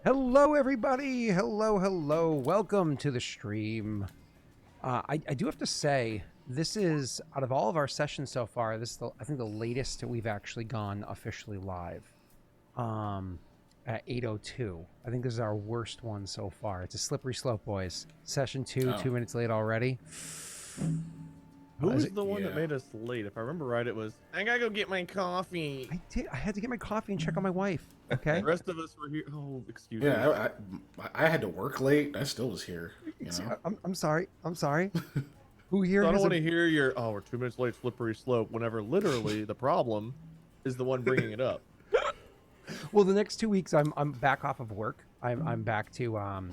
Hello, everybody. Hello. Welcome to the stream. I do have to say, this is, out of all of our sessions so far, this is, I think, the latest that we've actually gone officially live. At 8:02. I think this is our worst one so far. It's a slippery slope, boys. Session 2, 2 minutes late already. Who was the one that made us late? If I remember right, it was, I gotta go get my coffee. I had to get my coffee and check on my wife. Okay. The rest of us were here. Oh, excuse me. Yeah, I had to work late. I still was here. You know? I'm sorry. Who here? So I don't want to hear your, we're 2 minutes late, slippery slope, whenever literally the problem is the one bringing it up. Well, the next 2 weeks I'm back off of work. I'm back to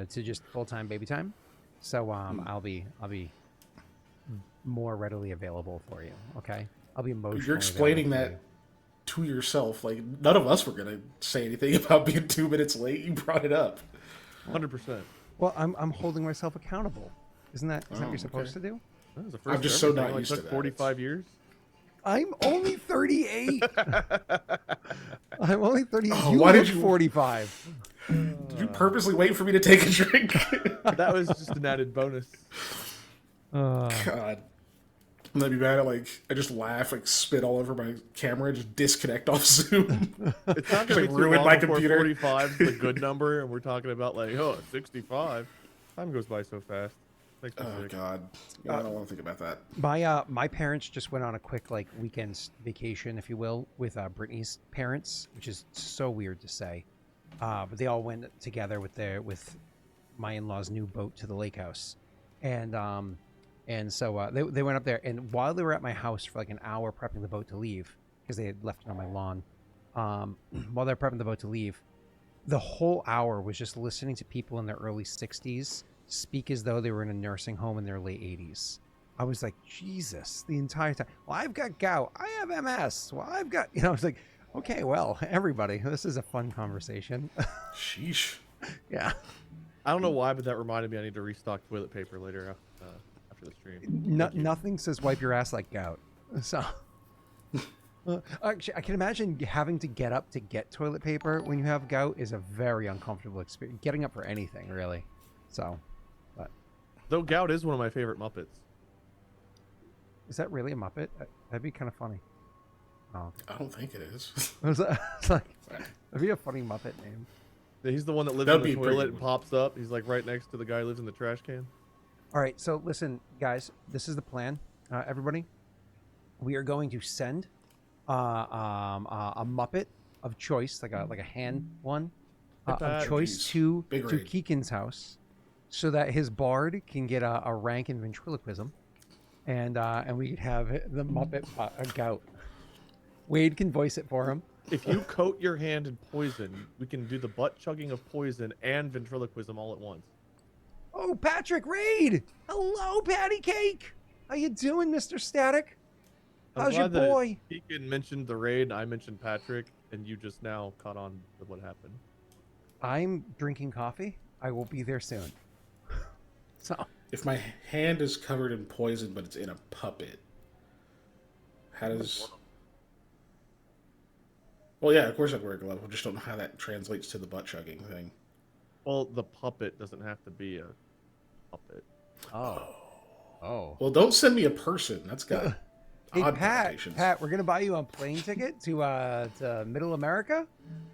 just full-time baby time. So I'll be more readily available for you. Okay, I'll be emotionally. You're explaining that to yourself. Like, none of us were gonna say anything about being 2 minutes late. You brought it up. 100%. Well, I'm holding myself accountable. Isn't that what you're supposed to do? That was the first I'm just so not used to took that. 45 years. I'm only 38. I'm only 38. Oh, why did you 45? Did you purposely wait for me to take a drink? That was just an added bonus. God. And then be mad at, like, I just laugh, like, spit all over my camera, and just disconnect off Zoom. It's not gonna be too ruin long my before computer. 45 is the good number, and we're talking about like, 65. Time goes by so fast. Makes me Oh, sick. God. I don't want to think about that. My parents just went on a quick weekend vacation, if you will, with Brittany's parents, which is so weird to say. But they all went together with my in-laws' new boat to the lake house, and so they went up there. And while they were at my house for like an hour prepping the boat to leave, because they had left it on my lawn, while they're prepping the boat to leave, the whole hour was just listening to people in their early 60s speak as though they were in a nursing home in their late 80s. I was like, Jesus, the entire time. Well, I've got gout. I have MS. Well, I've got, I was like, okay, well, everybody, this is a fun conversation. Sheesh. Yeah. I don't know why, but that reminded me I need to restock toilet paper later after the stream. Nothing says wipe your ass like gout. So, actually, I can imagine having to get up to get toilet paper when you have gout is a very uncomfortable experience. Getting up for anything, really. So, but Though gout is one of my favorite Muppets. is that really a Muppet? That'd be kind of funny. Oh, I don't think it is. it's like that'd be a funny Muppet name. Yeah, he's the one that lives That'd in be the a pretty toilet and good one. pops up. He's like right next to the guy who lives in the trash can. All right, so listen, guys, this is the plan. Everybody, we are going to send a Muppet of choice, like a hand one of choice to Keegan's house, so that his bard can get a rank in ventriloquism, and we could have the Muppet gout. Wade can voice it for him. If you coat your hand in poison, we can do the butt chugging of poison and ventriloquism all at once. Oh, Patrick Raid! Hello, Patty Cake. How you doing, Mr. Static? How's your boy? Keegan mentioned the raid, and I mentioned Patrick, and you just now caught on with what happened. I'm drinking coffee. I will be there soon. So, If my hand is covered in poison, but it's in a puppet, how does... Well, yeah, of course I'd wear a glove. I just don't know how that translates to the butt chugging thing. Well, the puppet doesn't have to be a puppet. oh. Well, don't send me a person. That's got Hey, odd Pat, connotations. we're gonna buy you a plane ticket to Middle America.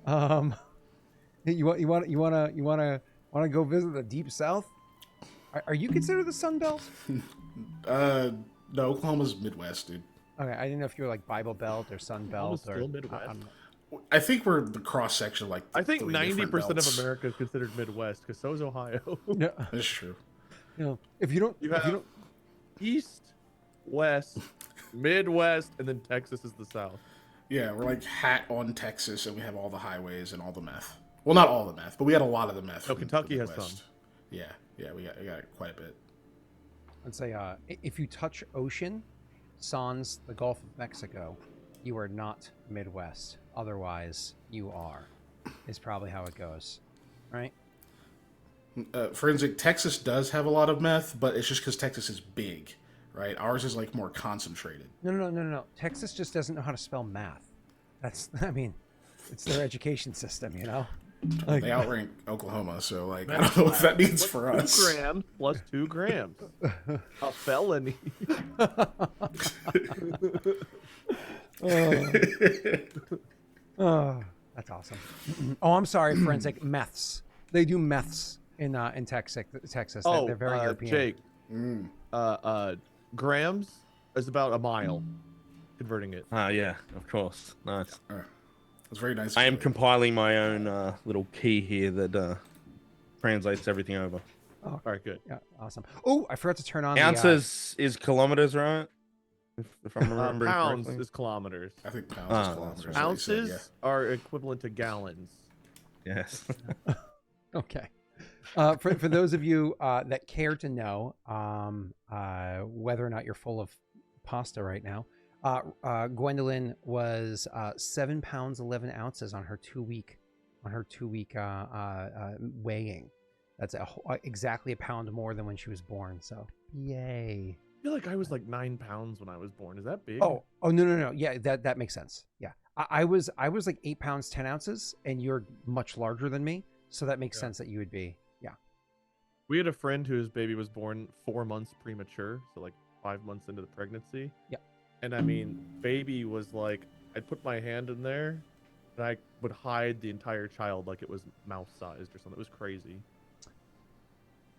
You wanna go visit the Deep South? Are you considered the Sun Belt? No, Oklahoma's Midwest, dude. Okay, I didn't know if you were like Bible Belt or Sun Belt or Still Midwest. I think we're the cross section of like. I think 90% 90% of America is considered Midwest, because so is Ohio. Yeah, That's true. if you don't, You have East, West, Midwest, and then Texas is the South. Yeah, we're like hat on Texas, and we have all the highways and all the meth. Well, not all the meth, but we had a lot of the meth. No, from Kentucky the has Midwest. some. Yeah, we got quite a bit. I'd say if you touch ocean, sans the Gulf of Mexico, you are not Midwest. Otherwise, you are. Is probably how it goes, right? Forensic, Texas does have a lot of meth, but it's just because Texas is big, right? Ours is like more concentrated. No. Texas just doesn't know how to spell math. I mean, It's their education system, you know. They outrank Oklahoma, so like I don't know what that means for us. 2 grams plus 2 grams. A felony. Oh, that's awesome. Oh, I'm sorry, forensic meths. They do meths in Texas. Oh, They're very European. Jake. Grams is about a mile. Converting it. Yeah, of course. Nice. It's very nice. I am compiling my own little key here that translates everything over. Oh, all right, good. Yeah, awesome. Oh, I forgot to turn on ounces is kilometers, right? If I'm remembering pounds correctly. is kilometers. I think pounds is kilometers. Right. Ounces are equivalent to gallons. Yes. Okay. For those of you that care to know whether or not you're full of pasta right now, Gwendolyn was 7 pounds 11 ounces on her 2-week weighing. That's exactly a pound more than when she was born. So yay! I feel like I was like 9 pounds when I was born. Is that big? Oh no. Yeah, that makes sense. Yeah, I was like 8 pounds 10 ounces, and you're much larger than me, so that makes sense that you would be. Yeah. We had a friend whose baby was born 4 months premature, so like 5 months into the pregnancy. Yeah. And I mean, baby was like, I'd put my hand in there, and I would hide the entire child like it was mouse-sized or something. It was crazy.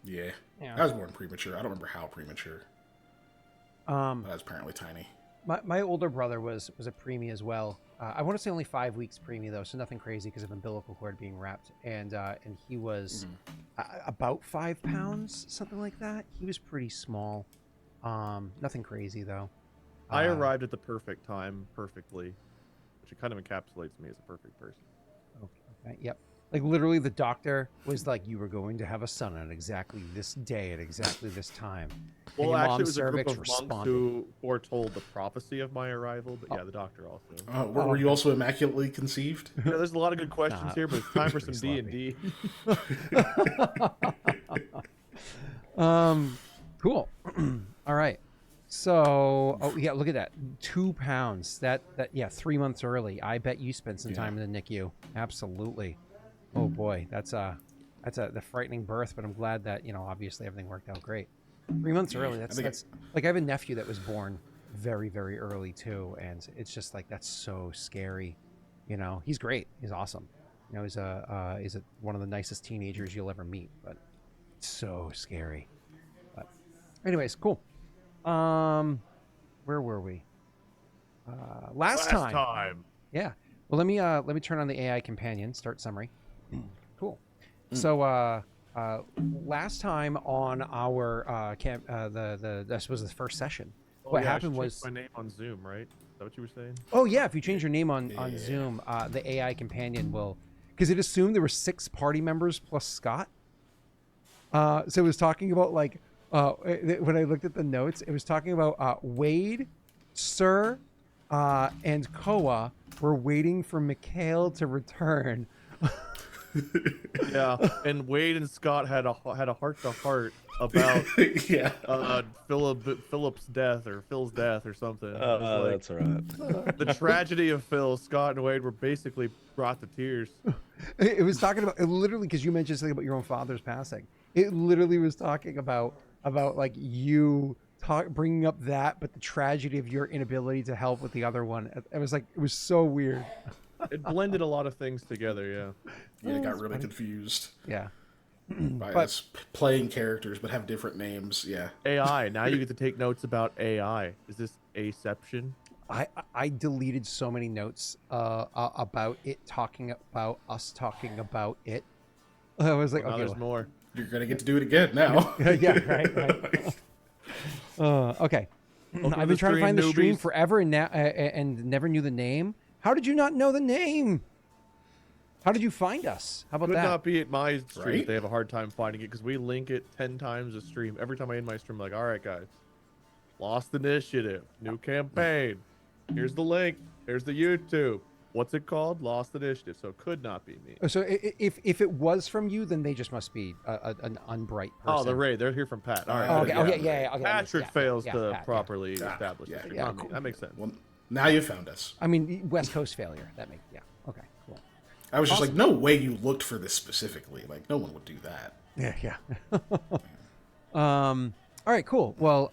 Yeah. I was born premature. I don't remember how premature. But I was apparently tiny. My older brother was a preemie as well. I want to say only 5 weeks preemie though, so nothing crazy because of umbilical cord being wrapped. And he was about 5 pounds, something like that. He was pretty small. Nothing crazy though. I arrived at the perfect time, perfectly, which kind of encapsulates me as a perfect person. Okay. Yep. Like literally, the doctor was like, "You were going to have a son on exactly this day at exactly this time." And Well, your actually, it mom's was a group cervix of monks responded. who foretold the prophecy of my arrival. But yeah, the doctor also. Were you also immaculately conceived? Yeah, there's a lot of good questions here, but it's time for some D&D. Cool. All right. So, yeah, look at that. 2 pounds. That 3 months early. I bet you spent some time in the NICU. Absolutely. Oh boy, that's the frightening birth, but I'm glad that, obviously everything worked out great. 3 months early. That's like I have a nephew that was born very, very early too, and it's just like that's so scary. He's great. He's awesome. He's one of the nicest teenagers you'll ever meet, but it's so scary. But anyways, cool. Where were we? Last time. Yeah. Well, let me turn on the AI companion. Start summary. Cool. So last time on our this was the first session. What happened was my name on Zoom, right? Is that what you were saying? Oh yeah, if you change your name on Zoom, the AI companion will, because it assumed there were 6 party members plus Scott. So it was talking about like when I looked at the notes, it was talking about Wade, Sir, and Koa were waiting for Mikhail to return. Yeah, and Wade and Scott had a heart-to-heart about Philip's death or Phil's death or something. That's all right. The tragedy of Phill. Scott and Wade were basically brought to tears. It was talking about literally, because you mentioned something about your own father's passing. It literally was talking about like you bringing up that, but the tragedy of your inability to help with the other one. It was so weird. It blended a lot of things together, yeah. Yeah, it got really confused. Yeah. By us playing characters but have different names. Yeah. AI. Now you get to take notes about AI. Is this Aception? I deleted so many notes about it talking about us talking about it. I was like, Now okay, there's more. You're gonna get to do it again now. Yeah, right. Okay. I've been trying to find the stream forever and now and never knew the name. How did you not know the name? How did you find us? How about Could that? not be at my stream. Right? They have a hard time finding it because we link it 10 times a stream. Every time I end my stream, I'm like, all right, guys, Lost Initiative, new campaign. Here's the link. Here's the YouTube. What's it called? Lost Initiative. So it could not be me. So if it was from you, then they just must be an unbright person. Oh, the raid. They're here from Pat. All right. Oh, okay. Yeah. Okay, Patrick fails to Pat, properly establish yeah, the stream. yeah, Not me. cool. That makes sense. Well, now you found us. I mean, West Coast failure. Okay, cool. I was just like, no way you looked for this specifically. Like, no one would do that. Yeah. All right, cool. Well,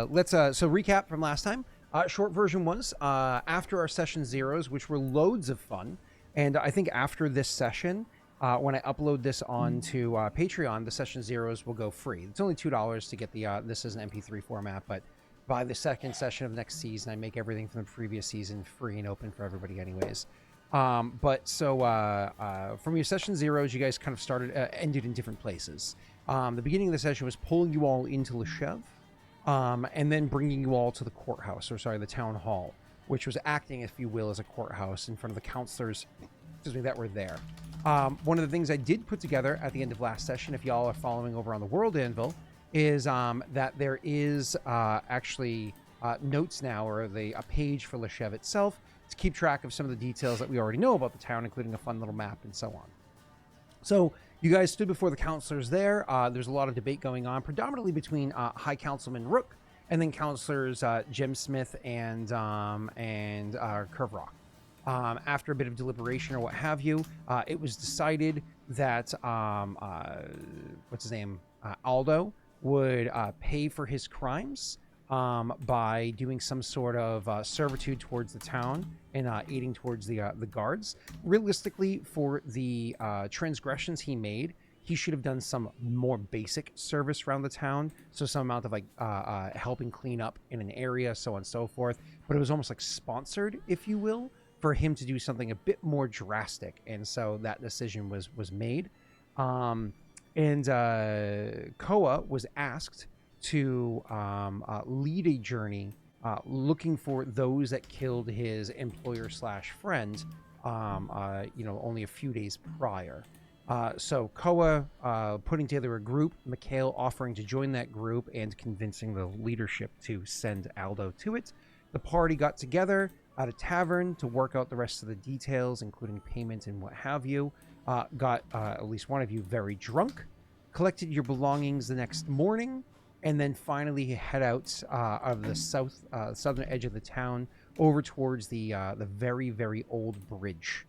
let's so recap from last time. Short version was after our session zeros, which were loads of fun, and I think after this session, when I upload this onto Patreon, the session zeros will go free. It's only $2 to get the this is an MP3 format, but by the second session of next season, I make everything from the previous season free and open for everybody, anyways. But so from your session zeros, you guys kind of ended in different places. The beginning of the session was pulling you all into Loshev, and then bringing you all to the courthouse, the town hall, which was acting, if you will, as a courthouse in front of the counselors, that were there. One of the things I did put together at the end of last session, if y'all are following over on the World Anvil, is that there is actually notes now, or a page for Loshev itself, to keep track of some of the details that we already know about the town, including a fun little map and so on. So you guys stood before the counselors there. There's a lot of debate going on, predominantly between High Councilman Rook and then Counselors Gemsmith and Curve Rock. After a bit of deliberation or what have you, it was decided that Aldo would pay for his crimes by doing some sort of servitude towards the town and aiding towards the guards. Realistically, for the transgressions he made, he should have done some more basic service around the town, so some amount of helping clean up in an area, so on and so forth. But it was almost like sponsored, if you will, for him to do something a bit more drastic, and so that decision was made. And Koa was asked to lead a journey looking for those that killed his employer/friend, only a few days prior. So Koa putting together a group, Mikhail offering to join that group, and convincing the leadership to send Aldo to it. The party got together at a tavern to work out the rest of the details, including payment and what have you. Got at least one of you very drunk, collected your belongings the next morning, and then finally head out of the southern edge of the town over towards the very, very old bridge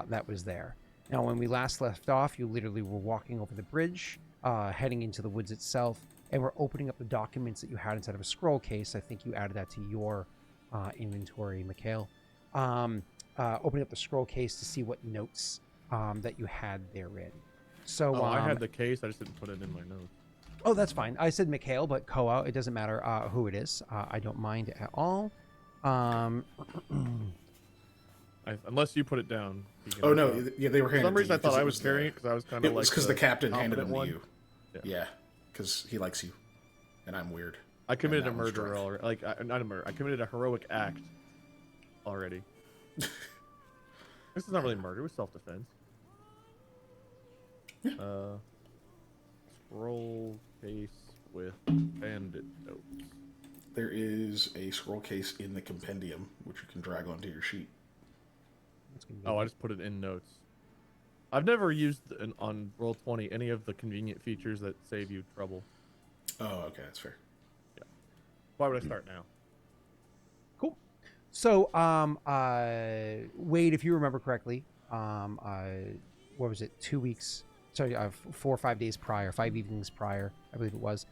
that was there. Now, when we last left off, you literally were walking over the bridge, heading into the woods itself, and we're opening up the documents that you had inside of a scroll case. I think you added that to your inventory, Mikhail. Opening up the scroll case to see what notes that you had therein. So I had the case. I just didn't put it in my notes. Oh, that's fine. I said Mikhail, but Koa, it doesn't matter who it is. I don't mind at all. Unless you put it down. Oh, no. Yeah, they were handed For some reason, I to you thought I was carrying it because I was kind of It was because the captain handed them to you. Yeah. Because he likes you. And I'm weird. I committed a murder already. Not a murder. I committed a heroic act already. This is not really murder. It was self-defense. Scroll case with bandit notes. There is a scroll case in the compendium, which you can drag onto your sheet. Oh, I just put it in notes. I've never used on Roll20 any of the convenient features that save you trouble. Oh, okay, that's fair. Yeah. Why would I start now? Cool. So, Wade, if you remember correctly, what was it? 2 weeks? Sorry, 4 or 5 days prior, 5 evenings prior, I believe it was.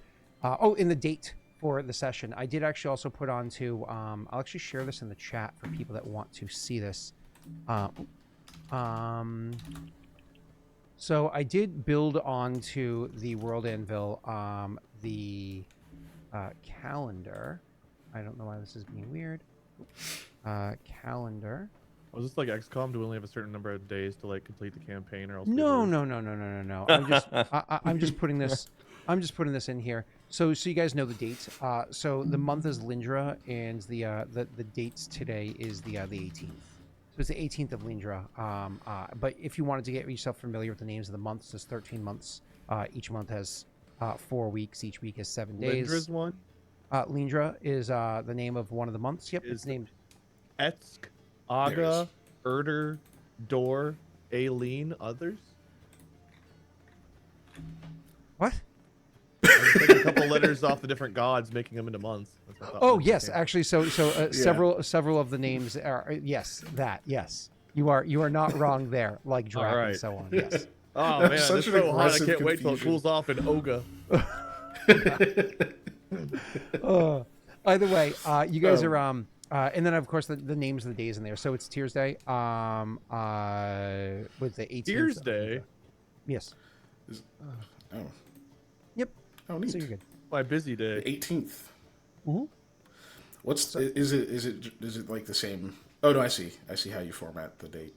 In the date for the session, I did actually also put on to. I'll actually share this in the chat for people that want to see this. So I did build onto the World Anvil the calendar. I don't know why this is being weird. Calendar. Was this like XCOM? Do we only have a certain number of days to complete the campaign, or else? No. I'm just putting this. I'm just putting this in here. So you guys know the dates. So the month is Lindra, and the dates today is the 18th. So it's the 18th of Lindra. But if you wanted to get yourself familiar with the names of the months, there's 13 months. Each month has 4 weeks. Each week has 7 days. Lindra's one? Lindra is the name of one of the months. Yep, it's named Etsk, Aga, Erder, Dor, Aileen, others? What? I'm taking a couple letters off the different gods, making them into months. Oh yes, actually, so several of the names are yes. You are not wrong there, like Drac and right. so on. Yes. Oh That's man, such this is an so hot. I aggressive can't wait till it confusion. cools off in Oga. Either way, you guys are and then of course the names of the days in there. So it's Tears Day. What's the 18th? Tears Day. Yes. Oh. Yep. Oh, neat. So you're good. My busy The day. 18th. Mm-hmm. What's is it like the same? Oh no, I see how you format the date.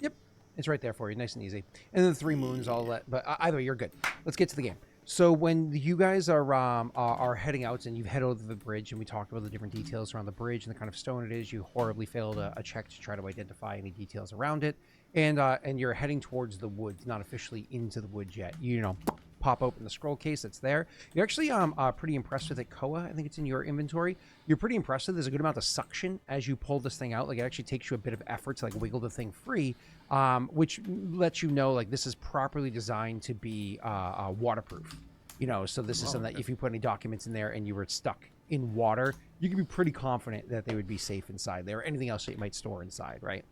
Yep. It's right there for you, nice and easy. And then the 3 moons, all that. But either way, you're good. Let's get to the game. So when you guys are heading out and you've headed over the bridge, and we talked about the different details around the bridge and the kind of stone it is, you horribly failed a check to try to identify any details around it, and you're heading towards the woods, not officially into the woods yet. You know, pop open the scroll case that's there. You're actually pretty impressed with it, Koa. I think it's in your inventory. You're pretty impressed with it. There's a good amount of suction as you pull this thing out. Like, it actually takes you a bit of effort to like wiggle the thing free, which lets you know like this is properly designed to be waterproof. You know, so this is something that if you put any documents in there and you were stuck in water, you can be pretty confident that they would be safe inside there, or anything else that you might store inside, right?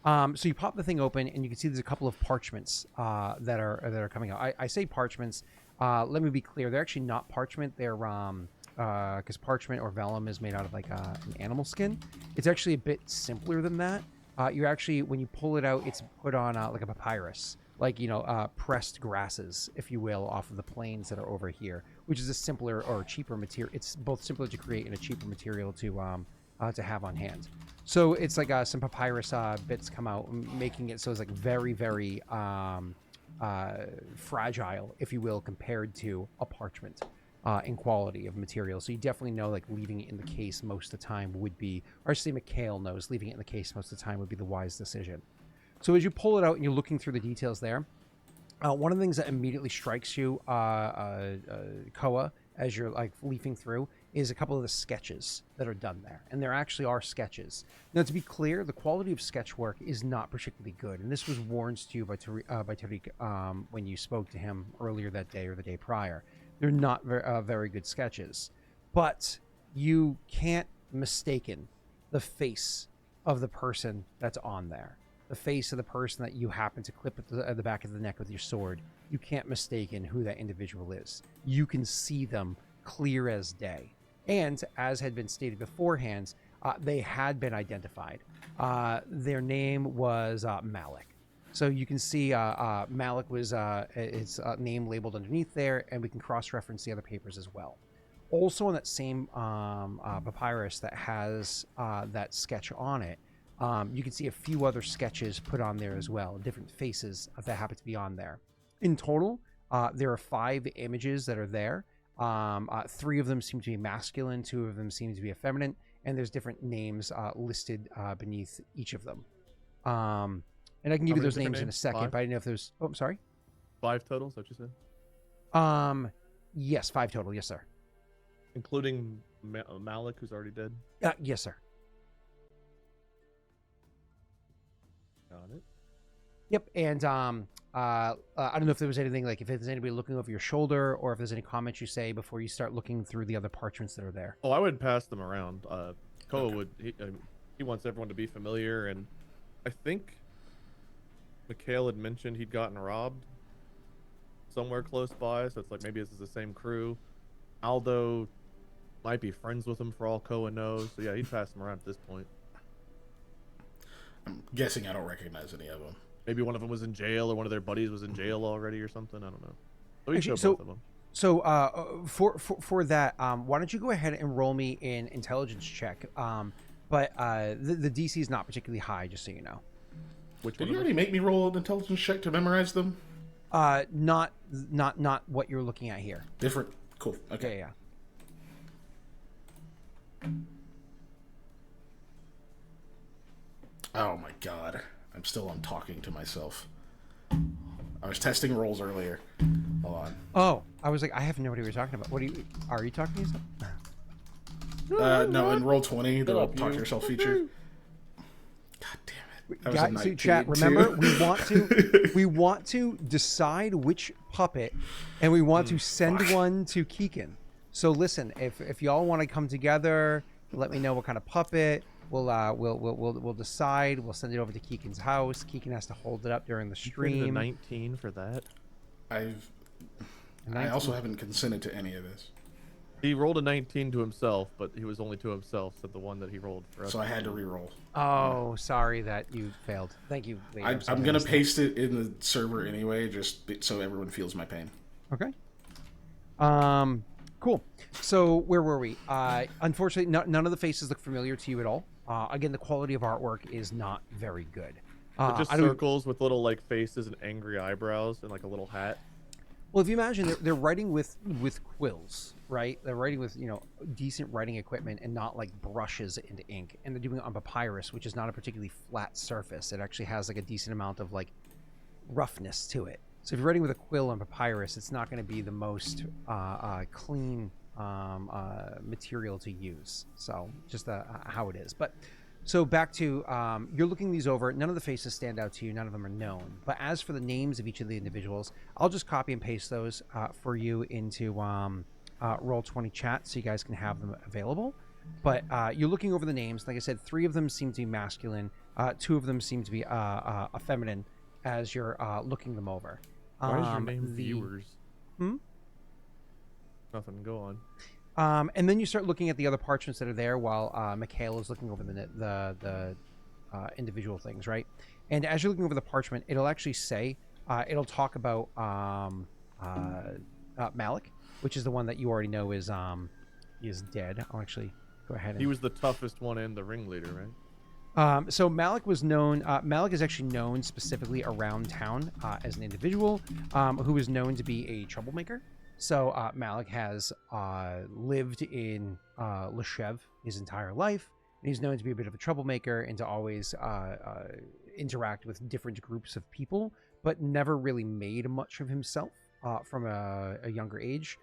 So you pop the thing open, and you can see there's a couple of parchments that are coming out. I say parchments. Let me be clear; they're actually not parchment. They're because parchment or vellum is made out of like an animal skin. It's actually a bit simpler than that. You actually, when you pull it out, it's put on like a papyrus, like, you know, pressed grasses, if you will, off of the plains that are over here, which is a simpler or cheaper material. It's both simpler to create and a cheaper material to have on hand. So it's like some papyrus bits come out, making it so it's like very, very fragile, if you will, compared to a parchment in quality of material. So you definitely know like leaving it in the case most of the time would be, or I should say Mikhail knows leaving it in the case most of the time would be the wise decision. So as you pull it out and you're looking through the details there, one of the things that immediately strikes you, Koa, as you're like leafing through, is a couple of the sketches that are done there. And there actually are sketches. Now, to be clear, the quality of sketch work is not particularly good. And this was warned to you by Tariq when you spoke to him earlier that day or the day prior. They're not very good sketches. But you can't mistaken the face of the person that's on there. The face of the person that you happen to clip at the back of the neck with your sword. You can't mistaken who that individual is. You can see them clear as day. And as had been stated beforehand, they had been identified. Their name was Malik. So you can see Malik was his name labeled underneath there, and we can cross-reference the other papers as well. Also on that same papyrus that has that sketch on it, you can see a few other sketches put on there as well, different faces that happen to be on there. In total, there are 5 images that are there. 3 of them seem to be masculine, 2 of them seem to be effeminate, and there's different names listed beneath each of them. And I can give you those names in a second, 5? but I didn't know if there's... Oh, I'm sorry? 5 total, is that what you said? Yes, 5 total. Yes, sir. Including Malik, who's already dead? Yes, sir. Got it. Yep, and I don't know if there was anything, like if there's anybody looking over your shoulder, or if there's any comments you say before you start looking through the other parchments that are there. Oh, I would pass them around. Koa would. He wants everyone to be familiar, and I think Mikhail had mentioned he'd gotten robbed somewhere close by, so it's like maybe this is the same crew. Aldo might be friends with him for all Koa knows, so yeah, he'd pass them around at this point. I'm guessing I don't recognize any of them. Maybe one of them was in jail, or one of their buddies was in jail already, or something. I don't know. So Actually, show both of them. So for that, why don't you go ahead and roll me an intelligence check? But the DC is not particularly high, just so you know. Which Did one? you already make me roll an intelligence check to memorize them? Not what you're looking at here. Different. Cool. Okay. Yeah. Oh my god. I'm still on talking to myself. I was testing rolls earlier. Hold on. Oh, I was like, I have no idea what you're talking about. Are you talking to yourself? No, in roll 20, the up, talk to you. yourself feature. God damn it. That was a Guys, 19, chat, too. remember, we want to decide which puppet, and we want to send one to Keegan. So listen, if y'all want to come together, let me know what kind of puppet. we'll decide. We'll send it over to Keegan's house. Keegan has to hold it up during the You created a stream. 19 for that. I also haven't consented to any of this, He rolled a 19 to himself, but he was only to himself, so the one that he rolled for us. so I had to re-roll. Oh, sorry that you failed. Thank you. Lee. I'm sorry gonna missed that. paste it in the server anyway, so everyone feels my pain. Okay. Cool. So where were we? Unfortunately, none of the faces look familiar to you at all. Again, the quality of artwork is not very good. But just I don't- circles with little like faces and angry eyebrows and like a little hat. Well, if you imagine, they're writing with quills, right? They're writing with decent writing equipment and not like brushes and ink. And they're doing it on papyrus, which is not a particularly flat surface. It actually has like a decent amount of like roughness to it. So if you're writing with a quill on papyrus, it's not going to be the most clean material to use. So just how it is. But so back to you're looking these over. None of the faces stand out to you. None of them are known. But as for the names of each of the individuals, I'll just copy and paste those for you into Roll20 chat so you guys can have them available. But you're looking over the names. Like I said, 3 of them seem to be masculine. 2 of them seem to be feminine as you're looking them over. Why is your name Viewers? Hmm? Nothing. Go on. And then you start looking at the other parchments that are there while Mikhail is looking over the individual things, right? And as you're looking over the parchment, it'll actually say, it'll talk about Malik, which is the one that you already know is dead. I'll actually go ahead and... He was the toughest one and the ringleader, right? So Malik was known. Malik is actually known specifically around town as an individual who is known to be a troublemaker. So Malik has lived in Loshev his entire life, and he's known to be a bit of a troublemaker and to always interact with different groups of people, but never really made much of himself from a younger age.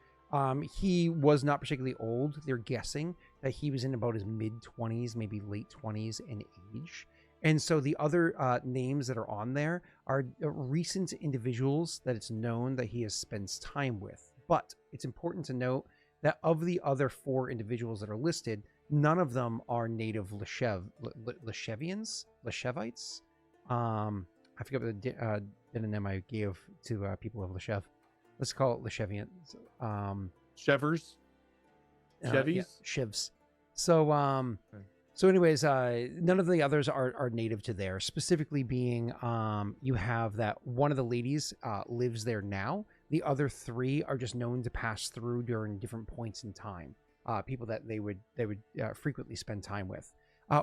He was not particularly old. They're guessing that he was in about his mid-20s, maybe late 20s in age. And so the other names that are on there are recent individuals that it's known that he has spent time with. But it's important to note that of the other 4 individuals that are listed, none of them are native Loshevians, Loshevites. I forget what the name I gave to people of Loshev. Let's call it Loshevians. Shevers? Chevys? Yeah, Shivs. So, so anyways, none of the others are native to there. Specifically being, you have that one of the ladies lives there now. The other 3 are just known to pass through during different points in time. People that they would frequently spend time with.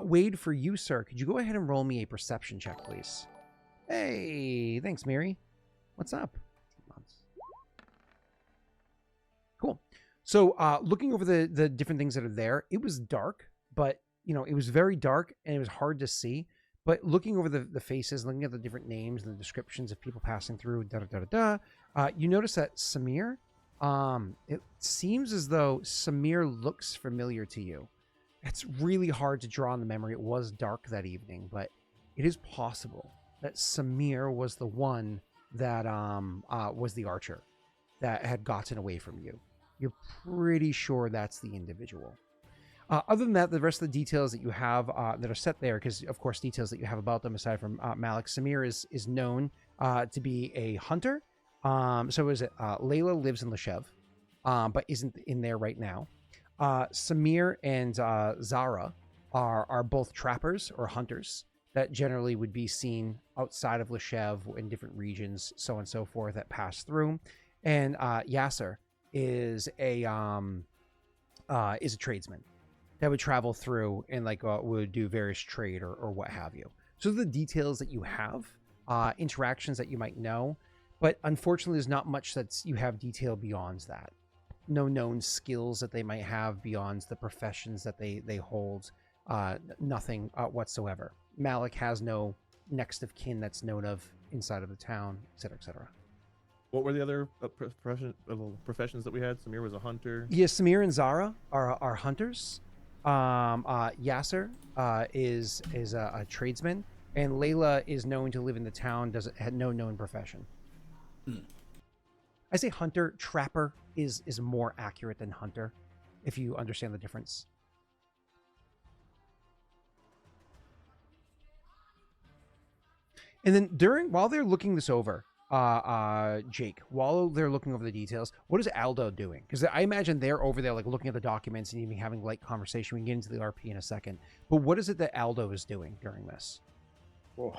Wade, for you, sir, could you go ahead and roll me a perception check, please? Hey, thanks, Mary. What's up? Cool. So looking over the different things that are there, it was dark, but it was very dark and it was hard to see. But looking over the faces, looking at the different names and the descriptions of people passing through, you notice that Samir, it seems as though Samir looks familiar to you. It's really hard to draw on the memory. It was dark that evening, but it is possible that Samir was the one that was the archer that had gotten away from you. You're pretty sure that's the individual. Other than that, the rest of the details that you have that are set there, because of course details that you have about them aside from Malik, Samir is known to be a hunter. So is it Layla lives in Loshev, but isn't in there right now. Samir and Zara are both trappers or hunters that generally would be seen outside of Loshev in different regions, so on and so forth, that pass through. And Yasser is a tradesman that would travel through and would do various trade or what have you. So the details that you have, interactions that you might know, but unfortunately there's not much that you have detail beyond that. No known skills that they might have beyond the professions that they hold, nothing whatsoever. Malik has no next of kin that's known of inside of the town, etc., etc. What were the other professions that we had? Samir was a hunter. Yeah, Samir and Zara are hunters. Yasser is a tradesman, and Layla is known to live in the town. Had no known profession. I say hunter. Trapper is more accurate than hunter, if you understand the difference. And then while they're looking this over, Jake, while they're looking over the details, what is Aldo doing? Because I imagine they're over there like looking at the documents and even having light conversation. We can get into the RP in a second. But what is it that Aldo is doing during this? Oh,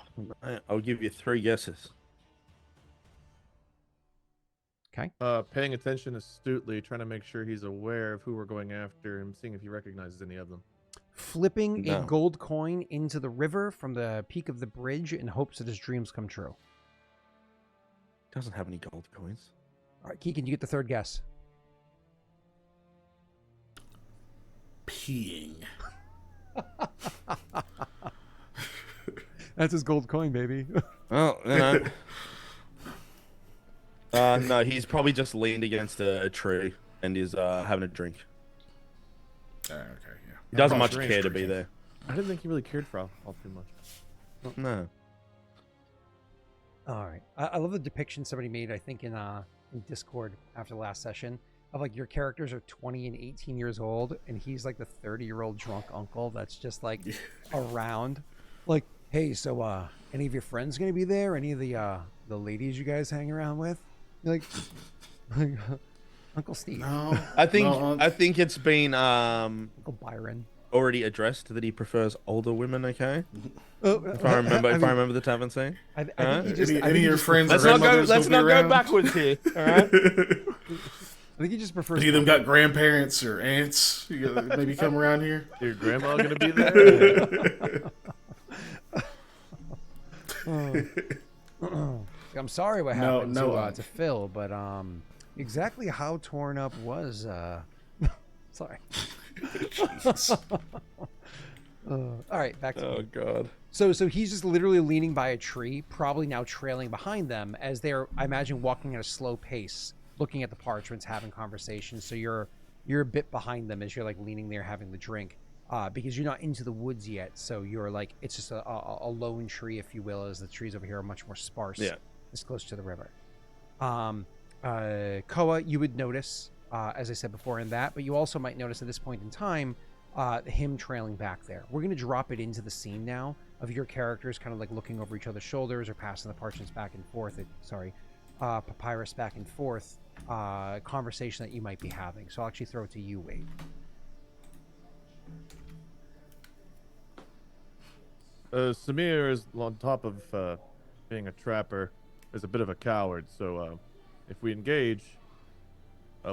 I'll give you 3 guesses. Okay. Paying attention astutely, trying to make sure he's aware of who we're going after and seeing if he recognizes any of them. Flipping a No. gold coin into the river from the peak of the bridge in hopes that his dreams come true. Doesn't have any gold coins. All right, Keegan, you get the third guess. Peeing. That's his gold coin, baby. Oh, no, he's probably just leaned against a tree and is having a drink. Okay, yeah. He doesn't much Strange care to be drinking. there. I didn't think he really cared for all too much. No. All right. I love the depiction somebody made, I think, in Discord after the last session of like your characters are 20 and 18 years old, and he's like the 30-year-old drunk uncle that's just like around. Like, hey, so any of your friends gonna be there? Any of the ladies you guys hang around with? You're like Uncle Steve, No. I think no, I think it's been Uncle Byron. already addressed that he prefers older women. Okay, Oh, if I remember the tavern scene. I think he just, any I of think he your just- friends Let's or not go. grandmothers Let's will not be go around? backwards here. All right. I think he just prefers. Any of them got grandparents or aunts? You gotta maybe come around here. Your grandma gonna be there? I'm sorry what happened no, to Phill, but exactly how torn up was sorry. All right, back to Oh God. so he's just literally leaning by a tree, probably now trailing behind them as they're, I imagine, walking at a slow pace, looking at the parchments, having conversations. So you're a bit behind them as you're like leaning there having the drink, because you're not into the woods yet. So you're like, it's just a lone tree, if you will, as the trees over here are much more sparse. Yeah. It's close to the river. Koa, you would notice, as I said before, in that, but you also might notice at this point in time, him trailing back there. We're going to drop it into the scene now of your characters kind of like looking over each other's shoulders or passing the parchments back and forth. Papyrus back and forth. Conversation that you might be having. So I'll actually throw it to you, Wade. Samir is on top of being a trapper, is a bit of a coward. So if we engage,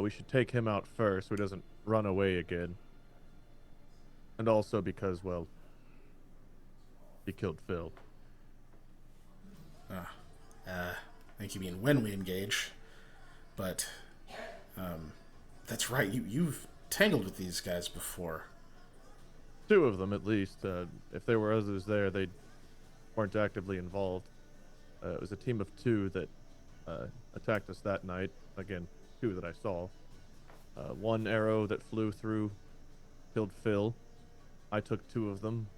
we should take him out first so he doesn't run away again. And also because, well, he killed Phill. I think you mean when we engage. But that's right. You've tangled with these guys before. 2 of them, at least. If there were others there, they weren't actively involved. It was a team of 2 that attacked us that night. Again, 2 that I saw. 1 arrow that flew through killed Phill. I took 2 of them.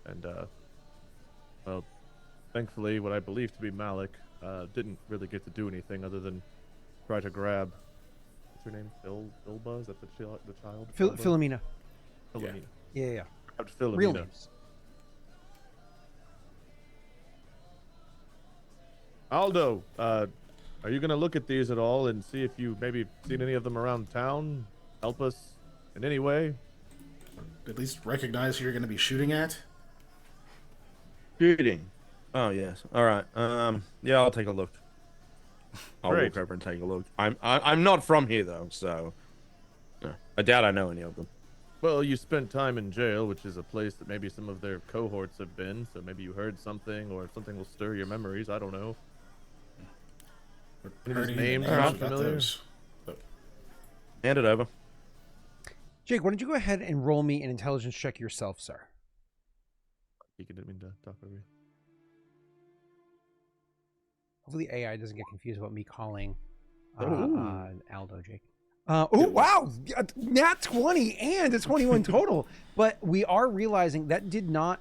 And, well, thankfully, what I believe to be Malik didn't really get to do anything other than try to grab... What's her name? Philba? Is that the child? Philba? Philomena. Philomena. Yeah. Grabbed Philomena. Real names. Aldo, are you going to look at these at all and see if you maybe seen any of them around town? Help us in any way? At least recognize who you're going to be shooting at. Shooting. Oh yes. All right. Yeah, I'll take a look. I'll Great. walk over and take a look. I'm not from here though, so I doubt I know any of them. Well, you spent time in jail, which is a place that maybe some of their cohorts have been, so maybe you heard something, or something will stir your memories. I don't know. Any of Heard these any names names sound about familiar? those? Hand it over. Jake, why don't you go ahead and roll me an intelligence check yourself, sir? You didn't mean to talk over you. Hopefully AI doesn't get confused about me calling Ooh. Aldo Jake. Oh, wow. Nat 20 and a 21 total. But we are realizing that did not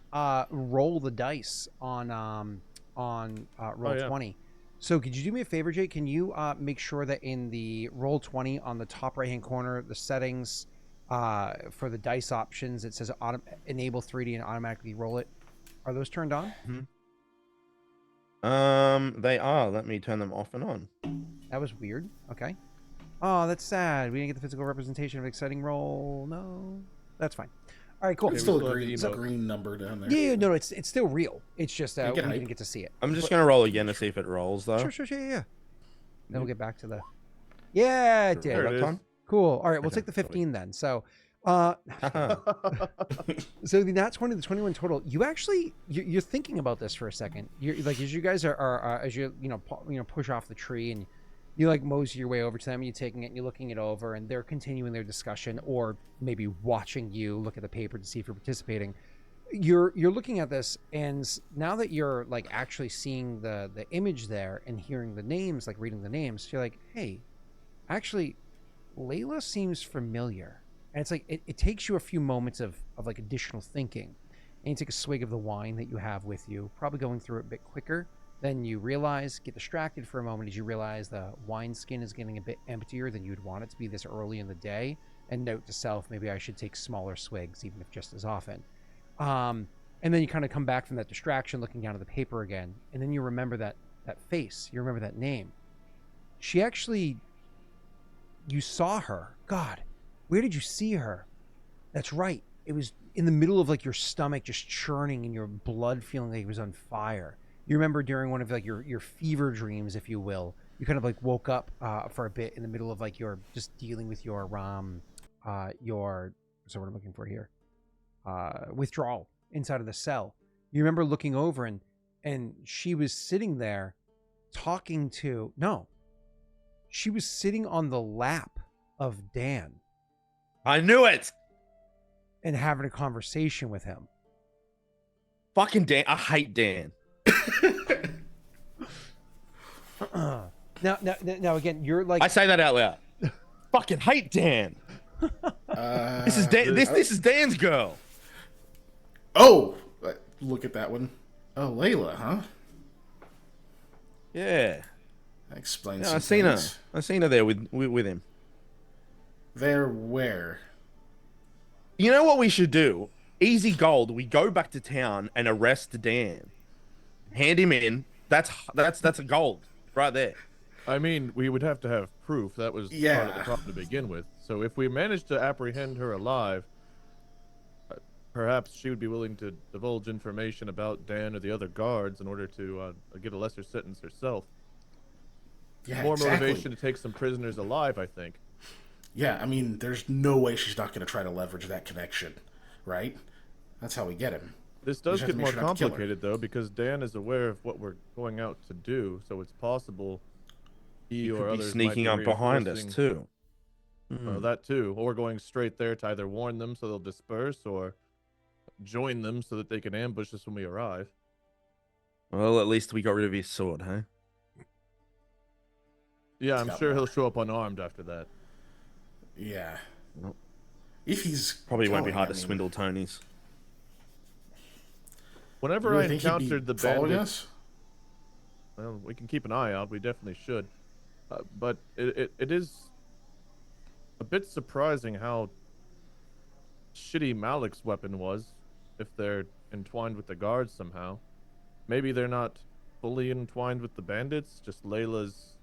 roll the dice on roll 20. So could you do me a favor, Jake? Can you make sure that in the roll 20 on the top right-hand corner, the settings for the dice options, it says enable 3D and automatically roll it. Are those turned on? Mm-hmm. They are. Let me turn them off and on. That was weird. Okay. Oh, that's sad. We didn't get the physical representation of an exciting role. No, that's fine. All right, cool. It's Okay, we still still a have the green, it's a emote. green number down there. Yeah, no, it's still real. It's just we get hype. didn't get to see it. I'm just gonna roll again to see if it rolls though. Sure, yeah. Then we'll get back to the. Yeah, it There did. it That is. time? Cool. All right, we'll Okay, take the sweet. 15 then. So, Haha. so the nat 20, the 21 total. You actually you're thinking about this for a second. You're like as you guys are as you push off the tree and you like mosey your way over to them. You're taking it and you're looking it over, and they're continuing their discussion or maybe watching you look at the paper to see if you're participating. You're looking at this, and now that you're like actually seeing the image there and hearing the names, like reading the names, you're like, hey, actually, Layla seems familiar. And it's like it takes you a few moments of like additional thinking, and you take a swig of the wine that you have with you, probably going through it a bit quicker. Then you realize, get distracted for a moment as you realize the wine skin is getting a bit emptier than you'd want it to be this early in the day. And note to self, maybe I should take smaller swigs, even if just as often. And then you kind of come back from that distraction, looking down at the paper again, and then you remember that face, you remember that name. She actually, you saw her. God, where did you see her? That's right. It was in the middle of like your stomach just churning and your blood feeling like it was on fire. You remember during one of like your fever dreams, if you will, you kind of like woke up for a bit in the middle of like your just dealing with your so what I'm looking for here, withdrawal inside of the cell. You remember looking over and she was sitting there talking to she was sitting on the lap of Dan I knew it. and having a conversation with him. Fucking Dan. I hate Dan. Now again, you're like I say that out loud. Fucking hate Dan. This is Dan. This is Dan's girl. Oh, look at that one. Oh, Layla, huh? Yeah. That explains. Yeah, some I seen her. things. I seen her there with him. There where? You know what we should do? Easy gold. We go back to town and arrest Dan. Hand him in. That's a gold right there. I mean, we would have to have proof. That was part of the Yeah. problem to begin with. So if we managed to apprehend her alive, perhaps she would be willing to divulge information about Dan or the other guards in order to get a lesser sentence herself. Yeah, More exactly. motivation to take some prisoners alive, I think. Yeah, I mean, there's no way she's not going to try to leverage that connection, right? That's how we get him. This We does just have get to make more sure not to kill her. complicated, though, because Dan is aware of what we're going out to do, so it's possible he or Could be others sneaking might up be behind us reinforcing- too. That too, or going straight there to either warn them so they'll disperse, or join them so that they can ambush us when we arrive. Well, at least we got rid of his sword, huh? Yeah, He's I'm got sure he'll more. show up unarmed after that. Yeah. Nope. If he's Probably won't be going, hard I to mean, swindle Tony's. Whenever you really I think he'd be encountered the following bandits, us? well, we can keep an eye out. We definitely should. But it is a bit surprising how shitty Malik's weapon was, if they're entwined with the guards somehow. Maybe they're not fully entwined with the bandits, just Layla's,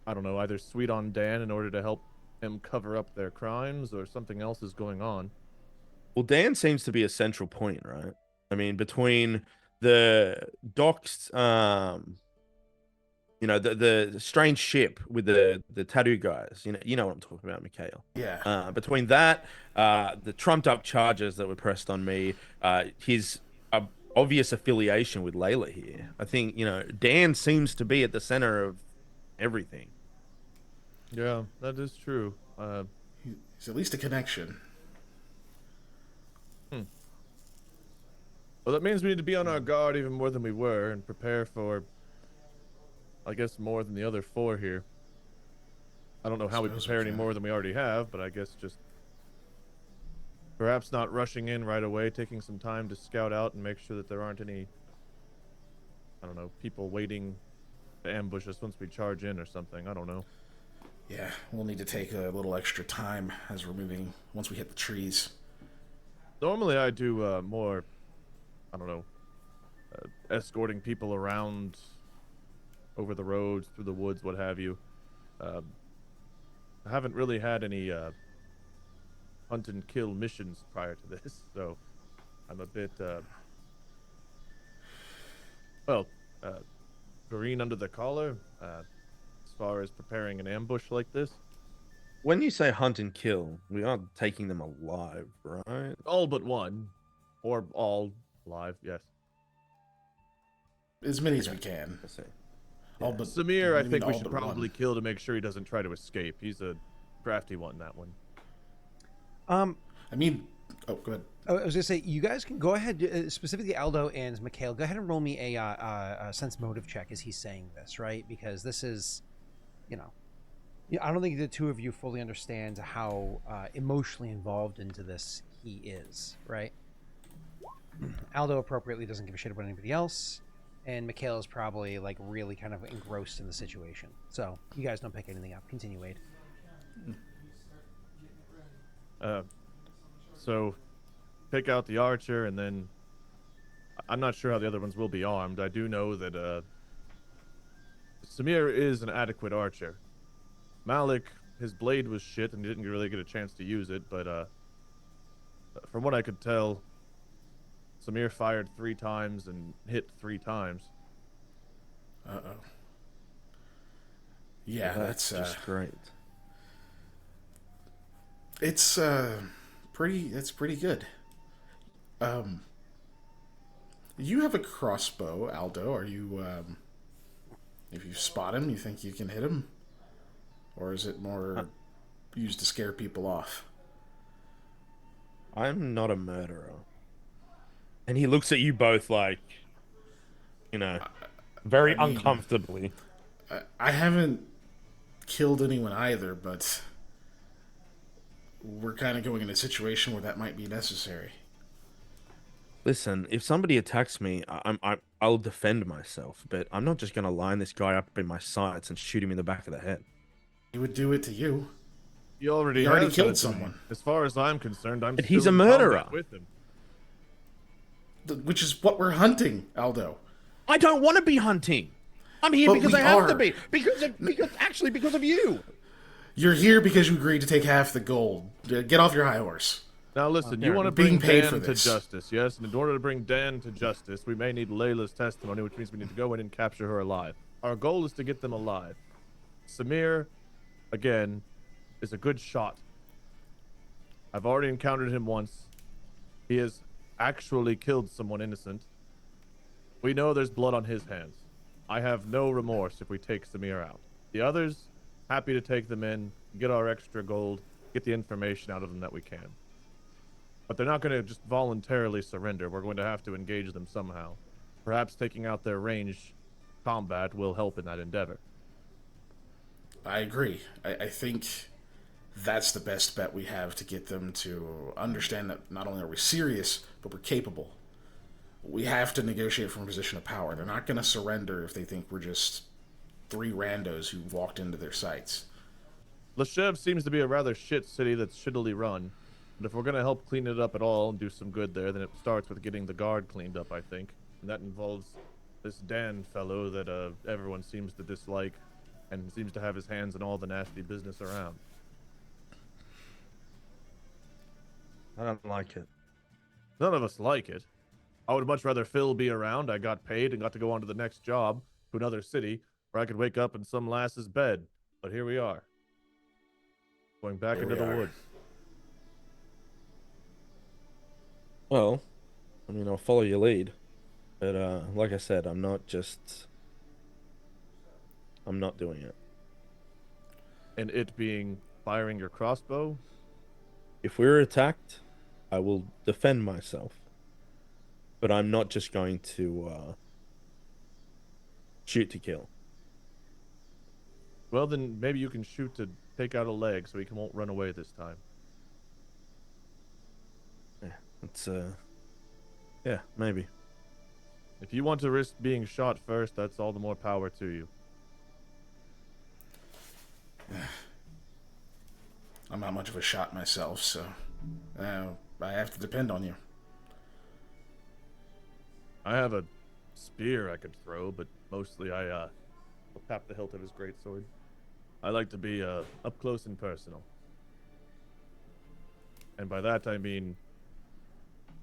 I don't know, either sweet on Dan in order to help him cover up their crimes, or something else is going on. Well, Dan seems to be a central point, right? I mean, between the docks, the strange ship with the tattoo guys, you know what I'm talking about, Mikhail. Yeah. Between that, the trumped up charges that were pressed on me, his obvious affiliation with Layla here. I think, Dan seems to be at the center of everything. Yeah, that is true. He's at least a connection. Well, that means we need to be on our guard even more than we were, and prepare for, I guess, more than the other four here. I don't know how we Suppose we prepare any can. more than we already have, but I guess just perhaps not rushing in right away, taking some time to scout out and make sure that there aren't any, I don't know, people waiting to ambush us once we charge in or something. I don't know. Yeah, we'll need to take a little extra time as we're moving once we hit the trees. Normally I do more, I don't know, escorting people around over the roads, through the woods, what have you. I haven't really had any hunt and kill missions prior to this, so I'm a bit green under the collar as far as preparing an ambush like this. When you say hunt and kill, we aren't taking them alive, right? All but one, or all alive. Yes. As many as we can. I see. All but Samir, what I do you think mean we all should but probably one? kill to make sure he doesn't try to escape. He's a crafty one, that one. I mean, oh, go ahead. I was gonna say, you guys can go ahead, specifically Aldo and Mikhail. Go ahead and roll me a sense motive check as he's saying this, right? Because this is, I don't think the two of you fully understand how emotionally involved into this he is, right? Aldo appropriately doesn't give a shit about anybody else, and Mikhail is probably like really kind of engrossed in the situation. So you guys don't pick anything up. Continue, Wade. So pick out the archer, and then I'm not sure how the other ones will be armed. I do know that Samir is an adequate archer. Malik, his blade was shit and he didn't really get a chance to use it, but from what I could tell, Samir fired 3 times and hit 3 times. Uh-oh. Yeah, That's that's just great. it's pretty good. You have a crossbow, Aldo. Are you if you spot him, you think you can hit him? Or is it more used to scare people off? I'm not a murderer. And he looks at you both like, very I mean, uncomfortably. I haven't killed anyone either, but we're kind of going in a situation where that might be necessary. Listen, if somebody attacks me, I'll defend myself, but I'm not just gonna line this guy up in my sights and shoot him in the back of the head. He would do it to you. He already He already has killed done it to me. someone. As far as I'm concerned, I'm But still he's a in murderer. combat with him. Which is what we're hunting, Aldo. I don't want to be hunting. I'm here But because we I have to are. be. Because of you. You're here because you agreed to take half the gold. Get off your high horse. Now listen, you You're want to being bring paid Dan for to this. justice, yes? And in order to bring Dan to justice, we may need Layla's testimony, which means we need to go in and capture her alive. Our goal is to get them alive. Samir, again, is a good shot. I've already encountered him once. He has actually killed someone innocent. We know there's blood on his hands. I have no remorse if we take Samir out. The others, happy to take them in, get our extra gold, get the information out of them that we can. But they're not going to just voluntarily surrender. We're going to have to engage them somehow. Perhaps taking out their range combat will help in that endeavor. I agree. I think that's the best bet we have to get them to understand that not only are we serious, but we're capable. We have to negotiate from a position of power. They're not going to surrender if they think we're just 3 randos who walked into their sights. Loshev seems to be a rather shit city that's shittily run. But if we're going to help clean it up at all and do some good there, then it starts with getting the guard cleaned up, I think. And that involves this Dan fellow that everyone seems to dislike and seems to have his hands in all the nasty business around. I don't like it. None of us like it. I would much rather Phill be around. I got paid and got to go on to the next job to another city where I could wake up in some lass's bed. But here we are. Going back Here into we the are. woods. Well, I'll follow your lead. But like I said, I'm not doing it. And it being firing your crossbow? If we're attacked, I will defend myself. But I'm not just going to shoot to kill. Well, then maybe you can shoot to take out a leg so he won't run away this time. It's yeah, maybe. If you want to risk being shot first, that's all the more power to you. I'm not much of a shot myself, so I have to depend on you. I have a spear I could throw, but mostly I'll tap the hilt of his greatsword. I like to be up close and personal. And by that I mean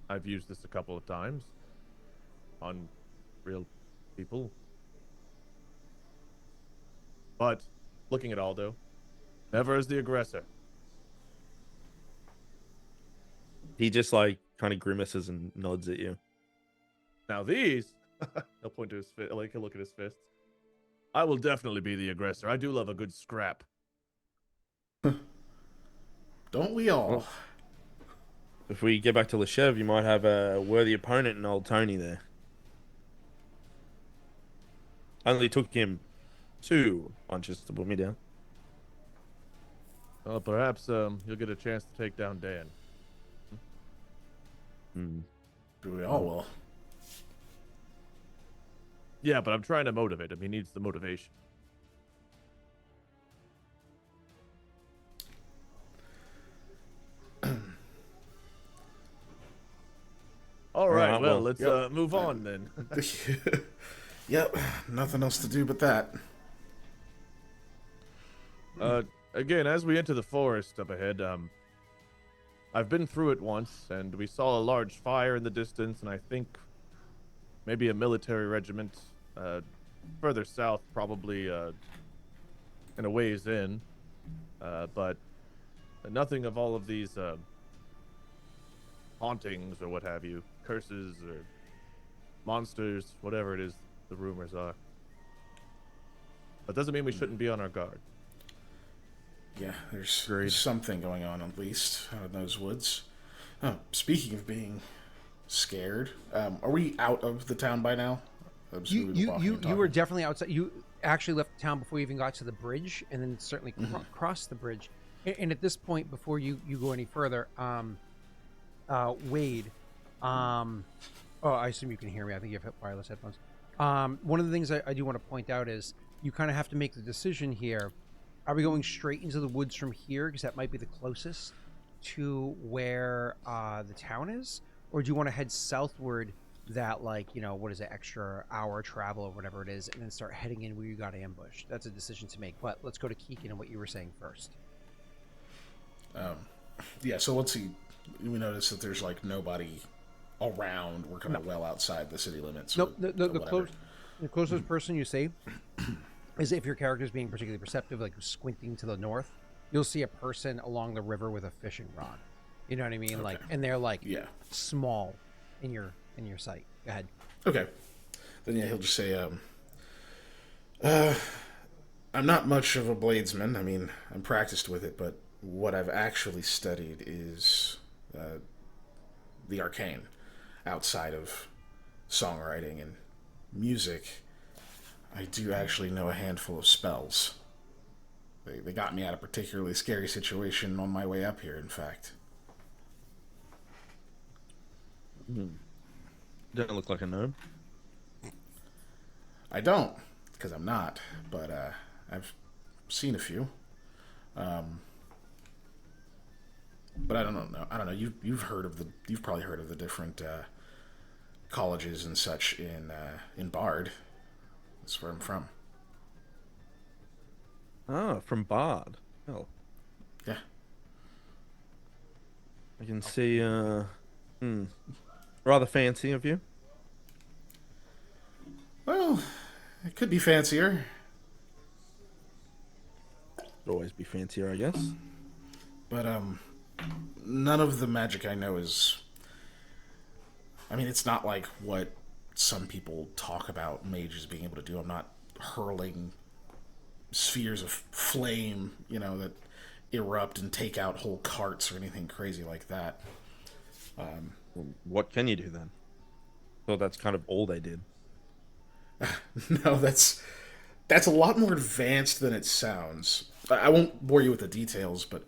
I've used this a couple of times on real people. But looking at Aldo, never as the aggressor. He just like kind of grimaces and nods at you. Now these, he'll point to his fist, like he'll look at his fists. I will definitely be the aggressor. I do love a good scrap. Don't we all? Well, if we get back to Loshev, you might have a worthy opponent in old Tony there. Only took him 2 punches to put me down. Well, perhaps you'll get a chance to take down Dan. We all will. Yeah, but I'm trying to motivate him. He needs the motivation. All right, well, let's move on then. Yep, nothing else to do but that. Again, as we enter the forest up ahead, I've been through it once, and we saw a large fire in the distance, and I think maybe a military regiment further south, probably in a ways in, but nothing of all of these hauntings or what have you, curses or monsters, whatever it is the rumors are. That doesn't mean we shouldn't be on our guard. Yeah, there's something going on at least out in those woods. Oh, speaking of being scared, are we out of the town by now? You were definitely outside. You actually left town before you even got to the bridge, and then certainly crossed the bridge. And at this point, before you go any further, Wade, oh, I assume you can hear me. I think you have wireless headphones. One of the things I do want to point out is you kind of have to make the decision here. Are we going straight into the woods from here, because that might be the closest to where the town is? Or do you want to head southward that, like, you know, what is it, extra hour travel or whatever it is, and then start heading in where you got ambushed? That's a decision to make. But let's go to Keegan and what you were saying first. Yeah, so let's see. We notice that there's, like, nobody around. We're kind of well outside the city limits. Nope, the closest person you see is, if your character is being particularly perceptive, like squinting to the north, you'll see a person along the river with a fishing rod. You know what I mean? Okay. Like, and they're like small in your sight. Go ahead. Okay. Then yeah, he'll just say, I'm not much of a bladesman. I mean, I'm practiced with it, but what I've actually studied is the arcane outside of songwriting and music. I do actually know a handful of spells. They got me out of a particularly scary situation on my way up here, in fact. Don't look like a gnome. I don't, because I'm not, but I've seen a few. But I don't know. I don't know. You've probably heard of the different colleges and such in Bard. That's where I'm from. Ah, from Bard. Oh. Yeah. I can see, rather fancy of you. Well, it could be fancier. Could always be fancier, I guess. But, none of the magic I know is... I mean, it's not like what some people talk about mages being able to do. I'm not hurling spheres of flame, you know, that erupt and take out whole carts or anything crazy like that. What can you do then? So that's kind of all they did. No, that's a lot more advanced than it sounds. I won't bore you with the details, but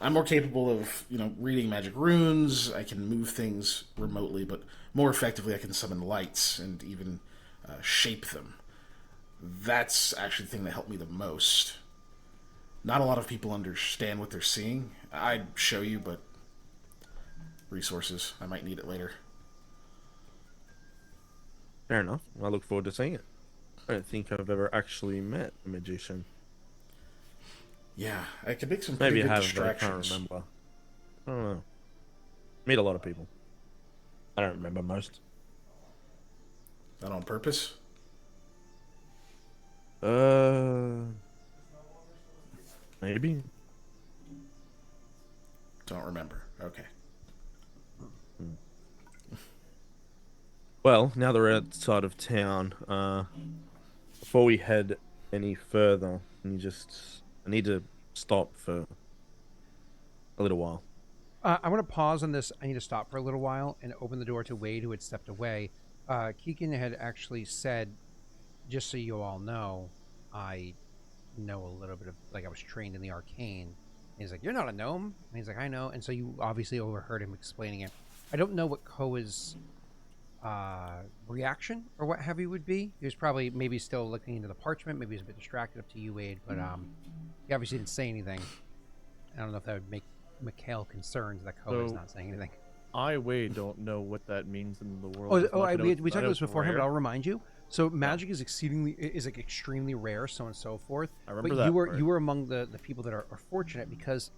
I'm more capable of, you know, reading magic runes. I can move things remotely, but more effectively I can summon lights and even shape them. That's actually the thing that helped me the most. Not a lot of people understand what they're seeing. I'd show you, but resources. I might need it later. Fair enough. I look forward to seeing it. I don't think I've ever actually met a magician. Yeah, I could make some pretty Maybe I good have, but I can't distractions. remember. I don't know. Meet a lot of people. I don't remember most. Not on purpose. Maybe. Don't remember. Okay. Well, now that we're outside of town, before we head any further, I need to stop for a little while. I want to pause on this. I need to stop for a little while and open the door to Wade, who had stepped away. Keegan had actually said, just so you all know, I know a little bit of, like, I was trained in the arcane. And he's like, you're not a gnome. And he's like, I know. And so you obviously overheard him explaining it. I don't know what Koa's reaction or what have you would be. He was probably maybe still looking into the parchment. Maybe he's a bit distracted. Up to you, Wade. But he obviously didn't say anything. I don't know if that would make Mikhail concerned that Koa's not saying anything. I, Wade, don't know what that means in the world. We talked about this beforehand, but I'll remind you. So magic is like extremely rare, so on and so forth. I remember but that you were among the people that are fortunate, because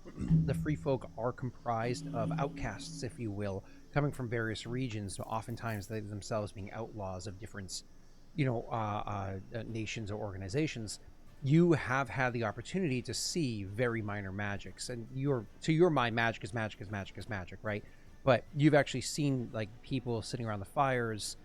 the free folk are comprised of outcasts, if you will, coming from various regions. So oftentimes they themselves being outlaws of different, nations or organizations. You have had the opportunity to see very minor magics, and to your mind, magic is magic is magic is magic, right? But you've actually seen, like, people sitting around the fires,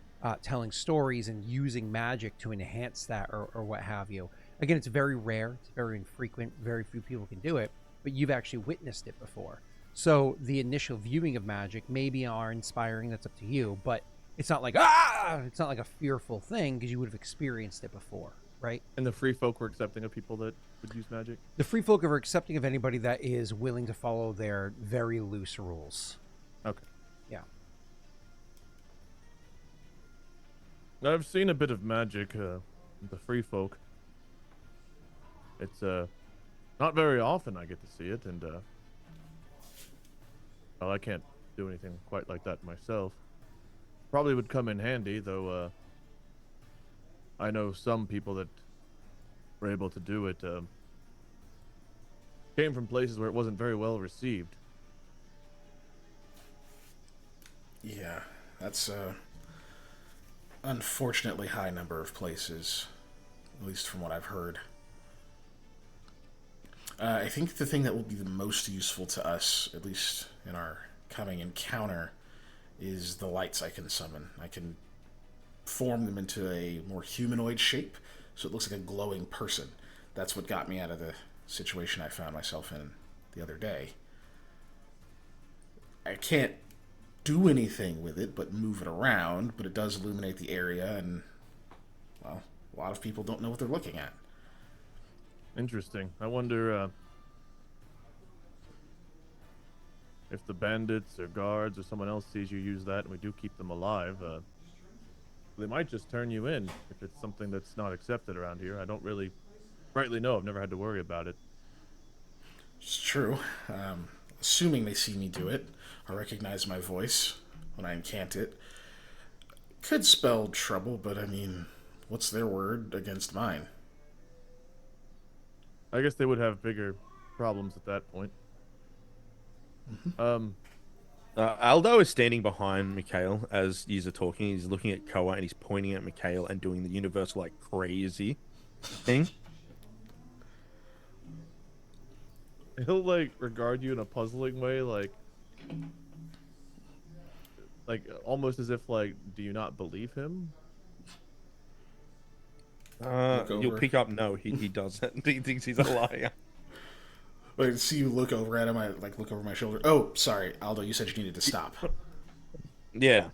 telling stories and using magic to enhance that, or what have you. Again, it's very rare, it's very infrequent, very few people can do it, but you've actually witnessed it before. So the initial viewing of magic maybe are inspiring, that's up to you, but it's not like, it's not like a fearful thing, because you would have experienced it before, right? And the free folk were accepting of people that would use magic? The free folk are accepting of anybody that is willing to follow their very loose rules. Okay. Yeah. I've seen a bit of magic, the free folk. It's not very often I get to see it, and well, I can't do anything quite like that myself. Probably would come in handy, though. I know some people that were able to do it. Came from places where it wasn't very well received. Yeah, that's unfortunately high number of places, at least from what I've heard. I think the thing that will be the most useful to us, at least in our coming encounter, is the lights I can summon. I can form them into a more humanoid shape, so it looks like a glowing person. That's what got me out of the situation I found myself in the other day. I can't do anything with it but move it around, but it does illuminate the area, and, well, a lot of people don't know what they're looking at. Interesting. I wonder if the bandits or guards or someone else sees you use that and we do keep them alive, they might just turn you in if it's something that's not accepted around here. I don't really rightly know. I've never had to worry about it. It's true. Assuming they see me do it, or recognize my voice when I incant it, could spell trouble, but I mean, what's their word against mine? I guess they would have bigger problems at that point. Aldo is standing behind Mikhail as yous are talking. He's looking at Koa and he's pointing at Mikhail and doing the universal, like, crazy thing. He'll, like, regard you in a puzzling way, like almost as if, like, do you not believe him? You'll pick up, no, he doesn't. He thinks he's a liar. I see you look over at him. I look over my shoulder. Oh, sorry, Aldo. You said you needed to stop. Yeah.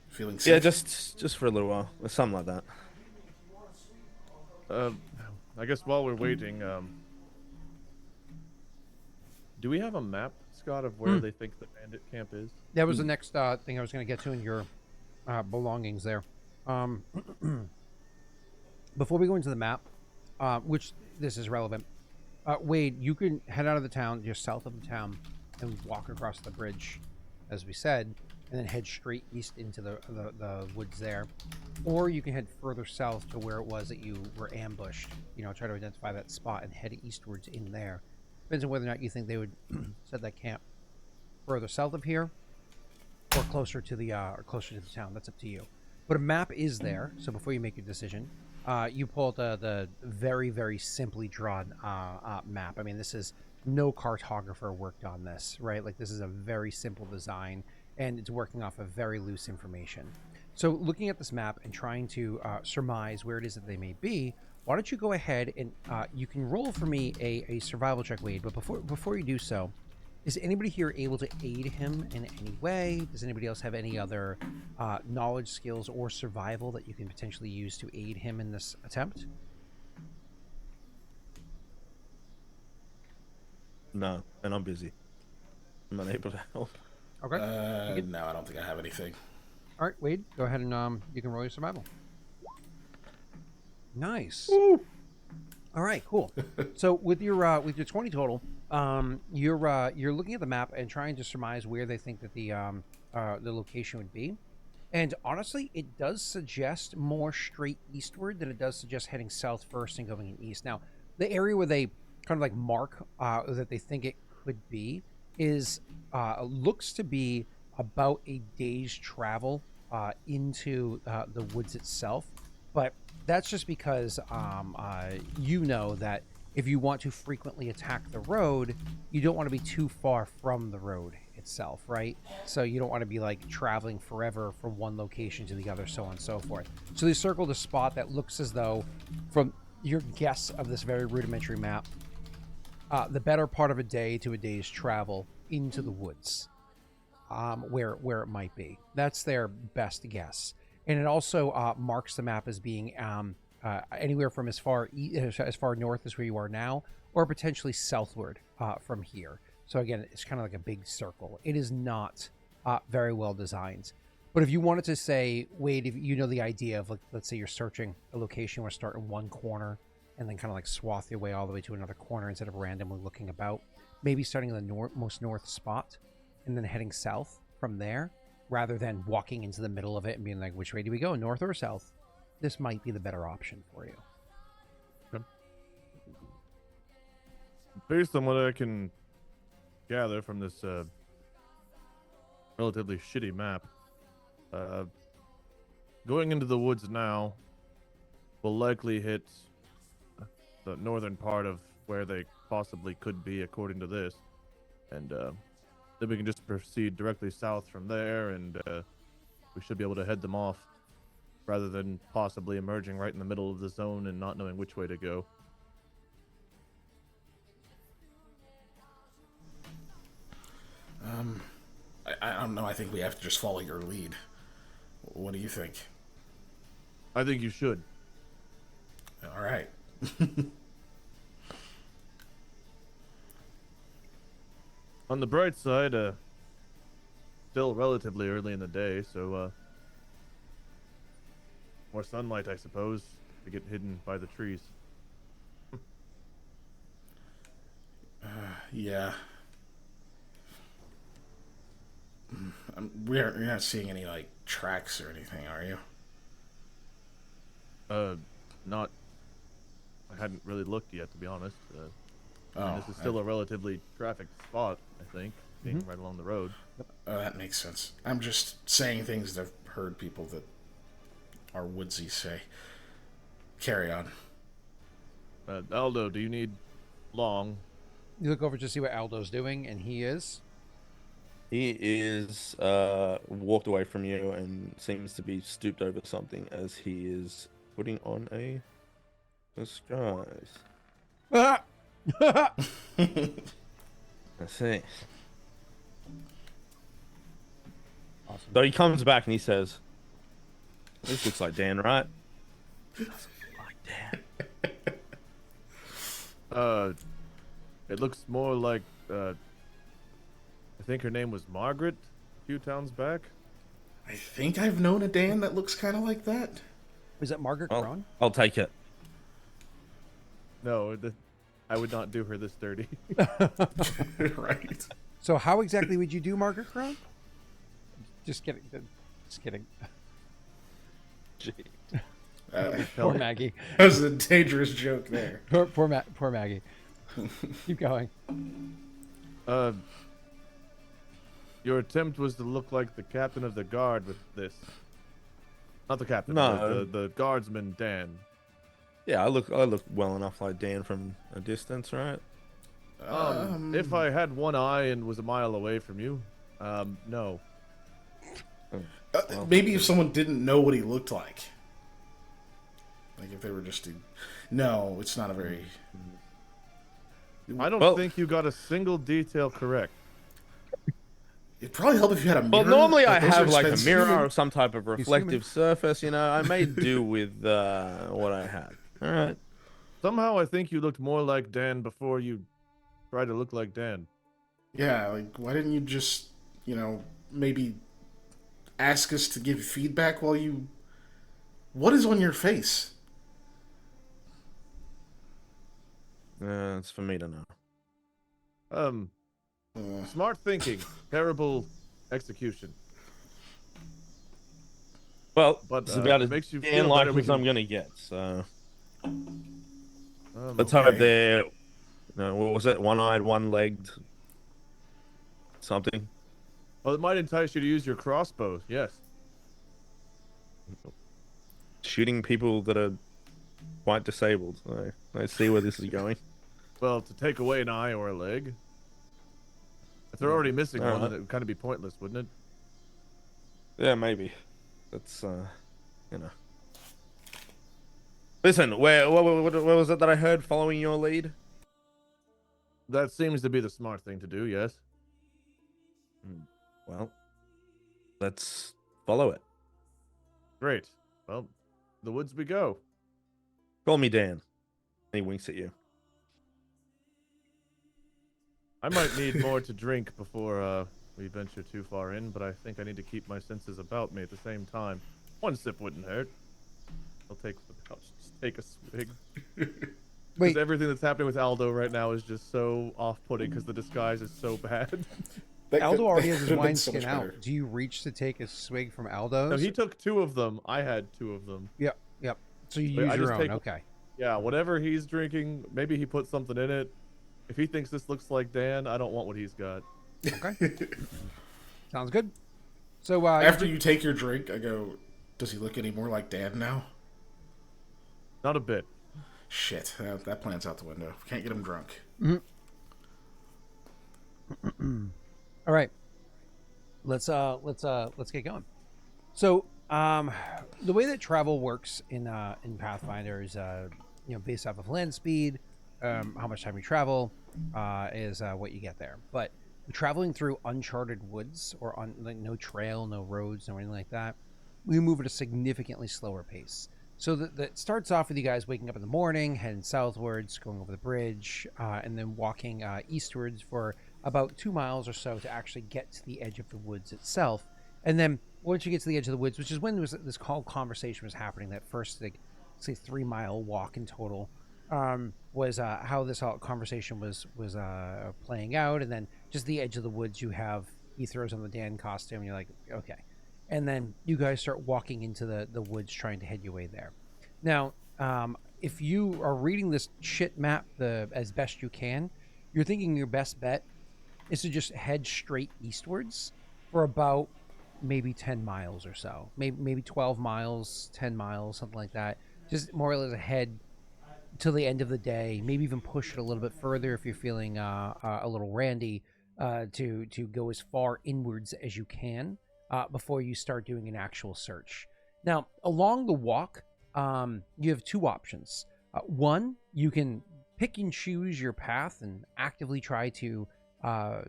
Feeling sick? Yeah, just for a little while, or something like that. I guess while we're waiting, do we have a map, Scott, of where they think the bandit camp is? That was the next thing I was going to get to in your belongings there. Before we go into the map, which this is relevant, Wade, you can head out of the town, just south of the town, and walk across the bridge, as we said. and then head straight east into the woods there. Or you can head further south to where it was that you were ambushed. You know, try to identify that spot and head eastwards in there. Depends on whether or not you think they would set that camp further south of here or closer to the town. That's up to you. But a map is there, so before you make your decision, you pull out the very, very simply drawn map. I mean, this is no cartographer worked on this, right? Like, this is a very simple design, and it's working off of very loose information. So looking at this map and trying to surmise where it is that they may be, why don't you go ahead and you can roll for me a survival check, Wade, but before you do so, is anybody here able to aid him in any way? Does anybody else have any other knowledge, skills, or survival that you can potentially use to aid him in this attempt? No, and I'm busy. I'm unable to help. Okay. No, I don't think I have anything. All right, Wade, go ahead and you can roll your survival. Nice. Woo. All right, cool. So with your 20 total, you're looking at the map and trying to surmise where they think that the location would be. And honestly, it does suggest more straight eastward than it does suggest heading south first and going east. Now, the area where they kind of like mark that they think it could be is looks to be about a day's travel into the woods itself, but that's just because you know that if you want to frequently attack the road, you don't want to be too far from the road itself, right? So you don't want to be like traveling forever from one location to the other, so on and so forth. So they circled a spot that looks as though, from your guess of this very rudimentary map, the better part of a day to a day's travel into the woods, where it might be. That's their best guess. And it also marks the map as being anywhere from as far north as where you are now, or potentially southward from here. So again, it's kind of like a big circle. It is not very well designed. But if you wanted to say, Wade, if you know the idea of, like, let's say you're searching a location, where start in one corner and then kind of like swath your way all the way to another corner instead of randomly looking about, maybe starting in the most north spot and then heading south from there, rather than walking into the middle of it and being like, which way do we go, north or south? This might be the better option for you. Okay. Based on what I can gather from this relatively shitty map, going into the woods now will likely hit the northern part of where they possibly could be, according to this, and then we can just proceed directly south from there, and we should be able to head them off rather than possibly emerging right in the middle of the zone and not knowing which way to go. I don't know. I think we have to just follow your lead. What do you think? I think you should. All right. On the bright side, still relatively early in the day, so more sunlight, I suppose, to get hidden by the trees. Yeah. You're not seeing any, like, tracks or anything, are you? Not. I hadn't really looked yet, to be honest. I mean, this is still a relatively trafficked spot, I think, being right along the road. That makes sense. I'm just saying things that I've heard people that are woodsy say. Carry on. Aldo, do you need long? You look over to see what Aldo's doing, and he is walked away from you and seems to be stooped over something as he is putting on a disguise. Ah! Let's see. Awesome. So he comes back and he says, "This looks like Dan, right?" Like Dan. It looks more like, I think her name was Margaret a few towns back. I think I've known a Dan that looks kind of like that. Was that Margaret Well, Cron? I'll take it. No, I would not do her this dirty. Right. So how exactly would you do Margaret Cron? Just kidding. Just kidding. Gee. Poor Maggie. That was a dangerous joke there. Poor Maggie. Keep going. Your attempt was to look like the captain of the guard with this. Not the captain. No. The guardsman Dan. Yeah, I look well enough like Dan from a distance, right? If I had one eye and was a mile away from you, no. Maybe if someone didn't know what he looked like. Like if they were just no, it's not a very. I don't think you got a single detail correct. It'd probably help if you had a mirror. Well, normally I those are have like a expensive. mirror or some type of reflective human. surface. You know, I made do with what I had. All right. Somehow I think you looked more like Dan before you tried to look like Dan. Yeah, like why didn't you just, maybe ask us to give feedback while you. What is on your face? It's for me to know. Smart thinking, terrible execution. Well, But, it's about as makes you Dan feel like better, we as I'm can- gonna get. So let's hope okay. they're. What was it? One-eyed, one-legged, something. Well, it might entice you to use your crossbow. Yes. Shooting people that are quite disabled. I see where this is going. Well, to take away an eye or a leg. If they're already missing one, then Alright. it would kind of be pointless, wouldn't it? Yeah, maybe. That's Listen, what was it that I heard following your lead? That seems to be the smart thing to do, yes. Well, let's follow it. Great. Well, the woods we go. Call me Dan. He winks at you. I might need more to drink before we venture too far in, but I think I need to keep my senses about me at the same time. One sip wouldn't hurt. I'll just take a swig. Wait. Because everything that's happening with Aldo right now is just so off-putting because the disguise is so bad. Aldo already has his could've been so wineskin much out. better. Do you reach to take a swig from Aldo's? No, he took 2 of them. I had 2 of them. Yep. So you Wait, use I your just own. take- Okay. Yeah, whatever he's drinking, maybe he put something in it. If he thinks this looks like Dan, I don't want what he's got. Okay. Sounds good. So After you take your drink, I go, does he look any more like Dad now? Not a bit. Shit, that plan's out the window. Can't get him drunk. all right. Let's get going. So the way that travel works in Pathfinder is based off of land speed, how much time you travel is what you get there. But traveling through uncharted woods or on no trail, no roads, no anything like that, we move at a significantly slower pace. So that starts off with you guys waking up in the morning, heading southwards, going over the bridge, and then walking eastwards for about 2 miles or so to actually get to the edge of the woods itself. And then once you get to the edge of the woods, which is when this whole conversation was happening, that first, say 3 mile walk in total, was how this whole conversation was playing out. And then just the edge of the woods, you have, he throws on the Dan costume, and you're like, okay. And then you guys start walking into the woods trying to head your way there. Now, if you are reading this shit map as best you can, you're thinking your best bet is to just head straight eastwards for about maybe 10 miles or so. Maybe 12 miles, 10 miles, something like that. Just more or less ahead till the end of the day. Maybe even push it a little bit further if you're feeling a little randy, to go as far inwards as you can. Before you start doing an actual search. Now, along the walk, you have 2 options. One, you can pick and choose your path and actively try to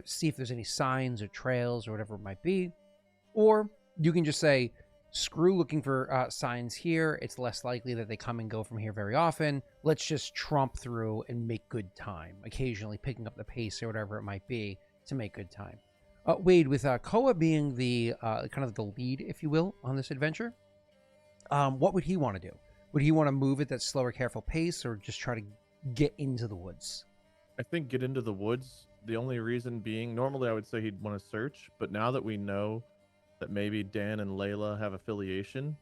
see if there's any signs or trails or whatever it might be. Or you can just say, screw looking for signs here. It's less likely that they come and go from here very often. Let's just tromp through and make good time, occasionally picking up the pace or whatever it might be to make good time. Wade, with Koa being the kind of the lead, if you will, on this adventure, what would he want to do? Would he want to move at that slower, careful pace, or just try to get into the woods? I think get into the woods. The only reason being, normally I would say he'd want to search, but now that we know that maybe Dan and Layla have affiliation.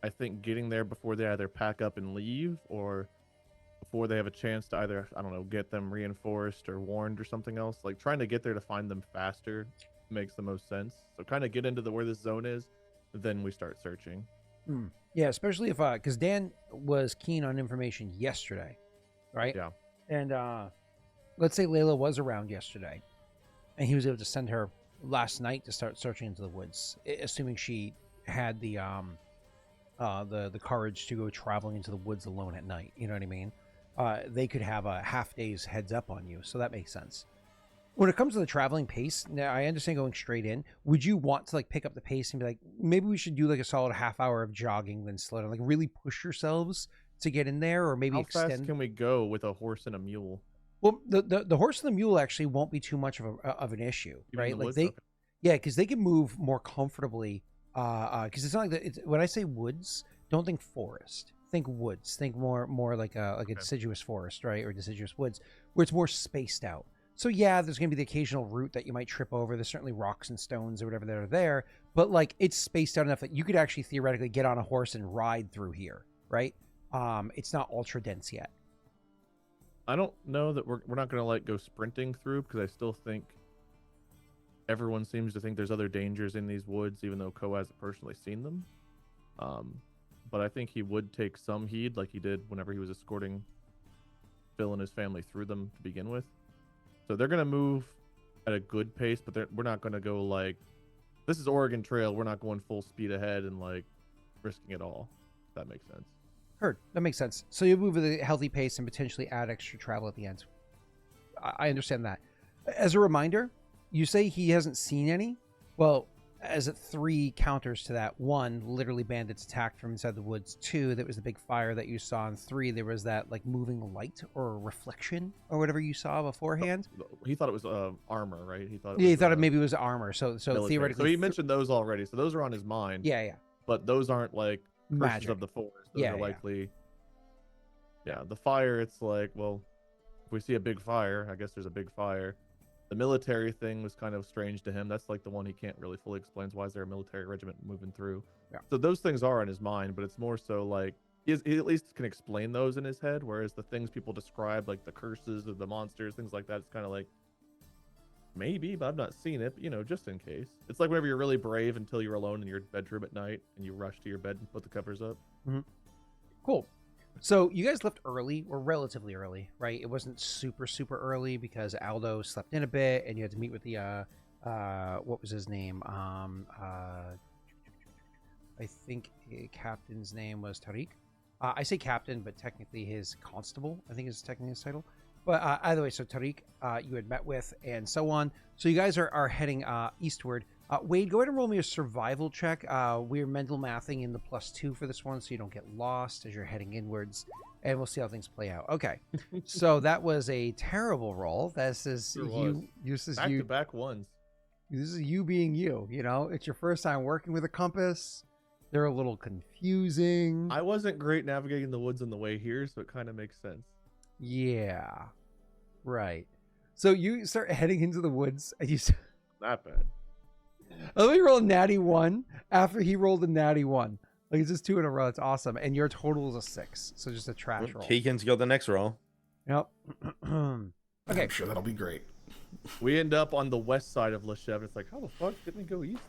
I think getting there before they either pack up and leave, or before they have a chance to either, I don't know, get them reinforced or warned or something else. Like trying to get there to find them faster makes the most sense. So kind of get into where this zone is, then we start searching. Yeah, especially if because Dan was keen on information yesterday, right? Yeah. And let's say Layla was around yesterday, and he was able to send her last night to start searching into the woods, assuming she had the courage to go traveling into the woods alone at night. You know what I mean? They could have a half day's heads up on you, so that makes sense. When it comes to the traveling pace, now I understand going straight in. Would you want to like pick up the pace and be like, maybe we should do like a solid half hour of jogging, then slow down, like really push yourselves to get in there, or maybe How extend? fast can we go with a horse and a mule? Well, the horse and the mule actually won't be too much of an issue, Even in right? the Like woods? they, Okay. yeah, because they can move more comfortably. Because it's not like it's, when I say woods, don't think forest. Think woods. Think more like a deciduous forest, right, or deciduous woods, where it's more spaced out. So yeah, there's gonna be the occasional root that you might trip over. There's certainly rocks and stones or whatever that are there, but like it's spaced out enough that you could actually theoretically get on a horse and ride through here, right? It's not ultra dense yet. I don't know that we're not going to like go sprinting through, because I still think everyone seems to think there's other dangers in these woods, even though Ko hasn't personally seen them. But I think he would take some heed, like he did whenever he was escorting Phill and his family through them to begin with. So they're going to move at a good pace, but we're not going to go like, this is Oregon Trail. We're not going full speed ahead and like risking it all. If that makes sense. Heard. That makes sense. So you move at a healthy pace and potentially add extra travel at the end. I understand that. As a reminder, you say he hasn't seen any. Well, as 3 counters to that. 1, literally bandits attacked from inside the woods. 2, there was the big fire that you saw. And 3, there was that like moving light or reflection or whatever you saw beforehand. He thought it was armor, right? He thought. He thought it maybe was armor. So military. theoretically, So he mentioned those already. So those are on his mind. Yeah. But those aren't like curses Magic. of the forest. Those Yeah, are yeah. likely. Yeah, the fire. It's like, well, if we see a big fire, I guess there's a big fire. The military thing was kind of strange to him. That's like the one he can't really fully explain. Why is there a military regiment moving through? Yeah. So those things are in his mind, but it's more so like he at least can explain those in his head. Whereas the things people describe, like the curses of the monsters, things like that, it's kind of like maybe, but I've not seen it. But, just in case. It's like whenever you're really brave until you're alone in your bedroom at night and you rush to your bed and put the covers up. Cool. So you guys left early, or relatively early, right? It wasn't super early because Aldo slept in a bit, and you had to meet with the what was his name? I think captain's name was Tariq. I say captain, but technically his constable, I think is technically his title. But either way, so Tariq, you had met with, and so on. So you guys are heading eastward. Wade, go ahead and roll me a survival check. We're mental mathing in the +2 for this one, so you don't get lost as you're heading inwards, and we'll see how things play out. Okay, so that was a terrible roll. This is Sure you. This is Back you. to back ones. This is you being you. It's your first time working with a compass. They're a little confusing. I wasn't great navigating the woods on the way here, so it kind of makes sense. Yeah, right. So you start heading into the woods, and you. Not bad. Let me roll a natty 1 after he rolled a natty 1. Like it's just 2 in a row. It's awesome. And your total is a 6. So just a trash roll. Keegan's got the next roll. Yep. Okay. I'm sure that'll be great. We end up on the west side of Loshev. It's like, how the fuck didn't we go east?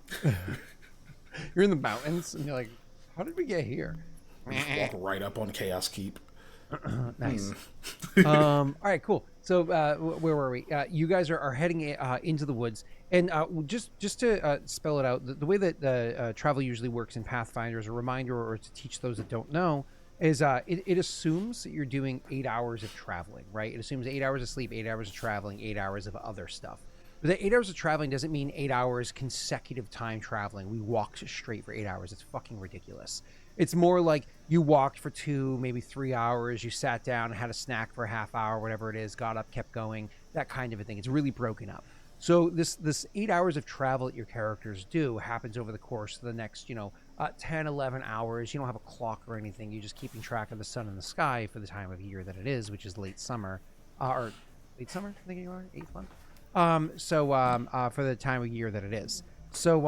You're in the mountains and you're like, how did we get here? Just walk right up on Chaos Keep. Nice. All right, cool. So where were we? You guys are heading into the woods, and just to spell it out, the way that the travel usually works in Pathfinder, as a reminder or to teach those that don't know, is it assumes that you're doing 8 hours of traveling, right? It assumes 8 hours of sleep, 8 hours of traveling, 8 hours of other stuff. But the 8 hours of traveling doesn't mean 8 hours consecutive time traveling. We walked straight for 8 hours. It's fucking ridiculous. It's more like you walked for 2, maybe 3 hours. You sat down, had a snack for a half hour, whatever it is, got up, kept going, that kind of a thing. It's really broken up. So this 8 hours of travel that your characters do happens over the course of the next, 10, 11 hours. You don't have a clock or anything. You're just keeping track of the sun and the sky for the time of year that it is, which is late summer. Or late summer, I think you are, 8th month. For the time of year that it is. So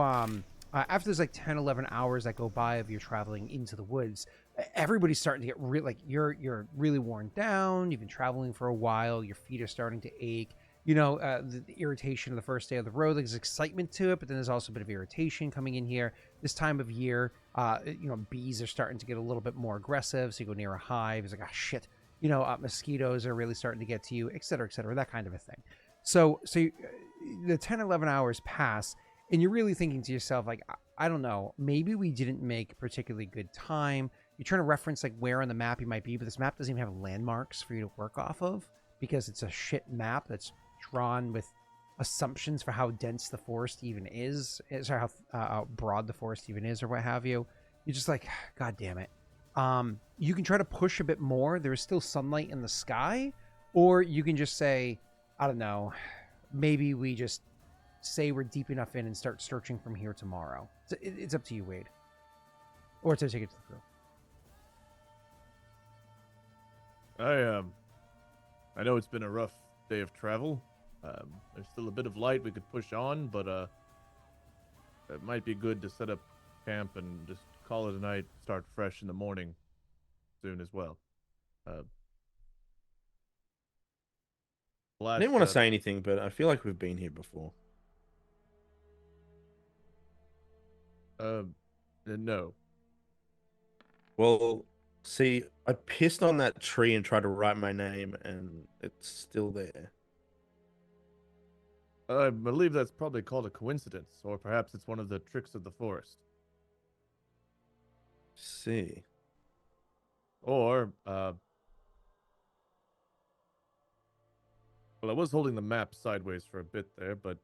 after there's like 10, 11 hours that go by of you traveling into the woods, everybody's starting to get like you're really worn down. You've been traveling for a while. Your feet are starting to ache. The irritation of the first day of the road. There's excitement to it, but then there's also a bit of irritation coming in here. This time of year, bees are starting to get a little bit more aggressive. So you go near a hive, it's like, ah, shit. Mosquitoes are really starting to get to you, et cetera, that kind of a thing. So the 10, 11 hours pass, and you're really thinking to yourself, like, I don't know, maybe we didn't make particularly good time. You're trying to reference like where on the map you might be, but this map doesn't even have landmarks for you to work off of because it's a shit map that's drawn with assumptions for how dense the forest even is, or how broad the forest even is, or what have you. You're just like, God damn it. You can try to push a bit more. There is still sunlight in the sky, or you can just say, I don't know, maybe we just say we're deep enough in and start searching from here tomorrow. It's up to you, Wade. Or to take it to the crew. I know it's been a rough day of travel. There's still a bit of light we could push on, but it might be good to set up camp and just call it a night, start fresh in the morning soon as well. I didn't want to say anything, but I feel like we've been here before. No. Well, see, I pissed on that tree and tried to write my name, and it's still there. I believe that's probably called a coincidence, or perhaps it's one of the tricks of the forest. See. Or, well, I was holding the map sideways for a bit there, but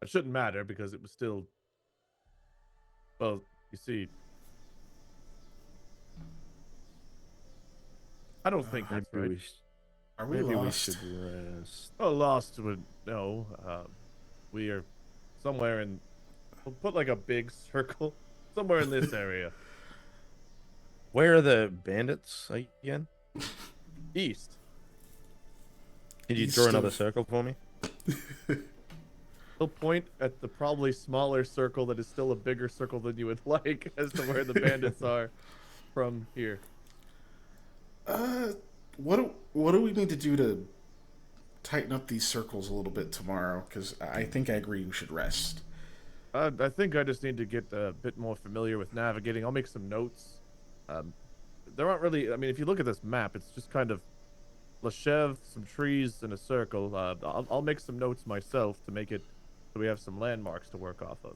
it shouldn't matter because it was still, well, you see, I don't think that's right. Are we Maybe lost? we should rest. Oh, lost would no. We are somewhere in. We'll put like a big circle somewhere in this area. Where are the bandits again? East. Can you East draw of- another circle for me? We'll point at the probably smaller circle that is still a bigger circle than you would like as to where the bandits are from here. What do we need to do to tighten up these circles a little bit tomorrow? Because I think I agree we should rest. I think I just need to get a bit more familiar with navigating. I'll make some notes. There aren't really. I mean, if you look at this map, it's just kind of Loshev, some trees, and a circle. I'll make some notes myself to make it so we have some landmarks to work off of.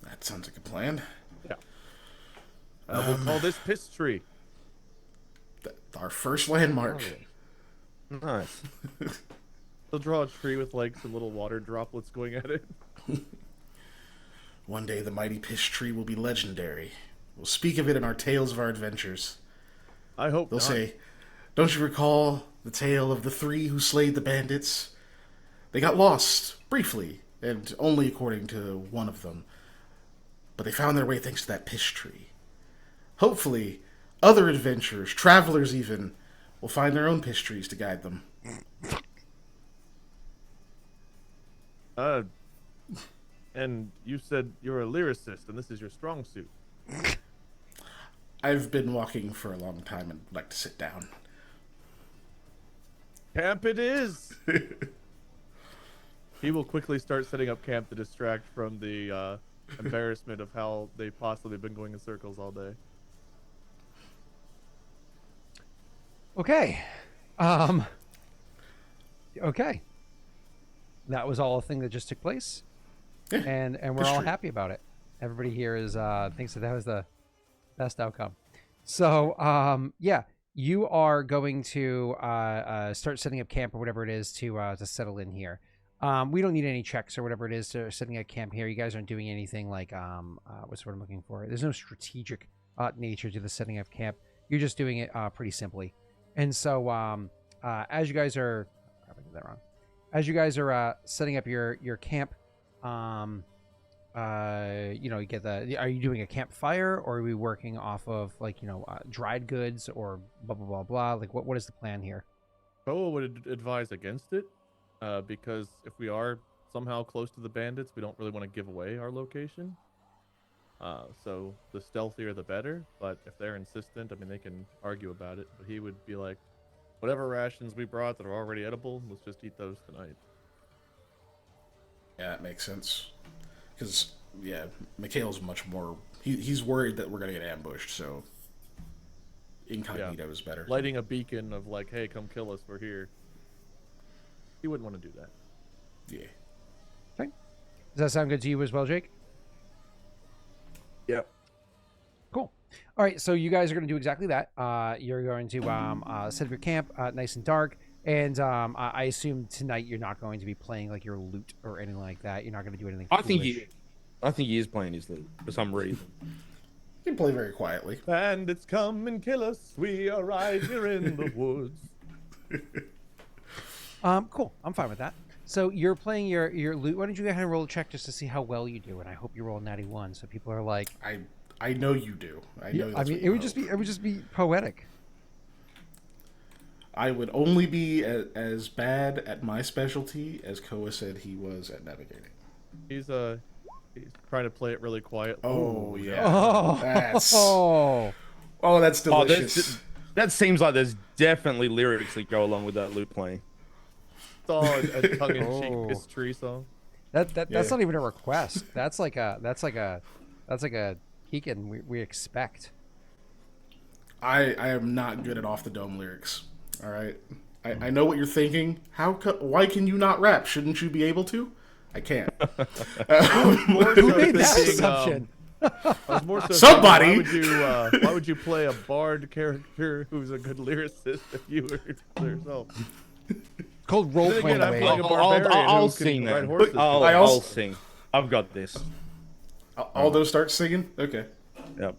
That sounds like a plan. Yeah. We'll call this Piss Tree. Our first landmark. Nice. They'll draw a tree with like some little water droplets going at it. One day the mighty Piss Tree will be legendary. We'll speak of it in our tales of our adventures. I hope They'll not. say, "Don't you recall the tale of the three who slayed the bandits? They got lost, briefly, and only according to one of them. But they found their way thanks to that Piss Tree. Hopefully, other adventurers, travelers even, will find their own Piss Trees to guide them." And you said you're a lyricist, and this is your strong suit. I've been walking for a long time and would like to sit down. Camp it is! He will quickly start setting up camp to distract from the embarrassment of how they've possibly been going in circles all day. Okay. Okay. That was all a thing that just took place. Yeah, And we're Piss all Tree. happy about it. Everybody here is thinks that was the best outcome. So yeah, you are going to start setting up camp or whatever it is to settle in here. We don't need any checks or whatever it is to setting up camp here. You guys aren't doing anything like what's what I'm looking for. There's no strategic nature to the setting up camp. You're just doing it pretty simply. And so as you guys are, I did that wrong. As you guys are setting up your camp, you get are you doing a campfire, or are we working off of like dried goods or blah blah blah blah? Like what is the plan here? Poa would advise against it, because if we are somehow close to the bandits. We don't really want to give away our location. So the stealthier the better. But if they're insistent, I mean, they can argue about it. But he would be like, whatever rations we brought that are already edible, let's just eat those tonight. Yeah, that makes sense. Because, yeah, Mikhail's much more... He's worried that we're going to get ambushed, so... Incognito is better. Lighting a beacon of like, hey, come kill us, we're here. He wouldn't want to do that. Yeah. Okay. Does that sound good to you as well, Jake? Yep. Cool. All right, so you guys are going to do exactly that. You're going to set up your camp nice and dark, and I assume tonight you're not going to be playing like your loot or anything like that. You're not going to do anything. I think foolish. he is playing his loot for some reason. He can play very quietly. Bandits come and kill us. We are right here in the woods. Cool. I'm fine with that. So you're playing your loot. Why don't you go ahead and roll a check just to see how well you do? And I hope you roll a natty 1, so people are like, I know you do. I know. I mean, it would just be poetic. I would only be as bad at my specialty as Koa said he was at navigating. He's trying to play it really quiet. Oh yeah. Oh, That's oh, that's delicious. That seems like there's definitely lyrics that go along with that loot playing. It's all a tongue-in-cheek history song. that's not even a request. That's like a Keegan we expect. I am not good at off the dome lyrics. All right. I know what you're thinking. Why can you not rap? Shouldn't you be able to? I can't. Who made that assumption? I was more so Somebody! thinking, why would you play a bard character who's a good lyricist if you were yourself? Called role playing. I'm playing a barbarian I'll who can sing ride that. horses. I'll sing. I've got this. Aldo starts singing? Okay. Yep.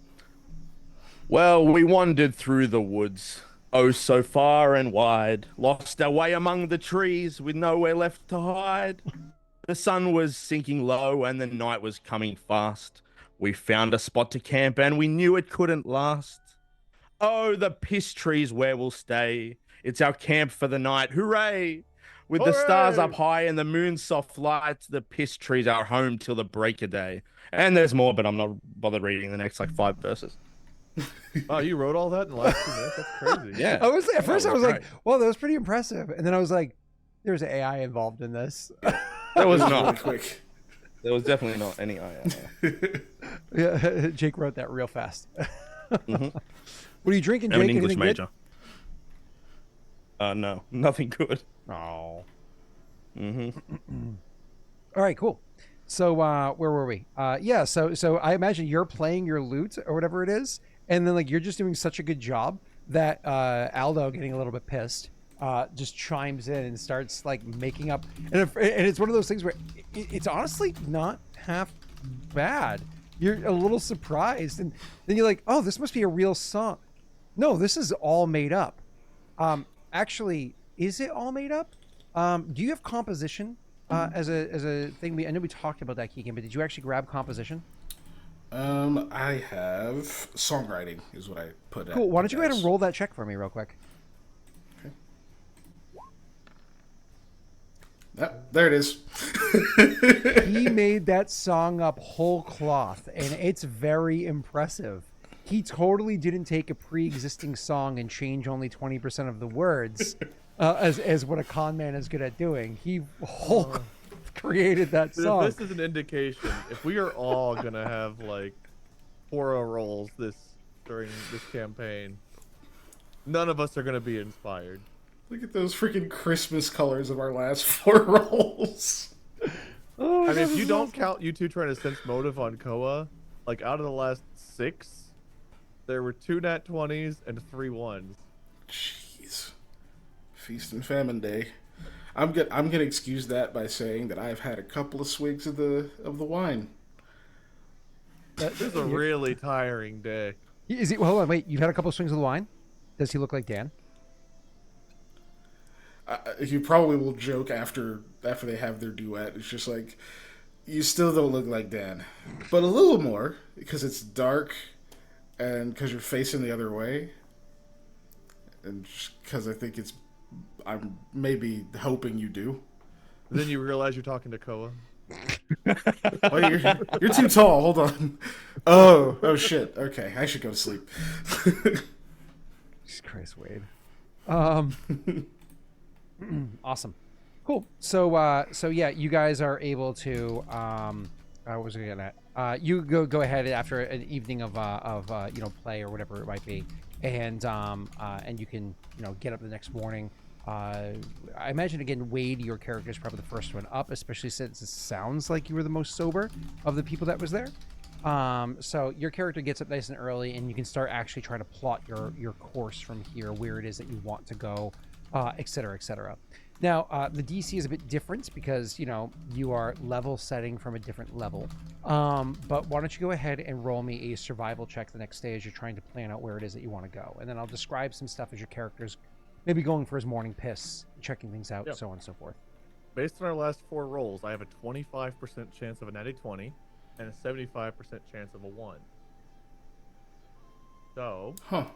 Well, we wandered through the woods, oh so far and wide, lost our way among the trees with nowhere left to hide. The sun was sinking low and the night was coming fast. We found a spot to camp and we knew it couldn't last. Oh, the piss trees where we'll stay. It's our camp for the night. Hooray! With the stars up high and the moon's soft light, the piss trees our home till the break of day. And there's more, but I'm not bothered reading the next like 5 verses. Oh, you wrote all that in the last 2 minutes? That's crazy. Yeah. I was at first I was great. like, well, that was pretty impressive, and then I was like, there's AI involved in this. There was Really not. quick. There was definitely not any IA. Yeah, Jake wrote that real fast. Mm-hmm. What are you drinking, I'm Jake? an English Anything major. No, nothing good. Good? Oh. Mm-hmm. All right, cool. So where were we? Yeah, so I imagine you're playing your loot or whatever it is, and then like you're just doing such a good job that Aldo, getting a little bit pissed, just chimes in and starts like making up, and it's one of those things where it's honestly not half bad. You're a little surprised, and then you're like, oh, this must be a real song. No, this is all made up. Actually, is it all made up? Do you have composition as a thing? I know we talked about that, Keegan, but did you actually grab composition? I have songwriting is what I put. Cool. Why don't you go ahead and roll that check for me real quick? There it is. He made that song up whole cloth, and it's very impressive. He totally didn't take a pre-existing song and change only 20% of the words, as what a con man is good at doing. He whole created that song. This is an indication. If we are all gonna have like horror rolls during this campaign, none of us are gonna be inspired. Look at those freaking Christmas colors of our last 4 rolls. Oh, I mean, if you don't count you two trying to sense motive on Koa, like out of the last 6, there were 2 nat 20s and 3 1s. Jeez, feast and famine day. I'm gonna excuse that by saying that I've had a couple of swigs of the wine. This is a really tiring day. Is he? Well, hold on, wait. You've had a couple of swings of the wine. Does he look like Dan? You probably will joke after they have their duet. It's just like, you still don't look like Dan, but a little more because it's dark, and because you're facing the other way, and because I think I'm maybe hoping you do. Then you realize you're talking to Koa. Oh, you're too tall. Hold on. Oh shit. Okay, I should go to sleep. Jesus Christ, Wade. Awesome. Cool. So yeah, you guys are able to what was I getting at? You go ahead after an evening of play or whatever it might be, and you can get up the next morning. I imagine again, Wade, your character is probably the first one up, especially since it sounds like you were the most sober of the people that was there. So your character gets up nice and early, and you can start actually trying to plot your course from here, where it is that you want to go, et cetera, et cetera. Now, the DC is a bit different because, you are level setting from a different level. But why don't you go ahead and roll me a survival check the next day as you're trying to plan out where it is that you want to go. And then I'll describe some stuff as your character's maybe going for his morning piss, checking things out, so on and so forth. Based on our last 4 rolls, I have a 25% chance of a natty 20 and a 75% chance of a 1. So, here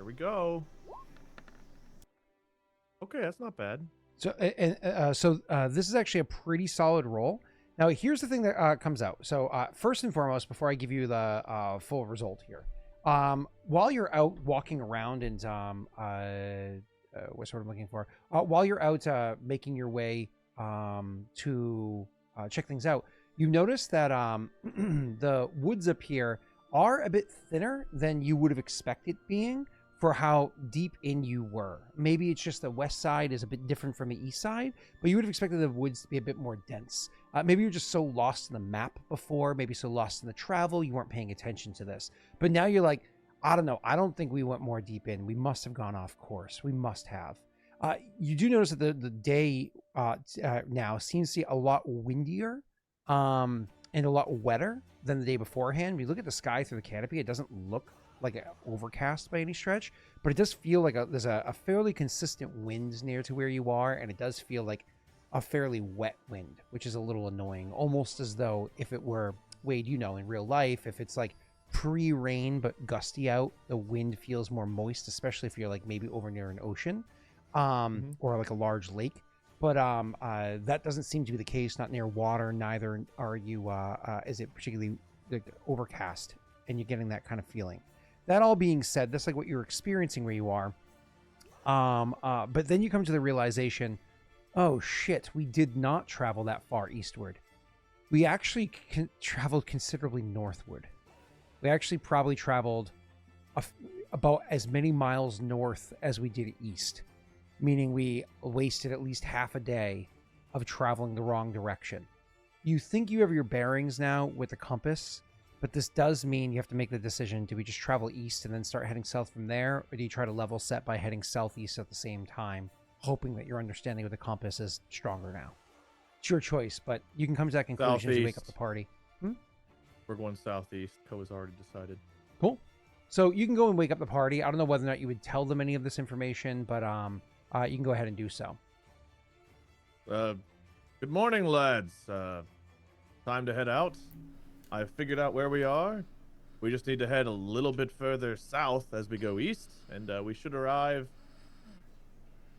we go. Okay, that's not bad. So this is actually a pretty solid roll. Now, here's the thing that comes out. So first and foremost, before I give you the full result here, while you're out walking around and what's what I'm looking for, while you're out making your way to check things out, you notice that the woods up here are a bit thinner than you would have expected being for how deep in you were. Maybe it's just the west side is a bit different from the east side, but you would have expected the woods to be a bit more dense. Maybe you're just so lost in the map before, maybe so lost in the travel, you weren't paying attention to this. But now you're like, I don't know, I don't think we went more deep in. We must have gone off course. We must have. You do notice that the day now seems to be a lot windier and a lot wetter than the day beforehand. When you look at the sky through the canopy, it doesn't look like overcast by any stretch, but it does feel like there's a fairly consistent wind near to where you are, and it does feel like a fairly wet wind, which is a little annoying, almost as though if it were, Wade, in real life, if it's like pre-rain but gusty out, the wind feels more moist, especially if you're like maybe over near an ocean or like a large lake. But that doesn't seem to be the case, not near water, neither are you is it particularly like overcast, and you're getting that kind of feeling. That all being said, that's like what you're experiencing where you are. But then you come to the realization, oh shit, we did not travel that far eastward. We actually traveled considerably northward. We actually probably traveled about as many miles north as we did east, meaning we wasted at least half a day of traveling the wrong direction. You think you have your bearings now with the compass, but this does mean you have to make the decision, do we just travel east and then start heading south from there, or do you try to level set by heading southeast at the same time, hoping that your understanding of the compass is stronger now? It's your choice, but you can come to that conclusion as you wake up the party. We're going southeast. Koa's already decided. Cool. So you can go and wake up the party. I don't know whether or not you would tell them any of this information, but you can go ahead and do so. Good morning, lads. Time to head out. I've figured out where we are. We just need to head a little bit further south as we go east, and we should arrive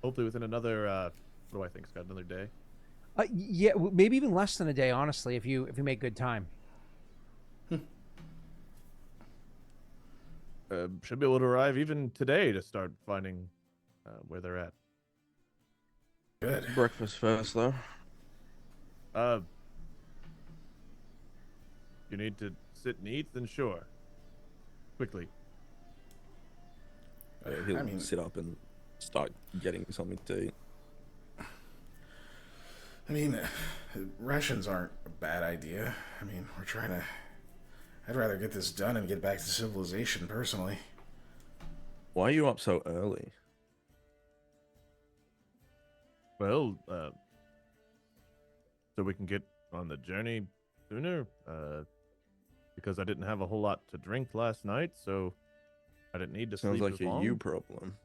hopefully within another, what do I think, Scott, another day? Yeah, maybe even less than a day, honestly, if you make good time. Should be able to arrive even today to start finding where they're at. Good. Breakfast first, though. You need to sit and eat, then sure. Quickly. He'll sit up and start getting something to eat. I mean, rations aren't a bad idea. I mean, I'd rather get this done and get back to civilization, personally. Why are you up so early? Well, so we can get on the journey sooner, because I didn't have a whole lot to drink last night, so I didn't need to Sounds sleep like as long. you problem.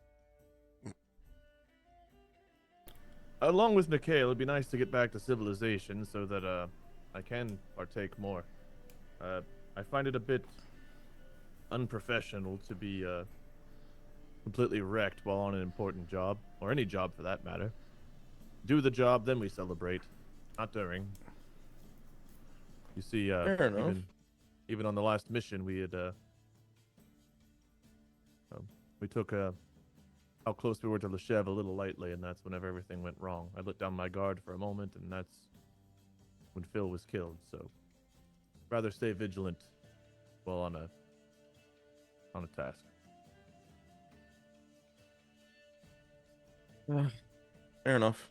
Along with Mikhail, it'd be nice to get back to civilization so that I can partake more. I find it a bit unprofessional to be completely wrecked while on an important job, or any job for that matter. do the job, then we celebrate. Not during. You see, Fair enough. even on the last mission, we had we took how close we were to Loshev a little lightly, and that's whenever everything went wrong. I let down my guard for a moment, and that's when Phill was killed. So, rather stay vigilant while on a task. Fair enough.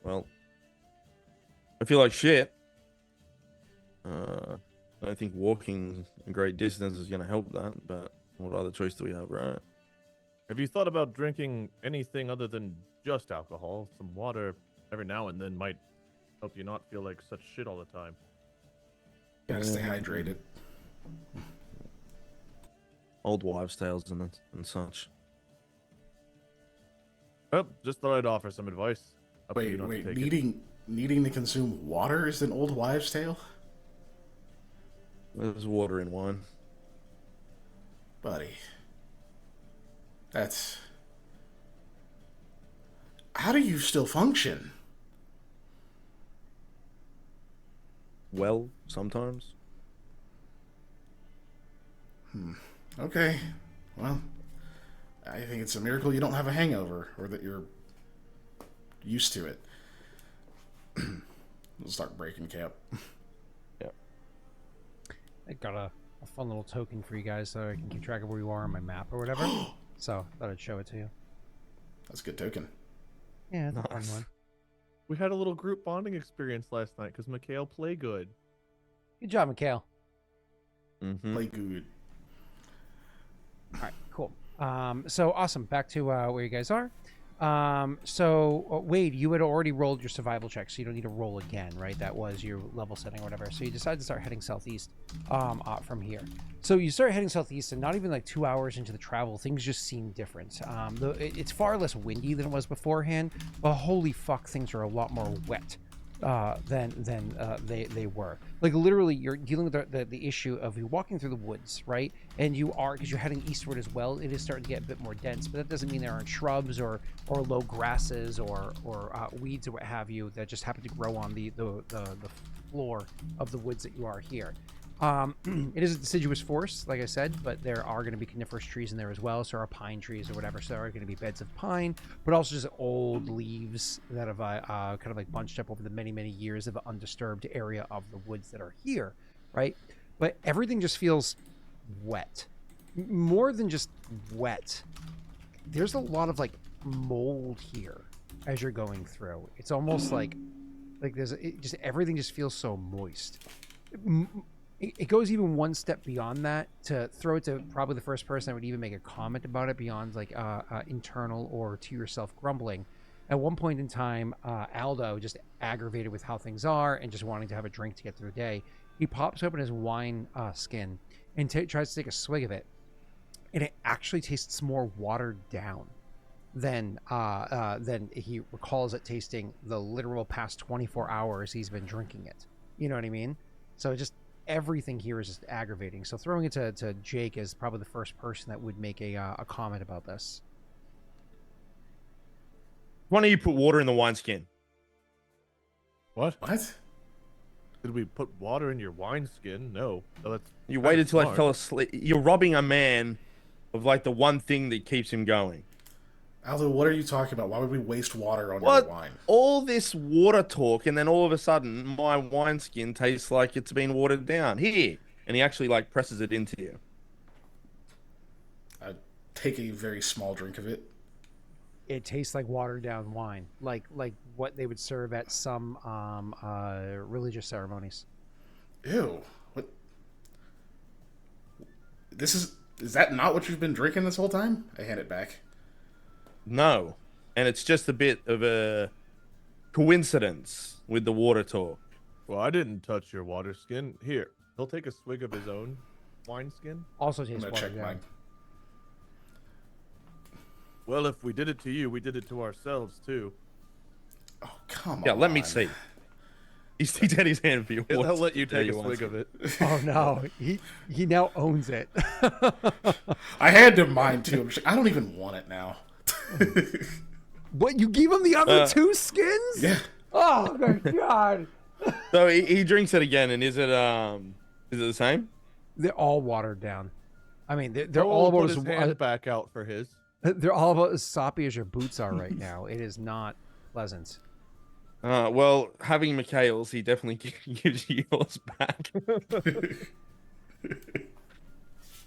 Well, I feel like shit. I don't think walking a great distance is going to help that, but what other choice do we have, right? Have you thought about drinking anything other than just alcohol? Some water every now and then might help you not feel like such shit all the time. Gotta stay hydrated. Old wives' tales and such. Oh, just thought I'd offer some advice. Up to you not to Wait, take it. needing to consume water is an old wives' tale? There's water in wine. Buddy. That's... How do you still function? Well, sometimes. Okay. Well, I think it's a miracle you don't have a hangover, or that you're used to it. We'll start breaking camp. Yeah. I got a fun little token for you guys so I can keep track of where you are on my map or whatever. So I thought I'd show it to you. That's a good token. Yeah, it's a fun Nice. one. We had a little group bonding experience last night because Mikhail played good. Good job, Mikhail. Mm-hmm. Play good. All right, cool. So awesome. Back to where you guys are. Wade, you had already rolled your survival check, so you don't need to roll again, right? That was your level setting or whatever. So you decided to start heading southeast from here. So you start heading southeast, and not even like 2 hours into the travel, things just seem different. It's far less windy than it was beforehand, but holy fuck, things are a lot more wet than they were. Like literally, you're dealing with the issue of you walking through the woods, right? And you are, because you're heading eastward as well, it is starting to get a bit more dense. But that doesn't mean there aren't shrubs or low grasses or weeds or what have you that just happen to grow on the floor of the woods that you are here. It is a deciduous forest, like I said, but there are going to be coniferous trees in there as well. So there are pine trees or whatever. So there are going to be beds of pine, but also just old leaves that have kind of like bunched up over the many, many years of the undisturbed area of the woods that are here, right? But everything just feels wet. More than just wet. There's a lot of like mold here as you're going through. It's almost like everything just feels so moist. It goes even one step beyond that to throw it to probably the first person that would even make a comment about it beyond like internal or to yourself grumbling. At one point in time, Aldo, just aggravated with how things are and just wanting to have a drink to get through the day, he pops open his wine skin and tries to take a swig of it, and it actually tastes more watered down than he recalls it tasting the literal past 24 hours he's been drinking it. You know what I mean? So just everything here is just aggravating. So throwing it to Jake is probably the first person that would make a comment about this. Why don't you put water in the wineskin? What? What? Did we put water in your wineskin? No. Oh, that's You kinda waited till I smart. fell asleep. You're robbing a man of like the one thing that keeps him going. Aldo, what are you talking about? Why would we waste water on What? your wine? All this water talk, and then all of a sudden, my wineskin tastes like it's been watered down. Here, and he actually like presses it into you. I take a very small drink of it. It tastes like watered down wine, like what they would serve at some religious ceremonies. Ew. What? Is that not what you've been drinking this whole time? I hand it back. No, and it's just a bit of a coincidence with the water talk. Well, I didn't touch your water skin. Here, he'll take a swig of his own wineskin. Also I'm tastes gonna watered check down. mine. Well, if we did it to you, we did it to ourselves too. Oh, come on. Yeah, let me see. He's had his hand for you. He'll let you take a swig of it. Oh no, he now owns it. I had to mine too. I'm just like, I don't even want it now. What, you gave him the other 2 skins? Yeah. Oh my god. So he drinks it again, and is it the same? They're all watered down. I mean, they're Cole all about put as his hand back out for his. they're all about as soppy as your boots are right now. It is not pleasant. Well, having Mikhail's, he definitely gives you yours back.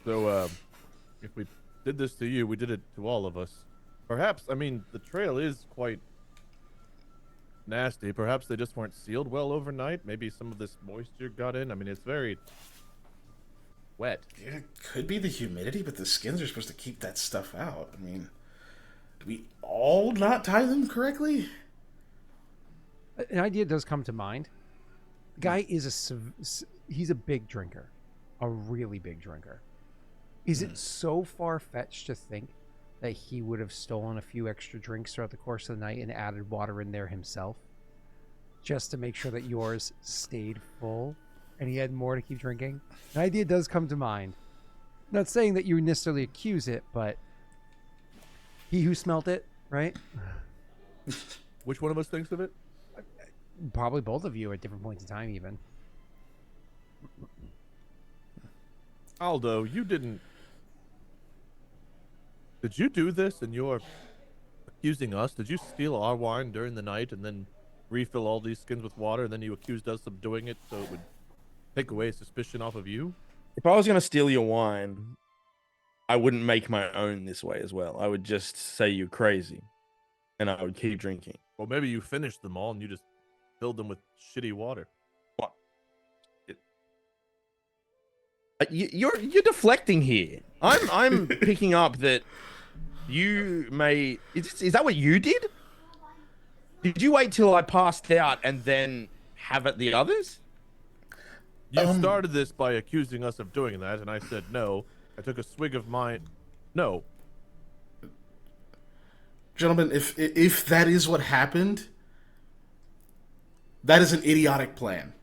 So, if we did this to you, we did it to all of us. Perhaps, I mean, the trail is quite nasty. Perhaps they just weren't sealed well overnight. Maybe some of this moisture got in. I mean, it's very wet. Yeah, it could be the humidity, but the skins are supposed to keep that stuff out. I mean, do we all not tie them correctly? An idea does come to mind. The guy is he's a big drinker, a really big drinker. Is it so far-fetched to think that he would have stolen a few extra drinks throughout the course of the night and added water in there himself, just to make sure that yours stayed full and he had more to keep drinking? An idea does come to mind. Not saying that you necessarily accuse it, but he who smelt it, right? Which one of us thinks of it? Probably both of you at different points in time, even. Aldo, you didn't. Did you do this and you're accusing us? Did you steal our wine during the night and then refill all these skins with water and then you accused us of doing it so it would take away suspicion off of you? If I was going to steal your wine, I wouldn't make my own this way as well. I would just say you're crazy, and I would keep drinking. Well, maybe you finished them all and you just filled them with shitty water. What? You're deflecting here. I'm picking up that you may. Is that what you did? Did you wait till I passed out and then have it the others? You started this by accusing us of doing that, and I said no. I took a swig of mine. No. Gentlemen, if that is what happened, that is an idiotic plan.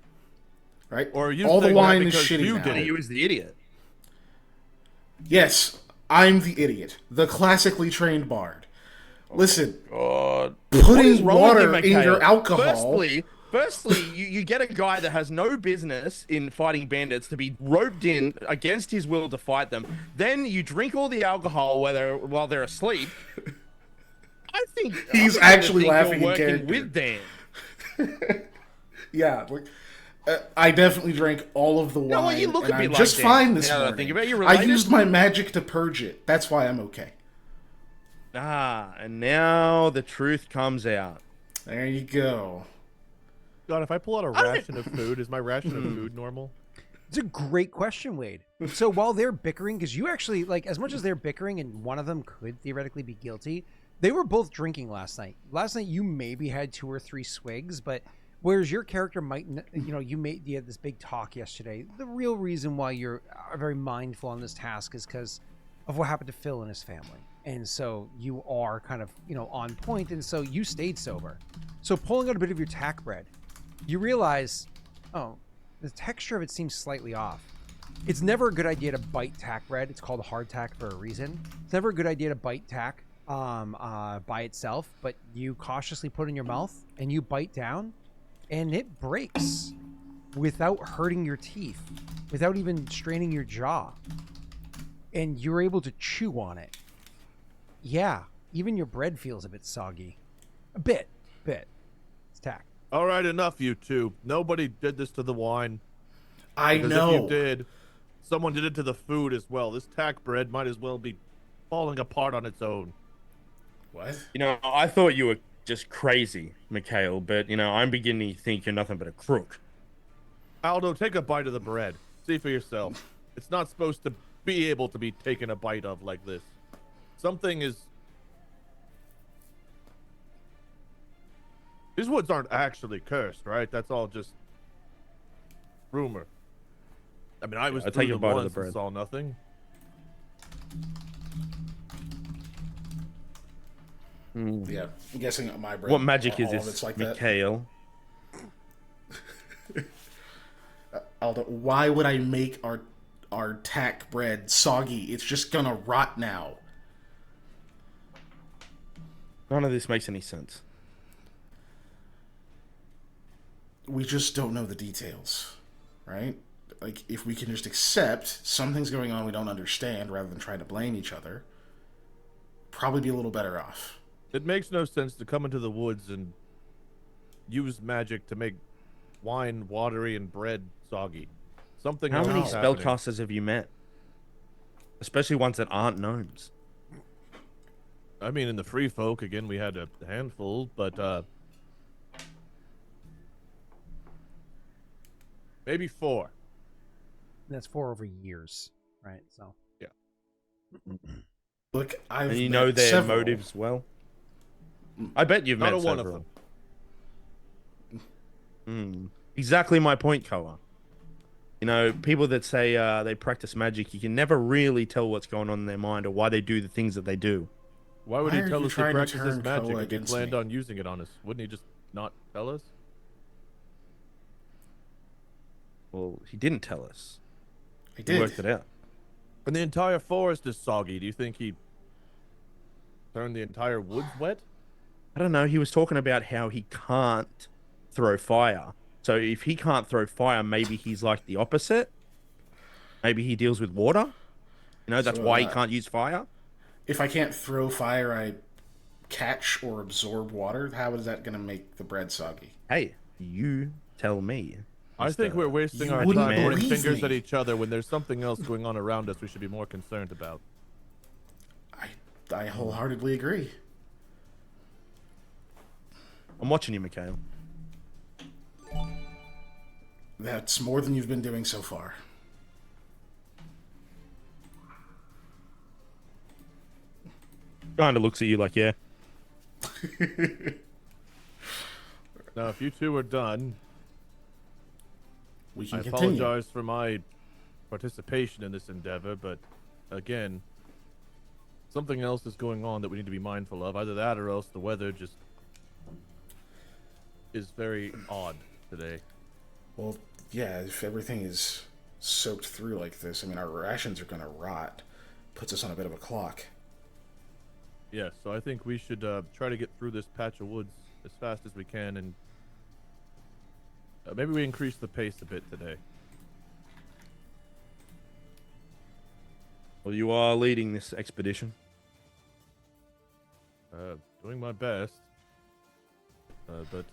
Right? Or you all the think wine that is because shitty you now. did it. You was the idiot. Yes, I'm the idiot. The classically trained bard. Listen, God. putting water in your alcohol... Firstly, you get a guy that has no business in fighting bandits to be roped in against his will to fight them. Then you drink all the alcohol while they're asleep. I think He's actually laughing in you're working character. with Dan. Yeah, I definitely drank all of the wine. No, well, you look and a bit I'm like just Dan. fine this Now that I morning. think about it, you're I related? used my magic to purge it. That's why I'm okay. And now the truth comes out. There you go. God, if I pull out a ration of food, is my ration of food normal? It's a great question, Wade. So while they're bickering, because you actually, like, as much as they're bickering and one of them could theoretically be guilty, they were both drinking last night. Last night, you maybe had 2 or 3 swigs, but whereas your character might, you had this big talk yesterday. The real reason why you're very mindful on this task is because of what happened to Phill and his family. And so you are kind of, on point, and so you stayed sober. So pulling out a bit of your tack bread, you realize, the texture of it seems slightly off. It's never a good idea to bite tack bread. It's called hard tack for a reason. It's never a good idea to bite tack by itself, but you cautiously put it in your mouth and you bite down and it breaks without hurting your teeth, without even straining your jaw. And you're able to chew on it. Yeah, even your bread feels a bit soggy. A bit. It's tack. All right, enough, you two. Nobody did this to the wine. I Because know. if you did, someone did it to the food as well. This tack bread might as well be falling apart on its own. What? I thought you were just crazy, Mikhail, but, I'm beginning to think you're nothing but a crook. Aldo, take a bite of the bread. See for yourself. It's not supposed to be able to be taken a bite of like this. Something is... These woods aren't actually cursed, right? That's all just rumor. I mean, I was I'll through take a them bite of once the bread. and saw nothing. Yeah, I'm guessing my brain. What magic is all of this, it's like that. Mikhail? Aldo, why would I make our tack bread soggy? It's just gonna rot now. None of this makes any sense. We just don't know the details, right? Like, if we can just accept something's going on we don't understand rather than trying to blame each other, probably be a little better off. It makes no sense to come into the woods and use magic to make wine watery and bread soggy. Something How else many is happening. spellcasters have you met? Especially ones that aren't gnomes. I mean, in the free folk, again, we had a handful, but maybe 4. That's 4 over years, right? So Look, I've And you met know their several. motives well. I bet you've Not met a one several. of them. Exactly my point, Koa. You know, people that say they practice magic, you can never really tell what's going on in their mind or why they do the things that they do. Why would Why he are tell you us to trying to practice his turn magic Koa if he against planned me? on using it on us? Wouldn't he just not tell us? Well, he didn't tell us. I He did. worked it out. And the entire forest is soggy. Do you think he turned the entire woods wet? I don't know. He was talking about how he can't throw fire. So if he can't throw fire, maybe he's like the opposite. Maybe he deals with water. You know, that's So, why he can't use fire. If I can't throw fire, I catch or absorb water. How is that going to make the bread soggy? Hey, you tell me. I think we're wasting You our wouldn't time pointing believe fingers me. at each other when there's something else going on around us we should be more concerned about. I wholeheartedly agree. I'm watching you, Mikhail. That's more than you've been doing so far. Kind of looks at you like, yeah. Now, if you two are done, We I can continue. apologize for my participation in this endeavor, but again, something else is going on that we need to be mindful of. Either that or else the weather just is very odd today. Well, yeah, if everything is soaked through like this, I mean, our rations are going to rot. Puts us on a bit of a clock. Yes, so I think we should try to get through this patch of woods as fast as we can, and maybe we increase the pace a bit today. Well, you are leading this expedition. Doing my best, but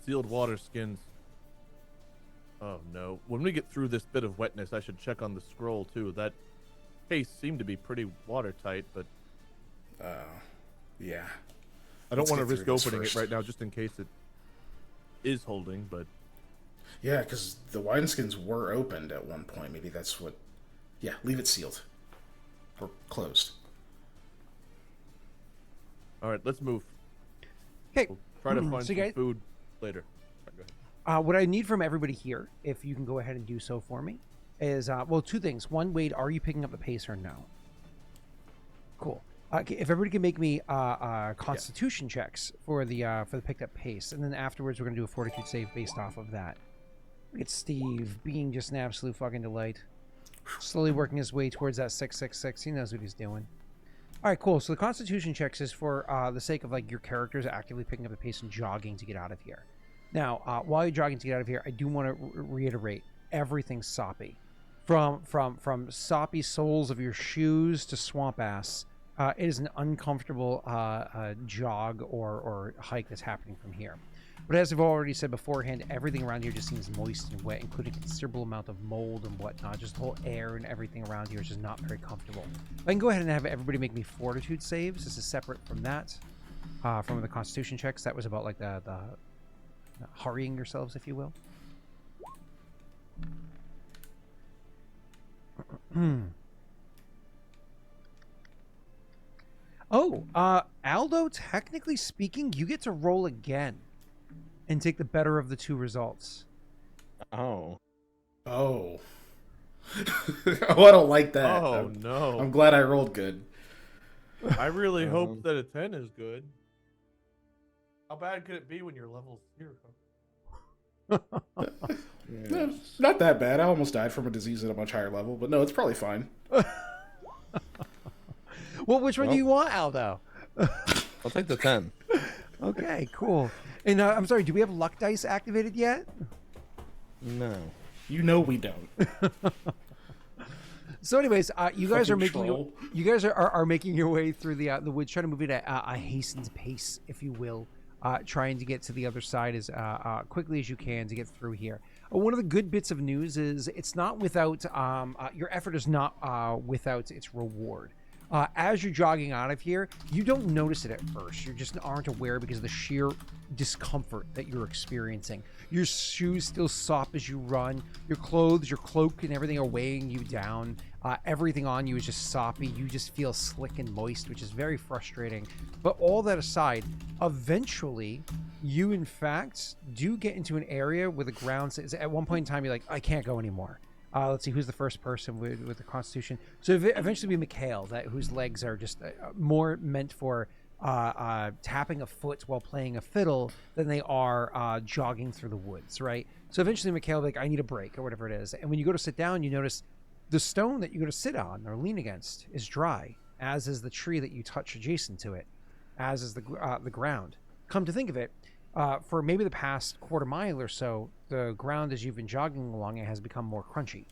sealed water skins. Oh no! When we get through this bit of wetness, I should check on the scroll too. That case seemed to be pretty watertight, but Yeah. I don't Let's want to get risk through this opening first. it right now just in case it is holding. But Yeah, because the wineskins were opened at one point. Maybe that's what... Yeah, leave it sealed. Or closed. all right, let's move. okay. We'll try to find So some you guys- food later. All right, go ahead. What I need from everybody here, if you can go ahead and do so for me, is well, 2 things. One, Wade, are you picking up the pace or no? Cool. Okay, if everybody can make me Constitution checks for the picked up pace, and then afterwards we're gonna do a Fortitude save based off of that. Look at Steve being just an absolute fucking delight. Slowly working his way towards that 666. He knows what he's doing. All right, cool. So the Constitution checks is for the sake of like your characters actively picking up the pace and jogging to get out of here. Now, while you're jogging to get out of here, I do want to reiterate everything's soppy, from soppy soles of your shoes to swamp ass. It is an uncomfortable jog or hike that's happening from here. But as I've already said beforehand, everything around here just seems moist and wet, including a considerable amount of mold and whatnot. Just the whole air and everything around here is just not very comfortable. I can go ahead and have everybody make me Fortitude saves. This is separate from that, from the Constitution checks. That was about like the hurrying yourselves, if you will. Oh, Aldo, technically speaking, you get to roll again and take the better of the 2 results. Oh. Oh. Oh, I don't like that. Oh no! I'm glad I rolled good. I really hope that a 10 is good. How bad could it be when you're level 0? No, not that bad. I almost died from a disease at a much higher level, but no, it's probably fine. Well, which one do you want, Aldo? I'll take the 10. Okay, cool. And I'm sorry, do we have luck dice activated yet? No. You know we don't. So, anyways, you guys are Fucking making troll. you guys are making your way through the woods, trying to move at a hastened pace, if you will, trying to get to the other side as quickly as you can to get through here. One of the good bits of news is it's not without your effort is not without its reward. As you're jogging out of here, you don't notice it at first. You just aren't aware because of the sheer discomfort that you're experiencing. Your shoes still sop as you run. Your clothes, your cloak, and everything are weighing you down. Everything on you is just soppy. You just feel slick and moist, which is very frustrating. But all that aside, eventually, you in fact do get into an area where the ground is. At one point in time, you're like, I can't go anymore. Let's see who's the first person with the Constitution. So eventually, be Mikhail, whose legs are just more meant for tapping a foot while playing a fiddle than they are jogging through the woods, right? So eventually, Mikhail, like, I need a break or whatever it is. And when you go to sit down, you notice the stone that you go to sit on or lean against is dry, as is the tree that you touch adjacent to it, as is the ground. Come to think of it, for maybe the past quarter mile or so, the ground as you've been jogging along it has become more crunchy.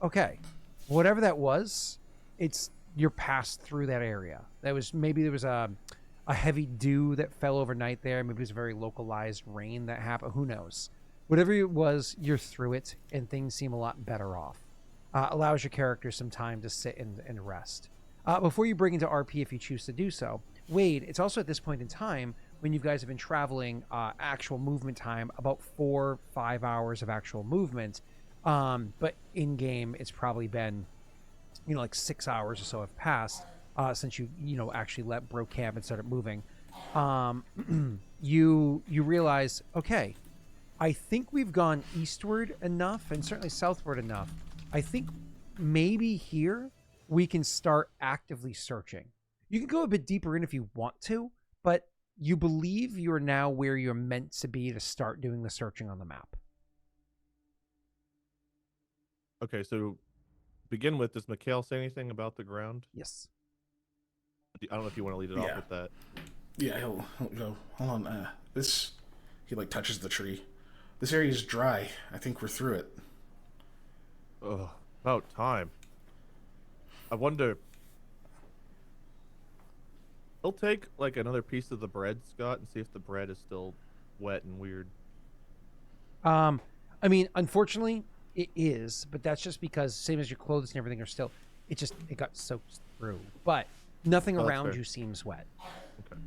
Okay, whatever that was, you're passed through that area. There was a heavy dew that fell overnight there. Maybe it was a very localized rain that happened. Who knows? Whatever it was, you're through it, and things seem a lot better off. Allows your character some time to sit and rest. Before you bring into RP, if you choose to do so, Wade, it's also at this point in time when you guys have been traveling actual movement time, about 4-5 hours of actual movement. But in game, it's probably been, like 6 hours or so have passed since you actually let broke camp and started moving. You realize, okay, I think we've gone eastward enough and certainly southward enough. I think maybe here we can start actively searching. You can go a bit deeper in if you want to, but you believe you're now where you're meant to be to start doing the searching on the map. Okay, so begin with, does Mikhail say anything about the ground? Yes. I don't know if you want to lead it off Yeah. with that. Yeah, he'll go. Hold on. He like touches the tree. This area is dry. I think we're through it. Ugh, about time. I wonder. He'll take like another piece of the bread, Scott, and see if the bread is still wet and weird. I mean, unfortunately, it is, but that's just because same as your clothes and everything are still. It got soaked through, but nothing that's around fair. you seems wet. Okay.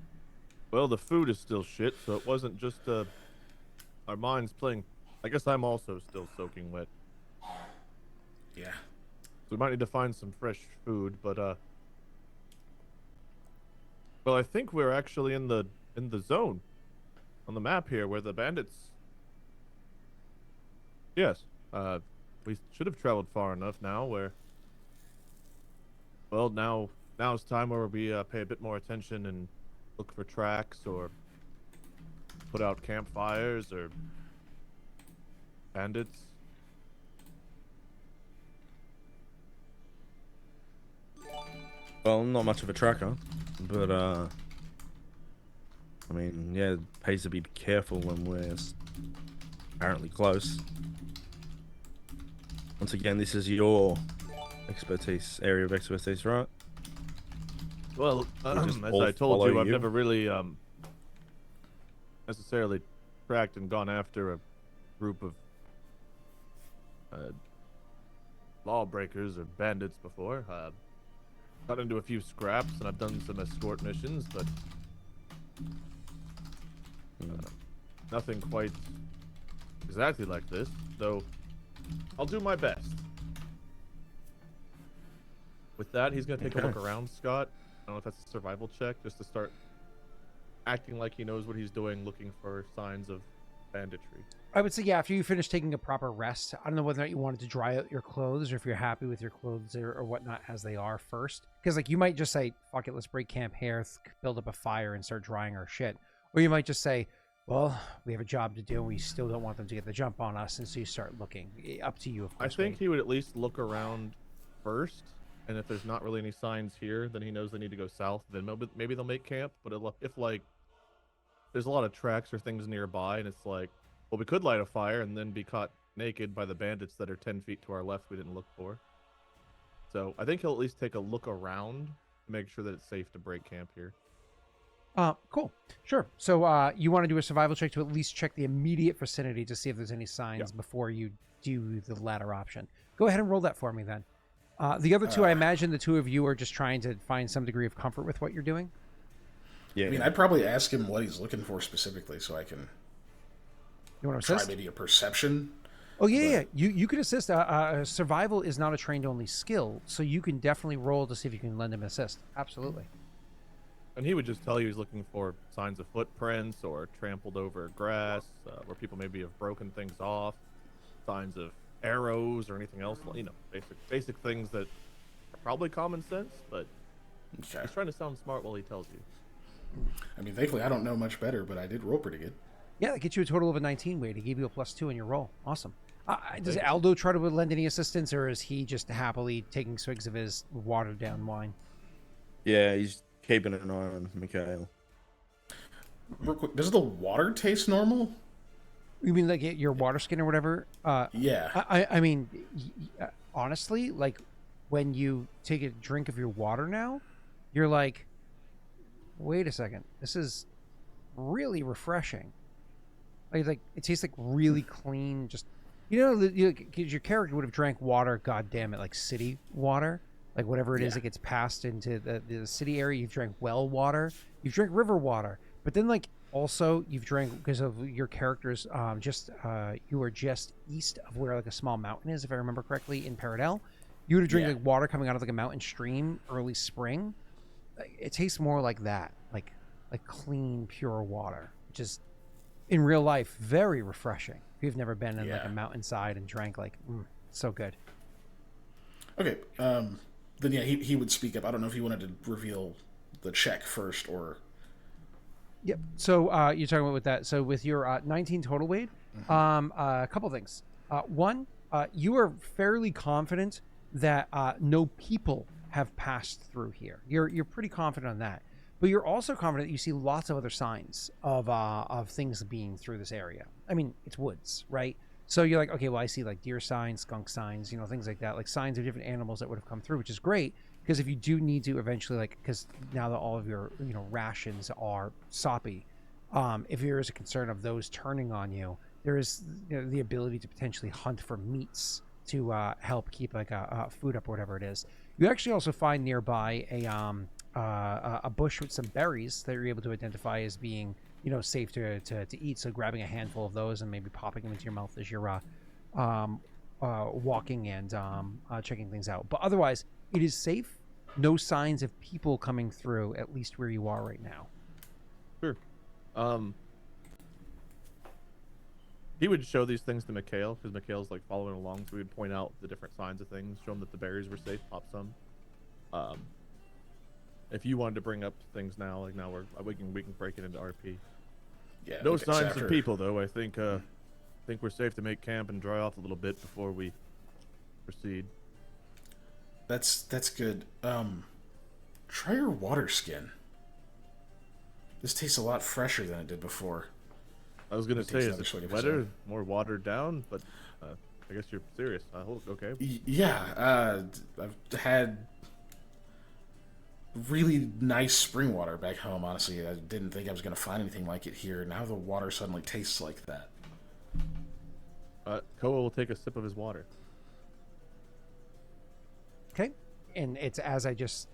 Well, the food is still shit, so it wasn't just our minds playing. I guess I'm also still soaking wet. Yeah. So we might need to find some fresh food, but well, I think we're actually in the zone on the map here where the bandits. Yes. We should have traveled far enough now where. Well, now's time where we pay a bit more attention and look for tracks or put out campfires or bandits. Well, not much of a tracker, but I mean, yeah, it pays to be careful when we're apparently close. Once again, this is your area of expertise, right? Well, just as all I told follow you, I've you? never really necessarily tracked and gone after a group of lawbreakers or bandits before. Got into a few scraps and I've done some escort missions, but nothing quite exactly like this. Though I'll do my best. With that, he's gonna take a look around, Scott. I don't know if that's a survival check, just to start acting like he knows what he's doing, looking for signs of banditry. I would say, yeah, after you finish taking a proper rest, I don't know whether or not you wanted to dry out your clothes or if you're happy with your clothes or whatnot as they are first. Because, like, you might just say, fuck it, let's break camp here, build up a fire and start drying our shit. Or you might just say, well, we have a job to do and we still don't want them to get the jump on us. And so you start looking. Up to you, of course. I think he would at least look around first and if there's not really any signs here, then he knows they need to go south. Then maybe they'll make camp. But if like there's a lot of tracks or things nearby, and it's like, well, we could light a fire and then be caught naked by the bandits that are 10 feet to our left we didn't look for. So I think he'll at least take a look around to make sure that it's safe to break camp here. Cool. Sure. So you want to do a survival check to at least check the immediate vicinity to see if there's any signs before you do the latter option. Go ahead and roll that for me then. The other two, I imagine the two of you are just trying to find some degree of comfort with what you're doing. Yeah. I mean, I'd probably ask him what he's looking for specifically, so I can You want to try assist? maybe a perception. Oh yeah. You could assist. Survival is not a trained only skill, so you can definitely roll to see if you can lend him assist. Absolutely. And he would just tell you he's looking for signs of footprints or trampled over grass, where people maybe have broken things off, signs of arrows or anything else. You know, basic things that are probably common sense, but Okay. he's trying to sound smart while he tells you. I mean, thankfully, I don't know much better, but I did roll pretty good. Yeah, that gets you a total of a 19 weight. He gave you a +2 in your roll. Awesome. Does Aldo try to lend any assistance, or is he just happily taking swigs of his watered down wine? Yeah, he's keeping an eye on Mikhail. Real quick, does the water taste normal? You mean like your water skin or whatever? Yeah. I mean, honestly, like when you take a drink of your water now, you're like, wait a second, this is really refreshing. Like it tastes like really clean. Just because your character would have drank water, god damn it, like city water, like whatever it is that gets passed into the city area. You've drank well water, you've drank river water, but then like also you've drank, because of your characters, you are just east of where like a small mountain is, if I remember correctly, in Paradel. You would have drank like water coming out of like a mountain stream early spring. It tastes more like that, like clean, pure water, which is in real life very refreshing. If you've never been in like a mountainside and drank so good. Okay. Then yeah, he would speak up. I don't know if he wanted to reveal the check first or. Yep. So you're talking about with that. So with your 19 total weight, a couple things. One, you are fairly confident that no people have passed through here. You're pretty confident on that. But you're also confident that you see lots of other signs of things being through this area. I mean, it's woods, right? So you're like, okay, well, I see like deer signs, skunk signs, things like that, like signs of different animals that would have come through, which is great, because if you do need to eventually, because now that all of your rations are soppy, if there is a concern of those turning on you, there is the ability to potentially hunt for meats to help keep like a food up or whatever it is. You actually also find nearby a bush with some berries that you're able to identify as being safe to eat. So grabbing a handful of those and maybe popping them into your mouth as you're walking and checking things out. But otherwise, it is safe. No signs of people coming through, at least where you are right now. Sure. He would show these things to Mikhail, because Mikhail's like following along, so we would point out the different signs of things, show him that the berries were safe, pop some. If you wanted to bring up things now, like now we can break it into RP. Yeah. No okay, signs after- of people though. I think we're safe to make camp and dry off a little bit before we proceed. That's good. Try your water skin. This tastes a lot fresher than it did before. I was gonna It say, takes is another it swig of wetter, his more watered down? But I guess you're serious. I hope okay. Yeah. I've had really nice spring water back home. Honestly, I didn't think I was gonna find anything like it here. Now the water suddenly tastes like that. Koa will take a sip of his water. Okay, and it's as I just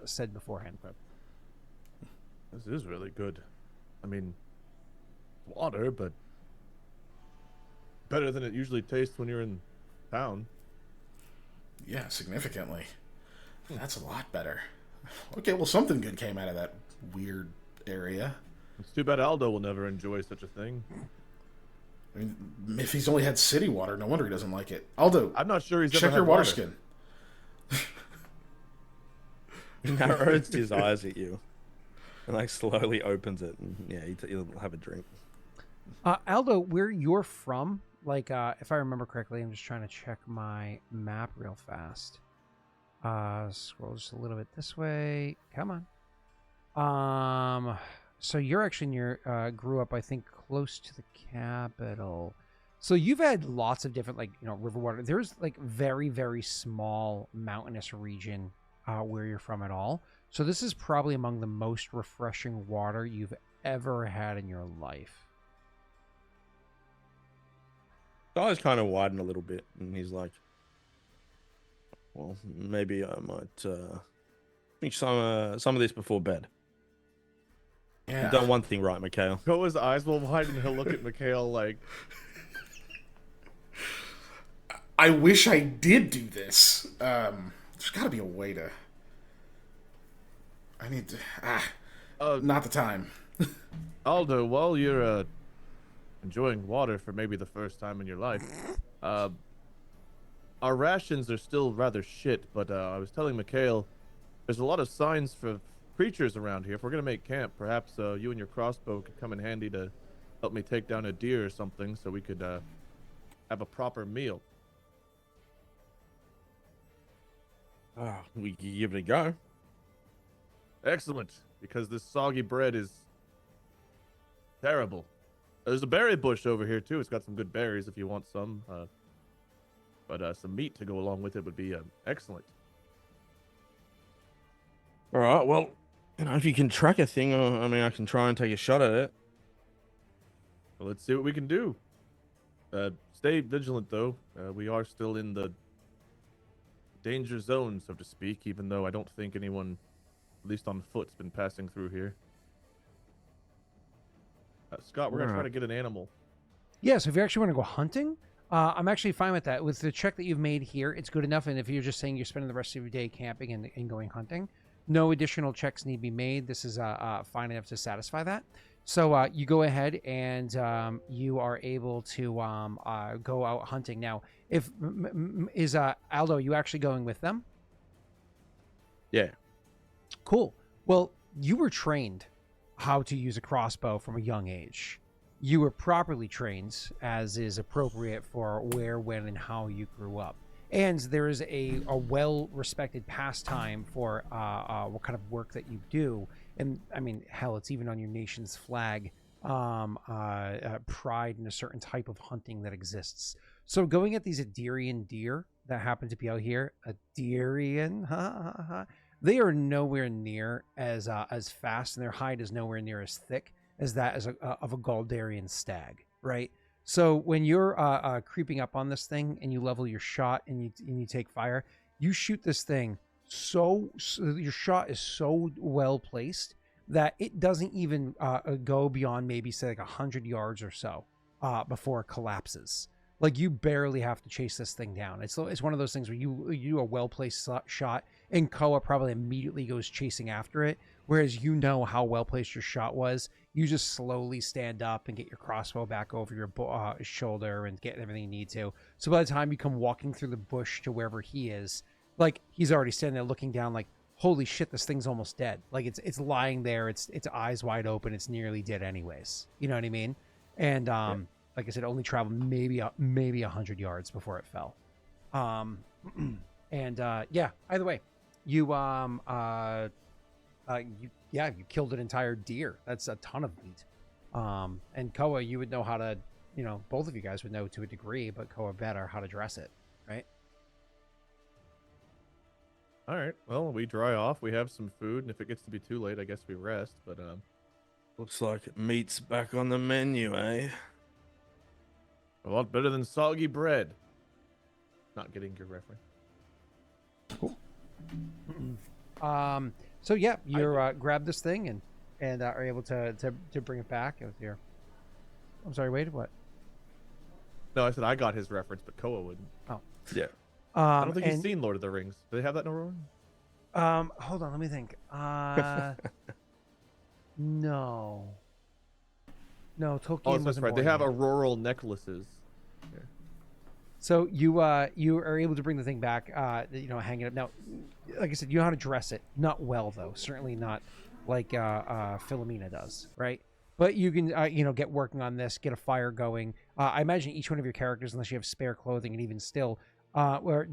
said beforehand. This is really good. I mean, water, but better than it usually tastes when you're in town. Yeah, significantly. That's a lot better. Okay, well, something good came out of that weird area. It's too bad Aldo will never enjoy such a thing. I mean, if he's only had city water, no wonder he doesn't like it. Aldo, I'm not sure he's check ever your had water water. skin. He narrows his eyes at you and like slowly opens it, and yeah, he'll have a drink. Aldo, where you're from, like if I remember correctly, I'm just trying to check my map real fast. Scroll just a little bit this way. Come on. So you're actually near, grew up, I think, close to the capital. So you've had lots of different, like, river water. There's like very, very small mountainous region where you're from at all. So this is probably among the most refreshing water you've ever had in your life. The eyes kind of widen a little bit, and he's like, well, maybe I might drink some of this before bed. Yeah. You've done one thing right, Mikhail. Koa's eyes will widen and he'll look at Mikhail like, I wish I did do this. There's got to be a way to. I need to. Not the time. Aldo, while you're enjoying water for maybe the first time in your life, our rations are still rather shit, but I was telling Mikhail, there's a lot of signs for creatures around here. If we're going to make camp, perhaps you and your crossbow could come in handy to help me take down a deer or something so we could have a proper meal. We can give it a go. Excellent, because this soggy bread is terrible. There's a berry bush over here too. It's got some good berries if you want some. But some meat to go along with it would be excellent. All right, well, if you can track a thing, I mean, I can try and take a shot at it. Well, let's see what we can do. Stay vigilant, though. We are still in the danger zone, so to speak, even though I don't think anyone, at least on foot, has been passing through here. Scott, we're going to try to get an animal. Yeah, so if you actually want to go hunting, I'm actually fine with that. With the check that you've made here, it's good enough. And if you're just saying you're spending the rest of your day camping and going hunting, no additional checks need to be made. This is fine enough to satisfy that. So you go ahead and you are able to go out hunting. Now, if is Aldo, you actually going with them? Yeah. Cool. Well, you were trained how to use a crossbow from a young age. You were properly trained, as is appropriate for where, when, and how you grew up. And there is a well-respected pastime for what kind of work that you do. And, I mean, hell, it's even on your nation's flag, pride in a certain type of hunting that exists. So going at these Adirian deer that happen to be out here, Adirian, they are nowhere near as fast, and their hide is nowhere near as thick as that of a Galdarian stag, right? So when you're creeping up on this thing and you level your shot and you take fire, you shoot this thing so your shot is so well placed that it doesn't even go beyond maybe say like 100 yards or so before it collapses. Like you barely have to chase this thing down. It's one of those things where you do a well placed shot and Koa probably immediately goes chasing after it. Whereas you know how well placed your shot was, you just slowly stand up and get your crossbow back over your shoulder and get everything you need to. So by the time you come walking through the bush to wherever he is, like he's already standing there looking down, like holy shit, this thing's almost dead. Like it's lying there, its eyes wide open, it's nearly dead anyways. You know what I mean? And like I said, only traveled maybe 100 yards before it fell. Yeah. Either way, you killed an entire deer. That's a ton of meat. And Koa, you would know how to, both of you guys would know to a degree, but Koa better how to dress it, right? All right. Well, we dry off. We have some food, and if it gets to be too late, I guess we rest. But looks like meat's back on the menu, eh? a lot better than soggy bread. Not getting your reference. Cool. So yeah, you're grab this thing and are able to bring it back with your. I'm sorry. Wait, what? No, I said I got his reference, but Koa wouldn't. Oh, Yeah. I don't think he's seen Lord of the Rings. Do they have that in Aurora? Hold on, let me think. No, Tolkien. Oh, that's wasn't right. They born have yet. auroral necklaces. Yeah. So you are able to bring the thing back, hang it up. Now, like I said, you know how to dress it. Not well though. Certainly not like Philomena does, right? But you can get working on this, get a fire going. I imagine each one of your characters, unless you have spare clothing, and even still, we're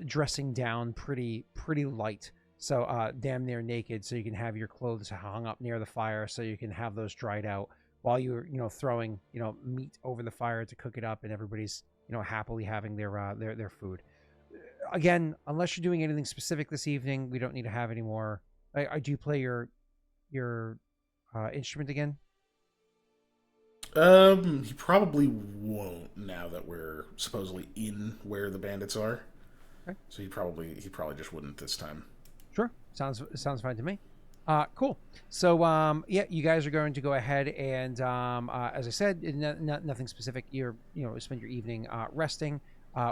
dressing down pretty light, so damn near naked, so you can have your clothes hung up near the fire, so you can have those dried out while you're throwing meat over the fire to cook it up, and everybody's happily having their food. Again, unless you're doing anything specific this evening, we don't need to have any more. I do play your instrument again. He probably won't now that we're supposedly in where the bandits are. Okay. So he probably just wouldn't this time. Sure, sounds fine to me. Cool. So yeah, you guys are going to go ahead and as I said, nothing specific. You're spend your evening resting.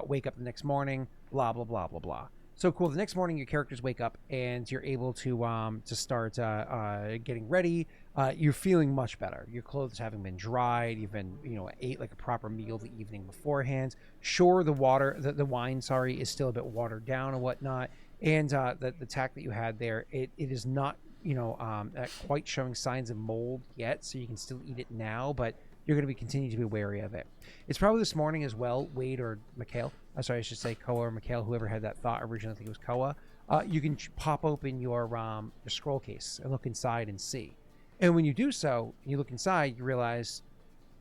Wake up the next morning. Blah blah blah blah blah. So cool. The next morning, your characters wake up and you're able to start getting ready. You're feeling much better. Your clothes having been dried. You've been ate like a proper meal the evening beforehand. Sure, the wine, sorry, is still a bit watered down and whatnot. And the tack that you had there, it is not quite showing signs of mold yet, so you can still eat it now, but you're going to be continuing to be wary of it. It's probably this morning as well, Wade or Mikhail. Sorry, I should say Koa or Mikhail, whoever had that thought originally. I think it was Koa. You can pop open your scroll case and look inside and see. And when you do so, you look inside, you realize,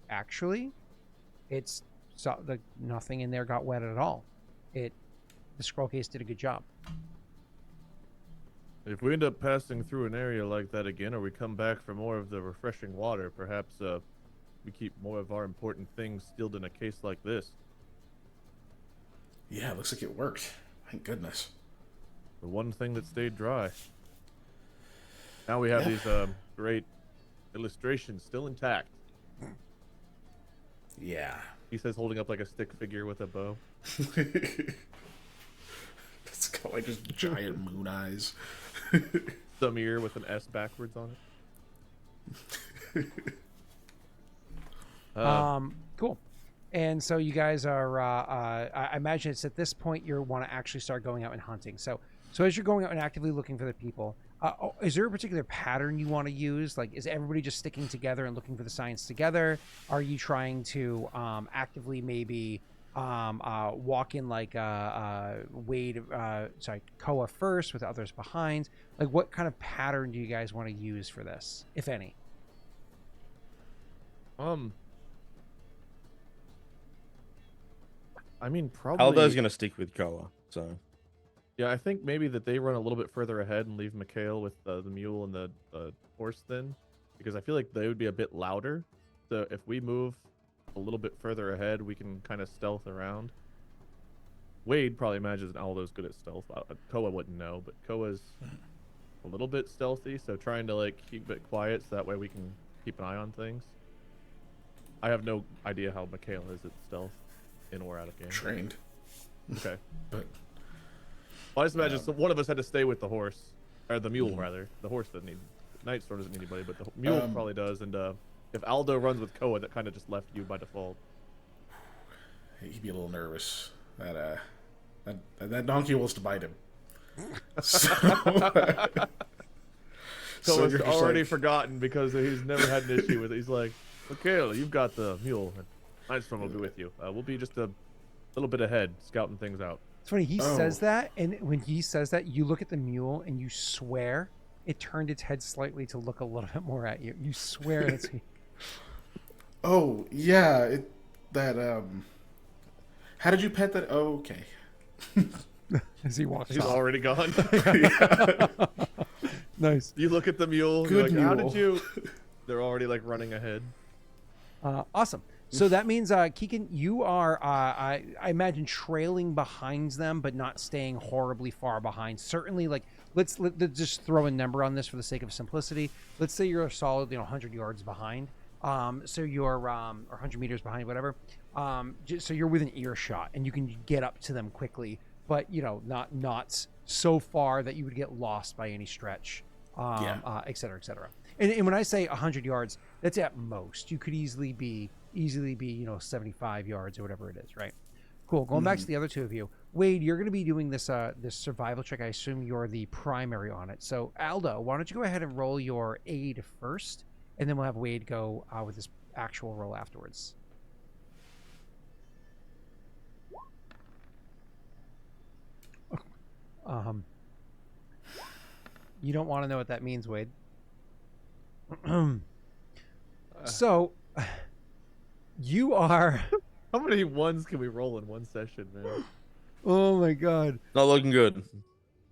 actually, nothing in there got wet at all. The scroll case did a good job. If we end up passing through an area like that again, or we come back for more of the refreshing water, perhaps we keep more of our important things sealed in a case like this. Yeah, it looks like it worked. Thank goodness. The one thing that stayed dry. Now we have these great illustrations still intact. Yeah. He says, holding up like a stick figure with a bow. It's got like just giant moon eyes. Some ear with an S backwards on it. Cool. And so you guys are I imagine it's at this point you want to actually start going out and hunting. So as you're going out and actively looking for the people, is there a particular pattern you want to use? Like, is everybody just sticking together and looking for the signs together? Are you trying to actively maybe walk in like Koa first with others behind? Like, what kind of pattern do you guys want to use for this, if any? I mean, probably Aldo's gonna stick with Koa, so yeah, I think maybe that they run a little bit further ahead and leave Mikhail with the mule and the horse then, because I feel like they would be a bit louder. So if we move a little bit further ahead, we can kind of stealth around. Wade probably imagines Aldo's good at stealth. Koa wouldn't know, but Koa's a little bit stealthy, so trying to like keep it quiet so that way we can keep an eye on things. I have no idea how Mikhail is at stealth, in or out of game. Trained. Okay. But Well, I just imagine one of us had to stay with the horse, or the mule rather. The horse doesn't need, Nightstorm doesn't need anybody, but the mule probably does. And if Aldo runs with Koa, that kind of just left you by default. he'd be a little nervous. That donkey wants to bite him. So Koa's you're just already like- forgotten because he's never had an issue with it. He's like, Mikhail, you've got the mule. And Nightstorm will be with you. We'll be just a little bit ahead, scouting things out. It's funny, he says that, and when he says that, you look at the mule and you swear it turned its head slightly to look a little bit more at you. You swear it's... Oh, yeah. How did you pet that? Oh, okay. As he walks He's off. already gone. Nice. You look at the mule. Good you're like, How mule. did you? They're already like running ahead. Awesome. So that means, Keegan, you are, I imagine, trailing behind them, but not staying horribly far behind. Certainly, like, let's just throw a number on this for the sake of simplicity. Let's say you're a solid, 100 yards behind. So you're, or 100 meters behind, whatever. So you're within earshot, and you can get up to them quickly, but, not so far that you would get lost by any stretch, et cetera, et cetera. And when I say 100 yards, that's at most. You could easily be 75 yards or whatever it is, right? Cool. Going back to the other two of you, Wade, you're going to be doing this survival check. I assume you're the primary on it. So Aldo, why don't you go ahead and roll your aid first, and then we'll have Wade go with his actual roll afterwards. You don't want to know what that means, Wade. So, you are. How many ones can we roll in one session, man? Oh my god. Not looking good.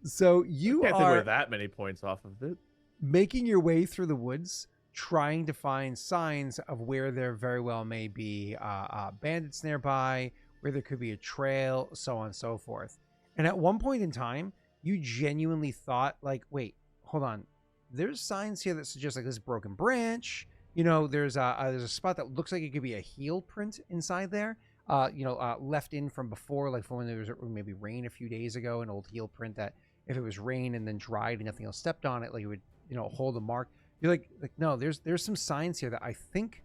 So you Can't think are we're that many points off of it. making your way through the woods, trying to find signs of where there very well may be bandits nearby, where there could be a trail, so on and so forth. And at one point in time, you genuinely thought, like, wait, hold on. There's signs here that suggest like this broken branch. You know, there's a spot that looks like it could be a heel print inside there. Left in from before, like from when there was maybe rain a few days ago, an old heel print that if it was rain and then dried and nothing else stepped on it, like it would, hold a mark. You're like no, there's some signs here that I think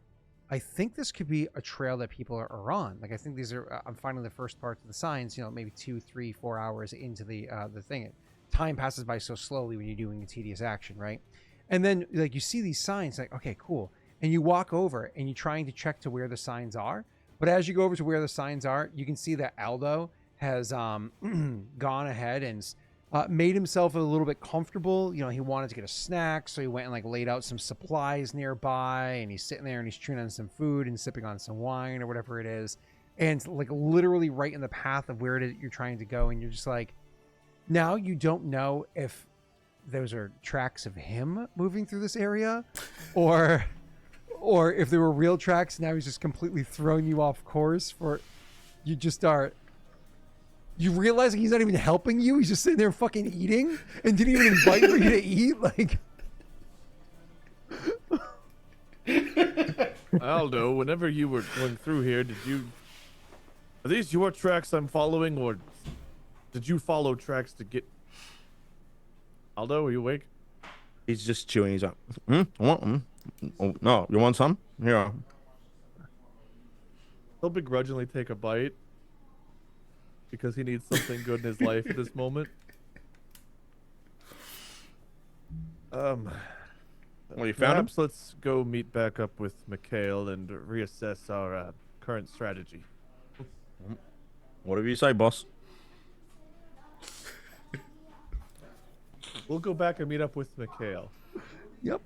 this could be a trail that people are on. Like I think these are, I'm finding the first parts of the signs, maybe 2, 3, 4 hours into the thing. Time passes by so slowly when you're doing a tedious action, right? And then like you see these signs, like, okay, cool. And you walk over and you're trying to check to where the signs are. But as you go over to where the signs are, you can see that Aldo has gone ahead and made himself a little bit comfortable. He wanted to get a snack, so he went and like laid out some supplies nearby, and he's sitting there and he's chewing on some food and sipping on some wine or whatever it is, and like literally right in the path of where it is you're trying to go. And you're just like, now you don't know if those are tracks of him moving through this area, or if there were real tracks. Now he's just completely thrown you off course. For you just start. You realizing he's not even helping you. He's just sitting there fucking eating and didn't even invite for you to eat. Like, Aldo, whenever you were going through here, are these your tracks I'm following, or did you follow tracks to get? Aldo, are you awake? He's just chewing. He's like, I want Oh, no, you want some? Here. He'll begrudgingly take a bite because he needs something good in his life at this moment. Well, you found him? Perhaps let's go meet back up with Mikhail and reassess our current strategy. Whatever you say, boss. We'll go back and meet up with Mikhail. yep.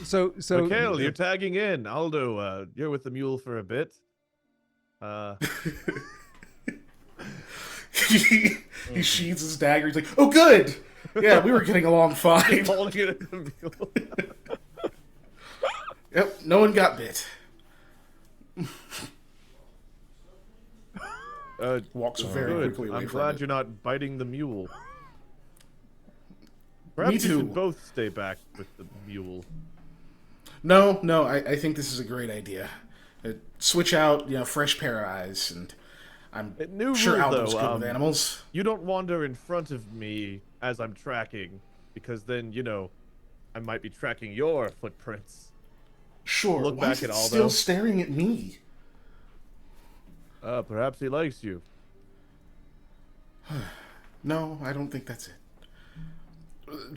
So Mikhail, you're tagging in. Aldo, you're with the mule for a bit. He sheathes his dagger. He's like, "Oh, good. Yeah, we were getting along fine." Holding it at the mule. Yep, no one got bit. Walks very Good. quickly away I'm from glad it. you're not biting the mule. Perhaps Me you too. should both stay back with the mule. No, I think this is a great idea. Switch out, fresh pair of eyes, and I'm New sure rule, Aldo's though, good with animals. You don't wander in front of me as I'm tracking, because then, I might be tracking your footprints. Sure. Look Why back is at it Aldo. still staring at me? Perhaps he likes you. No, I don't think that's it.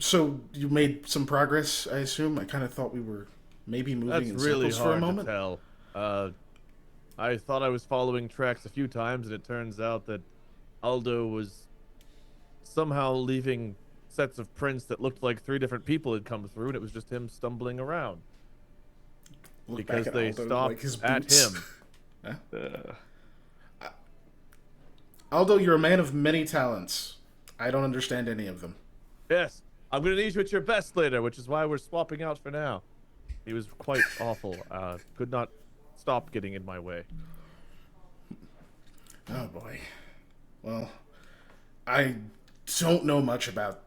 So you made some progress, I assume. I kind of thought we were maybe moving That's in really circles for a hard to moment. tell. I thought I was following tracks a few times, and it turns out that Aldo was somehow leaving sets of prints that looked like 3 different people had come through, and it was just him stumbling around. Look Because back at they Aldo, stopped like his at boots. him. Aldo, you're a man of many talents. I don't understand any of them. Yes, I'm going to need you at your best later, which is why we're swapping out for now. He was quite awful. Could not stop getting in my way. Oh boy. Well, I don't know much about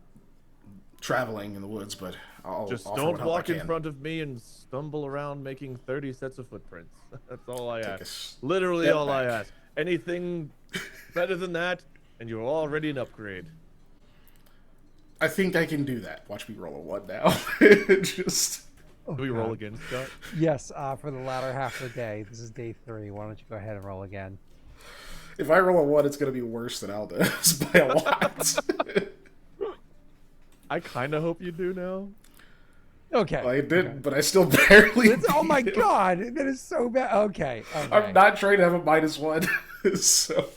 traveling in the woods, but I'll Just offer don't what help walk I in can. front of me and stumble around making 30 sets of footprints. That's all I Take a ask. Literally step all I back. ask. Anything better than that, and you're already an upgrade. I think I can do that. Watch me roll a 1 now. Just Do we roll again, Scott? yes, for the latter half of the day. This is day 3. Why don't you go ahead and roll again? if I roll a 1, it's gonna be worse than Aldo's by a lot. I kind of hope you do now. Okay. I did, but I still barely. Oh my beat him. god, that is so bad. Okay. I'm not trying to have a -1, so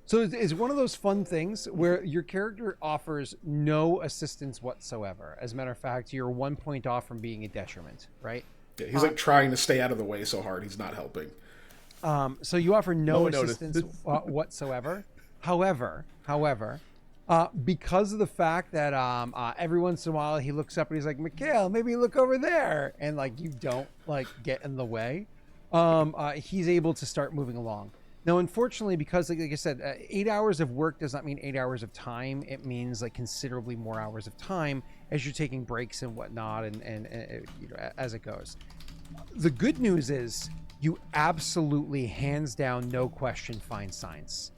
So it's one of those fun things where your character offers no assistance whatsoever. As a matter of fact, you're 1 point off from being a detriment, right? Yeah, he's like trying to stay out of the way so hard he's not helping. So you offer No no one assistance noticed. whatsoever. However, because of the fact that every once in a while he looks up and he's like, Mikhail, maybe look over there, and like you don't like get in the way, he's able to start moving along. Now, unfortunately, because like I said, 8 hours of work does not mean 8 hours of time. It means like considerably more hours of time as you're taking breaks and whatnot, and you know, as it goes. The good news is you absolutely, hands down, no question, find signs.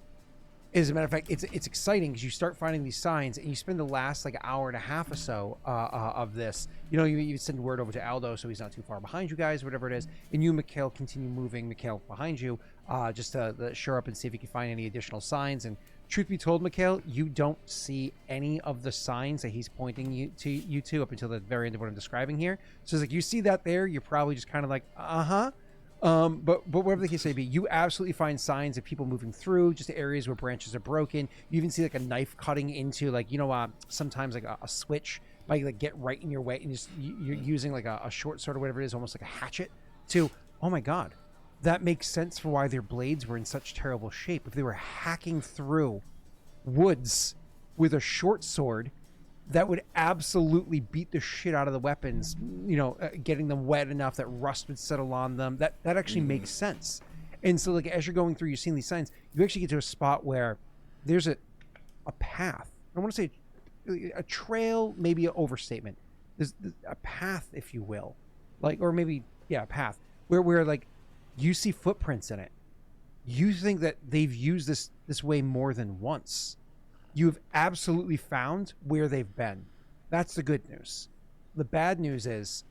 As a matter of fact, it's exciting because you start finding these signs, and you spend the last like hour and a half or so of this. You know, you send word over to Aldo, so he's not too far behind you guys, whatever it is, and you and Mikhail continue moving. Mikhail behind you, just to shore up and see if you can find any additional signs. And truth be told, Mikhail, you don't see any of the signs that he's pointing you to up until the very end of what I'm describing here. So it's like you see that there, you're probably just kind of like, but whatever the case may be, you absolutely find signs of people moving through just areas where branches are broken. You even see like a knife cutting into, like, you know, sometimes like a switch might like get right in your way, and just you're using like a short sword or whatever it is, almost like a hatchet to, oh my god, that makes sense for why their blades were in such terrible shape. If they were hacking through woods with a short sword, that would absolutely beat the shit out of the weapons, you know, getting them wet enough that rust would settle on them. That actually makes sense. And so, like, as you're going through, you're seeing these signs, you actually get to a spot where there's a path. I want to say a trail, maybe an overstatement. There's a path, if you will. Like, or maybe, yeah, a path where like you see footprints in it. You think that they've used this way more than once. You've absolutely found where they've been. That's the good news. The bad news is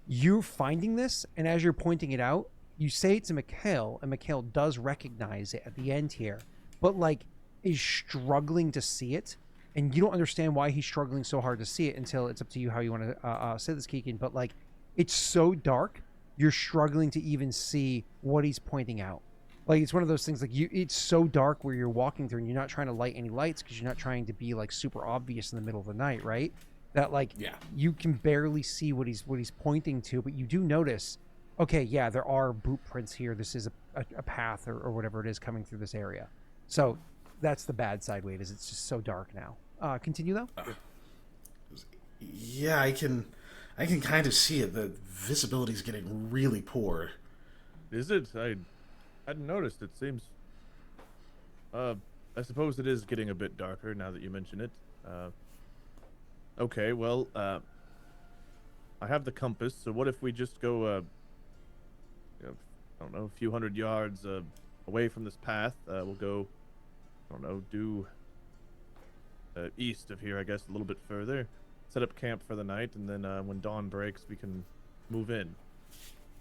you're finding this, and as you're pointing it out, you say it to Mikhail, and Mikhail does recognize it at the end here, but like is struggling to see it, and you don't understand why he's struggling so hard to see it until it's up to you how you want to say this, Keegan. But like, it's so dark, you're struggling to even see what he's pointing out. Like, it's one of those things, like, it's so dark where you're walking through and you're not trying to light any lights because you're not trying to be like super obvious in the middle of the night, right? That like, Yeah. you can barely see what he's pointing to, but you do notice, okay, yeah, there are boot prints here. This is a path or whatever it is coming through this area. So that's the bad side way. It's just so dark now. Continue though. Yeah, I can kind of see it. The visibility is getting really poor. Is it? I hadn't noticed. It seems. I suppose it is getting a bit darker now that you mention it. Okay, well, I have the compass. So what if we just go, I don't know, a few hundred yards away from this path? We'll go, I don't know, due east of here, I guess, a little bit further. Set up camp for the night, and then when dawn breaks, we can move in.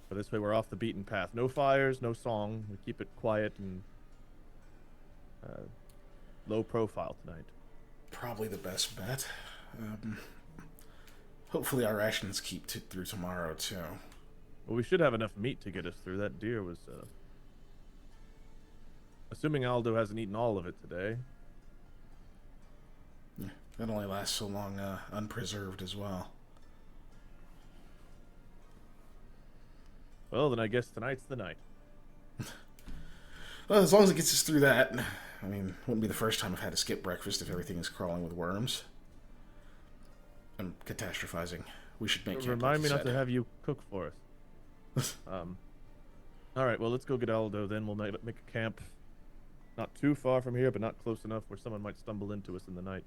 But this way we're off the beaten path. No fires, no song. We keep it quiet and low profile tonight. Probably the best bet. Hopefully our rations keep through tomorrow, too. Well, we should have enough meat to get us through. That deer was... assuming Aldo hasn't eaten all of it today. Yeah, that only lasts so long, unpreserved as well. Well, then I guess tonight's the night. Well, as long as it gets us through that. I mean, wouldn't be the first time I've had to skip breakfast if everything is crawling with worms. I'm catastrophizing. We should make camp. Remind me like not to have you cook for us. All right, well, let's go get Aldo then. We'll make a camp not too far from here, but not close enough where someone might stumble into us in the night.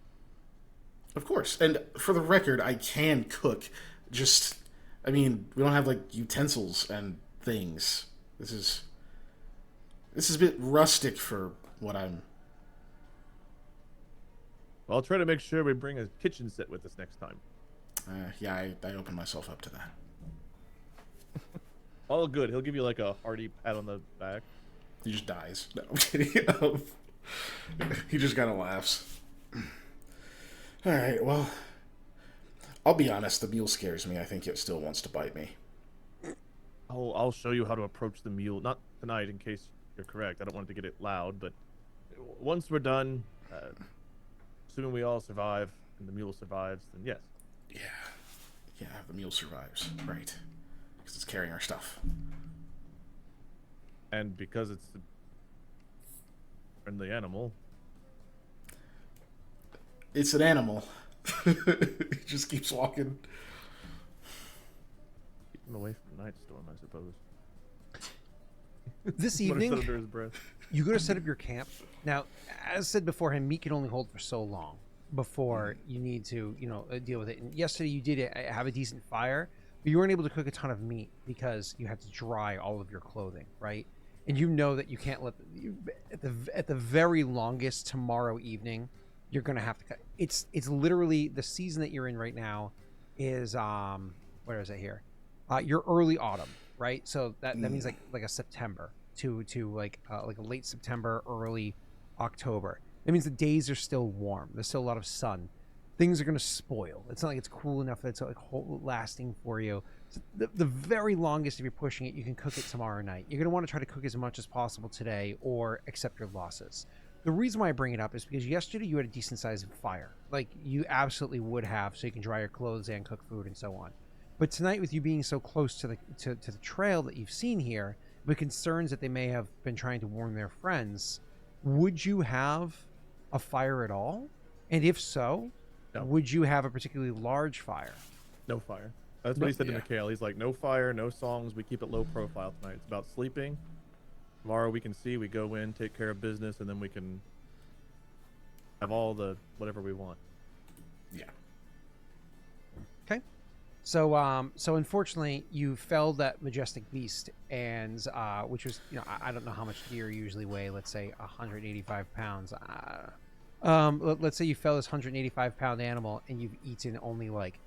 Of course. And for the record, I can cook. Just, I mean, we don't have, like, utensils and things. This is a bit rustic for what I'm... Well, I'll try to make sure we bring a kitchen set with us next time. Yeah, I open myself up to that. All good. He'll give you like a hearty pat on the back. He just dies. No, I'm kidding. He just kind of laughs. All right, well, I'll be honest. The mule scares me. I think it still wants to bite me. I'll show you how to approach the mule. Not tonight, in case you're correct. I don't want it to get it loud, but once we're done, assuming we all survive and the mule survives, then yes. Yeah. Yeah, the mule survives. Right. Because it's carrying our stuff. And because it's a friendly animal. It's an animal. It just keeps walking. Keep him away from Nightstorm, I suppose. This What he said evening, under his breath. you go to set up your camp. Now, as said beforehand, meat can only hold for so long before you need to, deal with it. And yesterday you did have a decent fire, but you weren't able to cook a ton of meat because you had to dry all of your clothing, right? And you know that you can't at the very longest tomorrow evening, you're gonna have to cut. It's literally the season that you're in right now is where is it here? Your early autumn, right? So that means like a September to like a late September, early October. That means the days are still warm. There's still a lot of sun. Things are going to spoil. It's not like it's cool enough that it's like lasting for you. So the very longest, if you're pushing it, you can cook it tomorrow night. You're going to want to try to cook as much as possible today or accept your losses. The reason why I bring it up is because yesterday you had a decent sized fire. Like you absolutely would have, so you can dry your clothes and cook food and so on. But tonight, with you being so close to the trail that you've seen here, with concerns that they may have been trying to warn their friends, would you have a fire at all? And if so, No. would you have a particularly large fire? No fire. That's what he said to Yeah. Mikhail. He's like, no fire, no songs. We keep it low profile tonight. It's about sleeping. Tomorrow we can see, we go in, take care of business, and then we can have all the whatever we want. Yeah. Okay. So unfortunately, you felled that majestic beast, and which was, I don't know how much deer usually weigh. Let's say 185 pounds. Let's say you fell this 185-pound animal, and you've eaten only like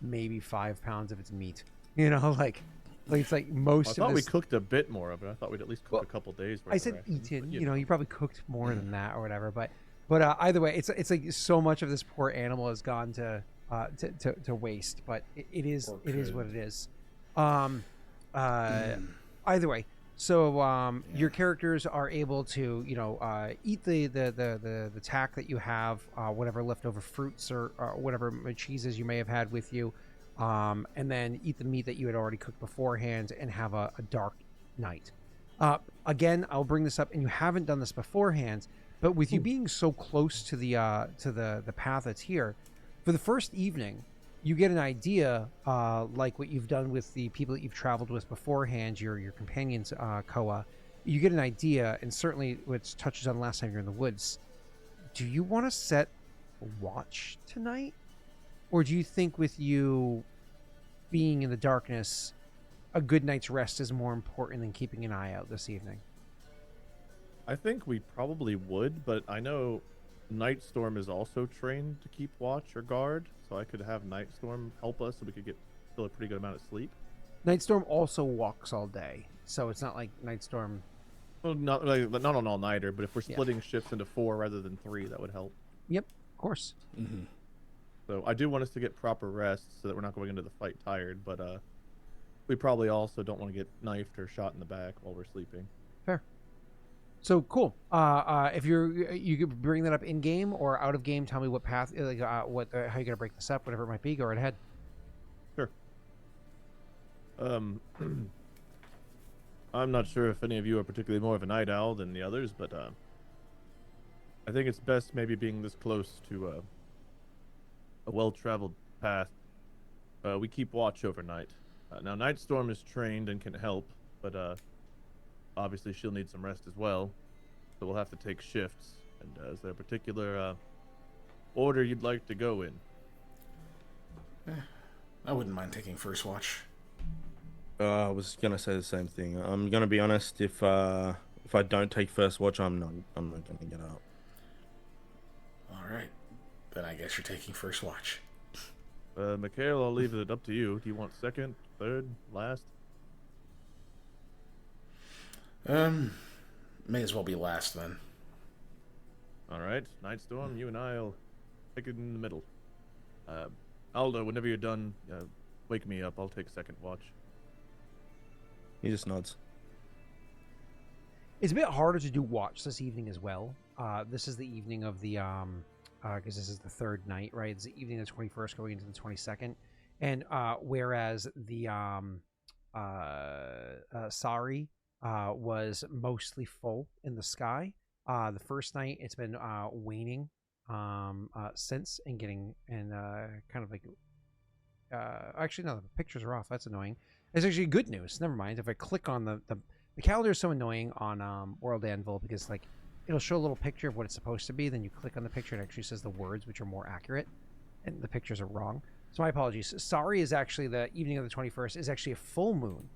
maybe 5 pounds of its meat. Like it's like most I of thought this. we cooked a bit more of it. I thought we'd at least cook a couple days. Worth I of said rations, eaten. but, You probably cooked more than that or whatever. But either way, it's like so much of this poor animal has gone to waste. But it is what it is. Either way, so your characters are able to eat the tack that you have, whatever leftover fruits or whatever cheeses you may have had with you. And then eat the meat that you had already cooked beforehand and have a dark night. Again, I'll bring this up, and you haven't done this beforehand, but with you being so close to the path that's here, for the first evening, you get an idea, like what you've done with the people that you've traveled with beforehand, your companions, Koa. You get an idea, and certainly which touches on last time you're in the woods. Do you want to set a watch tonight? Or do you think with you being in the darkness, a good night's rest is more important than keeping an eye out this evening? I think we probably would, but I know Nightstorm is also trained to keep watch or guard, so I could have Nightstorm help us so we could get still a pretty good amount of sleep. Nightstorm also walks all day, so it's not like Nightstorm... Well, not on all-nighter, but if we're splitting shifts into 4 rather than 3, that would help. Yep, of course. Mm-hmm. So I do want us to get proper rest so that we're not going into the fight tired, but we probably also don't want to get knifed or shot in the back while we're sleeping. Fair. So cool. If you could bring that up in game or out of game, tell me what path, how you're gonna break this up, whatever it might be. Go right ahead. Sure. I'm not sure if any of you are particularly more of a night owl than the others, but I think it's best maybe being this close to a well-traveled path. We keep watch overnight. Now, Nightstorm is trained and can help, but obviously she'll need some rest as well. So we'll have to take shifts. And is there a particular order you'd like to go in? I wouldn't mind taking first watch. I was gonna say the same thing. I'm gonna be honest. If I don't take first watch, I'm not gonna get up. All right, then I guess you're taking first watch. Mikhail, I'll leave it up to you. Do you want second, third, last? May as well be last then. All right, Nightstorm, you and I'll take it in the middle. Aldo, whenever you're done, wake me up. I'll take second watch. He just nods. It's a bit harder to do watch this evening as well. this is the evening of the because this is the third night, right? It's the evening of the 21st going into the 22nd, and whereas the Sari was mostly full in the sky. The first night it's been waning since and getting and kind of like actually no, the pictures are off. That's annoying. It's actually good news. Never mind. If I click on the calendar is so annoying on World Anvil because like it'll show a little picture of what it's supposed to be, then you click on the picture and it actually says the words which are more accurate and the pictures are wrong. So my apologies. Sorry is actually the evening of the 21st is actually a full moon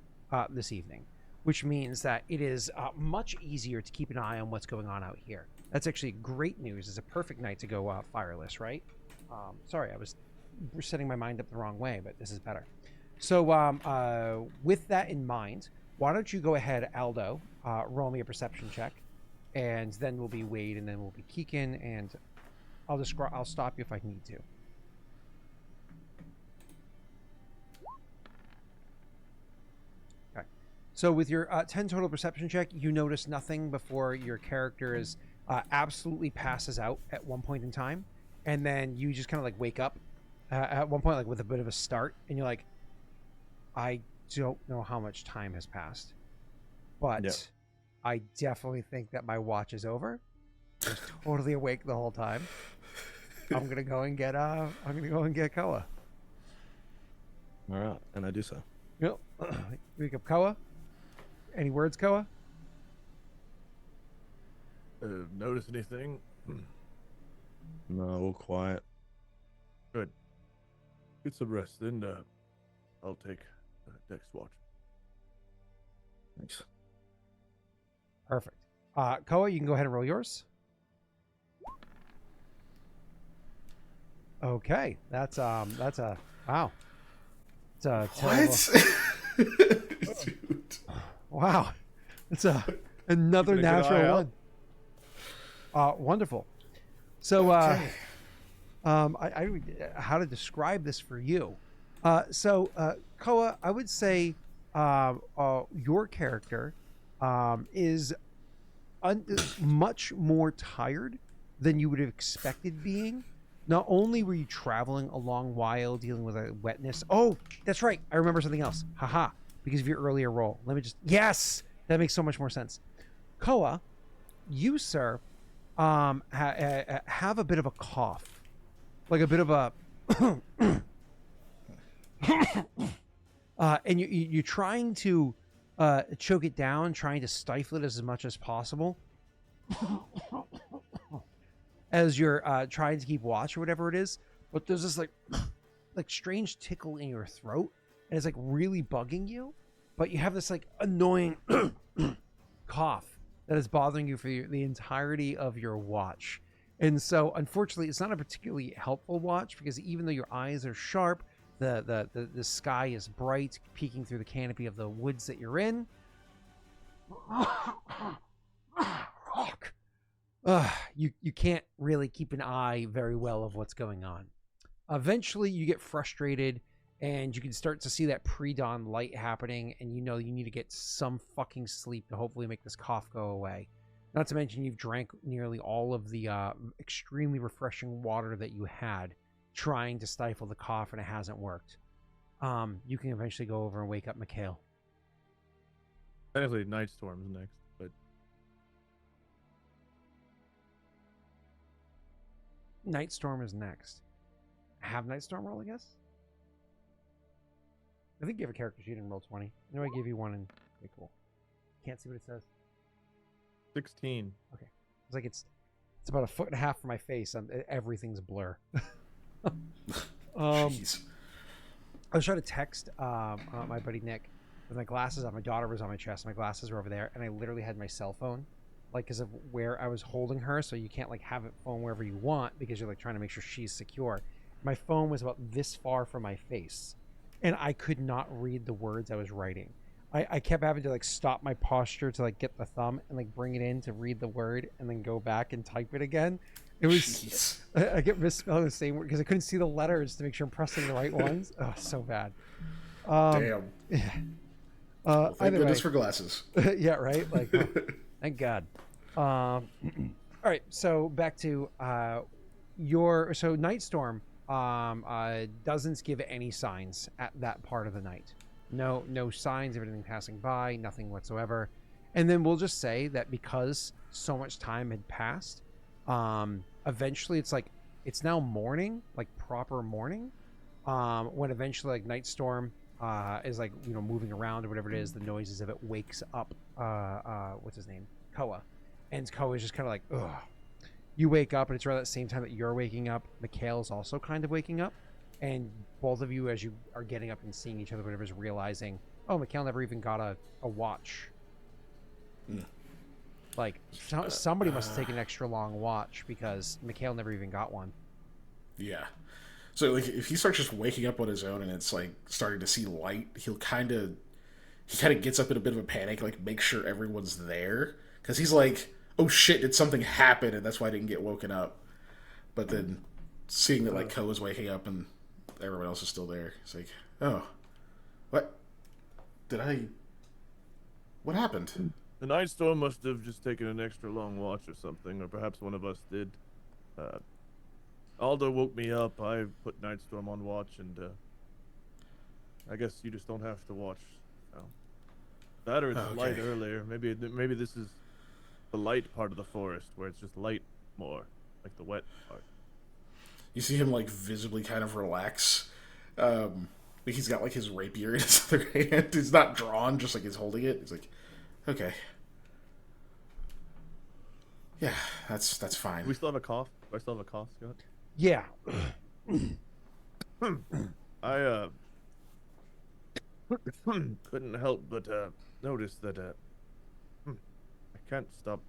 this evening, which means that it is much easier to keep an eye on what's going on out here. That's actually great news. It's a perfect night to go fireless, right? Sorry, I was setting my mind up the wrong way, but this is better. So with that in mind, why don't you go ahead, Aldo, roll me a perception check, and then we'll be Wade, and then we'll be Keegan, and I'll stop you if I need to. Okay. So with your 10 total perception check, you notice nothing before your character is absolutely passes out at one point in time, and then you just kind of like wake up at one point like with a bit of a start, and you're like, I don't know how much time has passed, but yep. I definitely think that my watch is over. I was totally awake the whole time. I'm gonna go and get Koa. All right, and I do so. Yep. Wake up Koa. Any words, Koa? Notice anything? No, all quiet. Good. Get some rest, then I'll take next watch. Thanks. Perfect. Koa, you can go ahead and roll yours. Okay, that's a wow. It's a what? Wow, it's another natural one. Wonderful. So, okay. I how to describe this for you? So, Koa, I would say your character is much more tired than you would have expected being. Not only were you traveling a long while dealing with a wetness. Oh, that's right. I remember something else. Haha. Because of your earlier roll. Let me just... Yes! That makes so much more sense. Koa, you, sir, have a bit of a cough. Like a bit of a... and you're trying to choke it down, trying to stifle it as much as possible. As you're trying to keep watch or whatever it is, but there's this like strange tickle in your throat, and it's like really bugging you, but you have this like annoying cough that is bothering you for the entirety of your watch. And so unfortunately it's not a particularly helpful watch, because even though your eyes are sharp, the sky is bright, peeking through the canopy of the woods that you're in. You can't really keep an eye very well of what's going on. Eventually you get frustrated, and you can start to see that pre-dawn light happening, and you know you need to get some fucking sleep to hopefully make this cough go away. Not to mention you've drank nearly all of the extremely refreshing water that you had trying to stifle the cough, and it hasn't worked. You can eventually go over and wake up Mikhail. Technically Night Storm's next, but Night Storm is next. Have Night Storm roll, I guess? I think you have a character sheet in roll 20. I know I gave you one and... Okay, cool. Can't see what it says. 16. Okay. It's like it's about 1.5 feet from my face. Everything's blur. Jeez. I was trying to text my buddy Nick with my glasses on. My daughter was on my chest. My glasses were over there, and I literally had my cell phone, like, because of where I was holding her. So you can't like have it phone wherever you want, because you're like trying to make sure she's secure. My phone was about this far from my face, and I could not read the words I was writing. I kept having to like stop my posture to like get the thumb and like bring it in to read the word, and then go back and type it again. It was I kept misspelling the same word because I couldn't see the letters to make sure I'm pressing the right ones. Oh, so bad. Damn. Yeah. Well, thank goodness for glasses. Yeah, right. Like, oh, thank God. All right, so back to your Nightstorm doesn't give any signs at that part of the night. No signs of anything passing by, nothing whatsoever. And then we'll just say that because so much time had passed, eventually it's now morning, like proper morning. When eventually like Nightstorm is like moving around or whatever it is, the noises of it wakes up what's his name, Koa, and Koa is just kind of like ugh. You wake up, and it's around that same time that you're waking up. Mikhail is also kind of waking up, and both of you, as you are getting up and seeing each other, whatever, is realizing, oh, Mikhail never even got a watch. Like somebody must have taken an extra long watch because Mikhail never even got one. Yeah. So like if he starts just waking up on his own and it's like starting to see light, he kind of gets up in a bit of a panic, like make sure everyone's there, because he's like, oh shit, did something happen, and that's why I didn't get woken up. But then seeing that like Koa's waking up and everyone else is still there, it's like, oh, what happened? The night storm must have just taken an extra long watch or something, or perhaps one of us did. Aldo woke me up. I put Nightstorm on watch, and I guess you just don't have to watch. That or it's light earlier. Maybe this is the light part of the forest where it's just light more, like the wet part. You see him like visibly kind of relax. He's got like his rapier in his other hand. It's not drawn, just like he's holding it. He's like, okay. Yeah, that's fine. We still have a cough? Do I still have a cough, Scott? Yeah. I couldn't help but notice that I can't stop.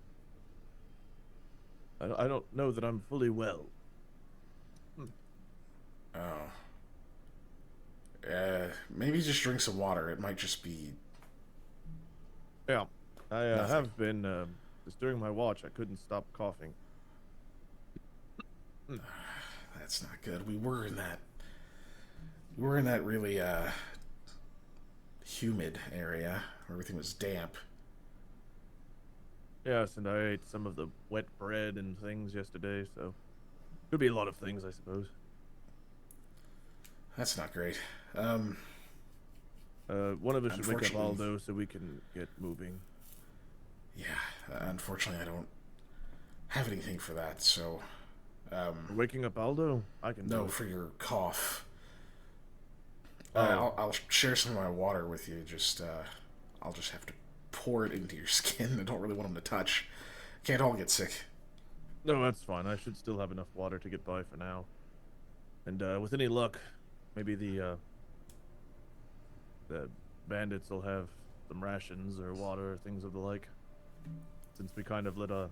I don't know that I'm fully well. Oh. Maybe just drink some water. It might just be... Yeah, I have been. Just during my watch, I couldn't stop coughing. That's not good. We were in that really humid area where everything was damp. Yes, and I ate some of the wet bread and things yesterday, so could be a lot of things, I suppose. That's not great. One of us should wake up Aldo so we can get moving. Yeah, unfortunately I don't have anything for that, so... waking up Aldo? I can No, for your cough. I'll share some of my water with you, I'll just have to pour it into your skin. I don't really want them to touch. Can't all get sick. No, that's fine. I should still have enough water to get by for now. And with any luck, maybe the bandits will have some rations or water or things of the like. Since we kind of let all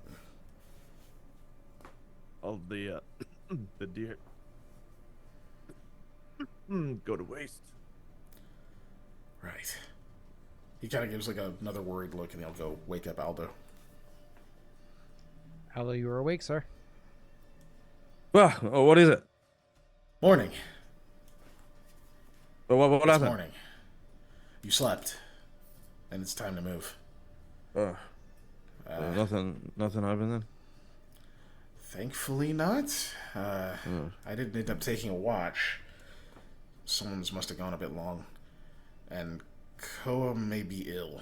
the the deer go to waste. Right. He kind of gives like another worried look, and he'll go wake up Aldo. Aldo, you are awake, sir. Well, what is it? Morning. What It's happened? morning. You slept, and it's time to move. Nothing happened then? Thankfully not. I didn't end up taking a watch. Someone's must have gone a bit long. And Koa may be ill.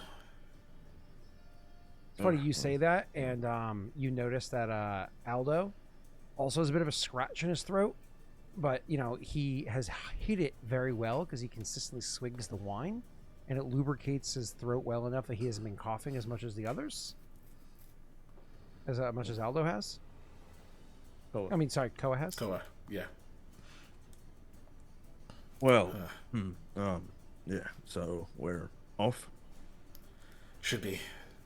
It's funny you say that, and you notice that Aldo also has a bit of a scratch in his throat, but he has hid it very well because he consistently swigs the wine, and it lubricates his throat well enough that he hasn't been coughing as much as the others, as much as Aldo has. Koa. I mean, sorry, Koa has. Koa, yeah. Well, yeah. So we're off. Should be.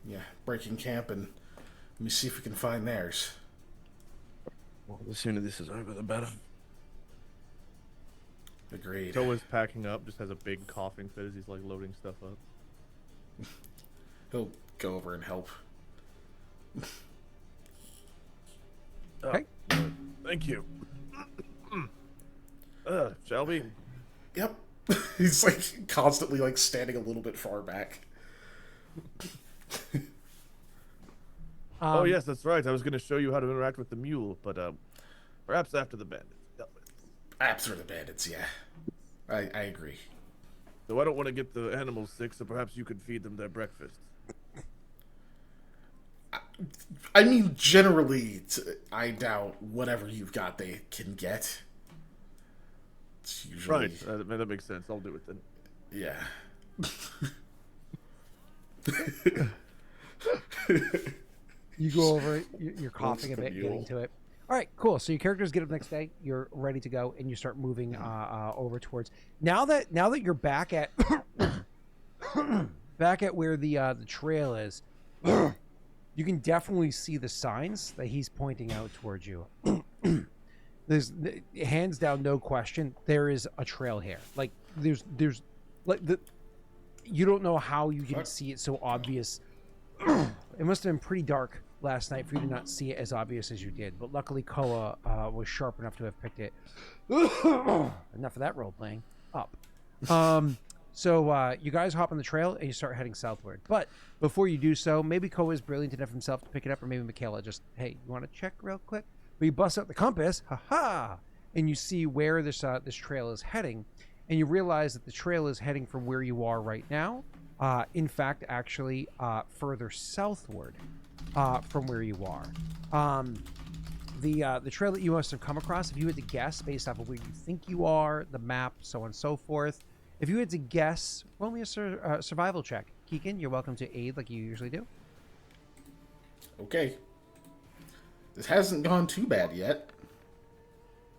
Yeah, breaking camp, and let me see if we can find theirs. Well, the sooner this is over, the better. Agreed. Koa's packing up, just has a big coughing fit as he's like loading stuff up. He'll go over and help. Okay. Thank you. Shall we? Yep. He's like constantly like standing a little bit far back. Oh yes, that's right. I was going to show you how to interact with the mule, but perhaps after the bandits. Dealt with. After the bandits, yeah. I agree. So I don't want to get the animals sick, so perhaps you could feed them their breakfast. I mean, generally, I doubt whatever you've got they can get. It's usually... Right, that makes sense. I'll do it then. Yeah. You go over it, you're coughing a bit, getting to it. All right, cool. So your characters get up next day. You're ready to go, and you start moving over towards. Now that you're back at where the trail is, you can definitely see the signs that he's pointing out towards you. There's hands down, no question. There is a trail here. Like there's like the. You don't know how you didn't see it so obvious. It must have been pretty dark last night for you to not see it as obvious as you did. But luckily, Koa was sharp enough to have picked it. Enough of that role playing. Up. So you guys hop on the trail and you start heading southward. But before you do so, maybe Koa is brilliant enough himself to pick it up, or maybe Mikhail just, hey, you want to check real quick? But you bust out the compass, haha, and you see where this trail is heading, and you realize that the trail is heading from where you are right now. In fact, actually, further southward from where you are. The trail that you must have come across, if you had to guess based off of where you think you are, the map, so on and so forth, if you had to guess, roll me a survival check. Keegan, you're welcome to aid like you usually do. Okay. This hasn't gone too bad yet.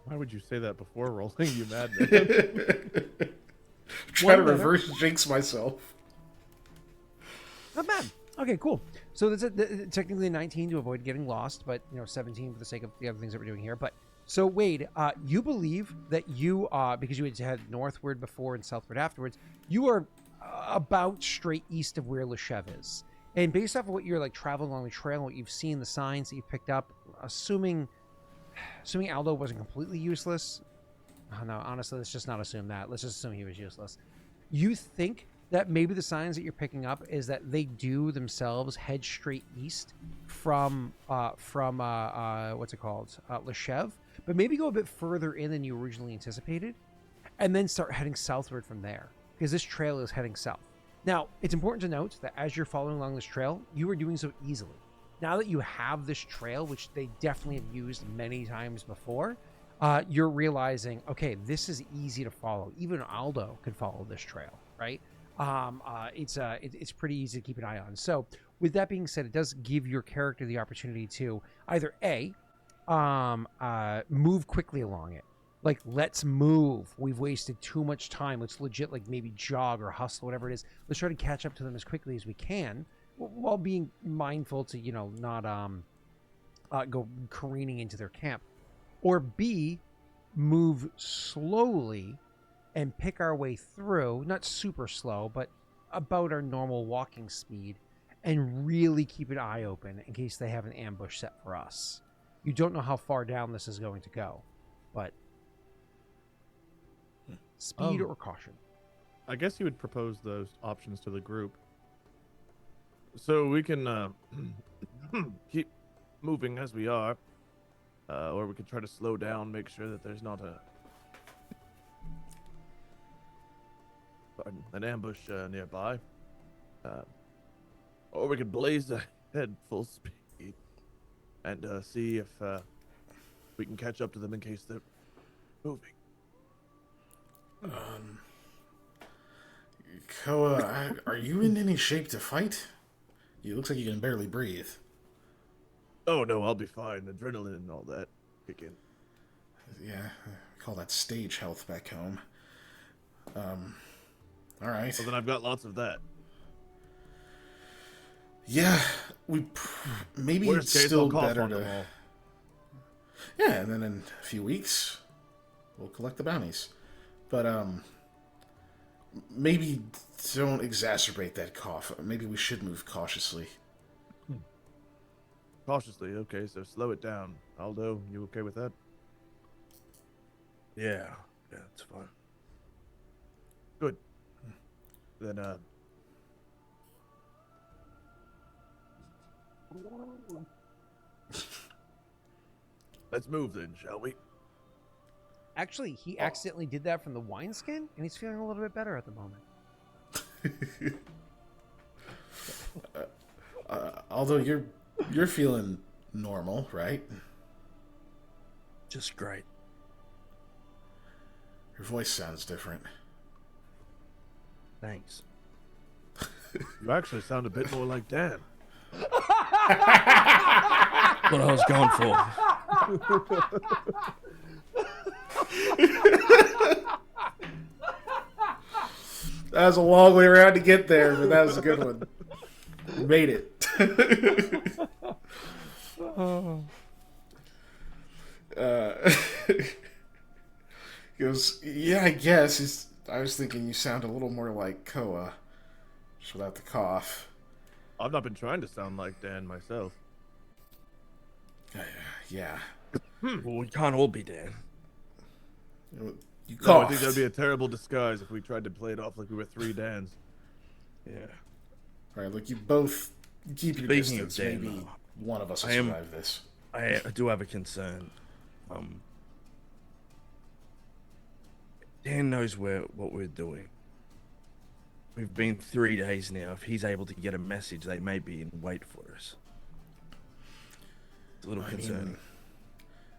Why would you say that before rolling, you madman? Try to reverse jinx myself. Not bad. Okay, cool. So that's technically 19 to avoid getting lost, but 17 for the sake of the other things that we're doing here. But so Wade, you believe that you, because you had head northward before and southward afterwards, you are about straight east of where Loshev is. And based off of what you're like traveling along the trail, what you've seen, the signs that you've picked up, assuming Aldo wasn't completely useless. Oh, no, honestly, let's just not assume that. Let's just assume he was useless. You think that maybe the signs that you're picking up is that they do themselves head straight east from what's it called, Loshev, but maybe go a bit further in than you originally anticipated, and then start heading southward from there, because this trail is heading south. Now, it's important to note that as you're following along this trail, you are doing so easily. Now that you have this trail, which they definitely have used many times before, you're realizing, okay, this is easy to follow. Even Aldo could follow this trail, right? It's pretty easy to keep an eye on. So with that being said, it does give your character the opportunity to either move quickly along it. Like, let's move. We've wasted too much time. Let's legit, like, maybe jog or hustle, whatever it is. Let's try to catch up to them as quickly as we can, while being mindful to, not go careening into their camp. Or B, move slowly and pick our way through, not super slow, but about our normal walking speed, and really keep an eye open in case they have an ambush set for us. You don't know how far down this is going to go, but speed or caution. I guess you would propose those options to the group. So we can keep moving as we are, or we could try to slow down, make sure that there's not an ambush nearby. Or we could blaze ahead full speed and see if we can catch up to them in case they're moving. Koa, are you in any shape to fight? It looks like you can barely breathe. Oh no, I'll be fine. Adrenaline and all that kick in. Yeah, we call that stage health back home. All right. Well, then I've got lots of that. Yeah, maybe Worst it's case, still I'll cough better on them to. all. Yeah, and then in a few weeks, we'll collect the bounties. But maybe don't exacerbate that cough. Maybe we should move cautiously. Cautiously, okay, so slow it down. Aldo, you okay with that? Yeah, it's fine. Good. Then, Let's move then, shall we? Actually, he accidentally did that from the wineskin, and he's feeling a little bit better at the moment. Although you're feeling normal, right? Just great. Your voice sounds different. Thanks. You actually sound a bit more like Dan. What I was going for. That was a long way around to get there, but that was a good one. You made it. He goes, yeah, I guess. I was thinking you sound a little more like Koa, just without the cough. I've not been trying to sound like Dan myself. Yeah. Well, we can't all be Dan. You No, I coughed. think that'd be a terrible disguise if we tried to play it off like we were three Dans. Yeah. All right, look, you both keep your Speaking of distance. Dan, Maybe one of us will I am- survive this. I do have a concern. Dan knows what we're doing. We've been 3 days now. If he's able to get a message, they may be in wait for us. It's a little I concerning. mean,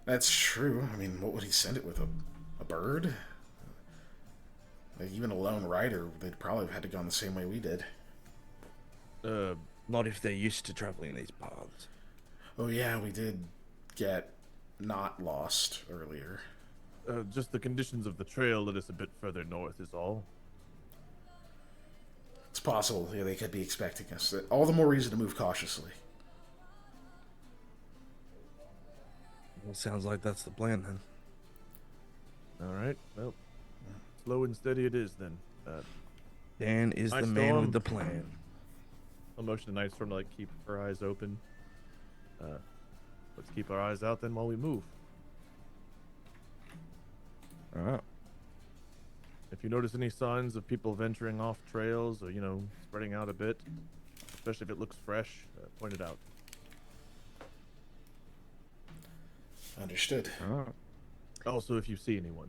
that's true. I mean, what would he send it with? A bird? Like, even a lone rider, they'd probably have had to go on the same way we did. Not if they're used to traveling these paths. Oh yeah, we did get not lost earlier. Just the conditions of the trail led us a bit further north is all. It's possible. Yeah, they could be expecting us. All the more reason to move cautiously. Well, sounds like that's the plan then. All right, well, slow and steady it is then. Dan is Nice the man storm. with the plan. I'll motion to Nightstorm to like keep her eyes open. Let's keep our eyes out then while we move. All right. If you notice any signs of people venturing off trails or, spreading out a bit, especially if it looks fresh, point it out. Understood. All right. Also, if you see anyone.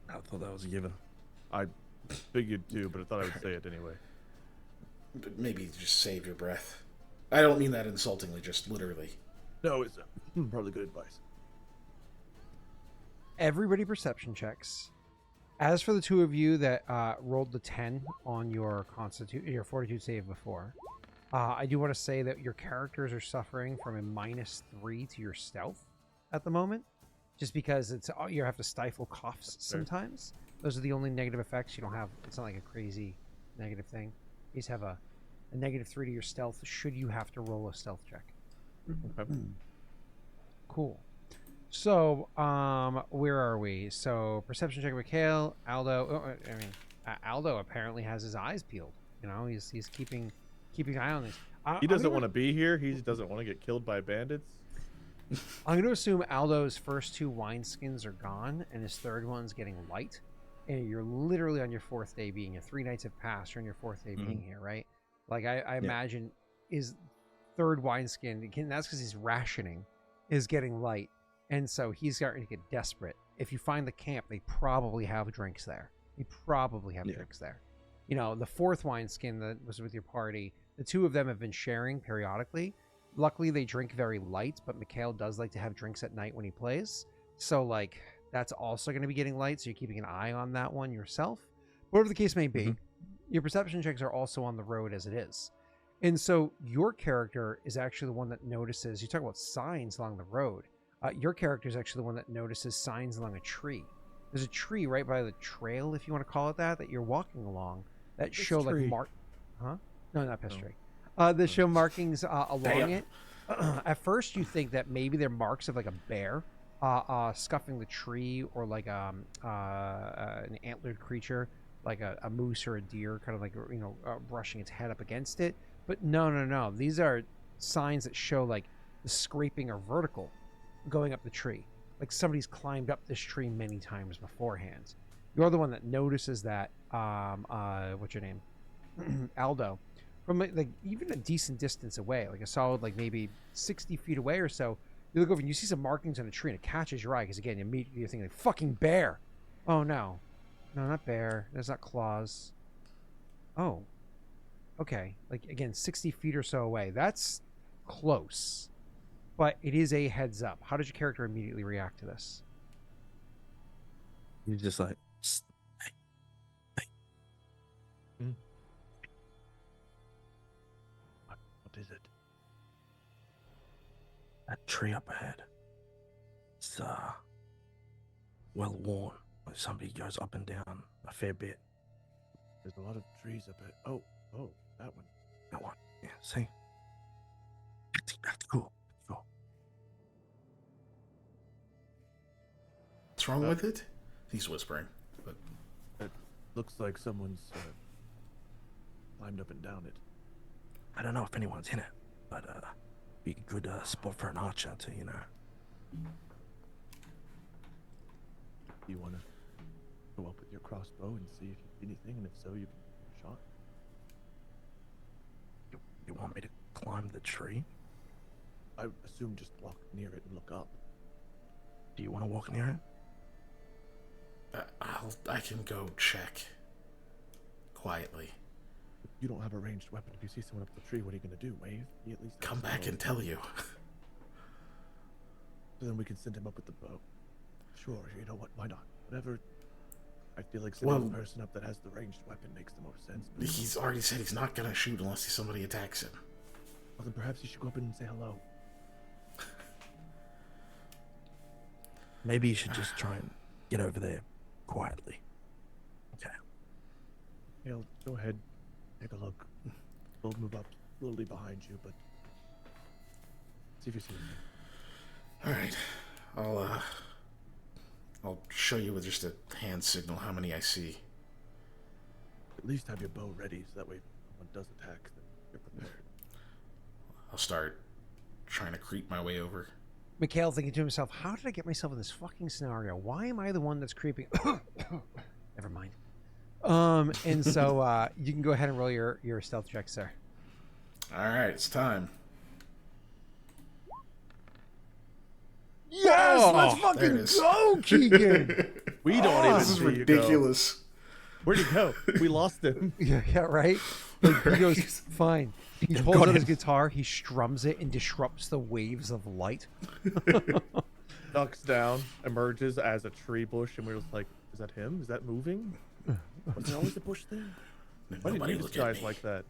I thought that was a given. I figured too, but I thought I would say it anyway. But maybe just save your breath. I don't mean that insultingly, just literally. No, it's probably good advice. Everybody perception checks. As for the two of you that rolled the 10 on your fortitude save before, I do want to say that your characters are suffering from a -3 to your stealth at the moment, just because you have to stifle coughs sometimes. Those are the only negative effects. You don't have. It's not like a crazy negative thing. You just have a -3 to your stealth should you have to roll a stealth check. Okay. Cool. So, where are we? So, perception check, Mikhail, Aldo. Aldo apparently has his eyes peeled. He's keeping an eye on this. He doesn't want to be here. He doesn't want to get killed by bandits. I'm going to assume Aldo's first 2 wineskins are gone, and his third one's getting light. And you're literally on your 4th day being here. 3 nights have passed. You're on your 4th day being here, right? Like, I imagine his third wineskin, again, that's because he's rationing, is getting light. And so he's starting to get desperate. If you find the camp, they probably have drinks there. The 4th wineskin that was with your party, the 2 of them have been sharing periodically. Luckily, they drink very light, but Mikhail does like to have drinks at night when he plays. So, like, that's also going to be getting light, so you're keeping an eye on that one yourself. Whatever the case may be, your perception checks are also on the road as it is. And so your character is actually the one that notices, you talk about signs along the road. Your character is actually the one that notices signs along a tree. There's a tree right by the trail, if you want to call it that you're walking along that show like No, not pest tree. That show markings along it. At first, you think that maybe they're marks of like a bear scuffing the tree, or like an antlered creature, like a moose or a deer, kind of like brushing its head up against it. But no. These are signs that show like the scraping or vertical going up the tree, like somebody's climbed up this tree many times beforehand. You're the one that notices that. What's your name? Aldo, from like even a decent distance away, like a solid like maybe 60 feet away or so. You look over and you see some markings on a tree, and it catches your eye because again, immediately you're thinking like, fucking bear. Oh no, no, not bear. That's not claws. Oh, okay. Like again, 60 feet or so away. That's close, but it is a heads up. How does your character immediately react to this? He's just like, "Psst, hey, What is it? that tree up ahead. It's well worn. Like somebody goes up and down a fair bit. There's a lot of trees up it. Oh, that one. That one, yeah. See, that's cool. Cool. What's wrong with it? He's whispering. But It looks like someone's climbed up and down it. I don't know if anyone's in it, but be a good spot for an archer to, you know. Do you want to go up with your crossbow and see if you see anything? And if so, you can give it a shot. You want me to climb the tree? I assume just walk near it and look up. Do you want to walk near it? I can go check quietly. You don't have a ranged weapon. If you see someone up the tree, what are you going to do? Wave? He at least Come back and tell you. So then we can send him up with the bow. Sure, you know what? Why not? Whatever. I feel like sending the person up that has the ranged weapon makes the most sense. But He's already said he's not gonna shoot unless somebody attacks him. well, then perhaps you should go up and say hello. Maybe you should just try and get over there quietly. Okay. Hale, go ahead. Take a look. We'll move up slowly behind you, but see if you see anything. All right. I'll show you with just a hand signal how many I see. At least have your bow ready so that way if someone does attack, then you're prepared. I'll start trying to creep my way over. Mikhail thinking to himself, how did I get myself in this fucking scenario? Why am I the one that's creeping? Never mind. And so you can go ahead and roll your stealth check, sir. All right, it's time. Yes, let's there fucking it is. go, Keegan. We don't even This is see you go. ridiculous. Where'd he go? We lost him. yeah, right. Like, he goes, fine. He pulls out his guitar, he strums it, and disrupts the waves of light. Ducks down, emerges as a tree bush, and we're just like, is that him? Is that moving? Was it always a bush thing? Why did Nobody you look at guys me. like that?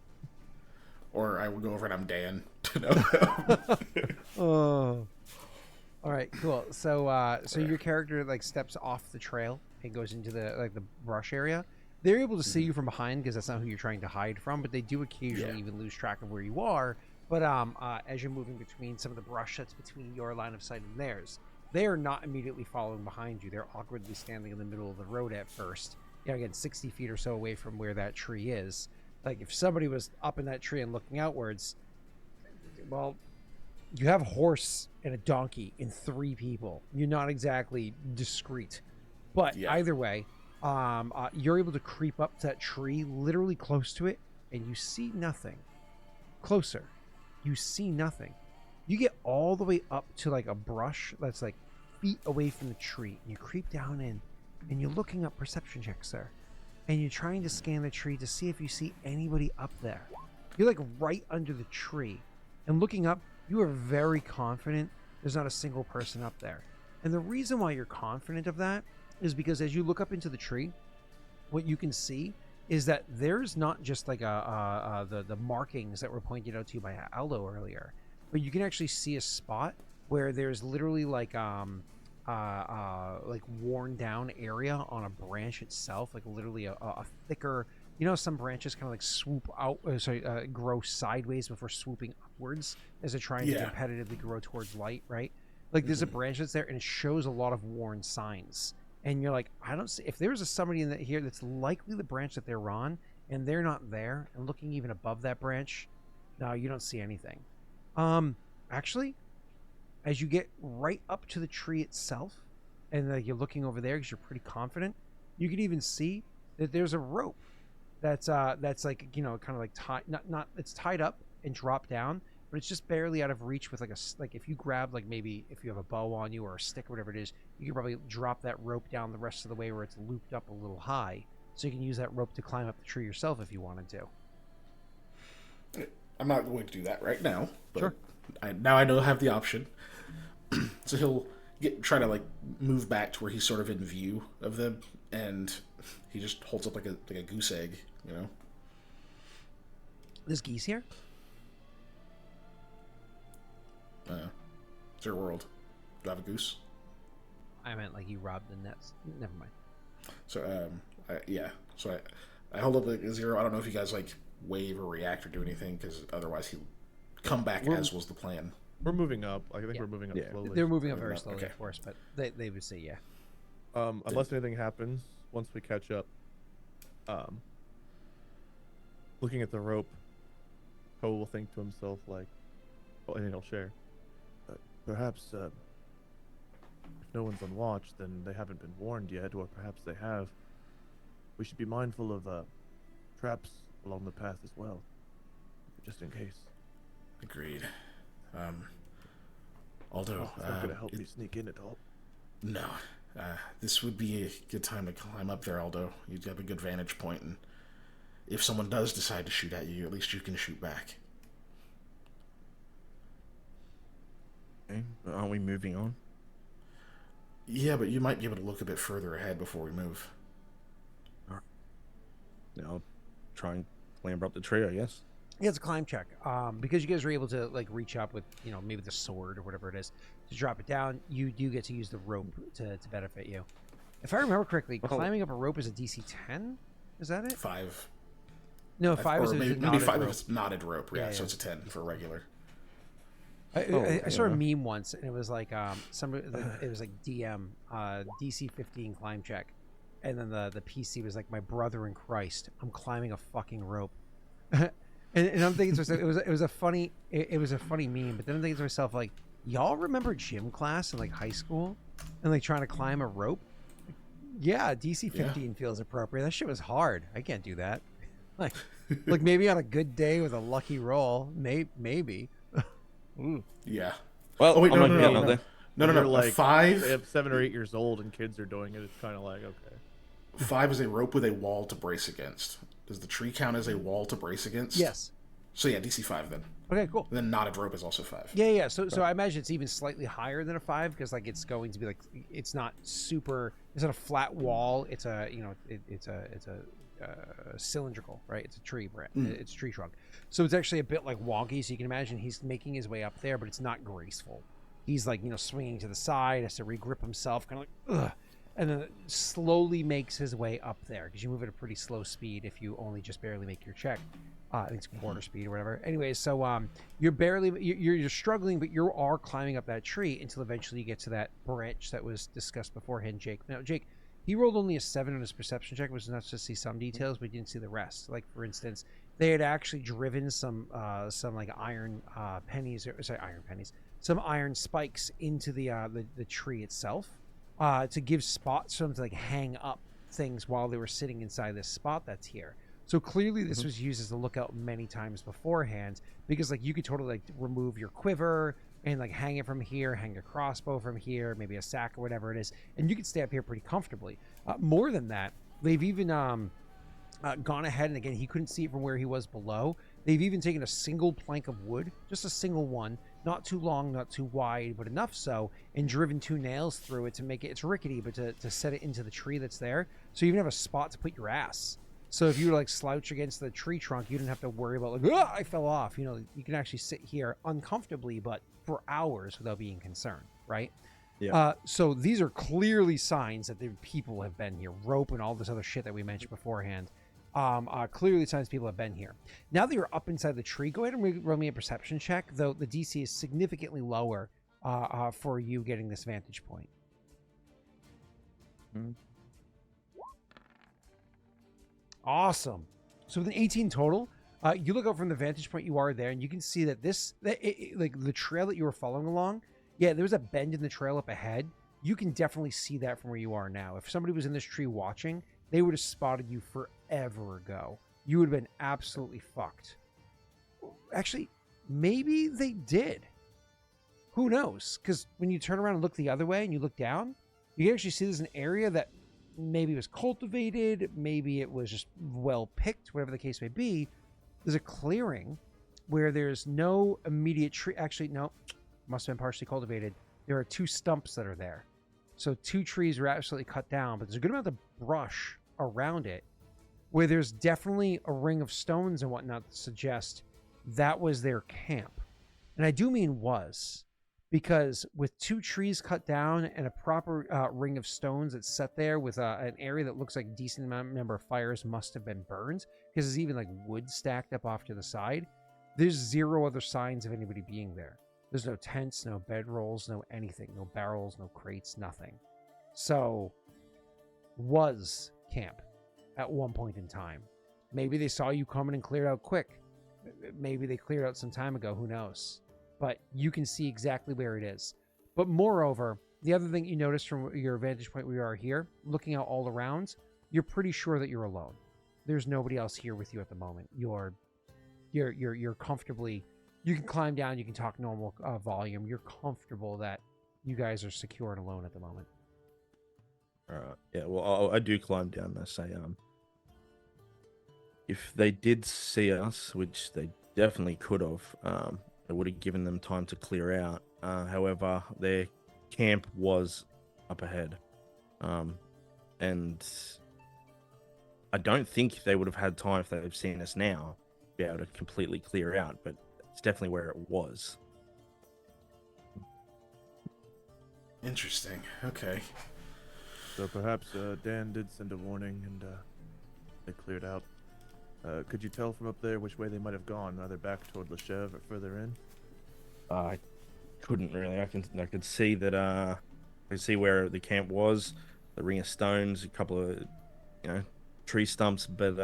Or I will go over and I'm Dan. Oh. All right, cool. So so your character like steps off the trail and goes into the brush area. They're able to see you from behind because that's not who you're trying to hide from, but they do occasionally even lose track of where you are. But as you're moving between some of the brush that's between your line of sight and theirs, they are not immediately following behind you. They're awkwardly standing in the middle of the road at first. You know, again, 60 feet or so away from where that tree is. Like if somebody was up in that tree and looking outwards, well, you have a horse and a donkey and 3 people. You're not exactly discreet, but either way, you're able to creep up to that tree, literally close to it, and you see nothing. Closer, you see nothing. You get all the way up to like a brush that's like feet away from the tree. And you creep down in, and you're looking up perception checks, sir, and you're trying to scan the tree to see if you see anybody up there. You're like right under the tree, and looking up, you are very confident there's not a single person up there. And the reason why you're confident of that is because as you look up into the tree, what you can see is that there's not just like the markings that were pointed out to you by Aldo earlier, but you can actually see a spot where there's literally like worn down area on a branch itself, like literally a thicker, you know, some branches kind of like swoop out, grow sideways before swooping upwards as they're trying to competitively grow towards light, right? Like there's a branch that's there and it shows a lot of worn signs. And you're like, I don't see, if there's somebody in here that's likely the branch that they're on and they're not there, and looking even above that branch, no, you don't see anything. Actually, as you get right up to the tree itself and you're looking over there because you're pretty confident, you can even see that there's a rope that's like kind of like tied, not it's tied up and dropped down, but it's just barely out of reach with like if you grab like maybe if you have a bow on you or a stick or whatever it is, you can probably drop that rope down the rest of the way where it's looped up a little high, so you can use that rope to climb up the tree yourself if you wanted to. I'm not going to do that right now, but Sure. now I know I have the option. So he'll try to like move back to where he's sort of in view of them, and he just holds up like a goose egg, you know. There's geese here. It's your world. Do I have a goose? I meant like you robbed the nets. Never mind. So So I hold up a 0. I don't know if you guys like wave or react or do anything, because otherwise he'll come back as was the plan. We're moving up. I think Yeah. we're moving up Yeah. slowly. They're moving up Moving very up, slowly, okay. of course, but they would say yeah. Unless anything happens once we catch up. Looking at the rope, Poe will think to himself like, and he'll share. Perhaps if no one's on watch, then they haven't been warned yet, or perhaps they have. We should be mindful of traps along the path as well, just in case. Agreed. Aldo, It's not gonna help me sneak in at all. no. This would be a good time to climb up there, Aldo. You'd have a good vantage point, and if someone does decide to shoot at you, at least you can shoot back. Okay. Aren't we moving on? Yeah, but you might be able to look a bit further ahead before we move. Yeah, I'll try and clamber up the tree, I guess. Yeah, it's a climb check. Because you guys are able to like reach up with maybe the sword or whatever it is to drop it down. You do get to use the rope to benefit you. If I remember correctly, climbing up a rope is a DC 10. Is that it? 5. No, 5 is or a maybe knotted 5 if rope. it's knotted rope. Yeah, Yeah, so yeah. it's a 10 for regular. I saw a yeah. meme once, and it was like it was like DM DC 15 climb check, and then the PC was like, my brother in Christ, I'm climbing a fucking rope. and I'm thinking to myself, it was a funny meme, but then I'm thinking to myself like, y'all remember gym class in like high school and like trying to climb a rope? Yeah, DC 15 feels appropriate. That shit was hard. I can't do that. Like maybe on a good day with a lucky roll, maybe. Yeah. Well, Oh, wait, I'm no, not no, getting no, up no. there. No, You're a like 5. If 7 or 8 years old and kids are doing it, it's kind of like okay. 5 is a rope with a wall to brace against. Does the tree count as a wall to brace against? Yes. So yeah, DC 5 then. Okay, cool. And then knotted rope is also 5. Yeah. So I imagine it's even slightly higher than a 5 because like it's going to be like it's not a flat wall. It's a it's a cylindrical, right? It's a tree branch. It's a tree trunk. So it's actually a bit like wonky. So you can imagine he's making his way up there, but it's not graceful. He's like swinging to the side, has to regrip himself, kind of like ugh, and then slowly makes his way up there because you move at a pretty slow speed if you only just barely make your check. I think it's quarter speed or whatever. Anyway, so you're struggling, but you are climbing up that tree until eventually you get to that branch that was discussed beforehand, Jake. Now, Jake, he rolled only a 7 on his perception check, which was not to see some details, but he didn't see the rest. Like for instance, they had actually driven some like iron some iron spikes into the tree itself to give spots for them to like hang up things while they were sitting inside this spot that's here. So clearly this was used as a lookout many times beforehand because like you could totally like remove your quiver and like hang it from here, hang a crossbow from here, maybe a sack or whatever it is, and you could stay up here pretty comfortably. More than that, they've even gone ahead, and again, he couldn't see it from where he was below. They've even taken a single plank of wood, just a single one, not too long, not too wide, but enough so, and driven 2 nails through it to make it, it's rickety, but to set it into the tree that's there. So you even have a spot to put your ass. So if you were like slouch against the tree trunk, you didn't have to worry about like, I fell off. You can actually sit here uncomfortably, but for hours without being concerned, right? Yeah. So these are clearly signs that the people have been here. Rope and all this other shit that we mentioned beforehand. Clearly signs people have been here. Now that you're up inside the tree, go ahead and roll me a perception check, though the DC is significantly lower for you getting this vantage point. Awesome. So with an 18 total, you look out from the vantage point you are there, and you can see that like the trail that you were following along, yeah, there was a bend in the trail up ahead. You can definitely see that from where you are now. If somebody was in this tree watching, they would have spotted you forever ago. you would have been absolutely fucked. Actually, maybe they did. Who knows? Because when you turn around and look the other way and you look down, you can actually see there's an area that maybe was cultivated, maybe it was just well picked, whatever the case may be. There's a clearing where there's no immediate tree. Actually, no, must have been partially cultivated. There are 2 stumps that are there. So 2 trees were absolutely cut down, but there's a good amount of brush around it where there's definitely a ring of stones and whatnot to suggest that was their camp. And I do mean was, because with 2 trees cut down and a proper ring of stones that's set there with an area that looks like a decent number of fires must have been burned, because there's even like wood stacked up off to the side, there's 0 other signs of anybody being there. There's no tents, no bedrolls, no anything, no barrels, no crates, nothing. So, was camp at one point in time. Maybe they saw you coming and cleared out quick. Maybe they cleared out some time ago, who knows? But you can see exactly where it is. But moreover, the other thing you notice from your vantage point where you are here, looking out all around, you're pretty sure that you're alone. There's nobody else here with you at the moment. You're comfortably, you can climb down, you can talk normal volume. You're comfortable that you guys are secure and alone at the moment. Yeah, well, I do climb down and I say, if they did see us, which they definitely could have, it would have given them time to clear out. However, their camp was up ahead. And I don't think they would have had time, if they've seen us now, to be able to completely clear out, but it's definitely where it was. Interesting. Okay. So perhaps Dan did send a warning and they cleared out. Could you tell from up there which way they might have gone, either back toward Loshev or further in? I couldn't really. I could see that. I could see where the camp was, the ring of stones, a couple of, tree stumps. But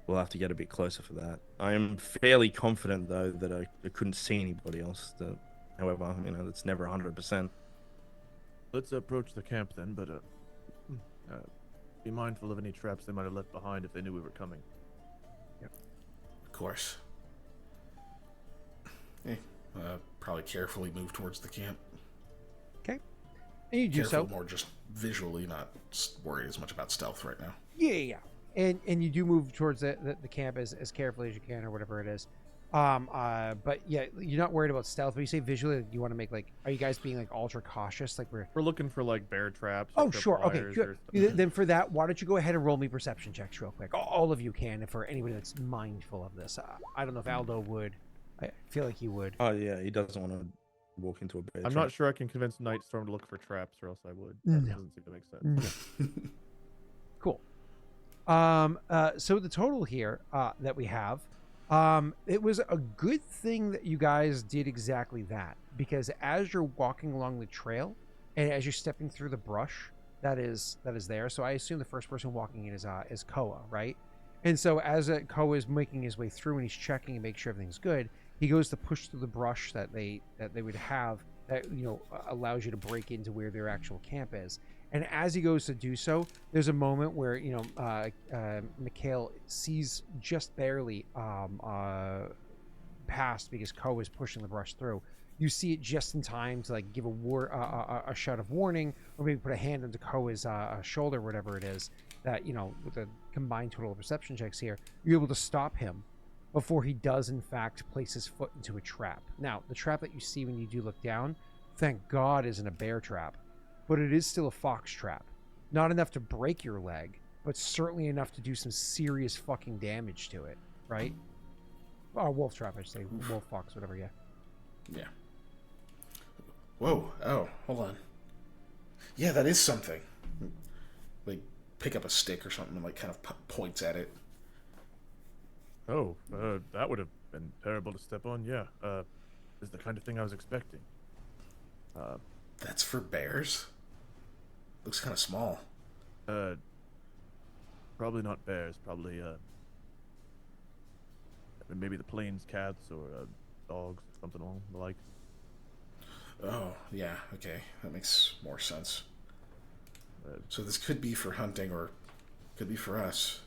we'll have to get a bit closer for that. I am fairly confident though that I couldn't see anybody else. However, that's never 100%. Let's approach the camp then, but be mindful of any traps they might have left behind if they knew we were coming. Of course. Probably carefully move towards the camp. Okay. And you do Careful, so. more just visually, not worried as much about stealth right now. Yeah. And you do move towards the camp as carefully as you can or whatever it is. But yeah, you're not worried about stealth. But you say visually, you want to make are you guys being ultra cautious? We're looking for bear traps. Oh, sure. Okay, good. Then for that, why don't you go ahead and roll me perception checks real quick? All of you can, and for anybody that's mindful of this. I don't know if Aldo would. I feel like he would. Oh yeah, he doesn't want to walk into a bear I'm trap. not sure I can convince Nightstorm to look for traps, or else I would. That doesn't seem to make sense. No. Cool. So the total here that we have, it was a good thing that you guys did exactly that, because as you're walking along the trail and as you're stepping through the brush that is there, so I assume the first person walking in is Koa, right? And so as Koa is making his way through and he's checking and make sure everything's good, he goes to push through the brush that they would have that allows you to break into where their actual camp is. And as he goes to do so, there's a moment where Mikhail sees just barely past because Koa is pushing the brush through. You see it just in time to give a shout of warning, or maybe put a hand onto Koa's shoulder, whatever it is. That with the combined total of perception checks here, you're able to stop him before he does in fact place his foot into a trap. Now, the trap that you see when you do look down, thank God, isn't a bear trap. But it is still a fox trap. Not enough to break your leg, but certainly enough to do some serious fucking damage to it, right? Oh, wolf trap, I should say. Wolf, fox, whatever, yeah. Yeah. Whoa. Oh, hold on. Yeah, that is something. Pick up a stick or something and kind of points at it. Oh, that would have been terrible to step on. Yeah, is the kind of thing I was expecting. That's for bears? Looks kind of small. Probably not bears. Probably maybe the plains cats or dogs, something along the like. Oh, yeah. Okay, that makes more sense. So this could be for hunting or could be for us.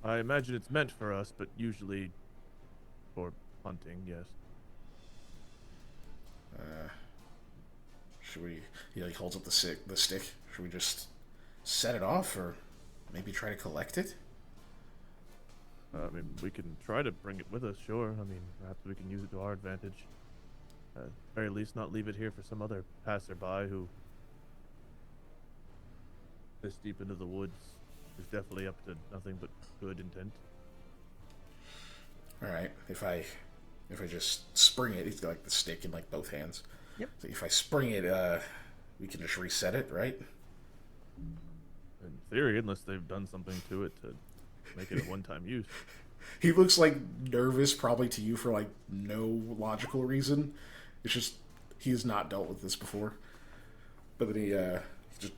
I imagine it's meant for us, but usually for hunting, yes. Should we? He like holds up the stick. Should we just set it off, or maybe try to collect it? I mean, we can try to bring it with us, sure. I mean, perhaps we can use it to our advantage. At the very least, not leave it here for some other passerby who, this deep into the woods, is definitely up to nothing but good intent. All right. If I just spring it, he's got like the stick in like both hands. Yep. So if I spring it, we can just reset it, right? In theory, unless they've done something to it to make it a one-time use. He looks like nervous, probably to you for like no logical reason. It's just he has not dealt with this before. But then he just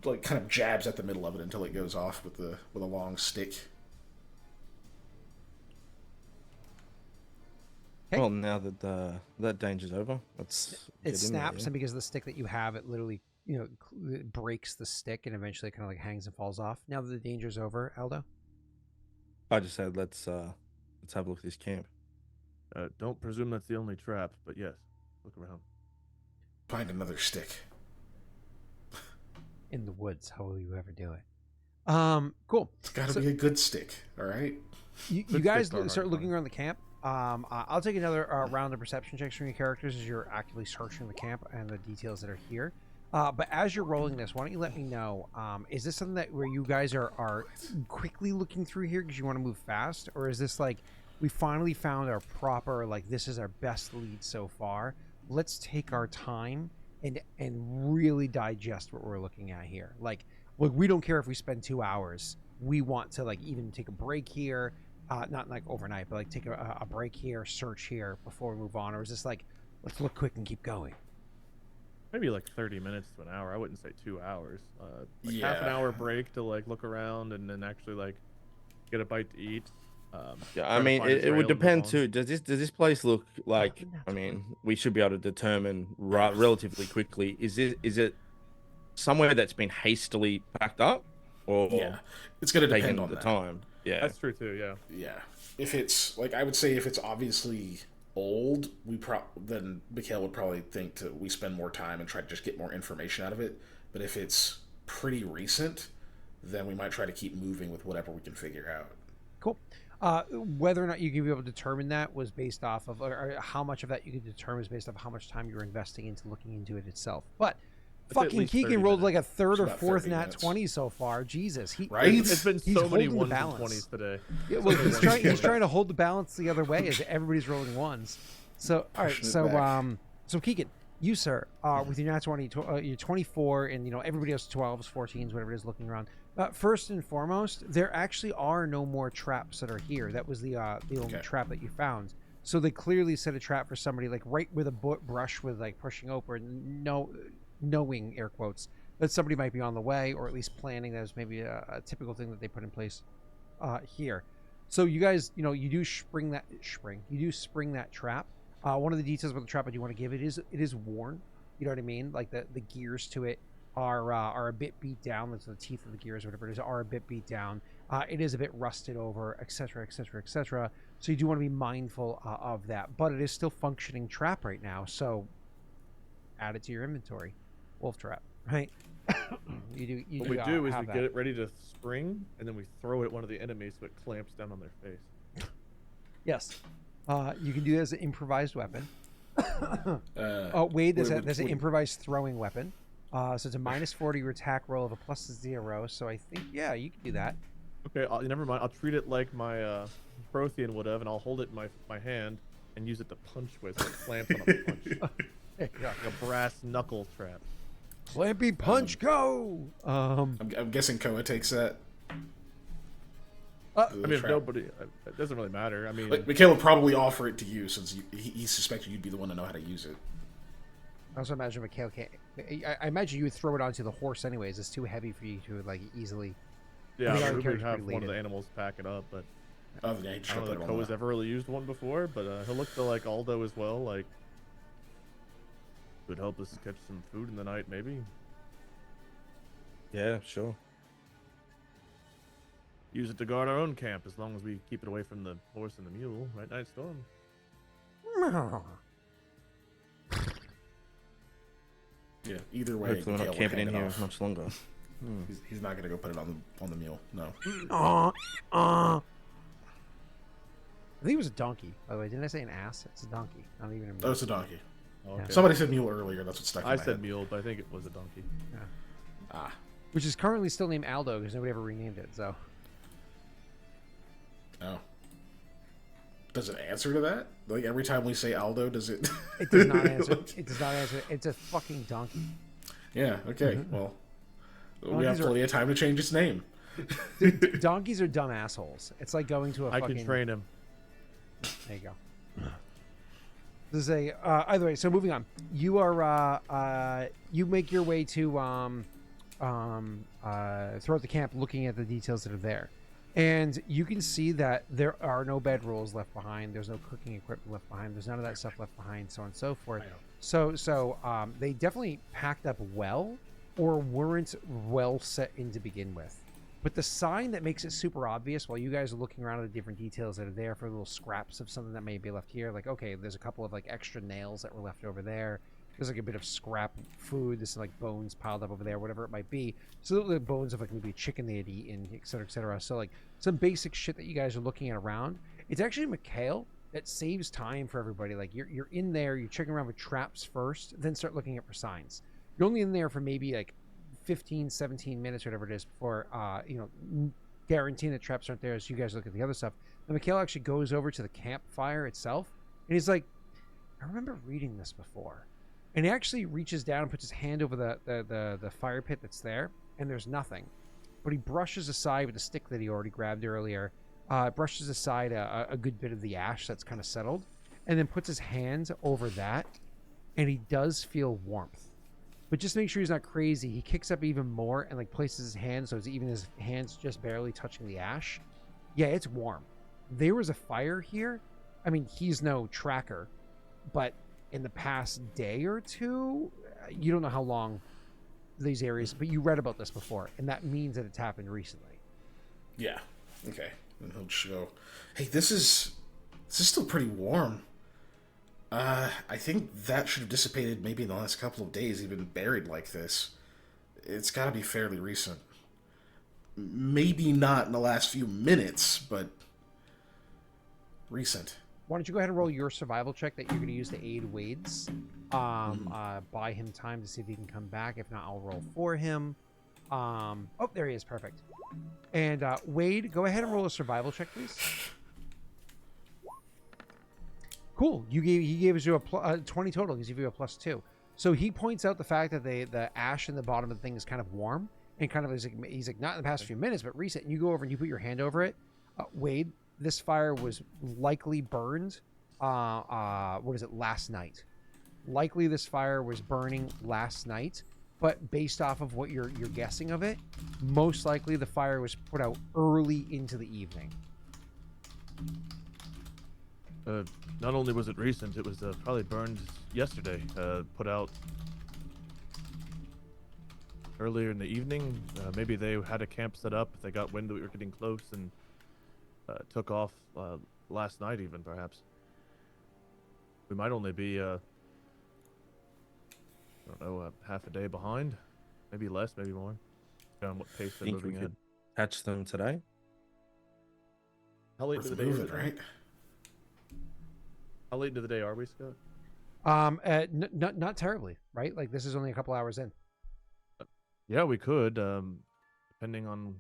like kind of jabs at the middle of it until it goes off with a long stick. Okay. Well, now that that danger's over, let's. It snaps, and because of the stick that you have, it literally, it breaks the stick and eventually kind of like hangs and falls off. Now that the danger's over, Aldo. I just said let's have a look at this camp. Don't presume that's the only trap, but yes, look around. Find another stick. In the woods, how will you ever do it? Cool. It's got to be a good stick, all right? You Good guys sticks are hard start to looking find. around the camp. I'll take another round of perception checks from your characters as you're actively searching the camp and the details that are here. But as you're rolling this, why don't you let me know? Is this something that where you guys are quickly looking through here because you want to move fast, or is this like we finally found our proper, like, this is our best lead so far? Let's take our time and really digest what we're looking at here. Like, look, we don't care if we spend 2 hours. We want to like even take a break here. Not like overnight, but like take a break here, search here before we move on? Or is this like, let's look quick and keep going? Maybe like 30 minutes to an hour. I wouldn't say 2 hours. Like half an Yeah. hour break to like look around and then actually like get a bite to eat. Yeah, try I to mean, find a it trail would and move depend on. too. Does this place look like? That's I mean, we should be able to determine relatively quickly. Is it somewhere that's been hastily packed up, or Yeah. It's going to depend taken on the that. time? Yeah, That's true too. Yeah. Yeah. If it's like I would say if it's obviously old, then Mikhail would probably think we spend more time and try to just get more information out of it. But if it's pretty recent, then we might try to keep moving with whatever we can figure out. Cool. Whether or not you can be able to determine that was based off of, or how much of that you could determine is based off how much time you're investing into looking into it itself. But It's at fucking least Keegan 30 rolled minutes. like a third or about fourth 30 nat minutes. 20 so far. Jesus, Right? It's been He's so many holding the 1s and balance. 20s today. Yeah, well, he's trying to hold the balance the other way as everybody's rolling ones. So all right, Pushing it so back. so Keegan, you sir, with your nat 20, you're 24, and everybody else 12s, 14s, whatever it is, looking around. First and foremost, there actually are no more traps that are here. That was the only Okay. trap that you found. So they clearly set a trap for somebody like right with a brush with like pushing open, knowing air quotes that somebody might be on the way, or at least planning. That was maybe a typical thing that they put in place here. So you guys, you do spring that trap. One of the details about the trap I do want to give it is worn. You know what I mean? Like the gears to it are a bit beat down. That's the teeth of the gears, or whatever it is, are a bit beat down. It is a bit rusted over, etc., etc., etc. So you do want to be mindful of that. But it is still functioning trap right now. So add it to your inventory. Wolf trap, right? You What we do is we have get that. it ready to spring, and then we throw it at one of the enemies so it clamps down on their face. Yes. You can do that as an improvised weapon. Uh, Wade, there's would- an would- improvised throwing weapon. So it's a -40 your attack roll of a +0. So I think, yeah, you can do that. Okay, never mind. I'll treat it like my Prothean would have, and I'll hold it in my hand and use it to punch with, so it clamps on a punch. There you go. Like a brass knuckle trap. Clampy punch, go! I'm guessing Koa takes that. Uh, I mean, if nobody, it doesn't really matter. I mean, Like, Mikhail would probably offer it to you since he suspected you'd be the one to know how to use it. I also imagine Mikhail can't. I imagine you would throw it onto the horse anyways. It's too heavy for you to like easily. yeah, mean, our we would character's have pretty one of the related. animals pack it up, but Oh, yeah, he just I don't put know it that on Koa's the- ever really used one before, but he'll look to like Aldo as well. Like, could help us catch some food in the night, maybe. yeah, sure. use it to guard our own camp as long as we keep it away from the horse and the mule. Right, Night Storm? Yeah. Either way, Hopefully we're Mikhail not will camping hand in it here off. much longer. He's not gonna go put it on the mule. No. I think it was a donkey. By the way, didn't I say an ass? It's a donkey. Not even a mule. Oh, it's a donkey. Okay. Somebody said mule earlier. That's what stuck in I my said head. mule, but I think it was a donkey. Ah. Which is currently still named Aldo because nobody ever renamed it. So Oh. Does it answer to that? Like every time we say Aldo, does it? it does not answer. It does not answer. It's a fucking donkey. Yeah. Okay. Well, we have Donkeys are- plenty of time to change its name. Dude, donkeys are dumb assholes. It's like going to a I fucking. can train him. There you go. This is a. Either way, so moving on. You are. You make your way to throughout the camp, looking at the details that are there, and you can see that there are no bedrolls left behind. There's no cooking equipment left behind. There's none of that stuff left behind, so on and so forth. So they definitely packed up well, or weren't well set in to begin with. But the sign that makes it super obvious while you guys are looking around at the different details that are there for little scraps of something that may be left here, like, okay, there's a couple of like extra nails that were left over there. There's like a bit of scrap food. There's like bones piled up over there, whatever it might be. So the bones of like maybe a chicken they had eaten, et cetera, et cetera. So like some basic shit that you guys are looking at around. It's actually Mikhail that saves time for everybody. Like you're in there, you're checking around with traps first, then start looking at for signs. You're only in there for maybe like 15, 17 minutes, or whatever it is, before guaranteeing that traps aren't there as you guys look at the other stuff. And Mikhail actually goes over to the campfire itself, and he's like, I remember reading this before. And he actually reaches down and puts his hand over the fire pit that's there, and there's nothing. But he brushes aside with the stick that he already grabbed earlier, brushes aside a good bit of the ash that's kind of settled, and then puts his hands over that, and he does feel warmth. But just make sure he's not crazy. He kicks up even more and like places his hands so it's even his hands just barely touching the ash. Yeah, it's warm. There was a fire here. I mean, he's no tracker, but in the past day or two, you don't know how long these areas, but you read about this before, and that means that it's happened recently. Yeah. Okay. And he'll just go, hey, this is still pretty warm. I think that should have dissipated maybe in the last couple of days, even buried like this. It's got to be fairly recent. Maybe not in the last few minutes, but recent. Why don't you go ahead and roll your survival check that you're going to use to aid Wade's. Buy him time to see if he can come back. If not, I'll roll for him. Oh, there he is. Perfect. And Wade, go ahead and roll a survival check, please. Cool. He gave you a 20 total. He gives you a +2. So he points out the fact that the ash in the bottom of the thing is kind of warm and kind of he's like not in the past few minutes, but recent. And you go over and you put your hand over it. Wade, this fire was likely burned. Last night? Likely this fire was burning last night. But based off of what you're guessing of it, most likely the fire was put out early into the evening. Not only was it recent, it was probably burned yesterday. Put out earlier in the evening. Maybe they had a camp set up. They got wind that we were getting close and took off last night even, perhaps. We might only be, I don't know, half a day behind. Maybe less, maybe more. On what pace they're Think we moving could at. catch them today? How late Worth into the day is moving, it? right? How late into the day are we, Scott? Not terribly, right? Like this is only a couple hours in. Yeah, we could, depending on...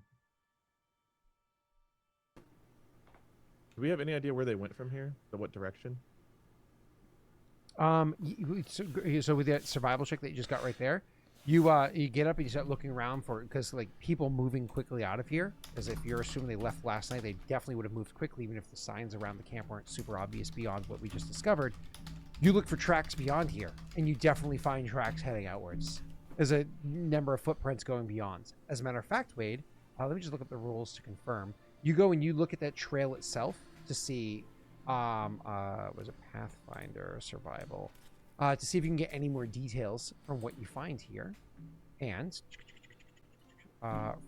Do we have any idea where they went from here? Or what direction? So with that survival check that you just got right there, you get up and you start looking around for, because like people moving quickly out of here, as if you're assuming they left last night, they definitely would have moved quickly even if the signs around the camp weren't super obvious beyond what we just discovered. You look for tracks beyond here, and you definitely find tracks heading outwards. There's a number of footprints going beyond. As a matter of fact, Wade, let me just look up the rules to confirm. You go and you look at that trail itself to see, was it Pathfinder or Survival? To see if you can get any more details from what you find here. And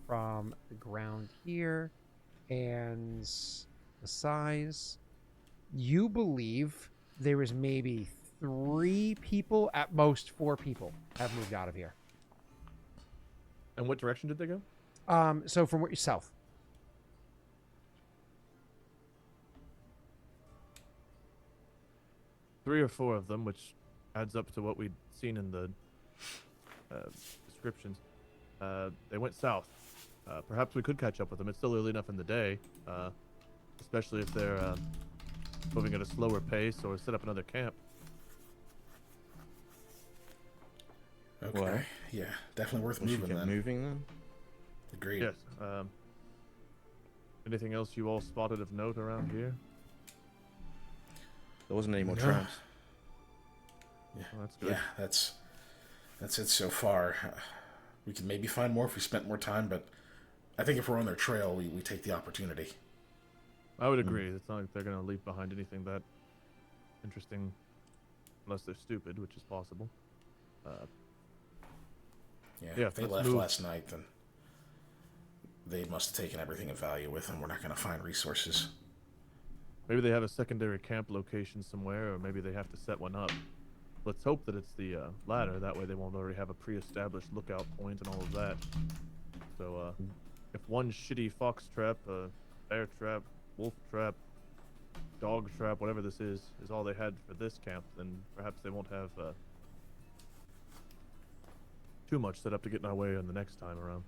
from the ground here, and the size. You believe there was maybe 3 people, at most 4 people, have moved out of here. And what direction did they go? So from what you south. Three or four of them, which adds up to what we'd seen in the descriptions. They went south. Perhaps we could catch up with them. It's still early enough in the day, especially if they're moving at a slower pace or set up another camp. Okay. What? Yeah, definitely worth We should moving get then. moving then. Agreed. Yes. Anything else you all spotted of note around here? There wasn't any more No. traps. Yeah, Well, that's good. yeah, that's it so far. We could maybe find more if we spent more time, but I think if we're on their trail, we take the opportunity. I would agree. It's not like they're going to leave behind anything that interesting, unless they're stupid, which is possible. Yeah, Yeah, if they let's left move. last night, then they must have taken everything of value with them. We're not going to find resources. Maybe they have a secondary camp location somewhere, or maybe they have to set one up. Let's hope that it's the latter. That way they won't already have a pre-established lookout point and all of that. So, if one shitty fox trap, bear trap, wolf trap, dog trap, whatever this is all they had for this camp, then perhaps they won't have too much set up to get in our way on the next time around.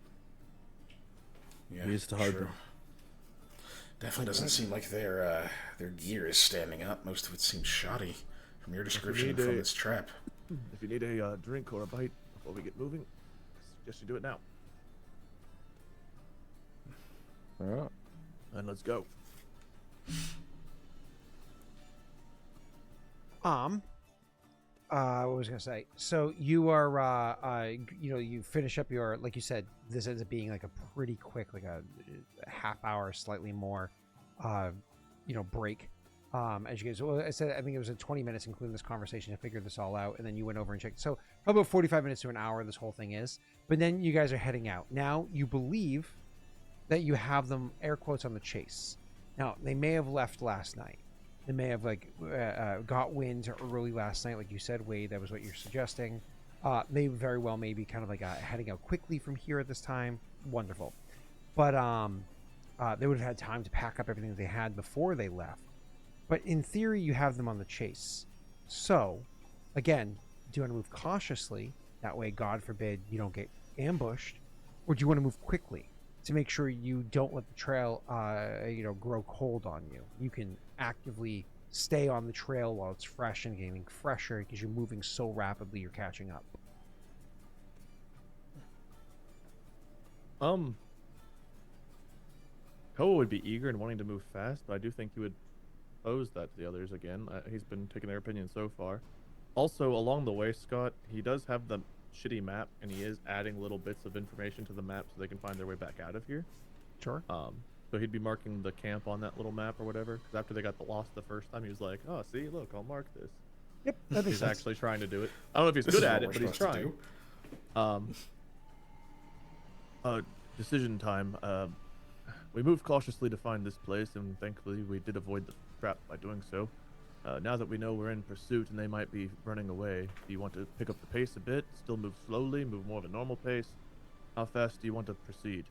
Yeah, Here's to hoping. true. Definitely doesn't seem like their gear is standing up. Most of it seems shoddy from your description and need from a- this trap. If you need a drink or a bite before we get moving, I suggest you do it now. All right. And let's go. What was I gonna say? So you are, you finish up your, like you said, this ends up being like a pretty quick, like a half hour, slightly more, break. As you guys, well, I said, I think it was 20 minutes, including this conversation, to figure this all out, and then you went over and checked. So about 45 minutes to an hour, this whole thing is. But then you guys are heading out. Now you believe that you have them, air quotes, on the chase. Now they may have left last night. They may have got wind early last night, like you said, Wade. That was what you're suggesting. They very well may be kind of heading out quickly from here at this time. Wonderful, but they would have had time to pack up everything that they had before they left. But in theory, you have them on the chase. So, again, do you want to move cautiously? That way, God forbid, you don't get ambushed, or do you want to move quickly to make sure you don't let the trail, grow cold on you? You can actively stay on the trail while it's fresh and getting fresher because you're moving so rapidly you're catching up. Koa would be eager and wanting to move fast, but I do think he would pose that to the others again. He's been taking their opinion so far. Also, along the way, Scott, he does have the shitty map, and he is adding little bits of information to the map so they can find their way back out of here. Sure. So he'd be marking the camp on that little map or whatever. Because after they got lost the first time, he was like, "Oh, see, look, I'll mark this." Yep, that makes He's sense. actually trying to do it. I don't know if he's This good is at what it, we're but he's supposed to trying. do. Decision time. We moved cautiously to find this place, and thankfully we did avoid the trap by doing so. Now that we know we're in pursuit and they might be running away, do you want to pick up the pace a bit, still move slowly, move more of a normal pace? How fast do you want to proceed?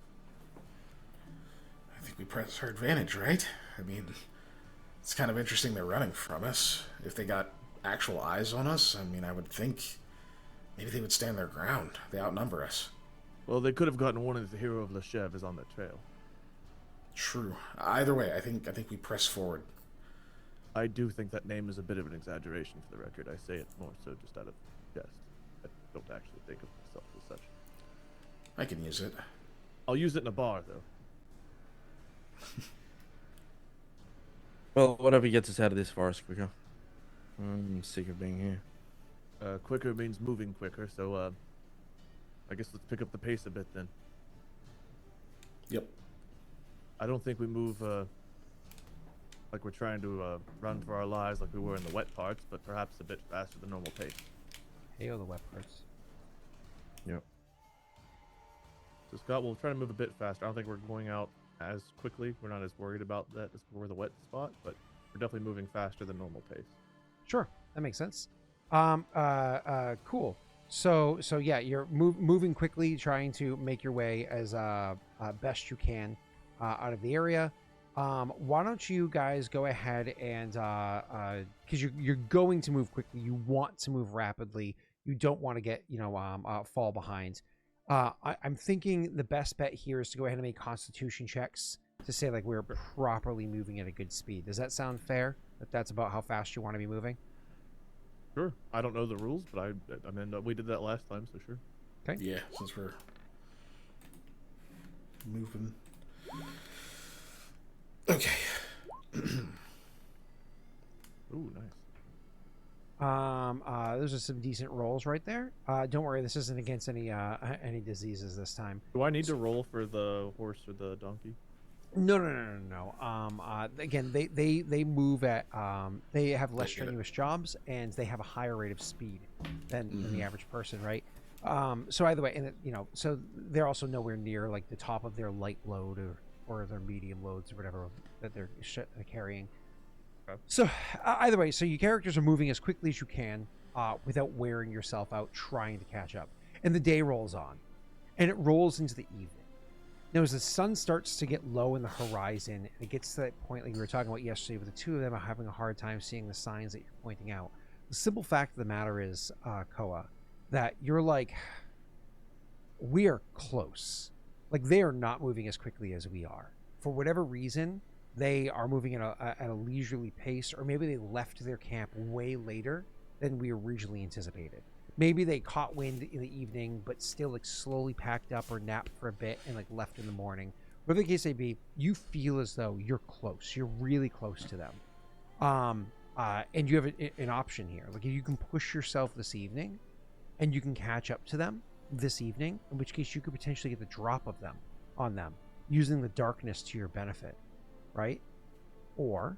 I think we press our advantage, right? I mean, it's kind of interesting they're running from us. If they got actual eyes on us, I mean, I would think maybe they would stand their ground. They outnumber us. Well, they could have gotten warning that the hero of Loshev is on their trail. True. Either way, I think we press forward. I do think that name is a bit of an exaggeration for the record. I say it more so just out of jest. I don't actually think of myself as such. I can use it. I'll use it in a bar, though. Well, whatever gets us out of this forest quicker. I'm sick of being here. Quicker means moving quicker, so I guess let's pick up the pace a bit then. Yep. I don't think we move like we're trying to run for our lives like we were in the wet parts, but perhaps a bit faster than normal pace. Hail the wet parts. Yep. So Scott, we'll try to move a bit faster. I don't think we're going out as quickly. We're not as worried about that as we're the wet spot, but we're definitely moving faster than normal pace. Sure, that makes sense. Cool. So yeah, you're moving quickly, trying to make your way as best you can out of the area. Why don't you guys go ahead and because you're going to move quickly, you want to move rapidly, you don't want to get fall behind. I'm thinking the best bet here is to go ahead and make Constitution checks to say like we're properly moving at a good speed. Does that sound fair? That's about how fast you want to be moving. Sure. I don't know the rules, but I mean we did that last time, so sure. Okay. Yeah, since we're moving. Okay. Ooh, nice. Those are some decent rolls right there. Don't worry, this isn't against any diseases this time. Do I need to roll for the horse or the donkey? No. Again, they move at they have less strenuous jobs and they have a higher rate of speed than the average person, right? So either way, and so they're also nowhere near like the top of their light load or their medium loads or whatever that they're carrying. Okay. So either way, so your characters are moving as quickly as you can without wearing yourself out trying to catch up, and the day rolls on, and it rolls into the evening. Now, as the sun starts to get low in the horizon, and it gets to that point like we were talking about yesterday, with the two of them are having a hard time seeing the signs that you're pointing out. The simple fact of the matter is, Koa, that you're like, we are close. Like, they are not moving as quickly as we are. For whatever reason, they are moving at a leisurely pace, or maybe they left their camp way later than we originally anticipated. Maybe they caught wind in the evening, but still like slowly packed up or napped for a bit and like left in the morning. Whatever the case may be, you feel as though you're close. You're really close to them. And you have an option here. Like, you can push yourself this evening and you can catch up to them this evening, in which case you could potentially get the drop of them on them using the darkness to your benefit, right? Or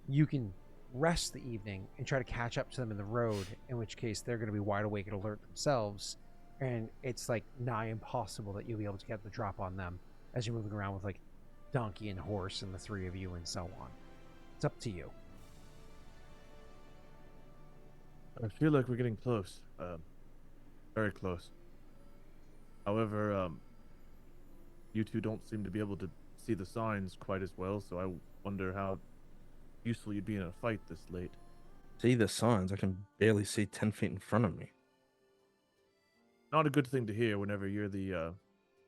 you can rest the evening and try to catch up to them in the road, in which case they're going to be wide awake and alert themselves, and it's like nigh impossible that you'll be able to get the drop on them as you're moving around with like donkey and horse and the three of you and so on. It's up to you. I feel like we're getting close. Very close. However, you two don't seem to be able to see the signs quite as well, so I wonder how useful you'd be in a fight this late. See the signs? I can barely see 10 feet in front of me. Not a good thing to hear whenever you're the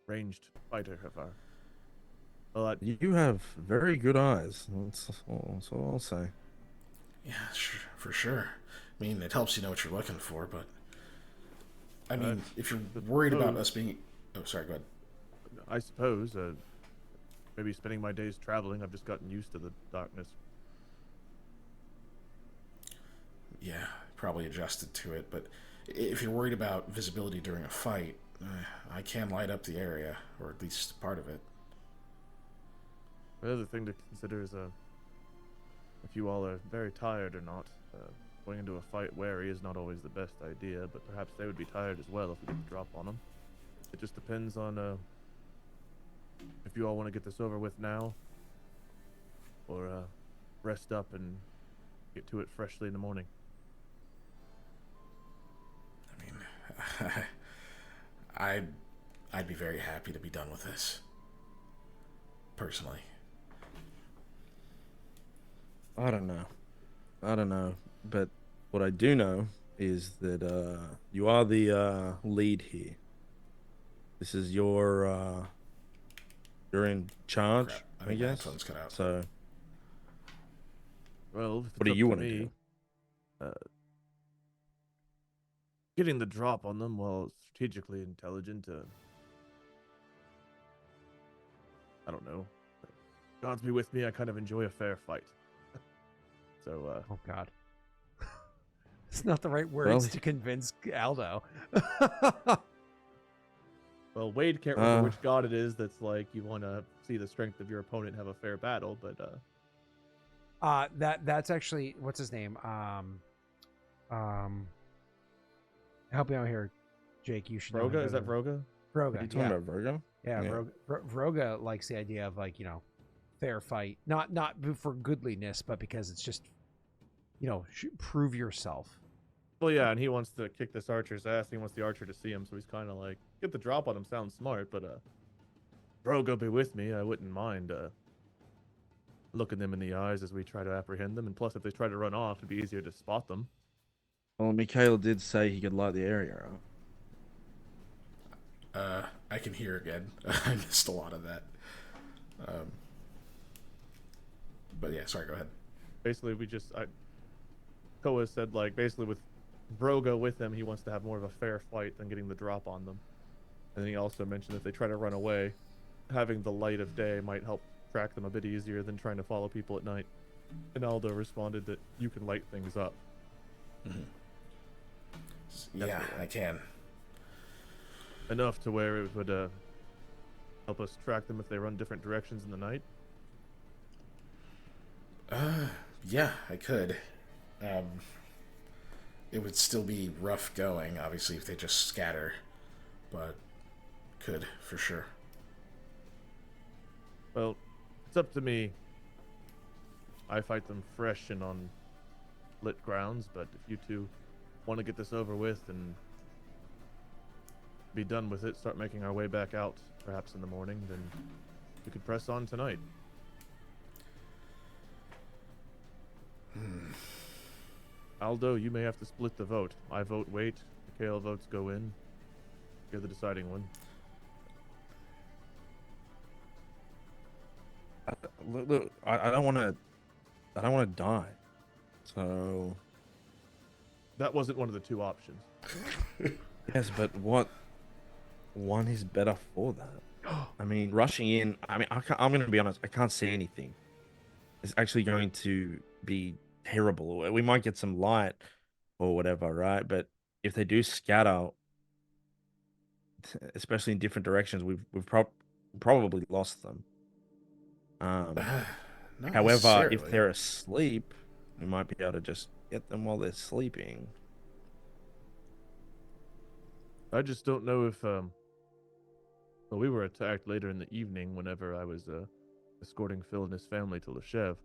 ranged fighter of our... Well, You have very good eyes. That's all I'll say. Yeah, sure, for sure. I mean, it helps you know what you're looking for, but I mean, if you're worried about us being... Oh, sorry, go ahead. I suppose, maybe spending my days traveling, I've just gotten used to the darkness. Yeah, probably adjusted to it, but if you're worried about visibility during a fight, I can light up the area, or at least part of it. The other thing to consider is if you all are very tired or not. Going into a fight wary is not always the best idea, but perhaps they would be tired as well if we get the drop on them. It just depends on if you all want to get this over with now, or rest up and get to it freshly in the morning. I mean, I'd be very happy to be done with this, personally. I don't know. But what I do know is that you are the lead here. This is your you're in charge, Crap. I think my guess. headphones cut out. So Well, if what do it's you up want to me, do? getting the drop on them, well, strategically intelligent. I don't know. God's be with me. I kind of enjoy a fair fight. So, Oh God. It's not the right words Well, to convince Aldo. well, Wade can't remember which god it is that's like you want to see the strength of your opponent have a fair battle, but That's actually, what's his name? Help me out here, Jake. You should know. Vroga, is that Vroga? Vroga? Are you talking Yeah. about Virgo? Yeah, Yeah. Vroga likes the idea of like, fair fight, not for goodliness, but because it's just, prove yourself. Well, yeah, and he wants to kick this archer's ass. He wants the archer to see him, so he's kind of like, get the drop on him sounds smart, but bro, go be with me. I wouldn't mind looking them in the eyes as we try to apprehend them. And plus, if they try to run off, it'd be easier to spot them. Well, Mikhail did say he could light the area up. I can hear again. I missed a lot of that. But yeah, sorry, go ahead. Basically, Koa said, like, basically with Broga with him, he wants to have more of a fair fight than getting the drop on them. And he also mentioned if they try to run away, having the light of day might help track them a bit easier than trying to follow people at night. And Aldo responded that you can light things up. Mm-hmm. Yeah, I can. Enough to where it would help us track them if they run different directions in the night. Yeah, I could. It would still be rough going, obviously, if they just scatter, but could for sure. Well, it's up to me. I fight them fresh and on lit grounds, but if you two want to get this over with and be done with it, start making our way back out, perhaps in the morning, then we could press on tonight. Aldo, you may have to split the vote. I vote wait. Mikhail votes go in. You're the deciding one. Look, I don't want to. I don't want to die. So. That wasn't one of the two options. Yes, but what one is better for that? I mean, rushing in. I mean, I'm going to be honest. I can't see anything. It's actually going to be terrible. We might get some light or whatever, right? But if they do scatter, especially in different directions, we've probably lost them. Not However, if necessarily. they're asleep, we might be able to just get them while they're sleeping. I just don't know if well, we were attacked later in the evening whenever I was escorting Phill and his family to Loshev.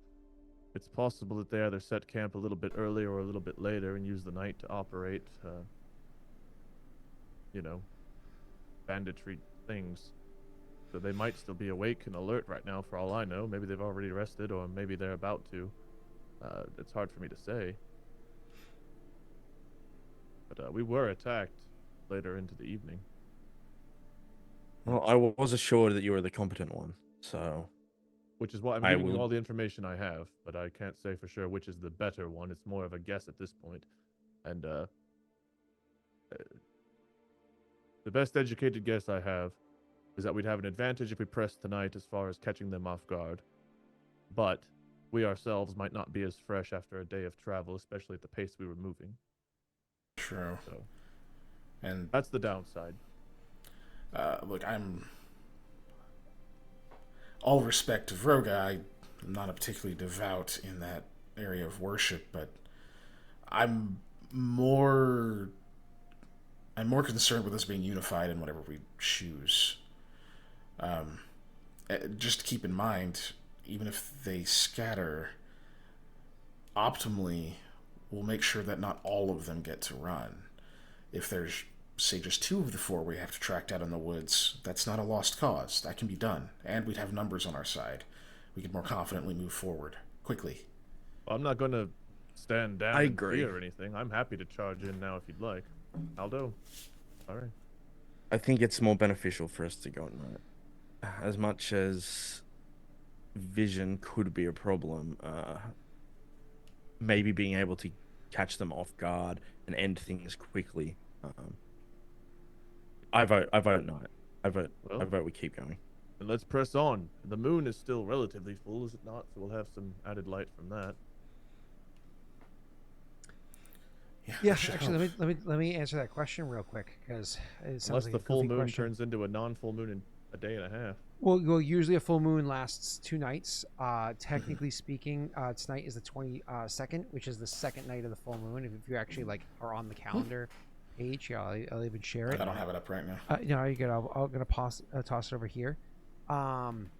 It's possible that they either set camp a little bit earlier or a little bit later and use the night to operate, banditry things. So they might still be awake and alert right now, for all I know. Maybe they've already rested, or maybe they're about to. It's hard for me to say. But we were attacked later into the evening. Well, I was assured that you were the competent one, so Which is why I'm giving you all the information I have, but I can't say for sure which is the better one. It's more of a guess at this point. And the best educated guess I have is that we'd have an advantage if we pressed tonight as far as catching them off guard. But we ourselves might not be as fresh after a day of travel, especially at the pace we were moving. True. So, And that's the downside. look, I'm all respect to Vroga. I'm not a particularly devout in that area of worship, but I'm more concerned with us being unified in whatever we choose. Just keep in mind, even if they scatter, optimally, we'll make sure that not all of them get to run. If there's, say, just 2 of the 4 we have to track down in the woods, that's not a lost cause. That can be done, and we'd have numbers on our side. We could more confidently move forward quickly. Well, I'm not going to stand down I in agree. fear or anything. I'm happy to charge in now if you'd like. Aldo? All right. I think it's more beneficial for us to go at night. As much as vision could be a problem, maybe being able to catch them off guard and end things quickly. I vote night. I vote we keep going. And let's press on. The moon is still relatively full, is it not? So we'll have some added light from that. Yeah, that should actually, help. let me answer that question real quick because it sounds Unless like the a full goofy moon question. turns into a non-full moon in a day and a half. Well, usually a full moon lasts 2 nights. Technically speaking, tonight is the 22nd, which is the second night of the full moon. If you actually are on the calendar, page. Yeah, I'll even share it. I don't have it up right now. No, you're good. I'm gonna toss it over here. I'm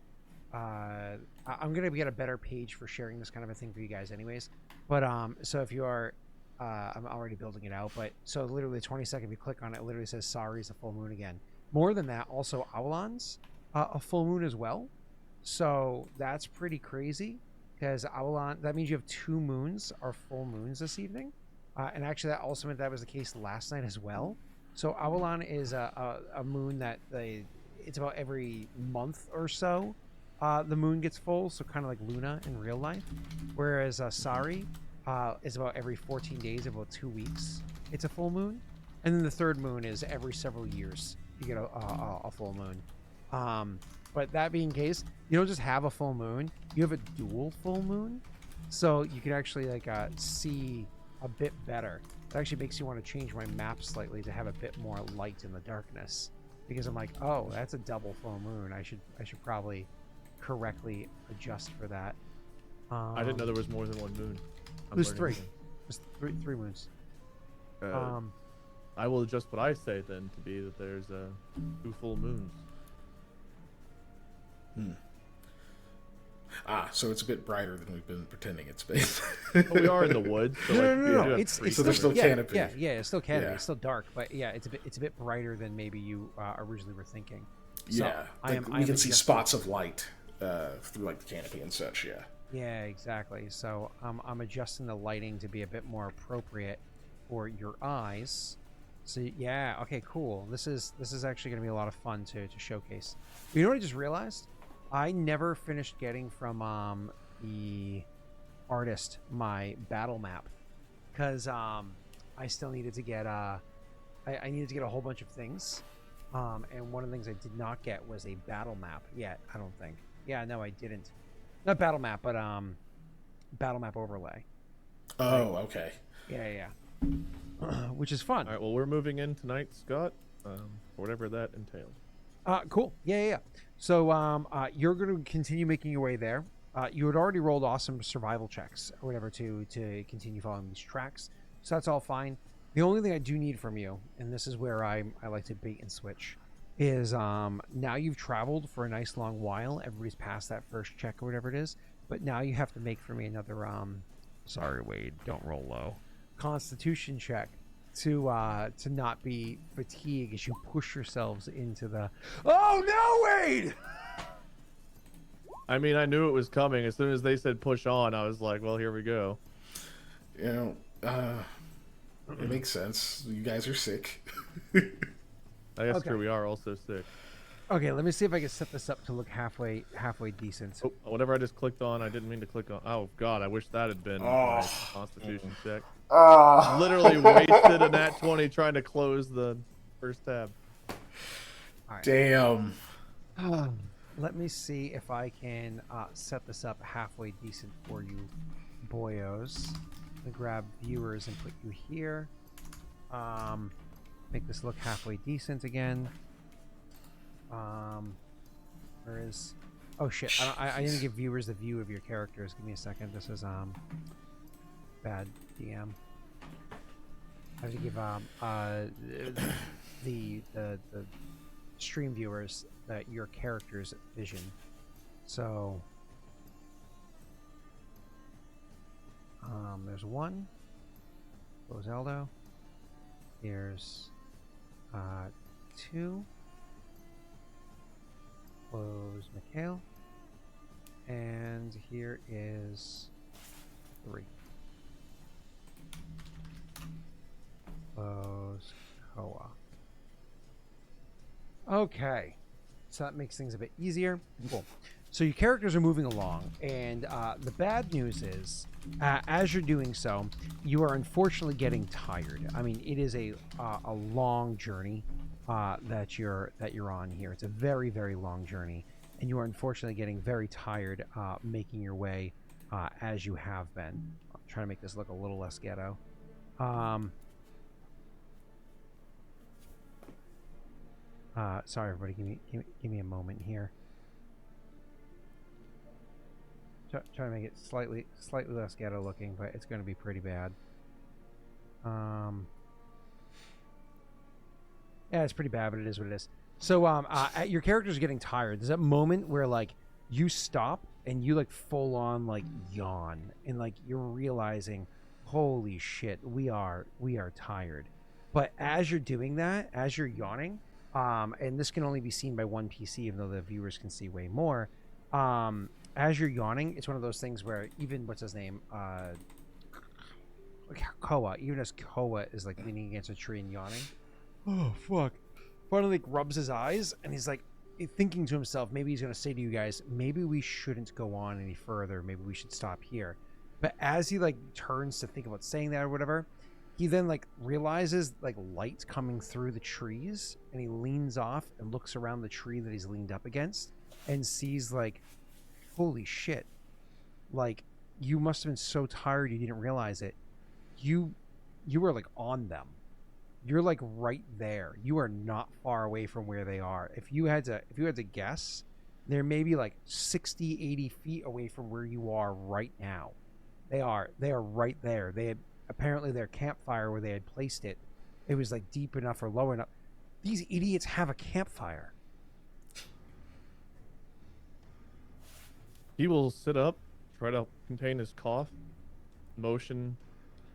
gonna get a better page for sharing this kind of a thing for you guys, anyways. But so if you are, I'm already building it out. But so literally 20 seconds, if you click on it, it literally says sorry, it's a full moon again. More than that, also Avalon's a full moon as well. So that's pretty crazy because Avalon. That means you have 2 moons are full moons this evening. And actually, that also meant that was the case last night as well. So Avalon is a moon that it's about every month or so. The moon gets full, so kind of like Luna in real life. Whereas Sari is about every 14 days, about 2 weeks. It's a full moon. And then the third moon is every several years. You get a full moon. But that being the case, you don't just have a full moon. You have a dual full moon. So you can actually like see a bit better. It actually makes you want to change my map slightly to have a bit more light in the darkness, because I'm like, oh, that's a double full moon. I should probably correctly adjust for that. I didn't know there was more than one moon. There's 3. There's three moons. I will adjust what I say then to be that there's 2 full moons. So it's a bit brighter than we've been pretending it's been. Well, we are in the woods. So No. It's It's So there's still canopy. Yeah, it's still canopy. Yeah. It's still dark, but yeah, it's a bit brighter than maybe you originally were thinking. So Yeah, we can see adjusting. spots of light through like the canopy and such. Yeah. Yeah, exactly. So I'm adjusting the lighting to be a bit more appropriate for your eyes. So yeah, okay, cool. This is actually going to be a lot of fun to showcase. You know what I just realized? I never finished getting from the artist my battle map, because I still needed to get I needed to get a whole bunch of things, and one of the things I did not get was a battle map yet. I don't think. Yeah, no, I didn't. Not battle map, but battle map overlay. Oh, okay. Yeah. Which is fun. All right. Well, we're moving in tonight, Scott. Whatever that entails. Cool. Yeah. So you're going to continue making your way there. You had already rolled awesome survival checks or whatever to continue following these tracks. So that's all fine. The only thing I do need from you, and this is where I like to bait and switch, is now you've traveled for a nice long while. Everybody's passed that first check or whatever it is. But now you have to make for me another, sorry, Wade, don't roll low, Constitution check to not be fatigued as you push yourselves into the. Oh no, Wade! I mean, I knew it was coming. As soon as they said push on, I was like, well, here we go. You know, it makes sense. You guys are sick. I guess Okay. true, we are also sick. Okay, let me see if I can set this up to look halfway decent. Oh, whatever I just clicked on, I didn't mean to click on. Oh, God, I wish that had been my Oh. Constitution check. Literally wasted a nat 20 trying to close the first tab. All right. Damn. Let me see if I can set this up halfway decent for you, boyos. I'm gonna grab viewers and put you here. Make this look halfway decent again. Where is? Oh shit! I didn't give viewers the view of your characters. Give me a second. This is bad DM. I have to give the stream viewers your character's vision. So there's one. Close Aldo. Here's 2. Close Mikhail. And here is 3. Close Koa. Okay. So that makes things a bit easier. Cool. So your characters are moving along, and the bad news is, as you're doing so, you are unfortunately getting tired. I mean, it is a long journey that you're on here. It's a very, very long journey, and you are unfortunately getting very tired making your way as you have been. I'm trying to make this look a little less ghetto. Sorry, everybody. Give me a moment here. Try to make it slightly less ghetto looking, but it's going to be pretty bad. Yeah, it's pretty bad, but it is what it is. So, your character's getting tired. There's that moment where like you stop and you like full on like yawn, and like you're realizing, holy shit, we are tired. But as you're doing that, as you're yawning, and this can only be seen by one PC, even though the viewers can see way more. As you're yawning, it's one of those things where even what's his name, Koa, even as Koa is like leaning against a tree and yawning. Oh fuck! Finally, like rubs his eyes, and he's like thinking to himself, maybe he's gonna say to you guys, maybe we shouldn't go on any further. Maybe we should stop here. But as he like turns to think about saying that or whatever, he then like realizes like light coming through the trees, and he leans off and looks around the tree that he's leaned up against, and sees like, holy shit! Like you must have been so tired you didn't realize it. You were like on them. You're like right there. You are not far away from where they are. If you had to guess, they're maybe like 60, 80 feet away from where you are right now. They are right there. They had apparently their campfire where they had placed it. It was like deep enough or low enough. These idiots have a campfire. He will sit up, try to contain his cough, motion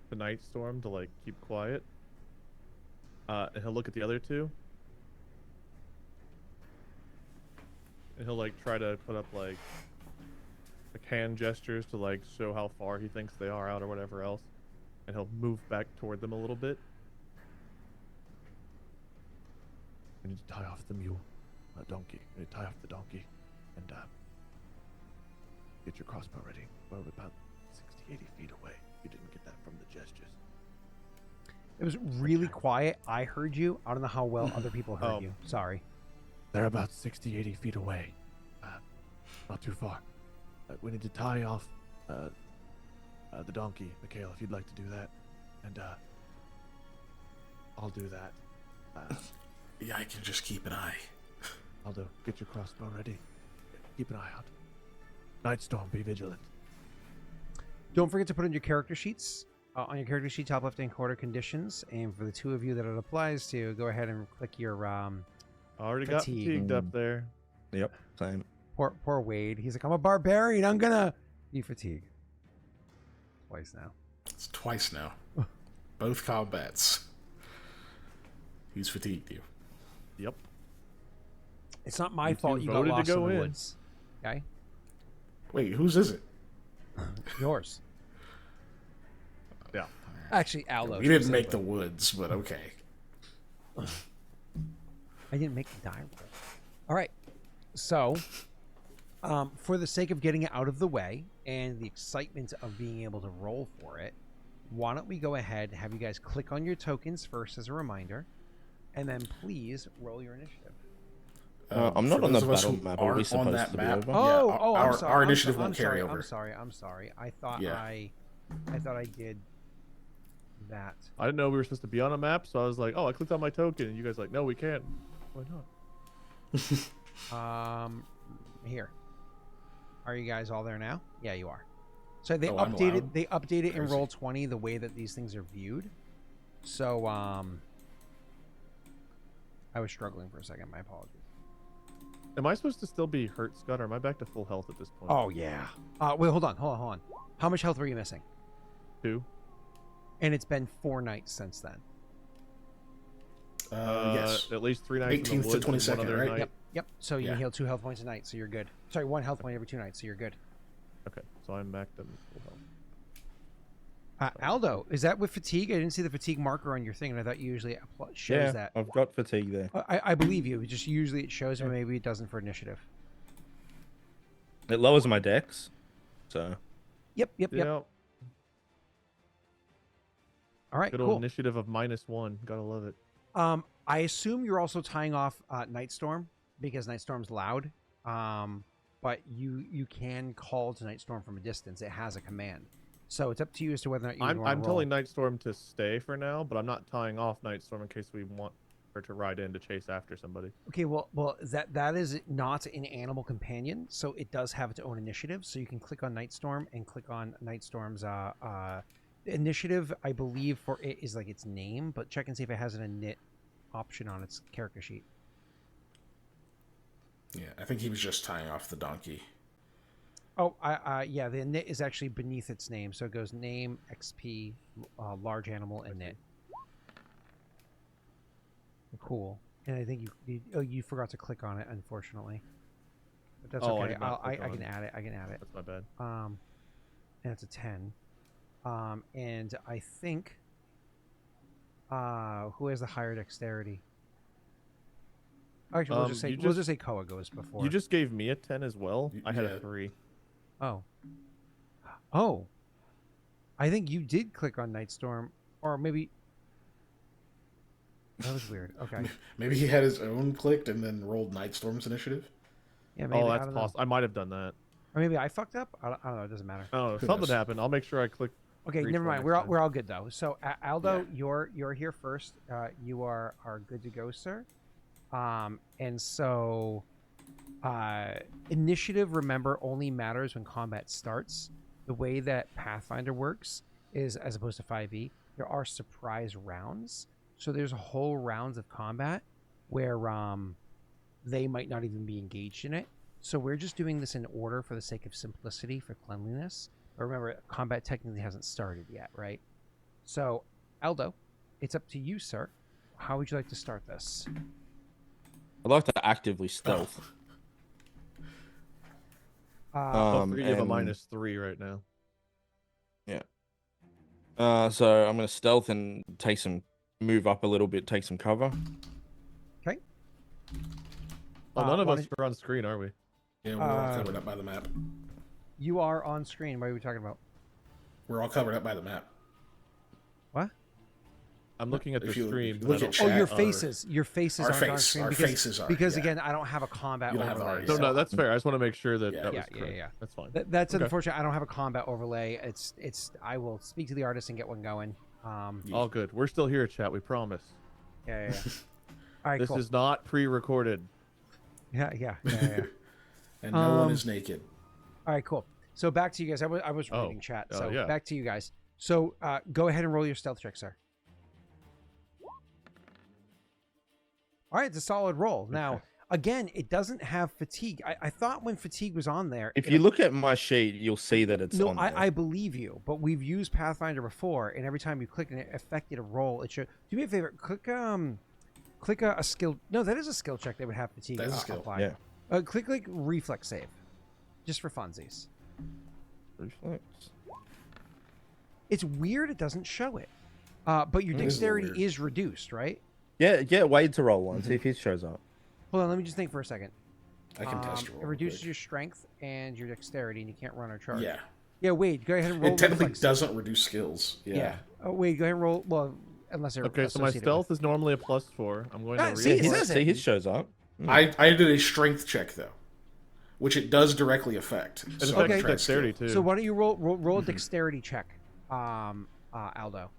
the Nightstorm to like keep quiet. And he'll look at the other two. And he'll like try to put up like hand gestures to like show how far he thinks they are out or whatever else. And he'll move back toward them a little bit. I need to tie off the mule, donkey. I need to tie off the donkey, and get your crossbow ready. We're about 60, 80 feet away. You didn't get that from the gestures. It was really quiet. I heard you. I don't know how well other people heard you. Sorry. They're about 60, 80 feet away. Not too far. We need to tie off the donkey, Mikhail, if you'd like to do that. And I'll do that. Yeah, I can just keep an eye. Aldo, get your crossbow ready. Keep an eye out. Nightstorm, be vigilant. Don't forget to put in your character sheets. On your character sheet, top left-hand corner, conditions. And for the two of you that it applies to, go ahead and click your Already fatigue. got fatigued up there. Yep, same. Poor Wade. He's like, I'm a barbarian. I'm gonna be fatigued. Twice now. It's twice now. Both combats. He's fatigued you. Yep. It's not my You two fault you got voted to lost go in the in. woods. Okay? Wait, whose is it? Yours. Yeah. Actually, Aldo. We didn't make the woods, but okay. I didn't make the die roll. All right. So, for the sake of getting it out of the way and the excitement of being able to roll for it, why don't we go ahead and have you guys click on your tokens first as a reminder, and then please roll your initiative. I'm not for on the those of us battle who map. Are we aren't on supposed that to be map, over? yeah, I'm sorry. our initiative I'm won't carry sorry. over. I'm sorry. I thought Yeah. I thought I did that. I didn't know we were supposed to be on a map, so I was like, oh, I clicked on my token, and you guys like, no, we can't. Why not? Here. Are you guys all there now? Yeah, you are. So they I'm allowed. They updated in Crazy. Roll20 the way that these things are viewed. So I was struggling for a second. My apologies. Am I supposed to still be hurt, Scott, or am I back to full health at this point? Oh yeah. Wait, hold on. How much health were you missing? 2. And it's been 4 nights since then. Yes. At least 3 nights 18th in to the woods and 22nd, one other right? night. Yep. So you Yeah. heal 2 health points a night, so you're good. Sorry, 1 health point every 2 nights, so you're good. Okay, so I'm back to full health. Aldo, is that with fatigue? I didn't see the fatigue marker on your thing, and I thought you usually shows Yeah, that. I've got fatigue there. I believe you. Just usually it shows, but maybe it doesn't for initiative. It lowers my dex, so Yep. Yeah, All right, good old cool. initiative of -1. Gotta love it. I assume you're also tying off Nightstorm because Nightstorm's loud. But you can call to Nightstorm from a distance. It has a command, so it's up to you as to whether or not you want to I'm telling Nightstorm to stay for now, but I'm not tying off Nightstorm in case we want her to ride in to chase after somebody. Okay, well, that is not an animal companion, so it does have its own initiative. So you can click on Nightstorm and click on Nightstorm's initiative. I believe for it is like its name, but check and see if it has an init option on its character sheet. Yeah, I think he was just tying off the donkey. Oh, yeah, the knit is actually beneath its name, so it goes name, XP, large animal, and knit. Cool. And I think you forgot to click on it, unfortunately. But that's okay. I can add it. I can add it. That's my bad. And it's a 10. And I think who has the higher dexterity? Actually, we'll just say Koa goes before. You just gave me a 10 as well. I had Yeah. a 3. Oh. Oh. I think you did click on Nightstorm, or maybe that was weird. Okay. Maybe he had his own clicked and then rolled Nightstorm's initiative. Yeah, maybe. Oh, that's possible. I might have done that. Or maybe I fucked up. I don't know. It doesn't matter. Oh, Who something knows? happened. I'll make sure I click. Okay, Reach never for mind. next time. We're all good though. So Aldo, Yeah. you're here first. You are good to go, sir. And so initiative, remember, only matters when combat starts. The way that Pathfinder works is, as opposed to 5e, there are surprise rounds. So there's whole rounds of combat where they might not even be engaged in it. So we're just doing this in order for the sake of simplicity, for cleanliness. But remember, combat technically hasn't started yet, right? So, Aldo, it's up to you, sir. How would you like to start this? I'd like to actively stealth. Don't forget you have a and- -3 right now. So I'm gonna stealth and move up a little bit, take some cover. Okay. Oh, none of why us are on screen, are we? Yeah, we're all covered up by the map. You are on screen. What are we talking about? We're all covered up by the map. What? I'm looking at the If you stream. look but I at don't- Oh, chat, your our- faces. Your faces our aren't on face- screen our because, faces are, because yeah. again, I don't have a combat You don't have overlay. ours. No, so- no, that's fair. I just want to make sure that Yeah. that was Yeah, correct. yeah. That's fine. That's Okay. unfortunate. I don't have a combat overlay. It's. I will speak to the artist and get one going. All good. We're still here, chat. We promise. Yeah. All right, This cool. is not pre-recorded. Yeah. And no one is naked. All right, cool. So back to you guys. I was Oh, reading chat. So yeah. back to you guys. So go ahead and roll your stealth check, sir. All right, it's a solid roll. Now, again, it doesn't have fatigue. I thought when fatigue was on there. If you look at my sheet, you'll see that it's No, on there. I believe you, but we've used Pathfinder before, and every time you click and it affected a roll, it should. Do me a favor, click a skill. No, that is a skill check that would have fatigue. That is a skill. applied. Yeah. Click reflex save, just for funsies. Reflex. It's weird. It doesn't show it, but your It is a little dexterity weird. is reduced, right? Yeah, Wade to roll one. See if he shows up. Hold on, let me just think for a second. I can test roll. It real reduces quick. your strength and your dexterity, and you can't run or charge. Yeah. Yeah, Wade, go ahead and roll. It technically reflex. doesn't reduce skills. Yeah. Oh, Wade, go ahead and roll. Well, unless they're Okay, so my associated stealth with- is normally a +4. I'm going Ah, to see, read. it says it. See, his shows up. I did a strength check though, which it does directly affect. It So affects I'm trying to dexterity skill. too. So why don't you roll a dexterity check, Aldo?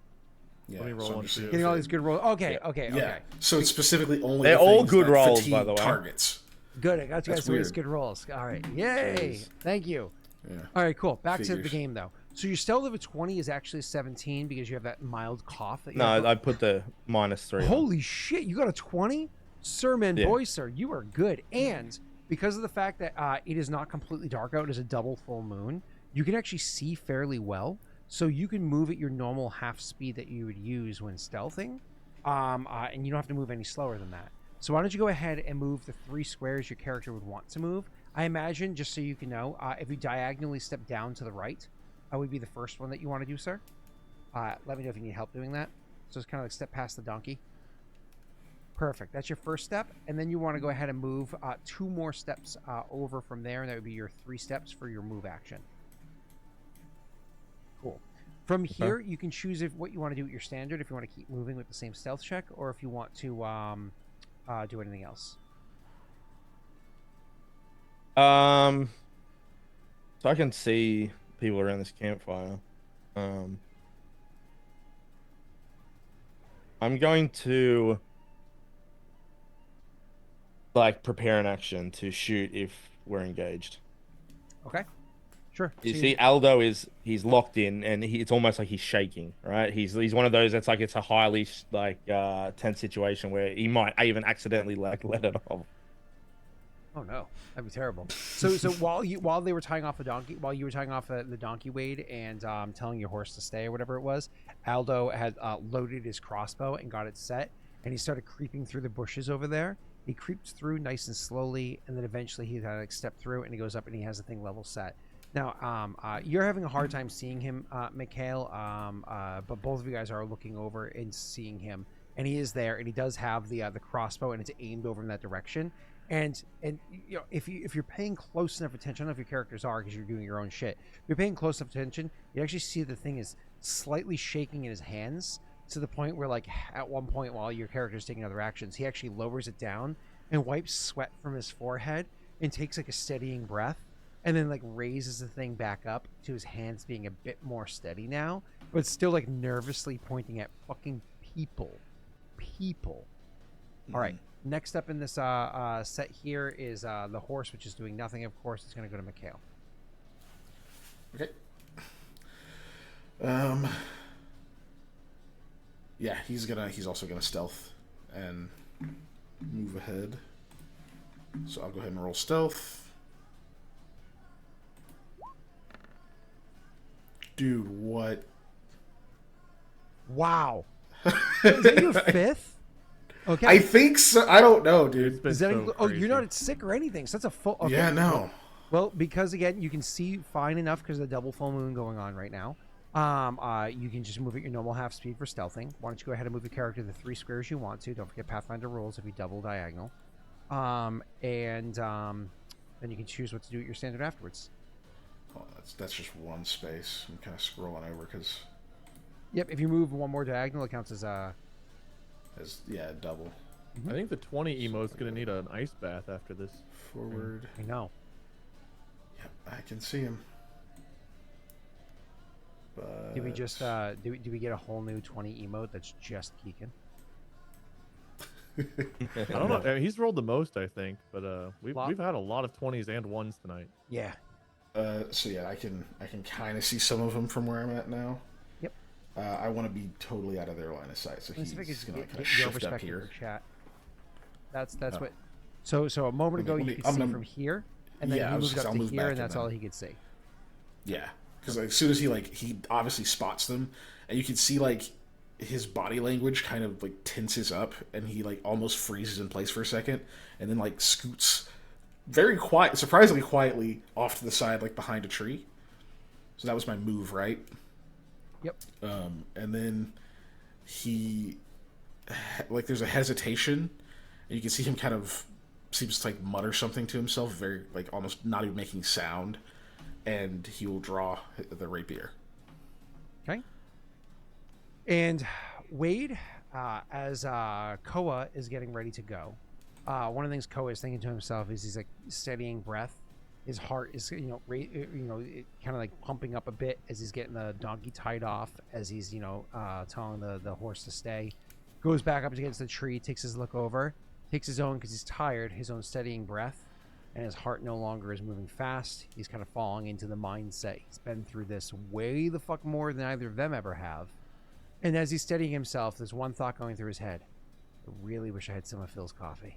Yeah, Let me roll so I'm one just too. seeing Getting if all it- these good rolls. Okay, Yeah. okay. Yeah. So it's specifically only. They're the all things good that rolls, fatigue by the way. Targets. Good. I got you guys That's some of these weird. good rolls. All right. Yay. Jeez. Thank you. Yeah. All right, cool. Back to the Figures. game, though. So your stealth of a 20 is actually 17 because you have that mild cough. That you No, have. I put the -3. on. Holy shit, you got a 20? Sir, man, Yeah. boy, sir, you are good. And because of the fact that it is not completely dark out, it is a double full moon, you can actually see fairly well. So you can move at your normal half speed that you would use when stealthing. And you don't have to move any slower than that. So why don't you go ahead and move the 3 squares your character would want to move. I imagine, just so you can know, if you diagonally step down to the right, would be the first one that you want to do, sir. Let me know if you need help doing that. So it's kind of like step past the donkey. Perfect. That's your first step. And then you want to go ahead and move 2 more steps over from there, and that would be your 3 steps for your move action. Cool. From here, you can choose what you want to do with your standard, if you want to keep moving with the same stealth check, or if you want to do anything else. So I can see people around this campfire. I'm going to prepare an action to shoot if we're engaged. Okay. Sure. You So see, Aldo he's locked in, and it's almost like he's shaking, right? He's one of those that's like it's a highly tense situation where he might even accidentally like let it off. Oh no, that'd be terrible. So while they were tying off the donkey, while you were tying off the donkey, Wade, and telling your horse to stay or whatever it was, Aldo had loaded his crossbow and got it set, and he started creeping through the bushes over there. He creeps through nice and slowly, and then eventually he kind of like step through, and he goes up and he has the thing level set. Now, you're having a hard time seeing him, Mikhail, but both of you guys are looking over and seeing him, and he is there, and he does have the crossbow, and it's aimed over in that direction. And you know, if you're paying close enough attention, I don't know if your characters are because you're doing your own shit. If you're paying close enough attention, you actually see the thing is slightly shaking in his hands to the point where, like, at one point while your character's taking other actions, he actually lowers it down and wipes sweat from his forehead and takes like a steadying breath, and then like raises the thing back up to his hands being a bit more steady now, but still like nervously pointing at fucking people. All right. Next up in this set here is the horse, which is doing nothing. Of course, it's going to go to Mikhail. Okay. Yeah, he's also gonna stealth and move ahead. So I'll go ahead and roll stealth. Dude, what? Wow. Is that your fifth? Okay. I think so. I don't know, dude. Is that you're not sick or anything. So that's a full. Okay. Yeah, no. Well, because again, you can see fine enough because of the double full moon going on right now. You can just move at your normal half speed for stealthing. Why don't you go ahead and move your character the 3 squares you want to? Don't forget Pathfinder rules if you double diagonal. Then you can choose what to do at your standard afterwards. Oh, that's just one space. I'm kind of scrolling over because. Yep, if you move one more diagonal, it counts as double. I think the 20 emote's gonna need an ice bath after this. Forward. I know. Yep, I can see him. But Did we just do we get a whole new 20 emote that's just Keegan? I don't know. I mean, he's rolled the most, I think, but we've had a lot of 20s and 1s tonight. Yeah. So yeah, I can kind of see some of them from where I'm at now. Yep. I want to be totally out of their line of sight, so he's gonna kind of your shift up perspective here. in chat. That's what. So a moment ago you could see from here, and then he moved up to here, and that's all he could see. Yeah, because as soon as he obviously spots them, and you can see like his body language kind of like tenses up, and he like almost freezes in place for a second, and then like scoots very quiet, surprisingly quietly off to the side, like behind a tree. So that was my move, right? Yep. And then he like there's a hesitation, and you can see him kind of seems to like mutter something to himself, very like almost not even making sound, and he will draw the rapier. Okay. And Wade, as Koa is getting ready to go, one of the things Koa is thinking to himself is he's like steadying breath. His heart is kind of like pumping up a bit as he's getting the donkey tied off, as he's telling the horse to stay. Goes back up against the tree, takes his look over, takes his own, because he's tired, his own steadying breath, and his heart no longer is moving fast. He's kind of falling into the mindset. He's been through this way the fuck more than either of them ever have. And as he's steadying himself, there's one thought going through his head. I really wish I had some of Phil's coffee.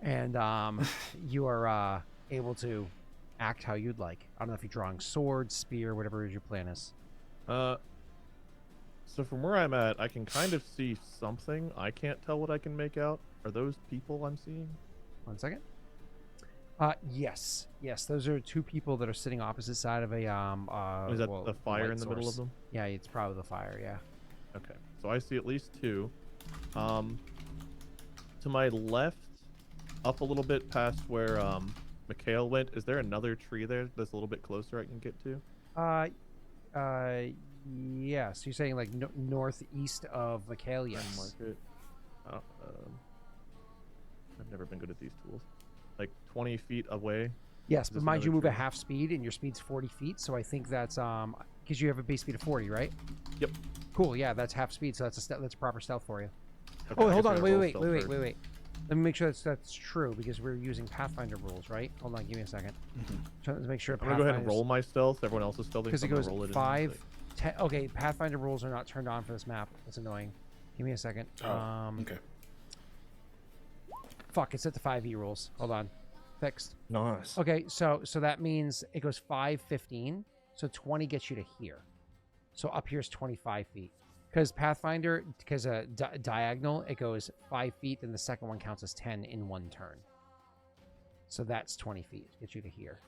And you are able to act how you'd like. I don't know if you're drawing sword, spear, whatever your plan is. So from where I'm at, I can kind of see something. I can't tell what I can make out. Are those people I'm seeing? 1 second. Yes, those are 2 people that are sitting opposite side of a Is that the fire in the middle of them? Yeah, it's probably the fire. Yeah. Okay, so I see at least 2. To my left, up a little bit past where Mikhail went, is there another tree there that's a little bit closer I can get to? Yeah. So you're saying like northeast of Mikhail? Yes. Market. I've never been good at these tools. Like 20 feet away. Yes, but mind you, move tree? at half speed, and your speed's 40 feet. So I think that's because you have a base speed of 40, right? Yep. Cool. Yeah, that's half speed. So that's a proper stealth for you. Okay, Oh, hold on. I Wait. roll stealth first. Let me make sure that's true because we're using Pathfinder rules, right? Hold on, give me a second. Let's make sure. I'm gonna go ahead and roll my stealth. Everyone else is stealthing. Because So it I'm goes gonna roll it 5, in, 10. Okay, Pathfinder rules are not turned on for this map. That's annoying. Give me a second. Okay. Fuck, it's set to 5e rules. Hold on. Fixed. Nice. Okay, so that means it goes 5, 15. So 20 gets you to here. So up here is 25 feet. Because Pathfinder, because diagonal, it goes 5 feet, and the second one counts as 10 in one turn. So that's 20 feet. Gets you to here.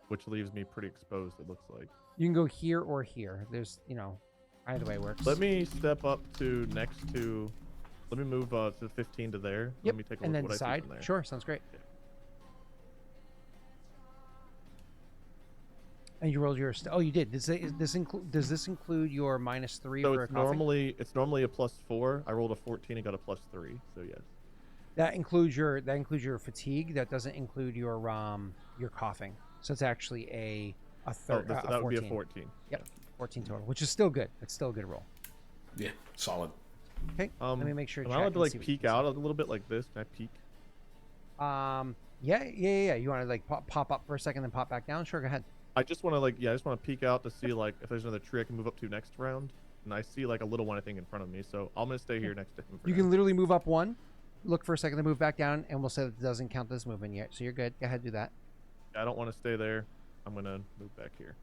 which leaves me pretty exposed. It looks like. You can go here or here. There's, either way works. Let me step up to next to. Let me move to 15 to there. Yep. Let me take a And look then what I see decide. from there. Sure, sounds great. And you rolled your. Oh, you did. Does this include your -3 So for it's a coffee? normally a +4. I rolled a 14 and got a +3. So yes. That includes your fatigue. That doesn't include your coughing. So it's actually a third. That would be a 14. 14. Yep, 14 total, which is still good. It's still a good roll. Yeah, solid. Okay, let me make sure. Am I chat allowed to can like see what peek you can out a little bit like this? Can I peek? see. Yeah. You want to like pop up for a second, then pop back down? Sure, go ahead. I just want to peek out to see like if there's another tree I can move up to next round. And I see like a little one I think in front of me, so I'm gonna stay here next to him. For You now. can literally move up one, look for a second, then move back down, and we'll say that it doesn't count this movement yet. So you're good. Go ahead, do that. I don't want to stay there. I'm gonna move back here.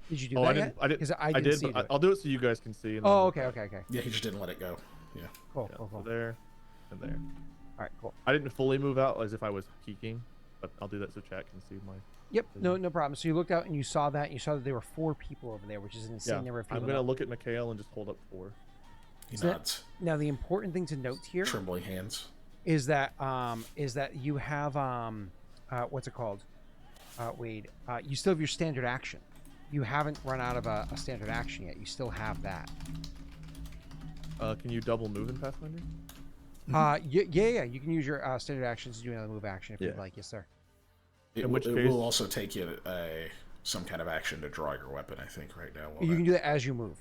Did you do Oh, that I didn't. yet? I didn't. 'Cause I didn't did, see you but do it. I'll do it so you guys can see. And then Oh, I'll okay, move back. okay. Yeah, he just didn't let it go. Yeah. Cool, Yeah, cool, so cool. there and there. All right, cool. I didn't fully move out as if I was peeking, but I'll do that so chat can see my. Yep, no problem. So you looked out and you saw that, and you saw that there were 4 people over there, which is an insane number of people. I'm gonna look at Mikhail and just hold up 4. He So nods. Now the important thing to note here Trembling hands. is that you have what's it called? Wade, you still have your standard action. You haven't run out of a standard action yet. You still have that. Can you double move in Pathfinder? Yeah. You can use your standard actions to do another move action if you'd like. Yes, sir. It, In which it case- will also take you some kind of action to draw your weapon, I think, right now. You can do that as you move.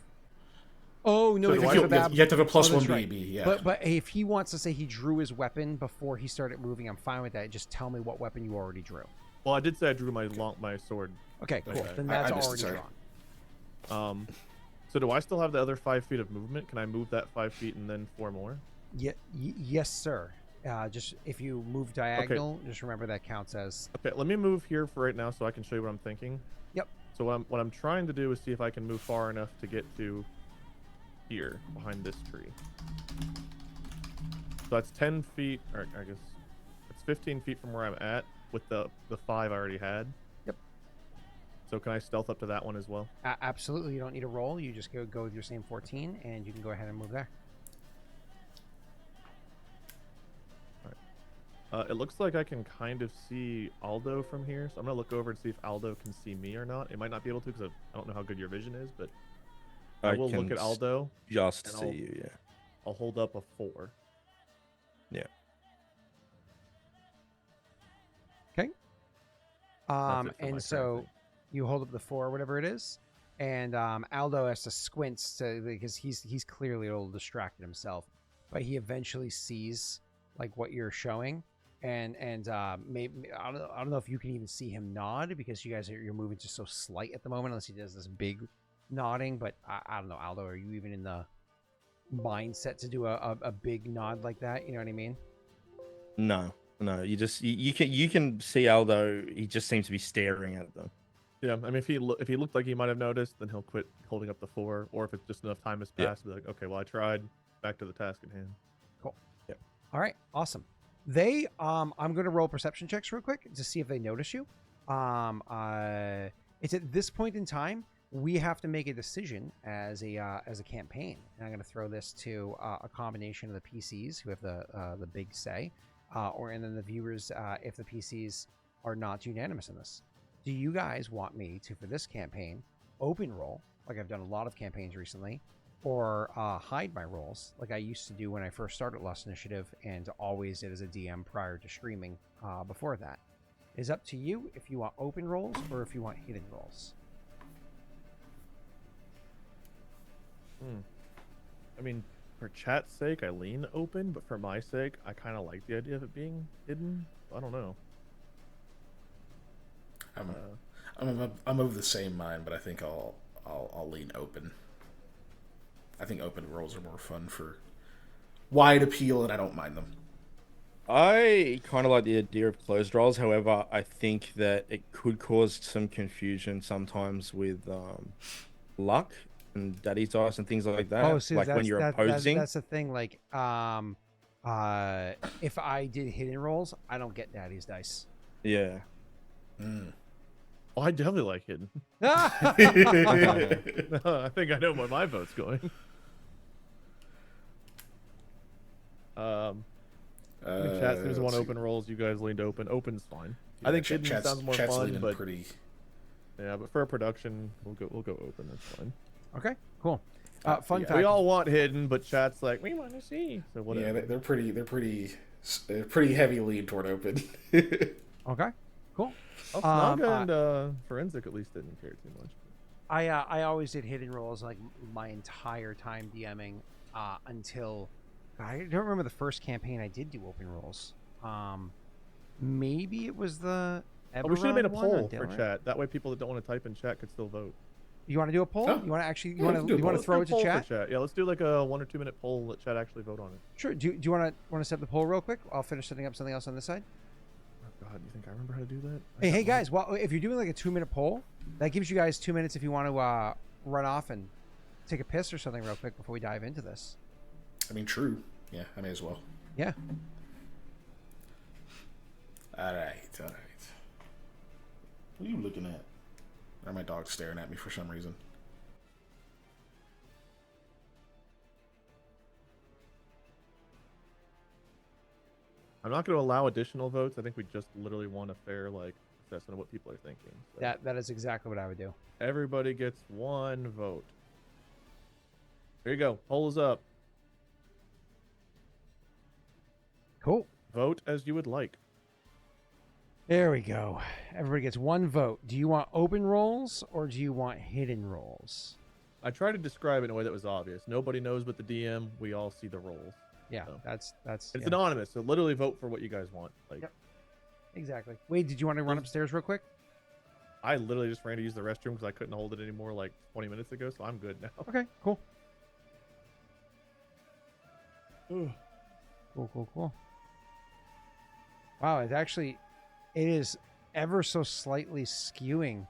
Oh no! So you you, have you, a bab- you have to have a plus Oh, that's one right. BB, yeah. But if he wants to say he drew his weapon before he started moving, I'm fine with that. Just tell me what weapon you already drew. Well, I did say I drew my sword. Okay, cool. Okay. Then I that's just- already sorry. drawn. So do I still have the other 5 feet of movement? Can I move that 5 feet and then 4 more? Yes, sir. Just if you move diagonal, just remember that counts as. Okay, let me move here for right now so I can show you what I'm thinking. Yep. So what I'm trying to do is see if I can move far enough to get to here behind this tree. So that's 10 feet, or I guess it's 15 feet from where I'm at with the 5 I already had. Yep. So can I stealth up to that one as well? Absolutely, you don't need a roll. You just go with your same 14, and you can go ahead and move there. It looks like I can kind of see Aldo from here, so I'm gonna look over and see if Aldo can see me or not. It might not be able to because I don't know how good your vision is, but I will look can at Aldo. Just and see I'll- you, yeah. I'll hold up a 4. Yeah. Okay. That's it for my And turn, I so think. you hold up the 4 or whatever it is, and Aldo has to squint because he's clearly a little distracted himself, but he eventually sees like what you're showing, and maybe I don't know if you can even see him nod because you guys you're moving just so slight at the moment unless he does this big nodding, but I don't know, Aldo, are you even in the mindset to do a big nod like that? You know what I mean? No. You can see Aldo. He just seems to be staring at them. Yeah, I mean, if he looked like he might have noticed, then he'll quit holding up the 4. Or if it's just enough time has passed, be like, okay, well, I tried. Back to the task at hand. Cool. Yeah. All right. Awesome. They I'm going to roll perception checks real quick to see if they notice you. It's at this point in time we have to make a decision as a campaign, and I'm going to throw this to a combination of the PCs who have the big say, and then the viewers if the PCs are not unanimous in this. Do you guys want me to, for this campaign, open roll like I've done a lot of campaigns recently, or hide my rolls like I used to do when I first started Lost Initiative and always did as a DM prior to streaming before that? It's up to you if you want open rolls or if you want hidden rolls. I mean, For chat's sake, I lean open, but for my sake, I kind of like the idea of it being hidden. I don't know. I'm of the same mind, but I think I'll lean open. I think open rolls are more fun for wide appeal, and I don't mind them. I kind of like the idea of closed rolls. However, I think that it could cause some confusion sometimes with luck and daddy's dice and things like that. Oh, see, like when you're opposing. That's the thing. Like, if I did hidden rolls, I don't get daddy's dice. Yeah. Oh, I definitely like hidden. Ah! I think I know where my vote's going. The chat seems to want open rolls. You guys leaned open. Open's fine. Yeah, I think hidden sounds more fun, but pretty. Yeah, but for a production, we'll go open. That's fine. Okay, cool. Fun yeah. fact. We all want hidden, but chat's like, we want to see. So whatever. Yeah, they're pretty heavy lean toward open. Okay, cool. Snog and Forensic at least didn't care too much. I always did hidden rolls like my entire time DMing until I don't remember the first campaign I did do open rolls. Maybe it was the. We should have made a Eberron one poll on for Dylan. chat. That way, people that don't want to type in chat could still vote. You want to do a poll? Oh. You want to actually? Yeah, we can do a You want poll. to throw it Let's to do a poll chat? for chat? Yeah, let's do like a 1 or 2 minute poll. Let chat actually vote on it. Sure. Do you want to set the poll real quick? I'll finish setting up something else on this side. Oh God, you think I remember how to do that? Hey guys. Well, if you're doing like a 2-minute poll, that gives you guys 2 minutes if you want to run off and take a piss or something real quick before we dive into this. I mean, true. Yeah, I may as well. Yeah. All right. What are you looking at? Or my dog's staring at me for some reason. I'm not going to allow additional votes. I think we just literally want a fair assessment of what people are thinking. So That is exactly what I would do. everybody gets 1 vote. There you go. Poll is up. Cool. Vote as you would like. There we go. Everybody gets 1 vote. Do you want open rolls or do you want hidden rolls? I tried to describe it in a way that was obvious. Nobody knows but the DM. We all see the rolls. Yeah, So. that's It's yeah. anonymous, so literally vote for what you guys want. Yep. Exactly. Wait, did you want to run upstairs real quick? I literally just ran to use the restroom because I couldn't hold it anymore 20 minutes ago, so I'm good now. Okay, cool. Cool. Wow, it is ever so slightly skewing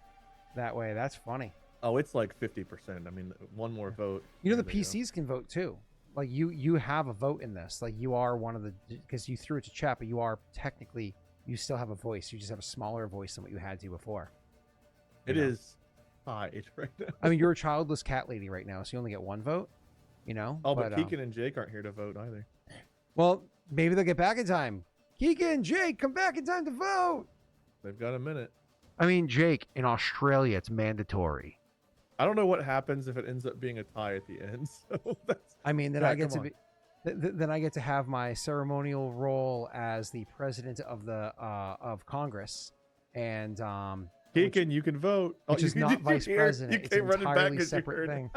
that way. That's funny. Oh, it's like 50%. I mean, 1 more vote. You know, the There you go. PCs can vote too. Like you have a vote in this. Like you are one of the, because you threw it to chat, but you are technically, you still have a voice. You just have a smaller voice than what you had to before. It You know? is tied right now. I mean, you're a childless cat lady right now, so you only get 1 vote. You know. Oh, but Keegan and Jake aren't here to vote either. Well, maybe they'll get back in time. Keegan, Jake, come back in time to vote. They've got a minute. I mean, Jake, in Australia, it's mandatory. I don't know what happens if it ends up being a tie at the end. So that's. I mean, then Yeah, I get to come be, then I get to have my ceremonial role as the president of the of Congress, and Keegan, you can vote. which is you- not did you vice hear? president. You It's came an running back entirely 'cause you separate heard. thing.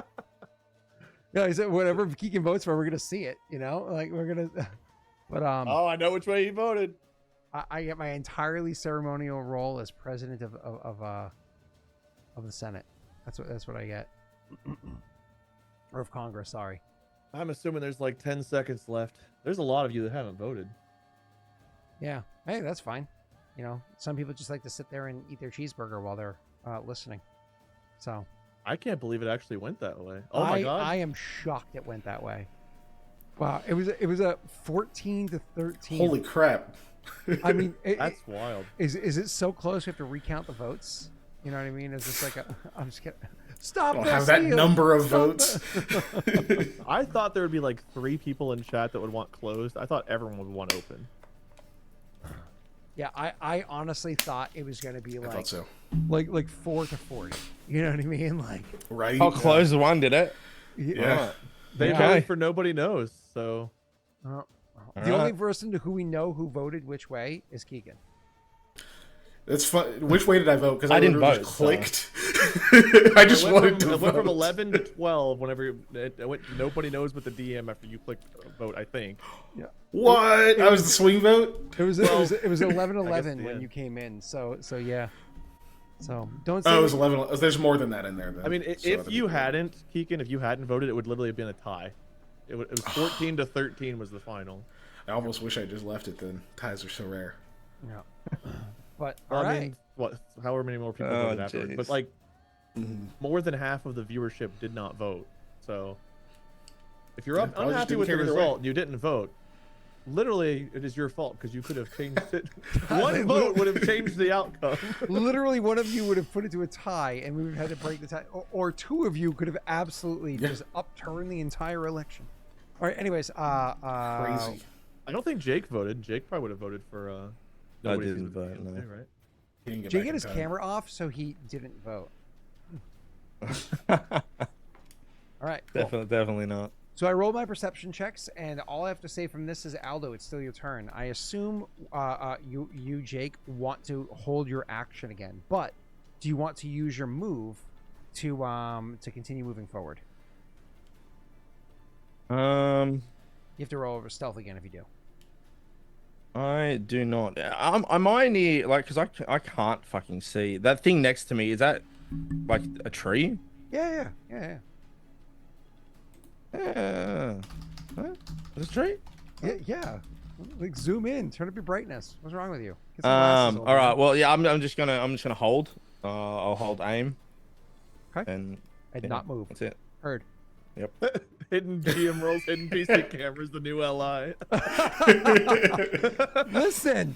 Yeah, he said whatever Keegan votes for, we're gonna see it. You know, like we're gonna. But Oh, I know which way he voted. I get my entirely ceremonial role as president of the Senate. That's what I get. Or of Congress, sorry. I'm assuming there's 10 seconds left. There's a lot of you that haven't voted. Yeah. Hey, that's fine. You know, some people just like to sit there and eat their cheeseburger while they're listening. So I can't believe it actually went that way. Oh my God. I am shocked it went that way. Wow, it was a 14-13. Holy crap! I mean, That's wild. is it so close we have to recount the votes? You know what I mean? Is this like I'm just kidding. Stop I don't this, have that Neil. number of Stop votes. I thought there would be 3 people in chat that would want closed. I thought everyone would want open. Yeah, I honestly thought it was going to be I thought so. like 4-40. You know what I mean? Like, Right? I'll close the one, did it? Yeah. They Yeah. voted for nobody knows, so the only person who we know who voted which way is Keegan. It's fun. Which way did I vote? Because I didn't literally vote, just so- clicked. I just wanted to I went from vote. 11 to 12 whenever I went. Nobody knows but the DM after you clicked vote, I think. What? I was the swing vote? It was Well, 11:11 yeah. when you came in. So yeah. So don't say. Oh, it was 11. There's more than that in there. Then. I mean, So if that'd you be- hadn't, Keegan, if you hadn't voted, it would literally have been a tie. It was 14 to 13 was the final. I almost wish I just left it. Then ties are so rare. Yeah. But Well, all I right. mean, what? However many more people Oh, voted afterwards, but jeez. like more than half of the viewership did not vote. So if you're Yeah, probably just unhappy didn't with the care either way. result and you didn't vote, literally it is your fault because you could have changed it. One vote would have changed the outcome. Literally, one of you would have put it to a tie, and we would have had to break the tie, or two of you could have absolutely just upturned the entire election. All right. Anyways, Crazy. I don't think Jake voted. Jake probably would have voted for. Nobody didn't Sees the vote, Game, no. right? He didn't get Jake back had in his time. camera off, so he didn't vote. All right. Cool. Definitely not. So I rolled my perception checks, and all I have to say from this is, Aldo, it's still your turn. I assume you, Jake, want to hold your action again, but do you want to use your move to continue moving forward? You have to roll over stealth again if you do. I do not. Am I near, like, because I can't fucking see. That thing next to me, is that like a tree? Yeah. What? Is it a tree? Yeah. Like zoom in, turn up your brightness. What's wrong with you? Get some glasses All over. right. Well, yeah. I'm just gonna hold. I'll hold aim. Okay. And Not move. That's it. Heard. Yep. Hidden GM roles, hidden PC cameras, the new LI. Listen.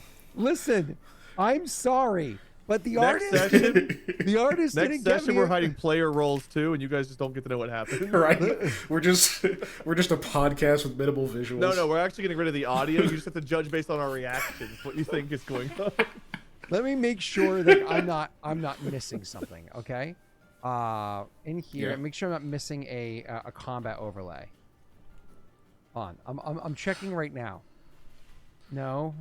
I'm sorry, but the Next artist, session, the artist next didn't get session, me we're a- hiding player roles too, and you guys just don't get to know what happened. Right? We're just a podcast with minimal visuals. No, we're actually getting rid of the audio. You just have to judge based on our reactions what you think is going on. Let me make sure that I'm not missing something. Okay. In here, Yeah. make sure I'm not missing a combat overlay. Hold on. I'm checking right now. No.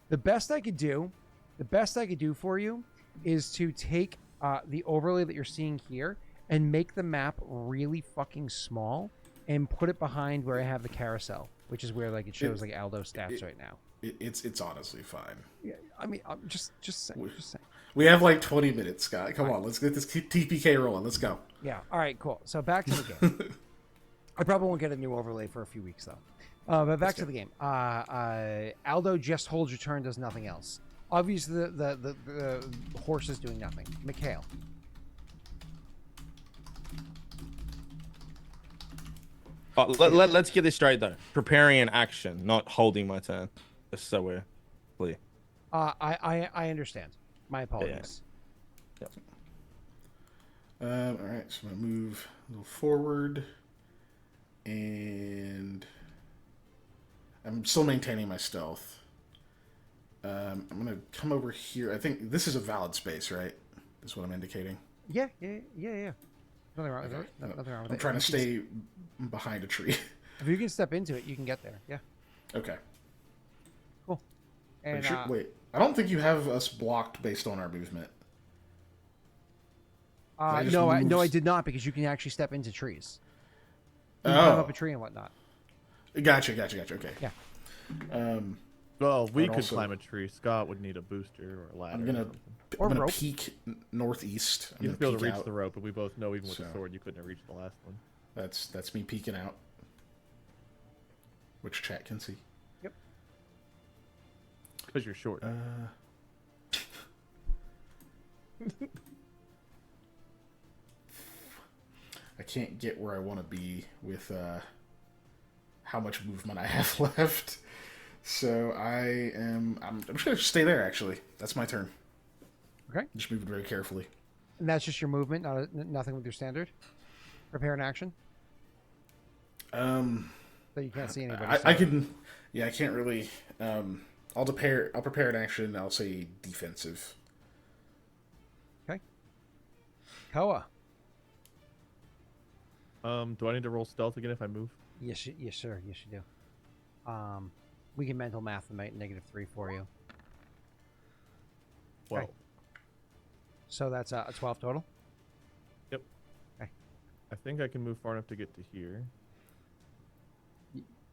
The best I could do for you is to take the overlay that you're seeing here and make the map really fucking small and put it behind where I have the carousel, which is where like it shows like Aldo stats right now. It's honestly fine. Yeah, I mean, I'm just saying. We have like 20 minutes, Scott. Come on, let's get this TPK rolling. Let's go. Yeah. All right. Cool. So back to the game. I probably won't get a new overlay for a few weeks though. But back to the game. Aldo just holds your turn, does nothing else. Obviously, the horse is doing nothing. Mikhail. Let's get this straight though. Preparing an action, not holding my turn. Just so we're clear. I understand. My apologies. Yep. All right, so I'm gonna move a little forward, and I'm still maintaining my stealth. I'm gonna come over here. I think this is a valid space, right? Is what I'm indicating. Yeah. Nothing wrong with it. Nothing wrong with it. I'm trying to stay behind a tree. If you can step into it, you can get there. Yeah. Okay. Cool. And Wait, I don't think you have us blocked based on our movement. I just no, I moved- did not, because you can actually step into trees. You can climb up a tree and whatnot. Gotcha. Okay. Yeah. Well, we But could also- climb a tree. Scott would need a booster or a ladder. I'm gonna or something. Or I'm gonna rope. peek northeast. I'm You'd gonna be able to peek reach out. the rope, but we both know even with the So- sword you couldn't have reached the last one. That's me peeking out, which chat can see. Because you're short. I can't get where I want to be with how much movement I have left. So I'm just gonna stay there. Actually, that's my turn. Okay. Just moving very carefully. And that's just your movement, nothing with your standard. Prepare an action. So you can't see anybody. I can. Yeah, I can't really. I'll prepare an action. I'll say defensive. Okay. Koa. Do I need to roll stealth again if I move? Yes, sir. Yes, you do. We can mental math the -3 for you. 12. So that's a 12 total. Yep. Okay. I think I can move far enough to get to here.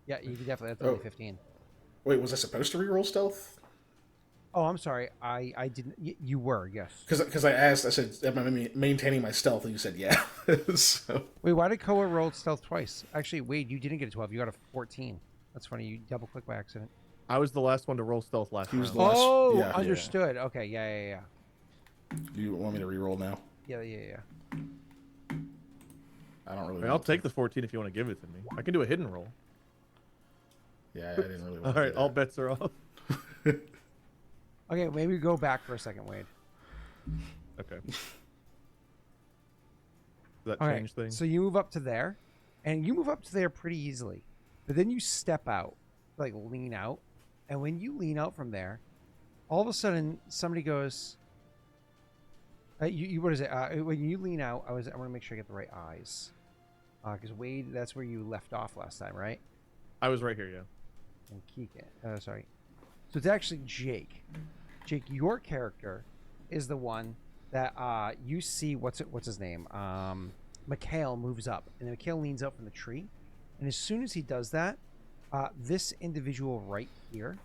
Yeah, you can definitely. That's Oh. only 15. Wait, was I supposed to reroll stealth? Oh, I'm sorry. I didn't. You were, yes. Because I asked, I said, am I maintaining my stealth? And you said, yeah. So Wait, why did Koa roll stealth twice? Actually, Wade, you didn't get a 12. You got a 14. That's funny. You double click by accident. I was the last one to roll stealth last He was round. the last- Oh, yeah. understood. Okay, yeah. do you want me to reroll now? Yeah. I don't really. I mean, I'll take the 14 if you want to give it to me. I can do a hidden roll. Yeah, I didn't really All want to. right, all bets are off. Okay, maybe go back for a second, Wade. Okay. Does that All right, change things? so you move up to there, and you move up to there pretty easily. But then you step out, like lean out, and when you lean out from there, all of a sudden somebody goes. What is it? When you lean out, I want to make sure I get the right eyes, because Wade, that's where you left off last time, right? I was right here, yeah. And Keegan. Sorry. So it's actually Jake. Jake, your character is the one that you see. What's his name? Mikhail moves up, and then Mikhail leans out from the tree, and as soon as he does that, this individual right here,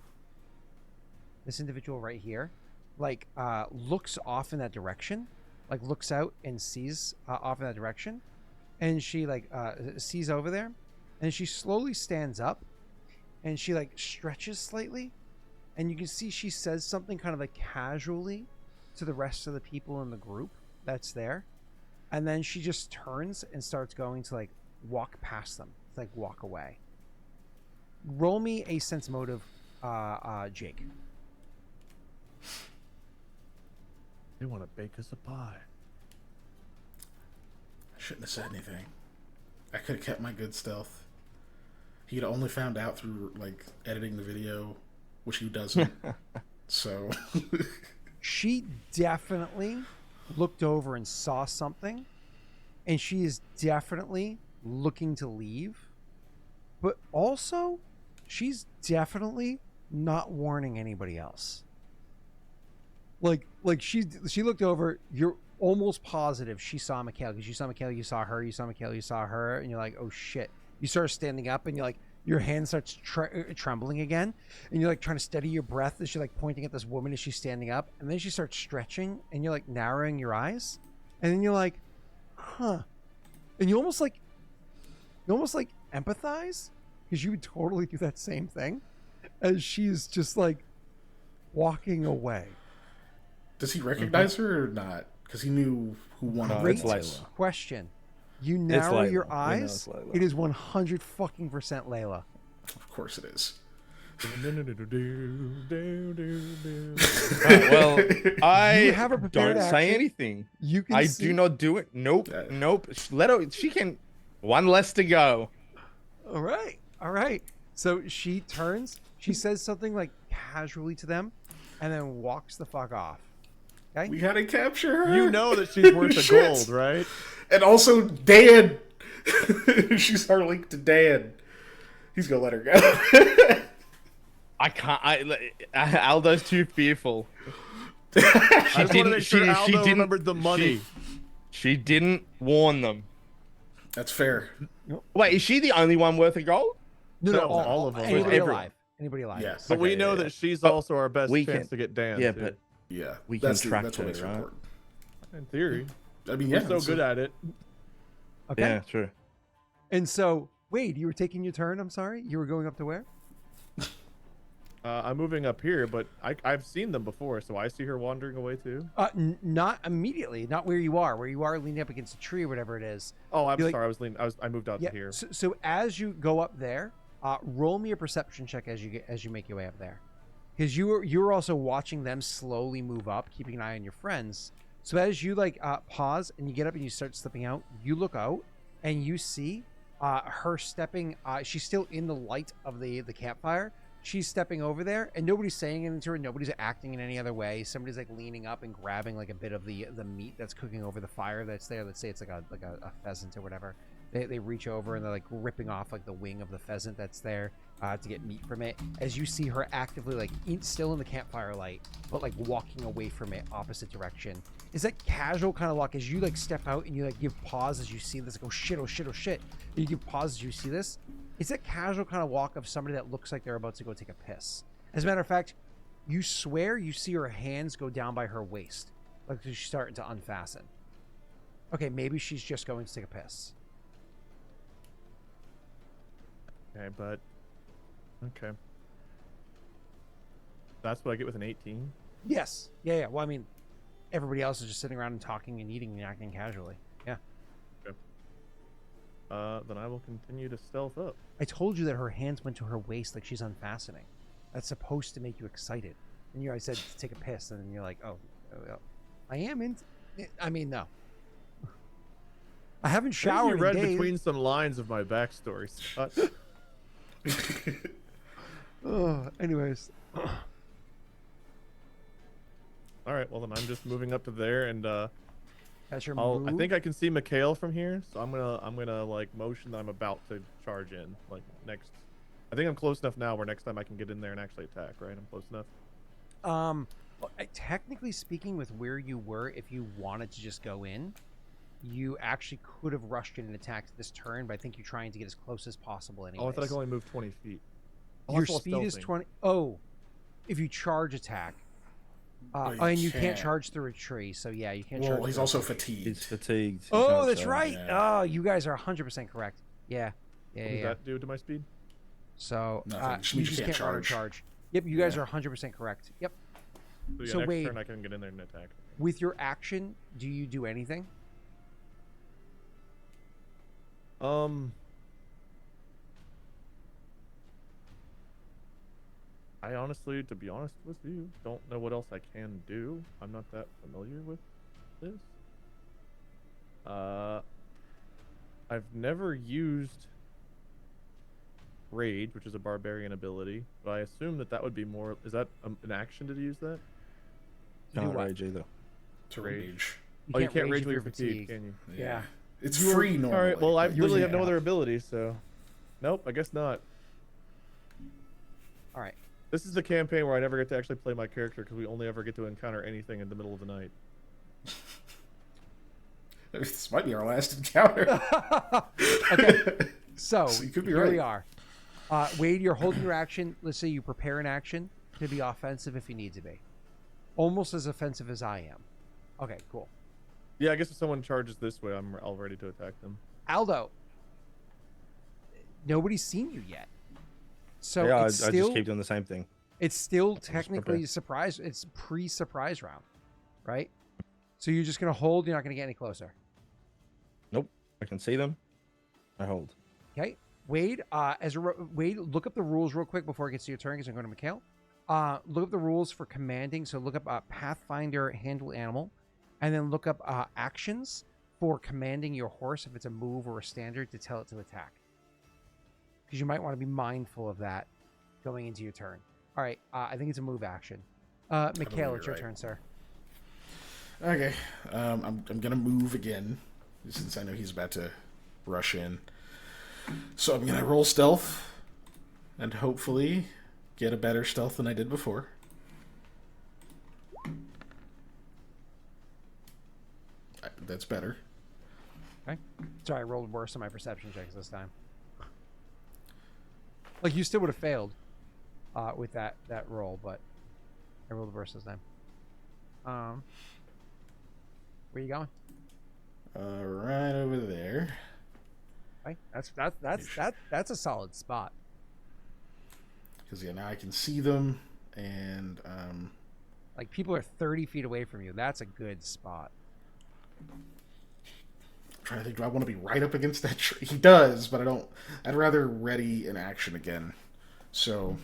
like looks off in that direction, like looks out and sees off in that direction, and she like sees over there, and she slowly stands up, and she like stretches slightly, and you can see she says something kind of like casually to the rest of the people in the group that's there, and then she just turns and starts going to like walk past them, to, like walk away. Roll me a sense motive, Jake. They want to bake us a pie. I shouldn't have said anything. I could have kept my good stealth. He'd only found out through like editing the video, which he doesn't. So She definitely looked over and saw something, and she is definitely looking to leave, but also she's definitely not warning anybody else. Like she looked over. You're almost positive she saw Mikhail, because you saw Mikhail, you saw her, you saw Mikhail, you saw her, and you're like, oh shit. You start standing up, and you're like, your hand starts trembling again, and you're like trying to steady your breath as you're like pointing at this woman as she's standing up, and then she starts stretching, and you're like narrowing your eyes, and then you're like, huh, and you almost like empathize, because you would totally do that same thing as she's just like walking away. does he recognize her or not? Because he knew who one of Great them was. question. You narrow Layla. your We know eyes. it's Layla. It is 100 fucking percent Layla. Of course it is. Well, I You have a prepared don't say action. anything. You can. I see... do not do it. Nope. Yeah. Nope. Let her. She can. One less to go. All right. So she turns. She says something like casually to them, and then walks the fuck off. Okay. We gotta capture her. You know that she's worth the Shit. gold, right? And also Dan. She's our link to Dan. He's gonna let her go. I can't. Aldo's too fearful. I just want to make sure Aldo didn't- remembered the money. She didn't warn them. That's fair. Wait, is she the only one worth a gold? No, all of them. Anybody Everyone. alive? Anybody alive? Yes. But we Okay, know yeah. that she's But also our best we chance can- to get Dan. Yeah, too. but Yeah. We can track that's what her, makes her right? important. in theory, I mean, yeah. we're so good at it. Okay. yeah, true. And so, Wade, you were taking your turn. I'm sorry. You were going up to where? I'm moving up here, but I've seen them before, so I see her wandering away too. Not immediately. Not where you are. Where you are leaning up against a tree or whatever it is. Oh, I'm You're like- sorry. I moved out Yeah. to here. So as you go up there, roll me a perception check as you make your way up there, because you're also watching them slowly move up, keeping an eye on your friends. So as you like pause and you get up and you start slipping out, you look out and you see her stepping. She's still in the light of the campfire. She's stepping over there, and nobody's saying anything to her. Nobody's acting in any other way. Somebody's like leaning up and grabbing like a bit of the meat that's cooking over the fire that's there. Let's say it's like a pheasant or whatever. They reach over and they're like ripping off like the wing of the pheasant that's there to get meat from it. As you see her actively like still in the campfire light, but like walking away from it opposite direction. Is that casual kind of walk as you like step out and you like give pause as you see this? Like, oh shit, oh shit, oh shit. And you give pause as you see this. Is that casual kind of walk of somebody that looks like they're about to go take a piss? As a matter of fact, you swear you see her hands go down by her waist, like she's starting to unfasten. Okay, maybe she's just going to take a piss. Okay, but okay. That's what I get with an 18. Yes. Yeah. Well, I mean, everybody else is just sitting around and talking and eating and acting casually. Yeah. Okay. Then I will continue to stealth up. I told you that her hands went to her waist like she's unfastening. That's supposed to make you excited. And I said to take a piss, and then you're like, oh, I am in. I mean, no. I haven't showered You read in days. between some lines of my backstory, Scott. Anyways. All right, well then I'm just moving up to there, and That's your I move? think I can see Mikhail from here, so I'm gonna like motion that I'm about to charge in. Like next, I think I'm close enough now where next time I can get in there and actually attack. Right, I'm close enough. Well, technically speaking, with where you were, if you wanted to just go in, you actually could have rushed in and attacked this turn, but I think you're trying to get as close as possible anyways. Oh, I thought I could only move 20 feet. Oh, Your that's while speed is stealthing. 20. Oh, if you charge attack. And you can't charge through a tree, so yeah, you can't charge. Well, he's through a also tree. fatigued. He's fatigued. He Oh, can't that's charge. right. Yeah. Oh, you guys are 100% correct. Yeah. What does that do to my speed? So Nothing. Just you means you just can't can't auto charge. Yep, you guys Yeah. are 100% correct. Yep. So, yeah, So next wait. turn I can get in there and attack. With your action, do you do anything? I honestly, to be honest with you, don't know what else I can do. I'm not that familiar with this. I've never used Rage, which is a barbarian ability, but I assume that would be more. Is that an action to use that? Do Can't what? rage either. To Rage. rage. Oh, you can't rage rage if when you're you're fatigued, can you? Yeah. It's free normally. All right. Well, I but literally you have no can't. other abilities, so. Nope. I guess not. All right. This is the campaign where I never get to actually play my character because we only ever get to encounter anything in the middle of the night. This might be our last encounter. Okay. So, So you could be here we right. are. Wade, you're holding your action. Let's say you prepare an action to be offensive if you need to be. Almost as offensive as I am. Okay, cool. Yeah, I guess if someone charges this way, I'm all ready to attack them. Aldo, nobody's seen you yet. So Yeah, I it's just still keep doing the same thing. it's still prepare. technically a surprise. It's pre-surprise round, right? So you're just gonna hold. You're not gonna get any closer. Nope. I can see them. I hold. Okay, Wade. Wade, look up the rules real quick before it gets to your turn, because I'm going to Mikhail. Look up the rules for commanding. So look up Pathfinder handle animal, and then look up actions for commanding your horse if it's a move or a standard to tell it to attack. Because you might want to be mindful of that going into your turn. All right, I think it's a move action. Mikhail, you're it's your right. turn, sir. Okay. I'm gonna move again since I know he's about to rush in. So I'm gonna roll stealth and hopefully get a better stealth than I did before. That's better. Okay. Sorry, I rolled worse on my perception checks this time. Like, you still would have failed with that roll, but I rolled worse this time. Where you going? Right over there. Okay. That's a solid spot. Because yeah, now I can see them, and Like, people are 30 feet away from you. That's a good spot. trying to think, do I want to be right up against that tree? He does, but I don't. I'd rather ready in action again. So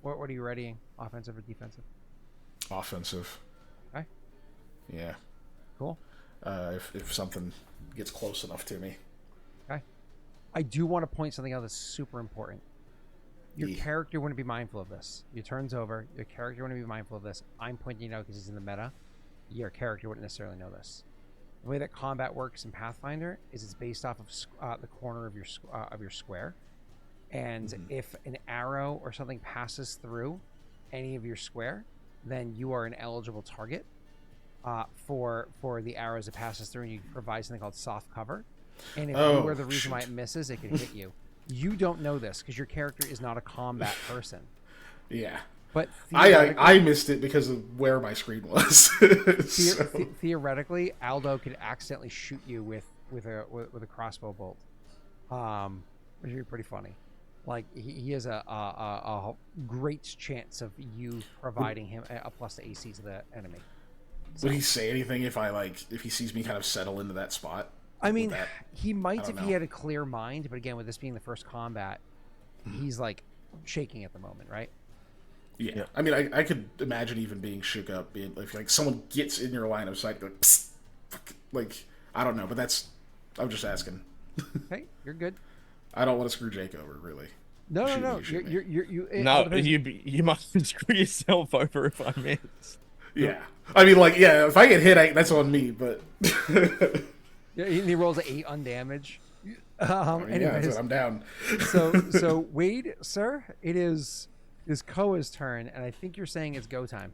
What are you readying? Offensive or defensive? offensive. Okay. Yeah. Cool. If something gets close enough to me. Okay. I do want to point something out that's super important. Your Yeah. character wouldn't be mindful of this. Your turn's over. Your character wouldn't be mindful of this. I'm pointing it out because he's in the meta. Your character wouldn't necessarily know this. The way that combat works in Pathfinder is it's based off of the corner of your square, and if an arrow or something passes through any of your square, then you are an eligible target for the arrows it passes through, and you provide something called soft cover. And if you are the reason why it misses, it can hit you. You don't know this because your character is not a combat person. Yeah. But I missed it because of where my screen was. Theoretically, Aldo could accidentally shoot you with a crossbow bolt, which would be pretty funny. Like he has a great chance of you providing him a plus to AC to the enemy. So, would he say anything if he sees me kind of settle into that spot? I mean, he might if he had a clear mind, but again, with this being the first combat, he's like shaking at the moment, right? Yeah. I mean, I could imagine even being shook up, being like someone gets in your line of sight, like, psst, fuck, like I don't know, but I'm just asking. Okay, you're good. I don't want to screw Jake over, really. No. You must screw yourself over if I miss. Yeah, I mean, like, yeah, if I get hit, that's on me. But yeah, he rolls an 8 on damage. Anyways, I'm down. so Wade, sir, it is Koa's turn, and I think you're saying it's go time.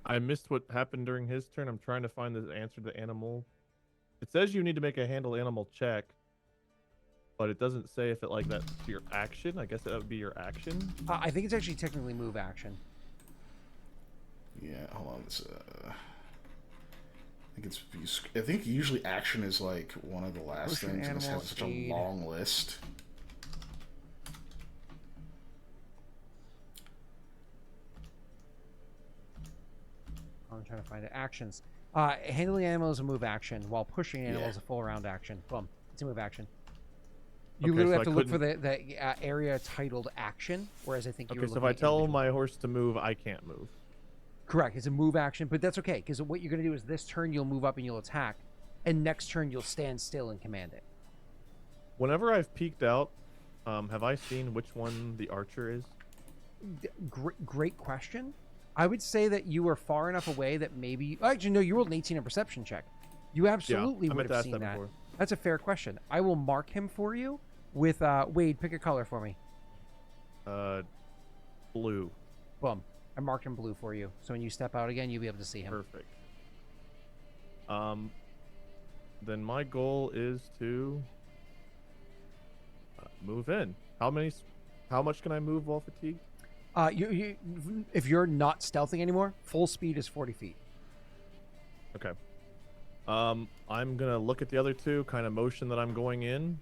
I missed what happened during his turn. I'm trying to find the answer to the animal. It says you need to make a handle animal check, but it doesn't say if that's your action. I guess that would be your action. I think it's actually technically move action. Yeah, hold on. I think usually action is like one of the last things, and this has such a long list. I'm trying to find it. Actions. Handling animals is a move action, while pushing animals is a full round action. Boom. It's a move action. You literally have to look for the area titled action, whereas I think you were so if I tell my horse to move, I can't move. Correct. It's a move action, but that's okay, because what you're going to do is this turn you'll move up and you'll attack, and next turn you'll stand still and command it. Whenever I've peeked out, have I seen which one the archer is? Great question. I would say that you were far enough away that maybe... Actually, no, you rolled an 18 in perception check. You absolutely would have seen that. That's a fair question. I will mark him for you with... Wade, pick a color for me. Blue. Boom. I marked him blue for you. So when you step out again, you'll be able to see him. Perfect. Then my goal is to move in. How much can I move while fatigued? If you're not stealthing anymore, full speed is 40 feet. Okay. I'm gonna look at the other two, kind of motion that I'm going in,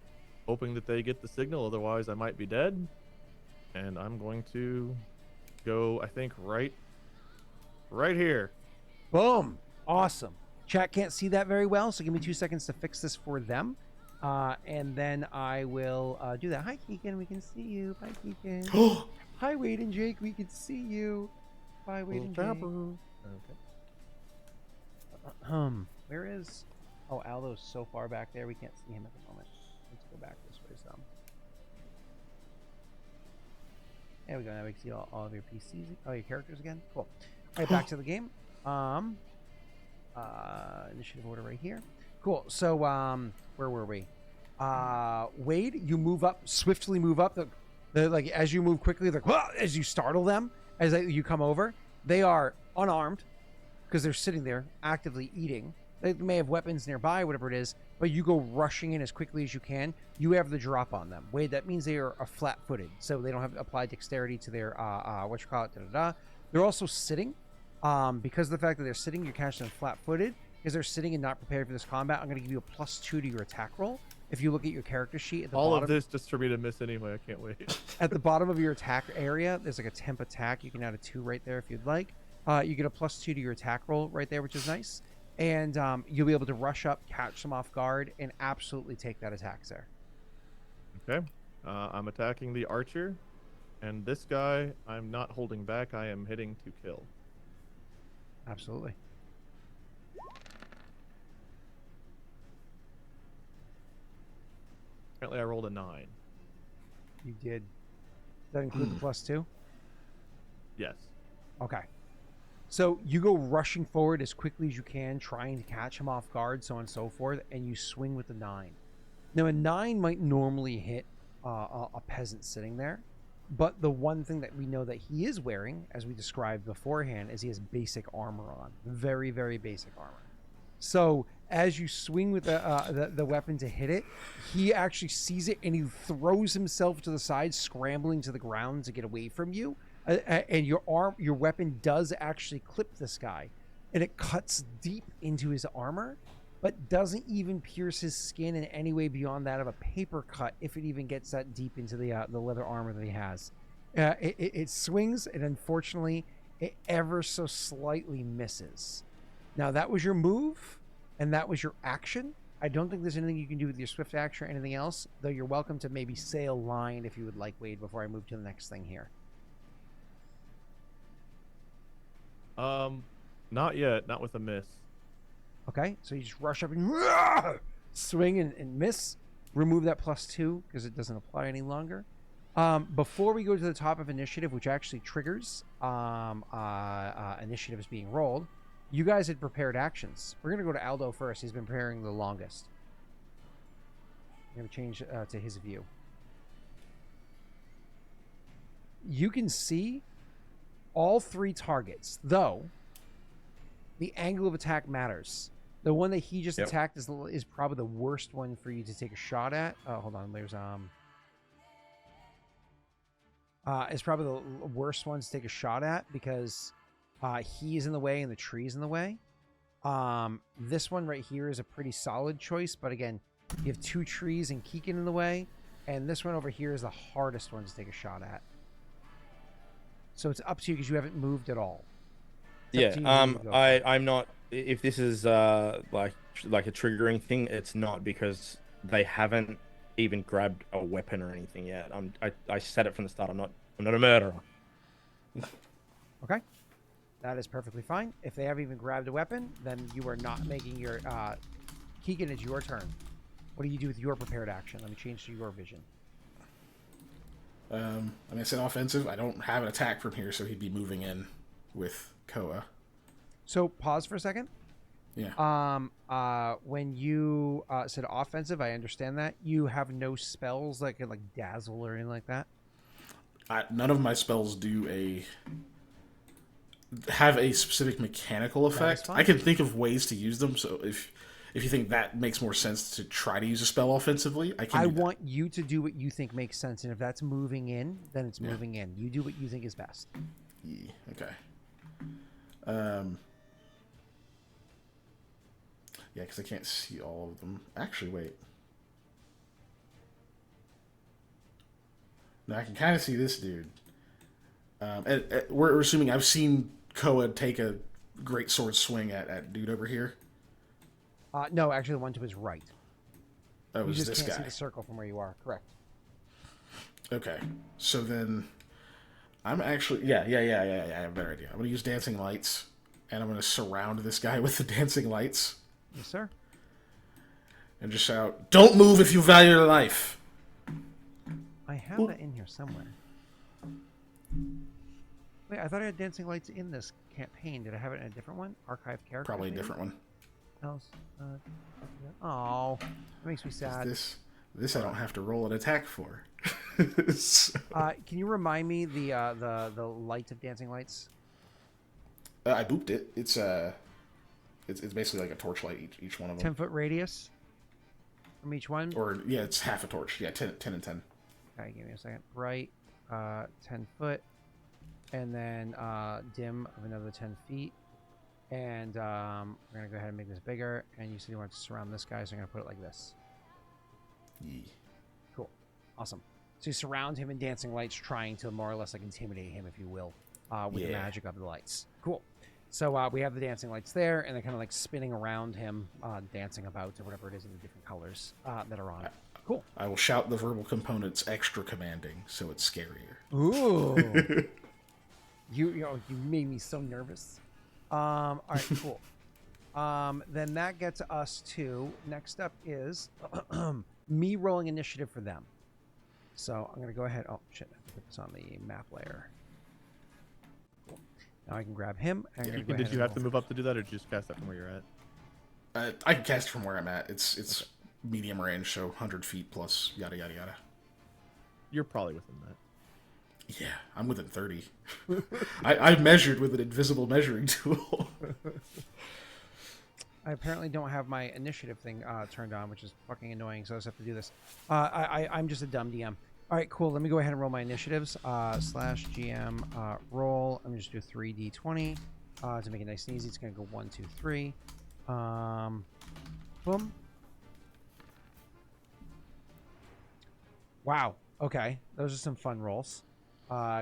hoping that they get the signal. Otherwise, I might be dead. And I'm going to go, I think, right here. Boom. Awesome. Chat can't see that very well, so give me 2 seconds to fix this for them. And then I will do that. Hi, Keegan. We can see you. Bye, Keegan. Hi, Wade and Jake. We can see you. Bye, Wade and Jake. Okay. Where is... Oh, Aldo's so far back there. We can't see him at the moment. Let's go back this way some. There we go. Now we can see all of your PCs. Oh, your characters again. Cool. All right, back to the game. Initiative order right here. Cool. So, where were we? Wade, you move up, swiftly move up. Like as you move quickly, like as you startle them, as you come over, they are unarmed because they're sitting there actively eating. They may have weapons nearby, whatever it is, but you go rushing in as quickly as you can. You have the drop on them. Wade, that means they are flat-footed, so they don't have applied dexterity to their They're also sitting. Because of the fact that they're sitting, you're catching them flat-footed. Because they're sitting and not prepared for this combat, I'm going to give you a +2 to your attack roll. If you look at your character sheet at the bottom, all of this just for me to miss anyway. I can't wait. At the bottom of your attack area, there's like a temp attack. You can add a 2 right there if you'd like. You get a +2 to your attack roll right there, which is nice. And you'll be able to rush up, catch them off guard, and absolutely take that attack, sir. Okay. I'm attacking the archer. And this guy, I'm not holding back. I am hitting to kill. Absolutely. Apparently I rolled a 9. You did. Does that include the +2? Yes. Okay. So you go rushing forward as quickly as you can, trying to catch him off guard, so on and so forth, and you swing with the 9. Now, a 9 might normally hit a peasant sitting there, but the one thing that we know that he is wearing, as we described beforehand, is he has basic armor on. Very, very basic armor. So as you swing with the weapon to hit it, he actually sees it and he throws himself to the side, scrambling to the ground to get away from you. And your weapon does actually clip this guy, and it cuts deep into his armor, but doesn't even pierce his skin in any way beyond that of a paper cut, if it even gets that deep into the leather armor that he has. It swings, and unfortunately, it ever so slightly misses. Now, that was your move, and that was your action. I don't think there's anything you can do with your swift action or anything else, though you're welcome to maybe sail line if you would like, Wade, before I move to the next thing here. Not yet. Not with a miss. Okay, so you just rush up and swing and miss. Remove that +2 because it doesn't apply any longer. Before we go to the top of initiative, which actually triggers initiatives being rolled, you guys had prepared actions. We're going to go to Aldo first. He's been preparing the longest. I'm going to change to his view. You can see all 3 targets, though the angle of attack matters. The one that he just attacked is probably the worst one for you to take a shot at. Hold on, there's it's probably the worst one to take a shot at because he's in the way and the tree's in the way. This one right here is a pretty solid choice, but again, you have 2 trees and Keegan in the way, and this one over here is the hardest one to take a shot at. So it's up to you because you haven't moved at all. I'm not. If this is like a triggering thing, it's not because they haven't even grabbed a weapon or anything yet. I said it from the start. I'm not a murderer. Okay, that is perfectly fine. If they haven't even grabbed a weapon, then you are not making your Keegan. It's your turn. What do you do with your prepared action? Let me change to your vision. I mean, it's an offensive. I don't have an attack from here, so he'd be moving in with Koa. So pause for a second. Yeah. When you said offensive, I understand that. You have no spells that can like dazzle or anything like that? None of my spells have a specific mechanical effect. I can think of ways to use them, so if you think that makes more sense to try to use a spell offensively, I want you to do what you think makes sense, and if that's moving in, then it's moving in. You do what you think is best. Yeah, okay. Yeah, because I can't see all of them. Actually, wait. No, I can kind of see this dude. We're assuming I've seen Koa take a great sword swing at dude over here. No, actually, the one to his right. Oh, you is just this can't guy? see the circle from where you are. Correct. Okay, so then I'm actually I have a better idea. I'm gonna use dancing lights, and I'm gonna surround this guy with the dancing lights. Yes, sir. And just shout, "Don't move if you value your life." I have that in here somewhere. Wait, I thought I had dancing lights in this campaign. Did I have it in a different one? Archive character? Probably a different one. Oh, that makes me sad. This I don't have to roll an attack for. Can you remind me the light of dancing lights? I booped it. It's basically like a torchlight each one of them. 10-foot radius from each one? Or yeah, it's half a torch. Yeah, 10 and 10. Okay, give me a second. Right, 10 foot, and then dim of another 10 feet. And we're gonna go ahead and make this bigger. And you said you want to surround this guy, so I'm gonna put it like this. Yeah. Cool, awesome. So you surround him in dancing lights, trying to more or less like intimidate him, if you will, with the magic of the lights. Cool. So we have the dancing lights there, and they're kind of like spinning around him, dancing about or whatever it is in the different colors that are on it. Cool. I will shout the verbal components extra commanding, so it's scarier. Ooh. you made me so nervous. All right, cool. Then that gets us to, next up is me rolling initiative for them. So I'm going to go ahead. Oh, shit. I have to put this on the map layer. Cool. Now I can grab him. And I'm gonna go Did ahead you and have to roll. move up to do that, or did you just cast that from where you're at? I can cast from where I'm at. It's medium range, so 100 feet plus yada yada yada. You're probably within that. Yeah, I'm within 30. I measured with an invisible measuring tool. I apparently don't have my initiative thing turned on, which is fucking annoying, so I just have to do this. I'm just a dumb DM. All right, cool. Let me go ahead and roll my initiatives. Slash GM roll. I'm going to just do 3d20 to make it nice and easy. It's going to go 1, 2, 3. Boom. Wow. Okay. Those are some fun rolls.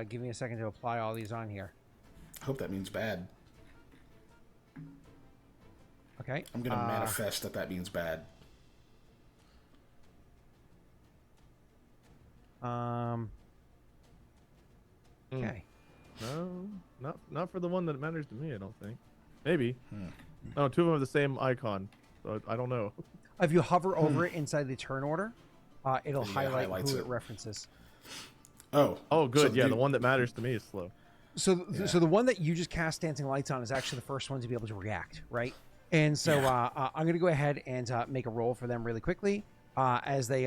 Give me a second to apply all these on here. I hope that means bad. Okay. I'm going to manifest that means bad. Okay. No, not for the one that matters to me, I don't think. Maybe. No, two of them have the same icon, so I don't know. If you hover over it inside the turn order, it'll Yeah, highlight highlights who it it. references. Oh, good. So Yeah, the one that matters to me is slow. So the one that you just cast Dancing Lights on is actually the first one to be able to react, right? And so I'm going to go ahead and make a roll for them really quickly as they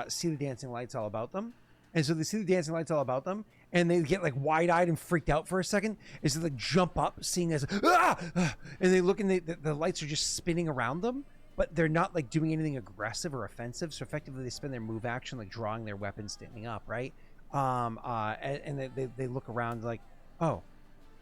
see the dancing lights all about them. And so they see the dancing lights all about them, and they get like wide-eyed and freaked out for a second. As they like jump up, seeing as and they look, and the lights are just spinning around them, but they're not like doing anything aggressive or offensive. So effectively, they spend their move action like drawing their weapon, standing up, right? And they look around like, oh.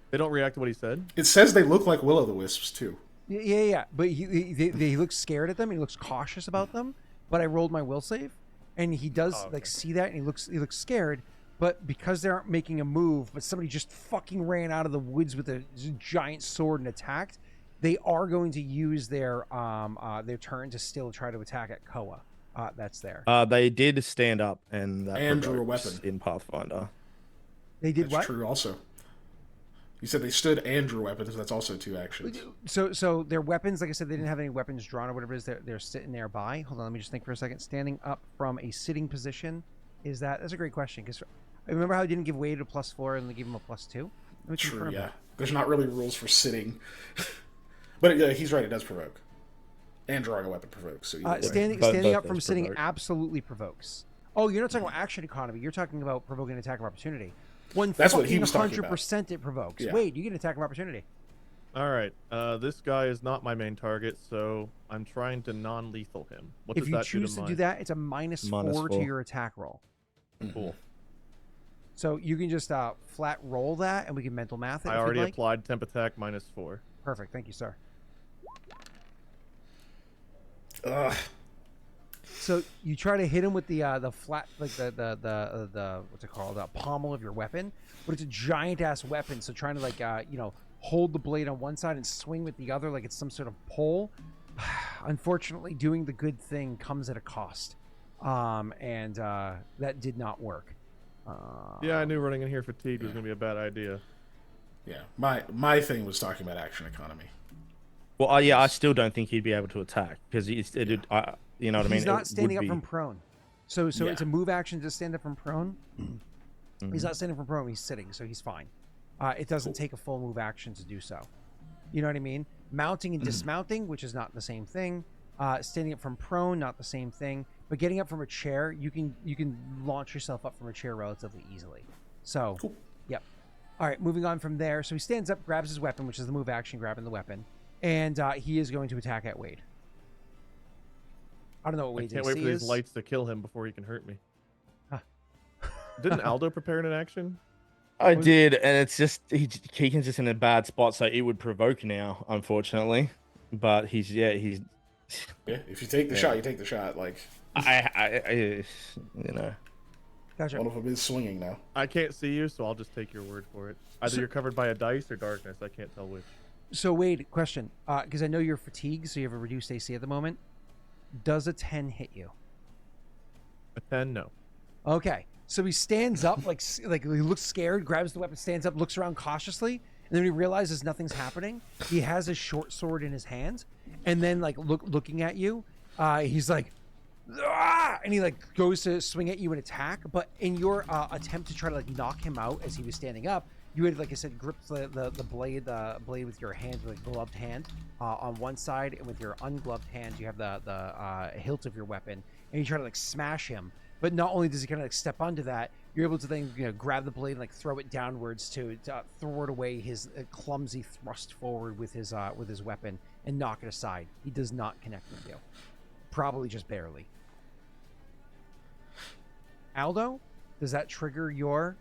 They don't react to what he said? It says they look like will-o'-the-wisps, too. Yeah. But he looks scared at them. He looks cautious about them. But I rolled my will save, and he does like see that, and he looks scared. But because they aren't making a move, but somebody just fucking ran out of the woods with a giant sword and attacked, they are going to use their turn to still try to attack at Koa. That's there. They did stand up, and that And drew a provokes weapon. in Pathfinder. They did That's what? true also. You said they stood and drew weapons. That's also 2 actions. So their weapons, like I said, they didn't have any weapons drawn or whatever it is. They're sitting there by. Hold on, let me just think for a second. Standing up from a sitting position, that's a great question, because I remember how I didn't give Wade a +4 and they gave him a +2. Let me True, confirm yeah. that. There's not really rules for sitting. But he's right, it does provoke. And drawing a weapon provokes. So either way. Standing Both up from those sitting provoke. absolutely provokes. Oh, you're not talking about action economy. You're talking about provoking an attack of opportunity. That's what he was talking about. 100% it provokes. Yeah. Wait, you get an attack of opportunity. All right. This guy is not my main target, so I'm trying to non-lethal him. What If does you that choose do to to do that, it's a -4 to -4. your attack roll. Cool. So you can just flat roll that, and we can mental math it. I if you'd already like. applied temp attack -4. Perfect. Thank you, sir. Ugh. So you try to hit him with the flat, like the what's it called, the pommel of your weapon, but it's a giant ass weapon. So trying to like hold the blade on one side and swing with the other like it's some sort of pole. Unfortunately, doing the good thing comes at a cost, and that did not work. Yeah, I knew running in here fatigued was gonna be a bad idea. Yeah. My thing was talking about action economy. Well, I still don't think he'd be able to attack because you know what I mean. He's not It standing would up from be- prone. So Yeah. it's a move action to stand up from prone. He's not standing from prone. He's sitting, so he's fine. It doesn't take a full move action to do so. You know what I mean? Mounting and dismounting, which is not the same thing. Standing up from prone, not the same thing. But getting up from a chair, you can launch yourself up from a chair relatively easily. So, Cool. Yep. All right, moving on from there. So he stands up, grabs his weapon, which is the move action, grabbing the weapon, and he is going to attack at Wade. I don't know what I Wade's can't wait AC for these is. lights to kill him before he can hurt me. Huh. Didn't Aldo prepare an action? I did, and it's just Keegan's just in a bad spot, so it would provoke now, unfortunately. But he's Yeah, if you take the shot, you take the shot. Like, I Gotcha. one of them is swinging now. I can't see you, so I'll just take your word for it. Either you're covered by a dice or darkness. I can't tell which. So Wade, question, because I know you're fatigued, so you have a reduced AC at the moment. Does a 10 hit you? A 10, no. Okay, so he stands up, like he looks scared, grabs the weapon, stands up, looks around cautiously, and then he realizes nothing's happening. He has his short sword in his hand, and then like looking at you, he's like, "Ah!" and he like goes to swing at you and attack. But in your attempt to try to like knock him out as he was standing up, You had, like I said, gripped the blade with your hand, with a gloved hand on one side, and with your ungloved hand, you have the hilt of your weapon, and you try to like smash him. But not only does he kind of like step onto that, you're able to then grab the blade and like throw it downwards to thwart away his clumsy thrust forward with his weapon and knock it aside. He does not connect with you, probably just barely. Aldo, does that trigger your?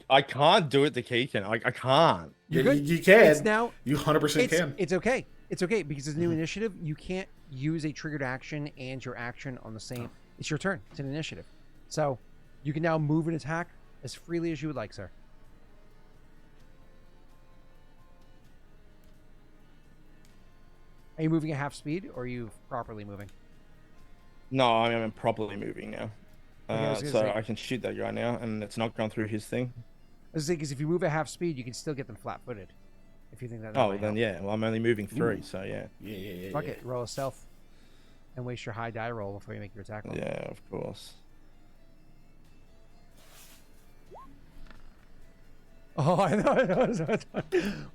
I can't do it to Keegan. I can't. Yeah, you can. It's now. You 100% can. It's okay. It's okay because it's new initiative. You can't use a triggered action and your action on the same. It's your turn. It's an initiative, so you can now move and attack as freely as you would like, sir. Are you moving at half speed, or are you properly moving? No, I'm properly moving now. Okay, So I can shoot that guy now, and it's not gone through his thing. I was saying, because if you move at half speed, you can still get them flat-footed. If you think that. Oh, then yeah. Well, I'm only moving 3, so yeah. Yeah. Fuck it. Roll a stealth, and waste your high die roll before you make your attack roll. Yeah, of course. Oh, I know.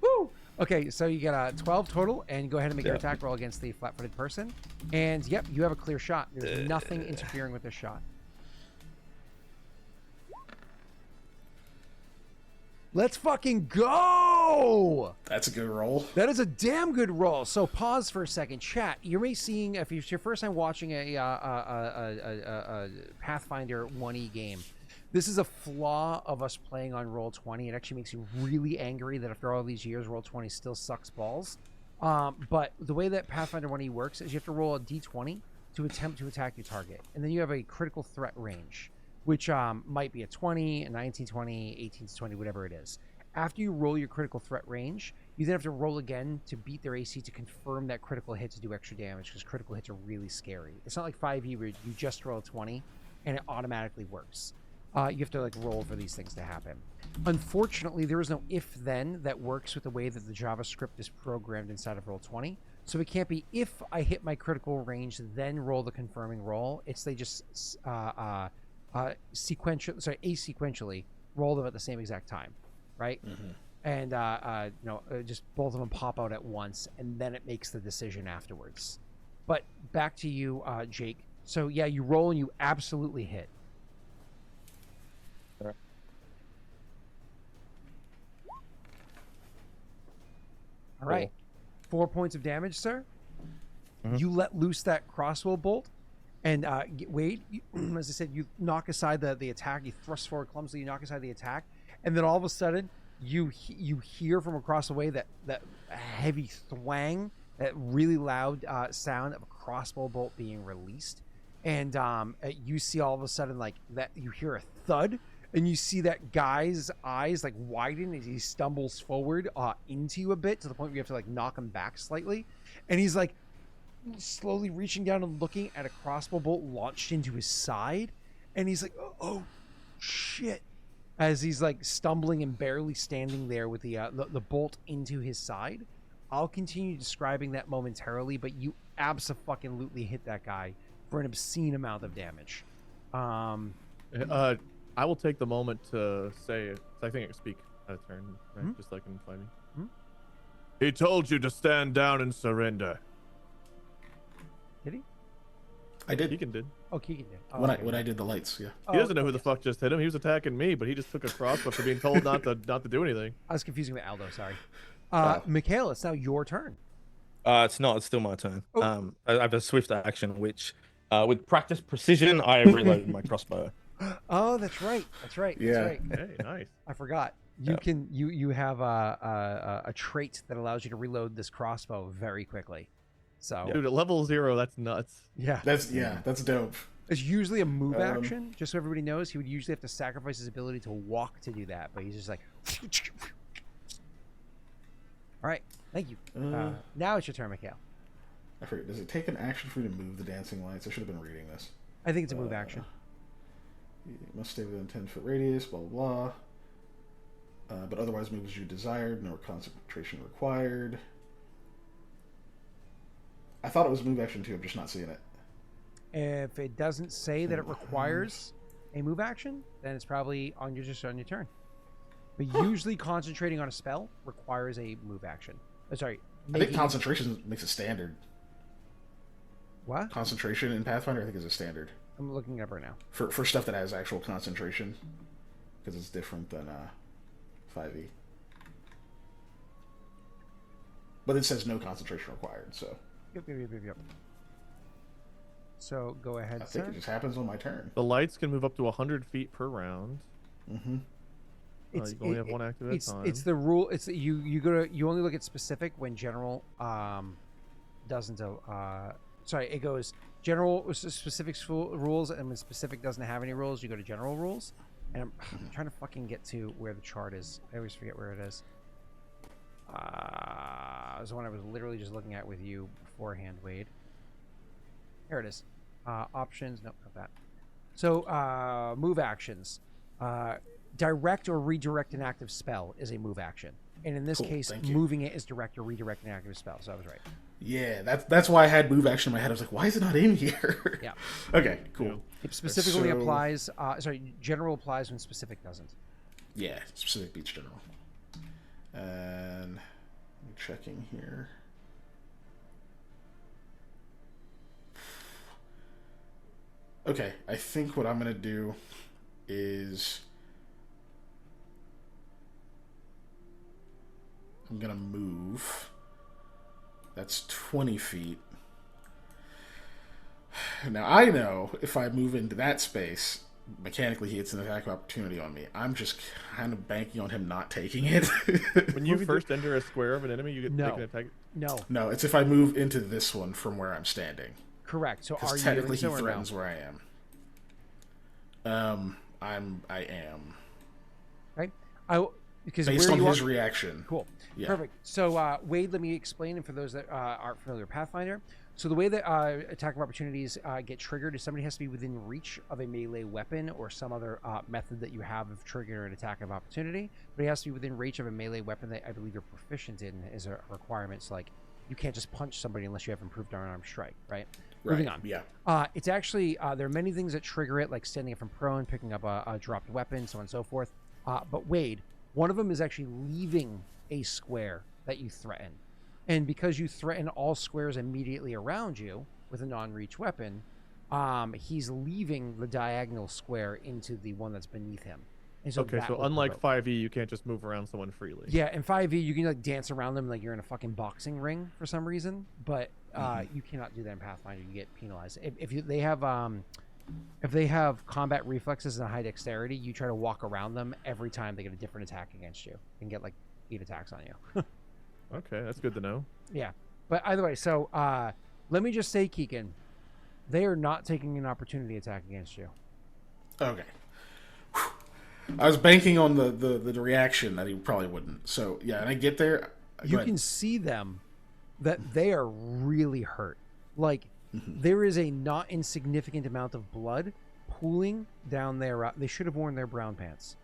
Woo! Okay, so you get a 12 total, and go ahead and make your attack roll against the flat-footed person. And yep, you have a clear shot. There's nothing interfering with this shot. Let's fucking go! That's a good roll. That is a damn good roll. So pause for a second. Chat, you may be seeing, if it's your first time watching a Pathfinder 1E game, this is a flaw of us playing on Roll20. It actually makes you really angry that after all these years, Roll20 still sucks balls. But the way that Pathfinder 1E works is you have to roll a d20 to attempt to attack your target. And then you have a critical threat range, which might be a 20, a 19, 20, 18 to 20, whatever it is. After you roll your critical threat range, you then have to roll again to beat their AC to confirm that critical hit to do extra damage, because critical hits are really scary. It's not like 5e where you just roll a 20 and it automatically works. You have to like roll for these things to happen. Unfortunately, there is no if-then that works with the way that the JavaScript is programmed inside of Roll20. So it can't be if I hit my critical range, then roll the confirming roll. It's they just asequentially roll them at the same exact time, right? And just both of them pop out at once, and then it makes the decision afterwards. But back to you, Jake. So yeah, you roll and you absolutely hit. All right, 4 points of damage, sir. You let loose that crossbow bolt, and Wade, as I said, you knock aside the attack. You thrust forward clumsily. You knock aside the attack, and then all of a sudden, you hear from across the way that heavy thwang, that really loud sound of a crossbow bolt being released, and you see all of a sudden like that. You hear a thud. And you see that guy's eyes like widen as he stumbles forward into you a bit, to the point where you have to like knock him back slightly. And he's like slowly reaching down and looking at a crossbow bolt launched into his side. And he's like, oh shit. As he's like stumbling and barely standing there with the bolt into his side. I'll continue describing that momentarily, but you abso-fucking-lutely hit that guy for an obscene amount of damage. I will take the moment to say, I think I can speak out of turn, right? Just like in fighting. He told you to stand down and surrender. Did he? I did. Keegan did. Oh, Keegan did. Oh, When I did the lights, yeah. He doesn't know who the fuck just hit him. He was attacking me, but he just took a crossbow for being told not to do anything. I was confusing with Aldo, sorry. Mikhail, it's now your turn. It's not. It's still my turn. Oh. I have a swift action, which, with practiced precision, I reloaded my crossbow. Oh, that's right. Yeah. Hey, nice. I forgot. You have a trait that allows you to reload this crossbow very quickly. So, Dude, at level 0, that's nuts. yeah, That's dope. it's usually a move action. Just so everybody knows, he would usually have to sacrifice his ability to walk to do that, but he's just like. All right, thank you. Now it's your turn, Mikhail. I forget. Does it take an action for you to move the dancing lights? I should have been reading this. I think it's a move action. You must stay within 10-foot radius, blah, blah, blah. But otherwise move as you desired, no concentration required. I thought it was move action too, I'm just not seeing it. If it doesn't say that it requires, a move action, then it's probably on your turn. But usually concentrating on a spell requires a move action. Sorry, I think concentration makes it standard. What? Concentration in Pathfinder, I think, is a standard. I'm looking it up right now. For stuff that has actual concentration, because it's different than 5e. But it says no concentration required, so. Yep. So go ahead, I think sir. it just happens on my turn. The lights can move up to 100 feet per round. Mm-hmm. You only have one active at a time. It's the rule. It's you only look at specific when general doesn't. Sorry, it goes general specific rules, and when specific doesn't have any rules, you go to general rules. And I'm trying to fucking get to where the chart is. I always forget where it is. It's one I was literally just looking at with you beforehand, Wade. Here it is. Options. Nope, not that. So move actions. Direct or redirect an active spell is a move action, and in this case, moving it is direct or redirect an active spell. So I was right. Yeah, that's why I had move action in my head. I was like, why is it not in here? Yeah. Okay, cool. It specifically applies. General applies when specific doesn't. Yeah, specific beats general. And I'm checking here. Okay, I think what I'm gonna do is I'm gonna move. That's 20 feet. Now I know if I move into that space, mechanically he gets an attack of opportunity on me. I'm just kind of banking on him not taking it. When you first enter a square of an enemy, you get to take an attack. No, it's if I move into this one from where I'm standing. Correct. So are you technically he threatens where I am. I am. Right. Because based on his reaction. Cool. Yeah. Perfect. So Wade, let me explain, and for those that aren't familiar with Pathfinder. So the way that attack of opportunities get triggered is somebody has to be within reach of a melee weapon or some other method that you have of triggering an attack of opportunity. But he has to be within reach of a melee weapon that I believe you're proficient in is a requirement. So like you can't just punch somebody unless you have improved unarmed strike, right? Moving on. Yeah. It's actually there are many things that trigger it, like standing up from prone, picking up a dropped weapon, so on and so forth. But Wade, one of them is actually leaving a square that you threaten. And because you threaten all squares immediately around you with a non-reach weapon, he's leaving the diagonal square into the one that's beneath him. And so okay, so unlike 5e, you can't just move around someone freely. Yeah, in 5e, you can like dance around them like you're in a fucking boxing ring for some reason, but you cannot do that in Pathfinder. You get penalized. If they have combat reflexes and high dexterity, you try to walk around them every time they get a different attack against you. You can get like 8 attacks on you. Okay, that's good to know. Yeah, but either way, so let me just say, Keegan, they are not taking an opportunity attack against you. Okay. I was banking on the reaction that he probably wouldn't. So yeah, and I get there. You can see them that they are really hurt. Like there is a not insignificant amount of blood pooling down their. They should have worn their brown pants.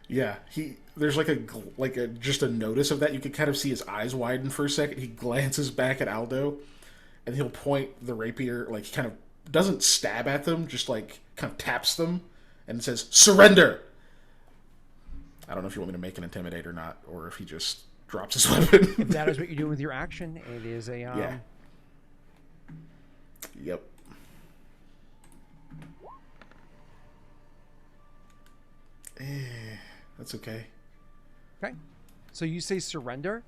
Yeah, there's like a just a notice of that. You can kind of see his eyes widen for a second. He glances back at Aldo, and he'll point the rapier, like he kind of doesn't stab at them, just like kind of taps them, and says, "Surrender." I don't know if you want me to make an intimidate or not, or if he just drops his weapon. If that is what you're doing with your action, it is a yeah. Yep. That's okay. Okay. So you say surrender,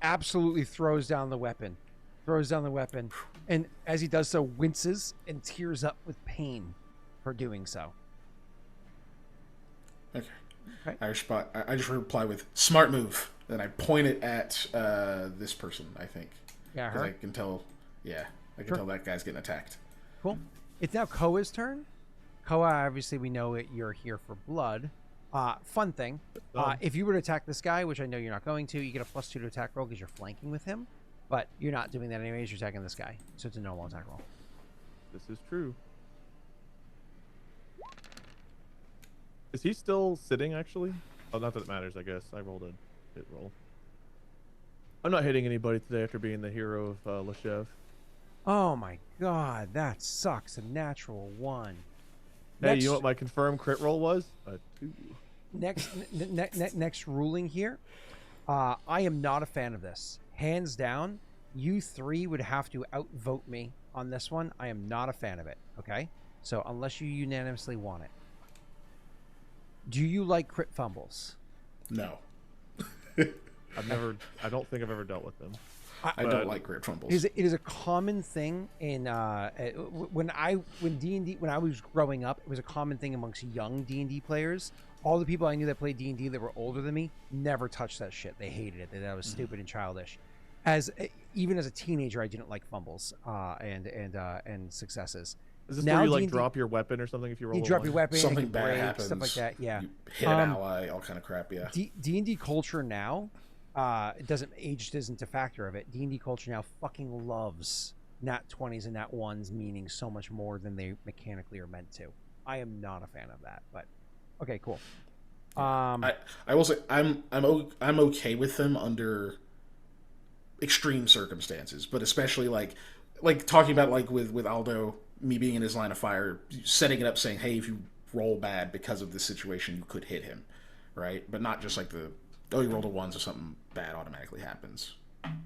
absolutely throws down the weapon. And as he does so, winces and tears up with pain for doing so. Okay. I just reply with smart move. Then I point it at this person, I think. Yeah, her. I can tell. Yeah, I can tell that guy's getting attacked. Cool. It's now Koa's turn. Koa, obviously, we know you're here for blood. Fun thing. If you were to attack this guy, which I know you're not going to, you get a +2 to attack roll because you're flanking with him. But you're not doing that anyways. You're attacking this guy, so it's a normal attack roll. This is true. Is he still sitting, actually? Oh, not that it matters, I guess. I rolled a hit roll. I'm not hitting anybody today after being the hero of Loshev. Oh my god, that sucks. A natural 1. Hey, you know what my confirmed crit roll was? A 2. Next ruling here. I am not a fan of this. Hands down, you 3 would have to outvote me on this one. I am not a fan of it. Okay, so unless you unanimously want it, do you like crit fumbles? No. I don't think I've ever dealt with them. I don't like crit fumbles. It is a common thing in when D&D when I was growing up. It was a common thing amongst young D&D players. All the people I knew that played D&D that were older than me never touched that shit. They hated it. They thought it was stupid and childish. Even as a teenager, I didn't like fumbles and successes. Is this Now where you like D&D drop your weapon or something if you roll? You drop your weapon, Something it can bad break, happens. stuff like that. Yeah, You hit an ally, all kind of crap. Yeah. D&D culture now, it doesn't age isn't a factor of it. D&D culture now fucking loves nat 20s and nat 1s meaning so much more than they mechanically are meant to. I am not a fan of that, but okay, cool. I will say I'm okay with them under extreme circumstances, but especially like talking about like with Aldo, me being in his line of fire, setting it up, saying, hey, if you roll bad because of this situation, you could hit him, right? But not just like you rolled a 1, so something bad automatically happens.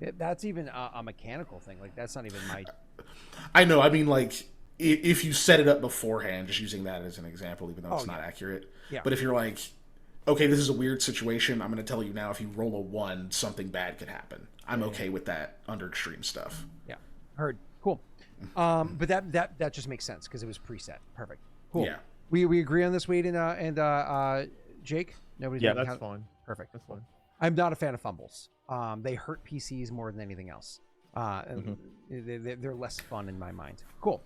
That's even a mechanical thing. Like that's not even my. I know. I mean, like if you set it up beforehand, just using that as an example, even though it's not accurate. Yeah. But if you're like, okay, this is a weird situation, I'm going to tell you now, if you roll a 1, something bad could happen. I'm okay with that under extreme stuff. Yeah, heard. Cool. But that just makes sense because it was preset. Perfect. Cool. Yeah. We agree on this, Wade and Jake. Nobody. Yeah, that's fine. Perfect. That's fine. I'm not a fan of fumbles. They hurt PCs more than anything else. They're less fun in my mind. Cool.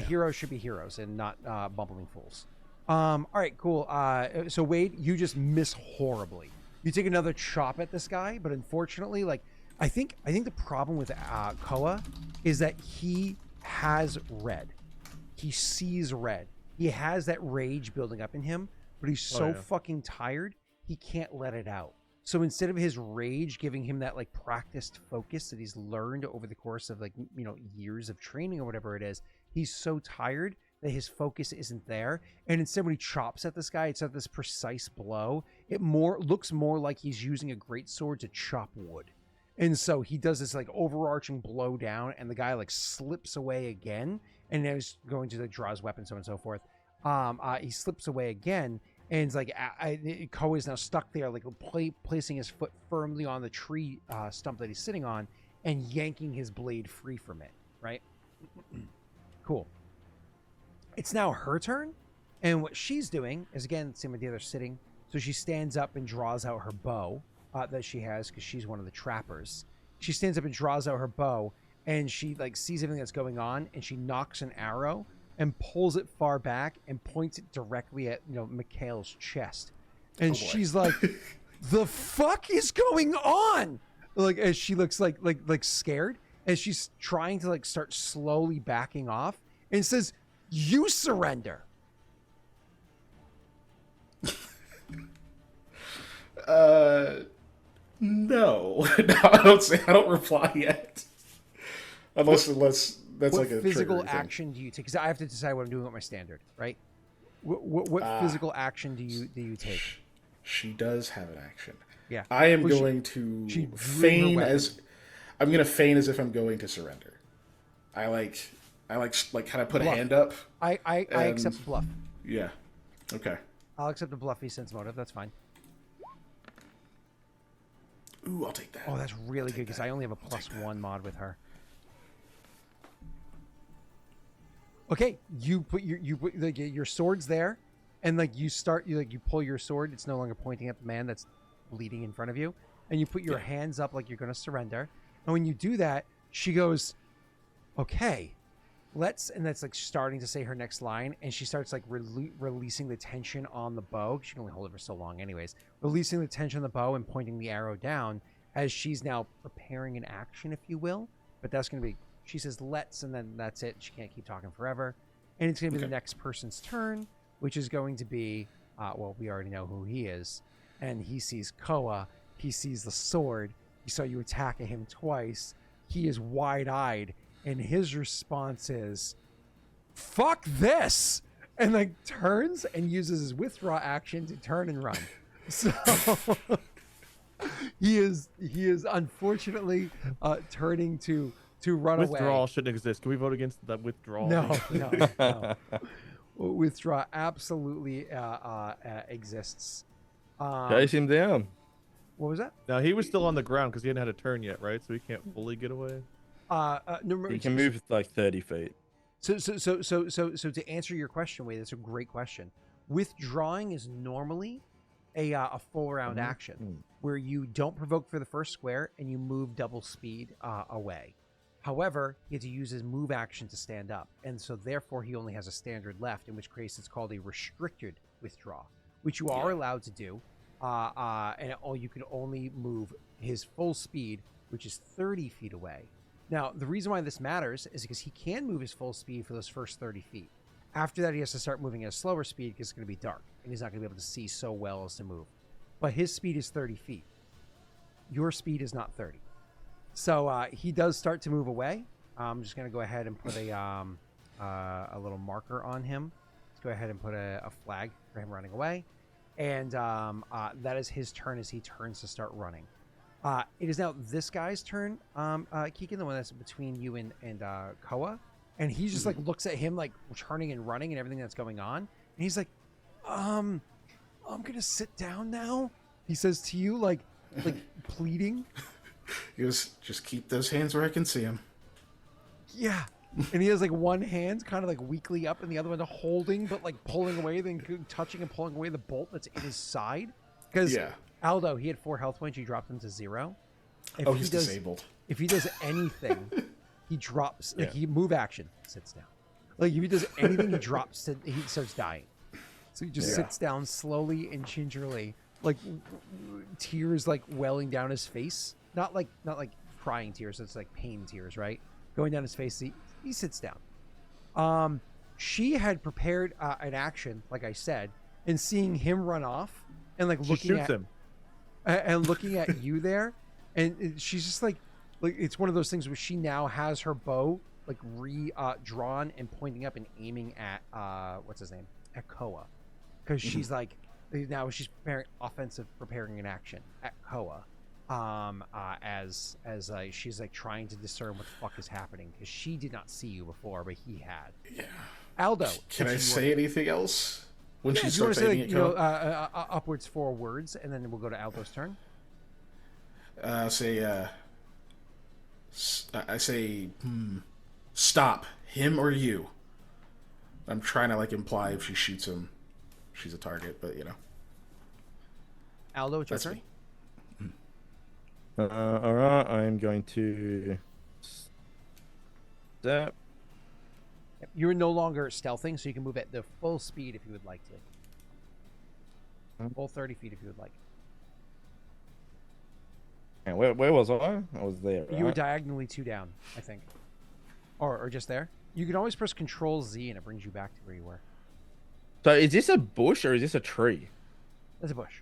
Heroes should be heroes and not bumbling fools. All right, cool. So Wade, you just miss horribly. You take another chop at this guy, but unfortunately, like I think the problem with Koa is that he has red. He sees red. He has that rage building up in him, but he's so fucking tired he can't let it out. So instead of his rage giving him that like practiced focus that he's learned over the course of like years of training or whatever it is, he's so tired that his focus isn't there. And instead when he chops at this guy, it's not this precise blow. It looks more like he's using a greatsword to chop wood. And so he does this like overarching blow down, and the guy like slips away again, and now he's going to like draw his weapon, so on and so forth. He slips away again, and it's like Koa is now stuck there, like placing his foot firmly on the tree stump that he's sitting on, and yanking his blade free from it. Right? Cool. It's now her turn, and what she's doing is again same idea. They're sitting, so she stands up and draws out her bow. That she has because she's one of the trappers. She stands up and draws out her bow, and she like sees everything that's going on, and she knocks an arrow and pulls it far back and points it directly at Mikhail's chest. And she's like, "The fuck is going on?" Like as she looks like scared, as she's trying to like start slowly backing off, and says, "You surrender." No, I don't reply yet. Unless that's what like a physical trigger thing. action do you take? Because I have to decide what I'm doing with my standard, right? What physical action do you take? She does have an action. Yeah, I am going to feign as I'm going to feign as if I'm going to surrender. I like kind of put bluff. a hand up. I accept the bluff. Yeah. Okay. I'll accept the bluffy sense motive. That's fine. Ooh, I'll take that. Oh, that's really good because I only have a +1 mod with her. Okay, you put your sword's there, and like you pull your sword. It's no longer pointing at the man that's bleeding in front of you, and you put your hands up like you're going to surrender. And when you do that, she goes, "Okay, and that's like starting to say her next line, and she starts like releasing the tension on the bow. She can only hold it for so long anyways. Releasing the tension on the bow and pointing the arrow down as she's now preparing an action, if you will. But that's going to be, she says, let's, and then that's it. She can't keep talking forever. And it's going to be the next person's turn, which is going to be, well, we already know who he is. And he sees Koa. He sees the sword. He saw you attack at him twice. He is wide-eyed. and his response is, "Fuck this!" and like turns and uses his withdraw action to turn and run. So he is unfortunately turning to run away. Withdrawal shouldn't exist. Can we vote against that withdrawal? No. Withdraw absolutely exists. Chase him down. What was that? Now he was still on the ground because he hadn't had a turn yet, right? So he can't fully get away. No, He can move like 30 feet. So to answer your question, Wade, that's a great question. Withdrawing is normally a full round action where you don't provoke for the first square and you move double speed away. However, he had to use his move action to stand up, and so therefore he only has a standard left, in which case it's called a restricted withdraw, which you are allowed to do, and you can only move his full speed, which is 30 feet away. Now, the reason why this matters is because he can move his full speed for those first 30 feet. After that, he has to start moving at a slower speed because it's going to be dark, and he's not going to be able to see so well as to move. But his speed is 30 feet. Your speed is not 30. So he does start to move away. I'm just going to go ahead and put a little marker on him. Let's go ahead and put a flag for him running away. And that is his turn as he turns to start running. It is now this guy's turn, Keegan, the one that's between you and Koa. And he just like looks at him like turning and running and everything that's going on. And he's like, I'm going to sit down now. He says to you like pleading. He goes, just keep those hands where I can see them. Yeah. And he has like one hand kind of like weakly up and the other one holding, but like pulling away, then touching and pulling away the bolt that's in his side. Because Aldo, he had 4 health points. You dropped him to 0. He's disabled. If he does anything, he drops. Like he move action, sits down. Like if he does anything, he drops. He starts dying. So he just sits down slowly and gingerly, like tears like welling down his face. Not like crying tears. It's like pain tears, right? Going down his face. He sits down. She had prepared an action, like I said, and seeing him run off and like looking at him and looking at you there, and she's just like it's one of those things where she now has her bow like drawn and pointing up and aiming at what's his name, at Koa, because she's like now she's preparing an action at Koa. As she's like trying to discern what the fuck is happening because she did not see you before, but he had. Yeah. Aldo, can I say anything else when she starts say, aiming at Koa? Upwards 4 words, and then we'll go to Aldo's turn. I say, stop him or you. I'm trying to like imply if she shoots him, she's a target, but you know. Aldo, it's your turn. Me. All right, I'm going to step. You're no longer stealthing, so you can move at the full speed if you would like to. Full 30 feet if you would like. And where was I? I was there. Right? You were diagonally 2 down, I think, or just there. You can always press Control Z and it brings you back to where you were. So is this a bush or is this a tree? That's a bush.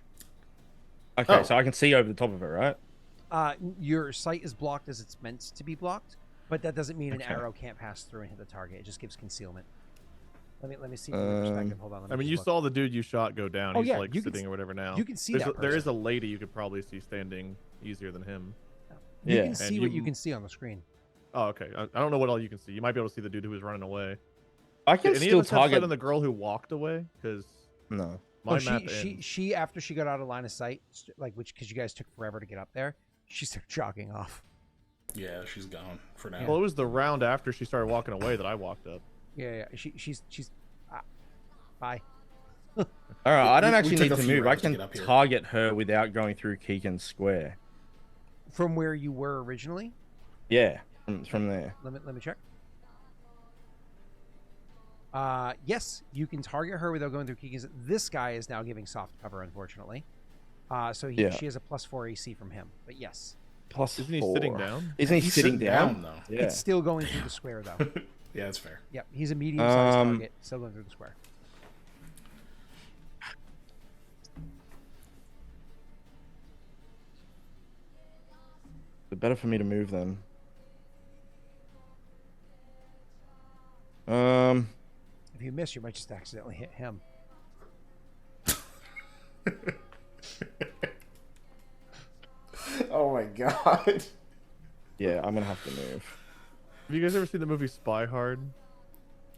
Okay, so I can see over the top of it, right? Your sight is blocked as it's meant to be blocked, but that doesn't mean an arrow can't pass through and hit the target. It just gives concealment. Let me see from the perspective. Hold on. I mean, you saw the dude you shot go down. He's like you sitting or whatever now. You can see that. There is a lady you could probably see standing easier than him. You can see what you can see on the screen. Oh, okay. I don't know what all you can see. You might be able to see the dude who was running away. I can still target on the girl who walked away because no. She after she got out of line of sight, because you guys took forever to get up there, she started jogging off. Yeah, she's gone for now. Well, it was the round after she started walking away that I walked up. Yeah. She's bye. All right, I don't actually need to move. I to can target her without going through Keegan's square. From where you were originally? Yeah, from there. Let me check. Yes, you can target her without going through Keegan's. This guy is now giving soft cover, unfortunately. So she has a +4 AC from him. But yes. Isn't he sitting down? Isn't he sitting down? Though. Yeah. It's still going through the square, though. Yeah, that's fair. Yep, he's a medium-sized target, still going through the square. It's better for me to move then. miss, you might just accidentally hit him. Oh my god. Yeah, I'm gonna have to move. Have you guys ever seen the movie Spy Hard?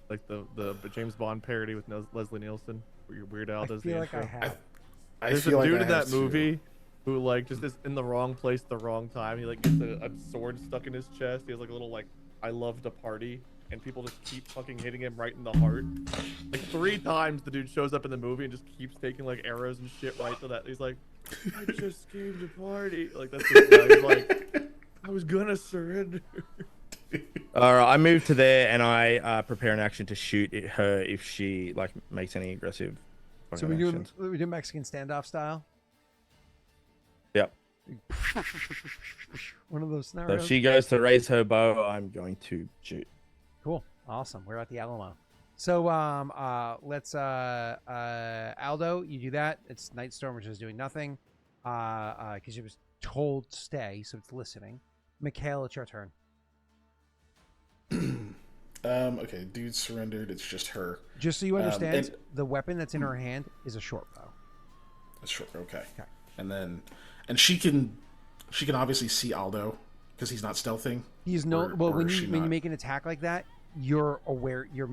Like the James Bond parody with Leslie Nielsen, where Weird Al I does the feel like I intro? have. I There's feel a like dude I in have that too. movie who like just is in the wrong place at the wrong time. He like gets a sword stuck in his chest. He has like a little like I love to party, and people just keep fucking hitting him right in the heart. Like 3 times the dude shows up in the movie and just keeps taking like arrows and shit right to that. He's like, I just came to party. Like that's this guy. He's like, I was gonna surrender. All right, I move to there and I prepare an action to shoot at her if she like makes any aggressive. So fucking we actions. do Mexican standoff style. Yep. One of those So scenarios. if she goes to raise her bow, I'm going to shoot. Cool. Awesome. We're at the Alamo. So let's Aldo, you do that. It's Nightstorm, which is doing nothing. Because she was told to stay, so it's listening. Mikhail, it's your turn. Okay, dude surrendered. It's just her. Just so you understand, and- the weapon that's in her hand is a short bow. That's short. Okay. Okay. And she can obviously see Aldo because he's not stealthing. He's no Or- well or when is you she when you not? make an attack like that, you're aware. You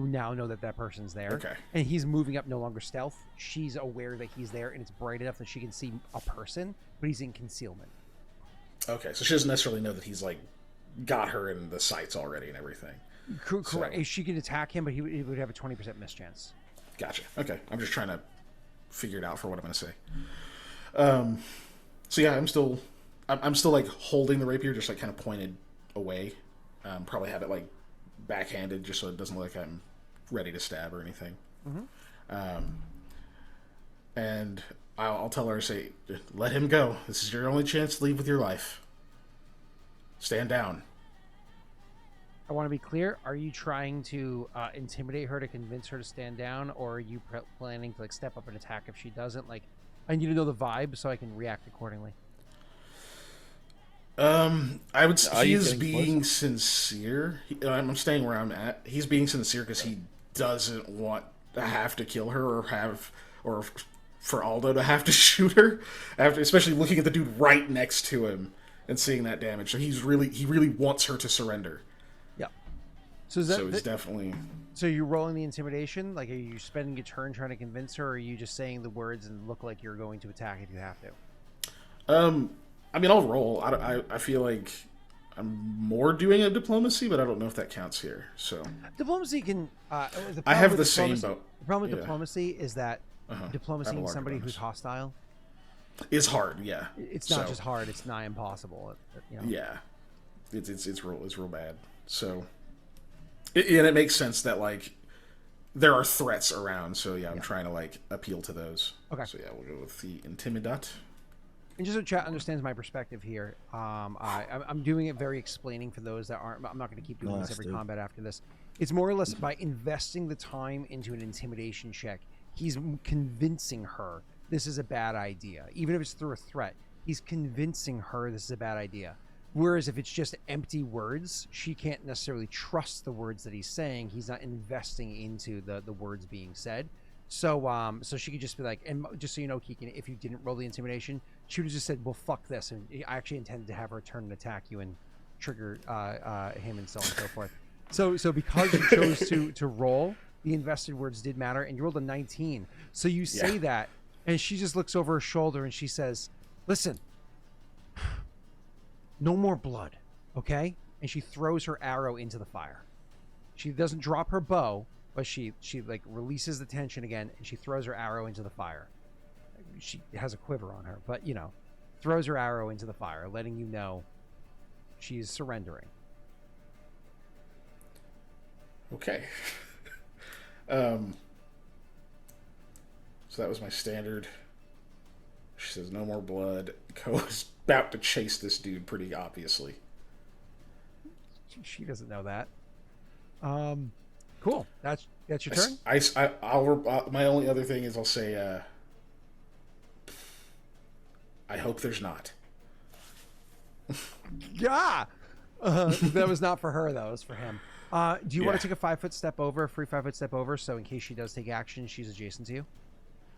now know that person's there. Okay. And he's moving up, no longer stealth. She's aware that he's there, and it's bright enough that she can see a person, but he's in concealment. Okay, so she doesn't necessarily know that he's like got her in the sights already and everything. Correct. So- She could attack him, but he would have a 20% miss chance. Gotcha. Okay, I'm just trying to figure it out for what I'm going to say. So yeah, I'm still like holding the rapier, just like kind of pointed away. Probably have it like backhanded, just so it doesn't look like I'm ready to stab or anything. And I'll tell her, say, let him go. This is your only chance to leave with your life. Stand down. I want to be clear. Are you trying to intimidate her to convince her to stand down, or are you planning to like step up and attack if she doesn't? Like, I need to know the vibe so I can react accordingly. I would. Are He you is getting being sincere. I'm staying where I'm at. He's being sincere because he doesn't want to have to kill her or for Aldo to have to shoot her. Especially looking at the dude right next to him and seeing that damage. So he really wants her to surrender. Yeah. So is that? So he's definitely. So you're rolling the intimidation? Like, are you spending a turn trying to convince her, or are you just saying the words and look like you're going to attack if you have to? I mean, I'll roll. I feel like I'm more doing a diplomacy, but I don't know if that counts here. So Diplomacy can. I have the same boat. The problem with Yeah. diplomacy is that diplomacy I have a in larger somebody bonus. who's hostile, It's hard. Yeah. it's not So, just hard; it's nigh impossible. You know? Yeah. It's real bad. So. And it makes sense that like there are threats around. So yeah, I'm trying to like appeal to those. Okay. So yeah, we'll go with the Intimidat. And just so chat understands my perspective here, I'm doing it very explaining for those that aren't. I'm not going to keep doing this Nice, every dude. combat after this. It's more or less by investing the time into an intimidation check, he's convincing her this is a bad idea. Even if it's through a threat, he's convincing her this is a bad idea. Whereas if it's just empty words, she can't necessarily trust the words that he's saying. He's not investing into the words being said. So so she could just be like, and just so you know, Keegan, if you didn't roll the intimidation, she would have just said, well, fuck this. And I actually intended to have her turn and attack you and trigger him and so on and so forth. So because you chose to roll, the invested words did matter, and you rolled a 19. So you say that, and she just looks over her shoulder and she says, listen, no more blood, okay? And she throws her arrow into the fire. She doesn't drop her bow, but she like releases the tension again, and she throws her arrow into the fire. She has a quiver on her, but you know, throws her arrow into the fire, letting you know she's surrendering. Okay. So that was my standard. She says no more blood. Ko's about to chase this dude pretty obviously. She doesn't know that. Cool. That's your turn. I'll my only other thing is I'll say I hope there's not. Yeah. That was not for her though. It was for him. Do you want Yeah. to take a 5-foot step over, a free 5-foot step over, so in case she does take action, she's adjacent to you?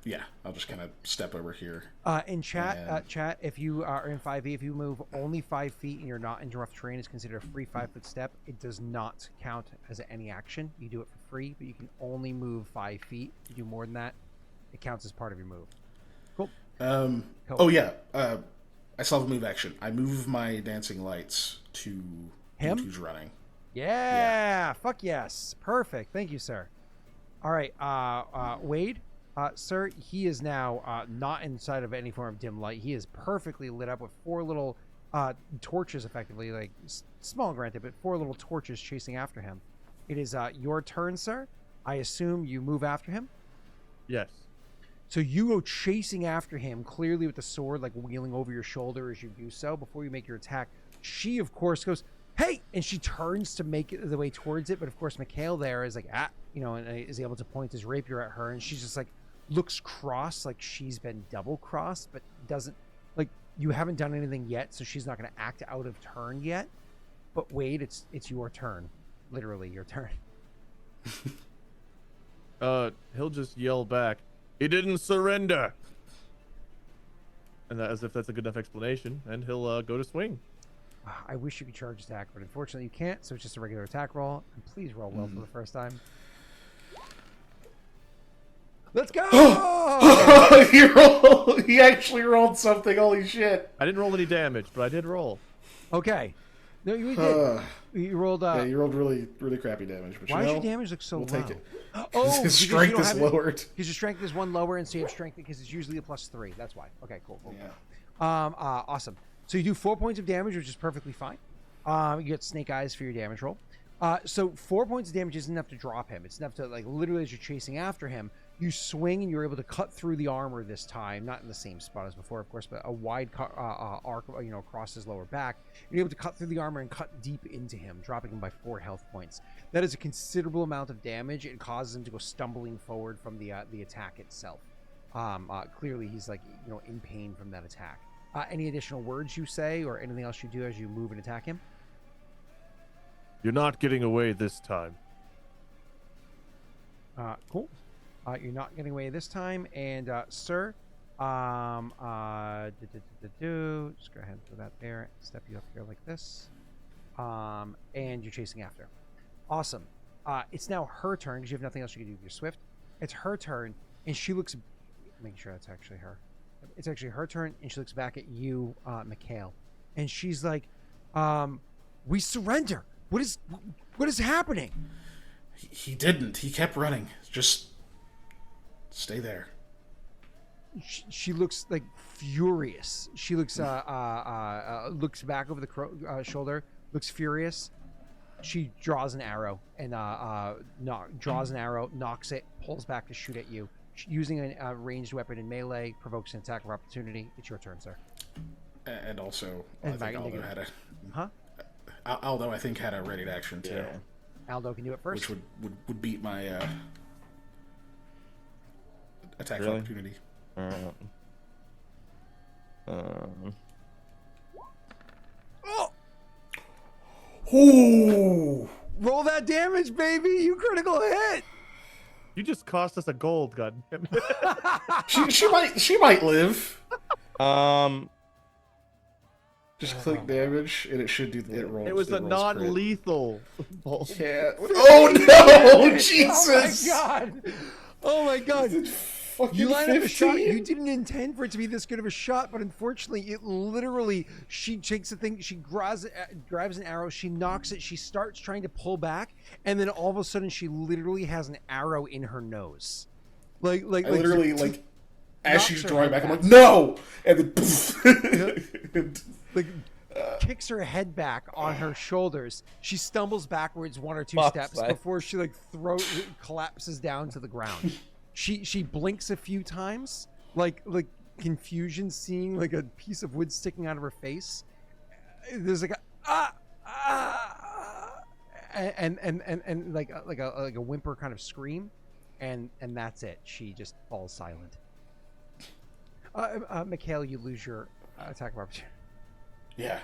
Yeah, I'll just kind of step over here. In chat, And- chat, if you are in 5e, if you move only 5 feet and you're not in rough terrain, it's considered a free 5-foot step. It does not count as any action. You do it for free, but you can only move 5 feet. If you do more than that, it counts as part of your move. Cool. Cool. Oh yeah, I still have a move action. I move my dancing lights to Him? who's running. Yeah, fuck yes. Perfect. Thank you, sir. All right, Wade, sir, he is now not inside of any form of dim light. He is perfectly lit up with 4 little torches, effectively, like small, granted, but 4 little torches chasing after him. It is your turn, sir. I assume you move after him. Yes. So you go chasing after him, clearly with the sword, like wheeling over your shoulder as you do so. Before you make your attack, she, of course, goes, "Hey!" and she turns to make it the way towards it. But of course, Mikhail there is like, and is able to point his rapier at her, and she's just like looks cross, like she's been double crossed, but doesn't like you haven't done anything yet, so she's not going to act out of turn yet. But Wade, it's your turn, literally your turn. He'll just yell back, "He didn't surrender!" And that, as if that's a good enough explanation, and he'll go to swing. I wish you could charge attack, but unfortunately you can't, so it's just a regular attack roll. And please roll well for the first time. Let's go! He actually rolled something. Holy shit! I didn't roll any damage, but I did roll. Okay. No, you did. You rolled. Yeah, you rolled really, really crappy damage. But Why you does know, your damage look so we'll low? take it. Oh, His strength is lowered. Because your strength is 1 lower, and so you have strength because it's usually a +3. That's why. Okay, cool. Yeah. Awesome. So you do 4 points of damage, which is perfectly fine. You get snake eyes for your damage roll. So 4 points of damage isn't enough to drop him. It's enough to, like, literally as you're chasing after him, you swing and you're able to cut through the armor this time, not in the same spot as before, of course, but a wide arc, across his lower back. You're able to cut through the armor and cut deep into him, dropping him by 4 health points. That is a considerable amount of damage. It causes him to go stumbling forward from the attack itself. Clearly, he's like in pain from that attack. Any additional words you say or anything else you do as you move and attack him? You're not getting away this time. Cool. You're not getting away this time, and sir, just go ahead and throw that there. Step you up here like this, and you're chasing after. Awesome. It's now her turn because you have nothing else you can do with your swift. It's her turn, and she looks. Making sure that's actually her. It's actually her turn, and she looks back at you, Mikhail, and she's like, "We surrender. What is happening?" He didn't. He kept running. Just stay there. She looks like furious. She looks looks back over the shoulder, looks furious. She draws an arrow and knocks it, pulls back to shoot at you. Using a ranged weapon in melee provokes an attack of opportunity. It's your turn, sir. And also, And I think Mike, Aldo had a. Huh? Aldo, I think, had a ready action too, Yeah. Aldo can do it first. which would beat my attack of Really? opportunity. Ooh! Roll that damage, baby! You critical hit. You just cost us a gold, goddammit. She might live. Um, Just click damage, and it should do. It rolls. It was a rolls non-lethal. bolt. crit. Yeah. Oh no! Jesus! Oh my god! Oh my god! Fucking You line up a shot. 15? You didn't intend for it to be this good of a shot, but unfortunately, it literally. She takes the thing. She grabs an arrow. She knocks it. She starts trying to pull back, and then all of a sudden, she literally has an arrow in her nose. I literally like as knocks she's her drawing head back, I'm back. like, no! And then poof. And, like kicks her head back on her shoulders. She stumbles backwards 1 or 2 Fuck's steps sake. before she collapses down to the ground. She blinks a few times, like confusion, seeing like a piece of wood sticking out of her face. There's like and like a whimper kind of scream, and that's it. She just falls silent. Mikhail, you lose your attack of opportunity. yeah.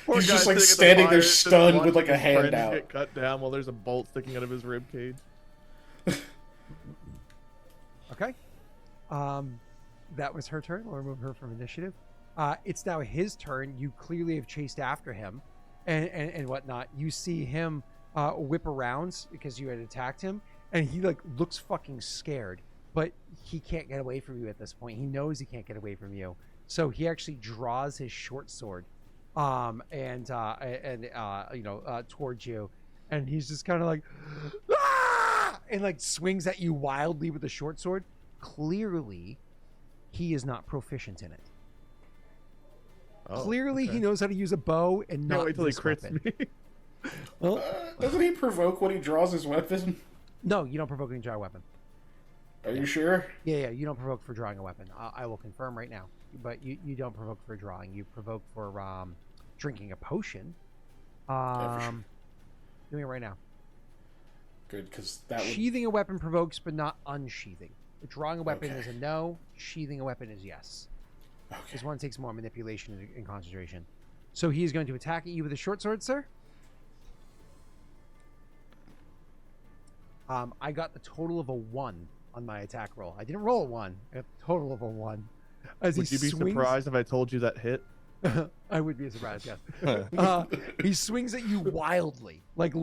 Poor He's just guy like sitting at the standing there fire, just stunned with watching like a his hand friend out. Get cut down while there's a bolt sticking out of his rib cage. Okay. That was her turn. We'll remove her from initiative. It's now his turn. You clearly have chased after him and whatnot. You see him whip around because you had attacked him, and he like looks fucking scared, but he can't get away from you at this point. He knows he can't get away from you. So he actually draws his short sword towards you, and he's just kind of like ah! And like swings at you wildly with the short sword. Clearly he is not proficient in it. Clearly he knows how to use a bow and not wait till he this crits weapon. me. Well, Doesn't he provoke when he draws his weapon? no, you don't provoke when you draw a weapon. Are you sure? Yeah, you don't provoke for drawing a weapon. I will confirm right now. But you don't provoke for drawing. You provoke for drinking a potion. Yeah, for sure. Doing it right now. Good, because that would... Sheathing a weapon provokes, but not unsheathing. Drawing a weapon Okay. is a no. Sheathing a weapon is yes. Okay. This one takes more manipulation and concentration. So he is going to attack at you with a short sword, sir. I got the total of a 1 on my attack roll. I didn't roll a 1. I got the total of a 1. As Would you be surprised if I told you that hit? I would be surprised, yes. He swings at you wildly, like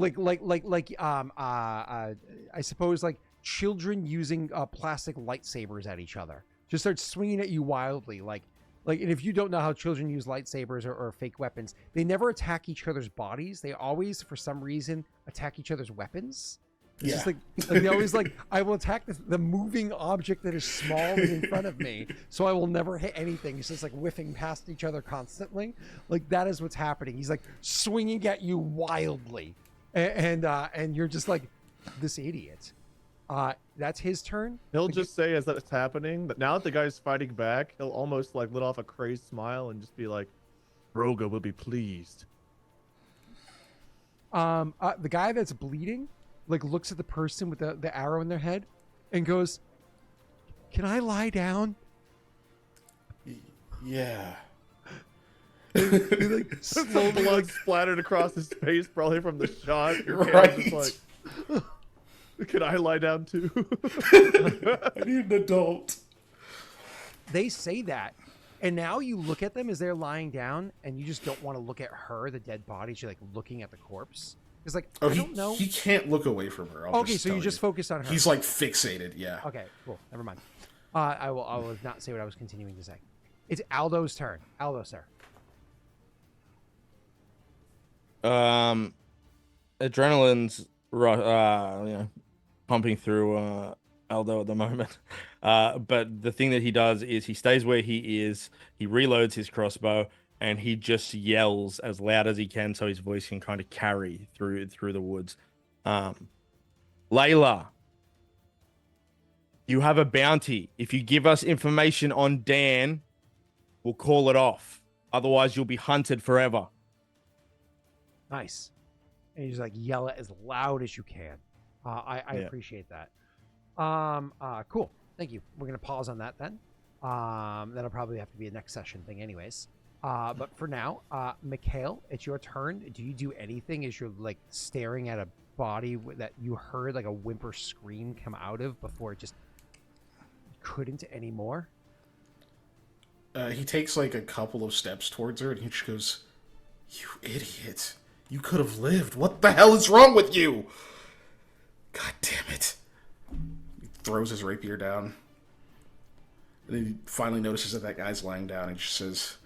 I suppose like children using plastic lightsabers at each other. Just starts swinging at you wildly, like. And if you don't know how children use lightsabers or fake weapons, they never attack each other's bodies. They always, for some reason, attack each other's weapons. It's just like they always like, I will attack the moving object that is small and in front of me, so I will never hit anything. It's just like whiffing past each other constantly. Like that is what's happening. He's like swinging at you wildly, and you're just like, this idiot. That's his turn. He'll just say as that's happening that now that the guy's fighting back, he'll almost like let off a crazed smile and just be like, Roga will be pleased. The guy that's bleeding like looks at the person with the arrow in their head and goes, "Can I lie down?" Yeah. He like Some blood splattered across his face, probably from the shot. Right. Just like, can I lie down too? I need an adult. They say that, and now you look at them as they're lying down, and you just don't want to look at her, the dead body. You're like looking at the corpse. It's like, I don't know. He can't look away from her. I'll Okay, so you just focus on her. He's like fixated, yeah. Okay, cool. Never mind. I will not say what I was continuing to say. It's Aldo's turn. Aldo, sir. Adrenaline's pumping through Aldo at the moment. But the thing that he does is he stays where he is. He reloads his crossbow and he just yells as loud as he can so his voice can kind of carry through the woods. Layla, you have a bounty. If you give us information on Dan, we'll call it off. Otherwise, you'll be hunted forever. Nice. And you just like yell it as loud as you can. I appreciate that. Cool. Thank you. We're gonna pause on that then. That'll probably have to be a next session thing, anyways. But for now, Mikhail, it's your turn. Do you do anything as you're like staring at a body that you heard like a whimper scream come out of before it just couldn't anymore? He takes like a couple of steps towards her and he just goes, "You idiot. You could have lived. What the hell is wrong with you? God damn it." He throws his rapier down. And then he finally notices that guy's lying down and just says,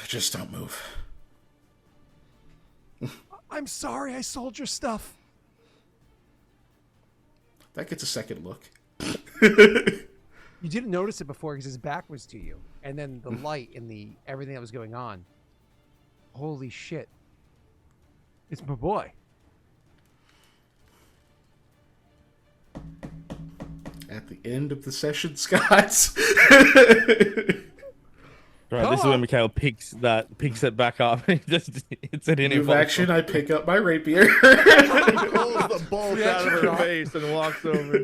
"Just don't move." I'm sorry, I sold your stuff. That gets a second look. You didn't notice it before because his back was to you. And then the light and everything that was going on. Holy shit. It's my boy. At the end of the session, Scott. Right, this is when Mikhail picks it back up and just hits it in. Move action, I pick up my rapier. He pulls the bolt out of her face and walks over.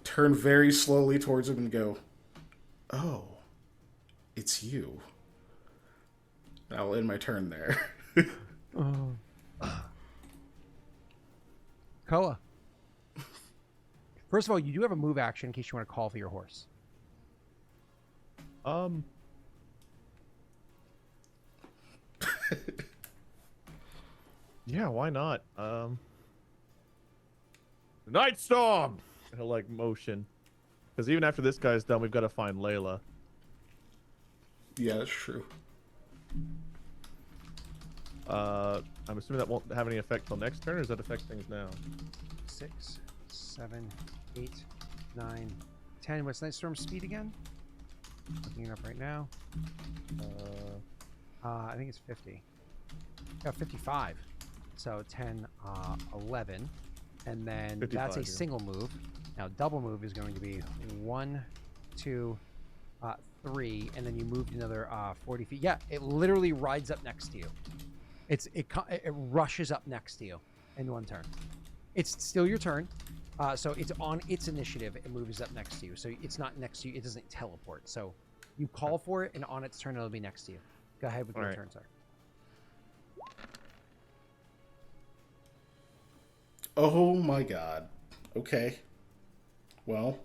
Turn very slowly towards him and go, "Oh, it's you." I'll end my turn there. Koa. First of all, you do have a move action in case you want to call for your horse. Yeah, why not? Night Storm! He'll like motion. Because even after this guy's done, we've got to find Layla. Yeah, that's true. I'm assuming that won't have any effect till next turn, or does that affect things now? 6, 7, 8, 9, 10. What's Night Storm's speed again? Looking it up right now. I think it's 50. Yeah, 55. So 10, 11. And then 55, that's a yeah. single move. Now, double move is going to be 1, 2, 3, and then you moved another 40 feet. Yeah, it literally rides up next to you. It rushes up next to you in one turn. It's still your turn, so it's on its initiative. It moves up next to you, so it's not next to you. It doesn't teleport. So you call for it, and on its turn, it'll be next to you. Go ahead with your turn, sir. Oh my god. Okay. Well,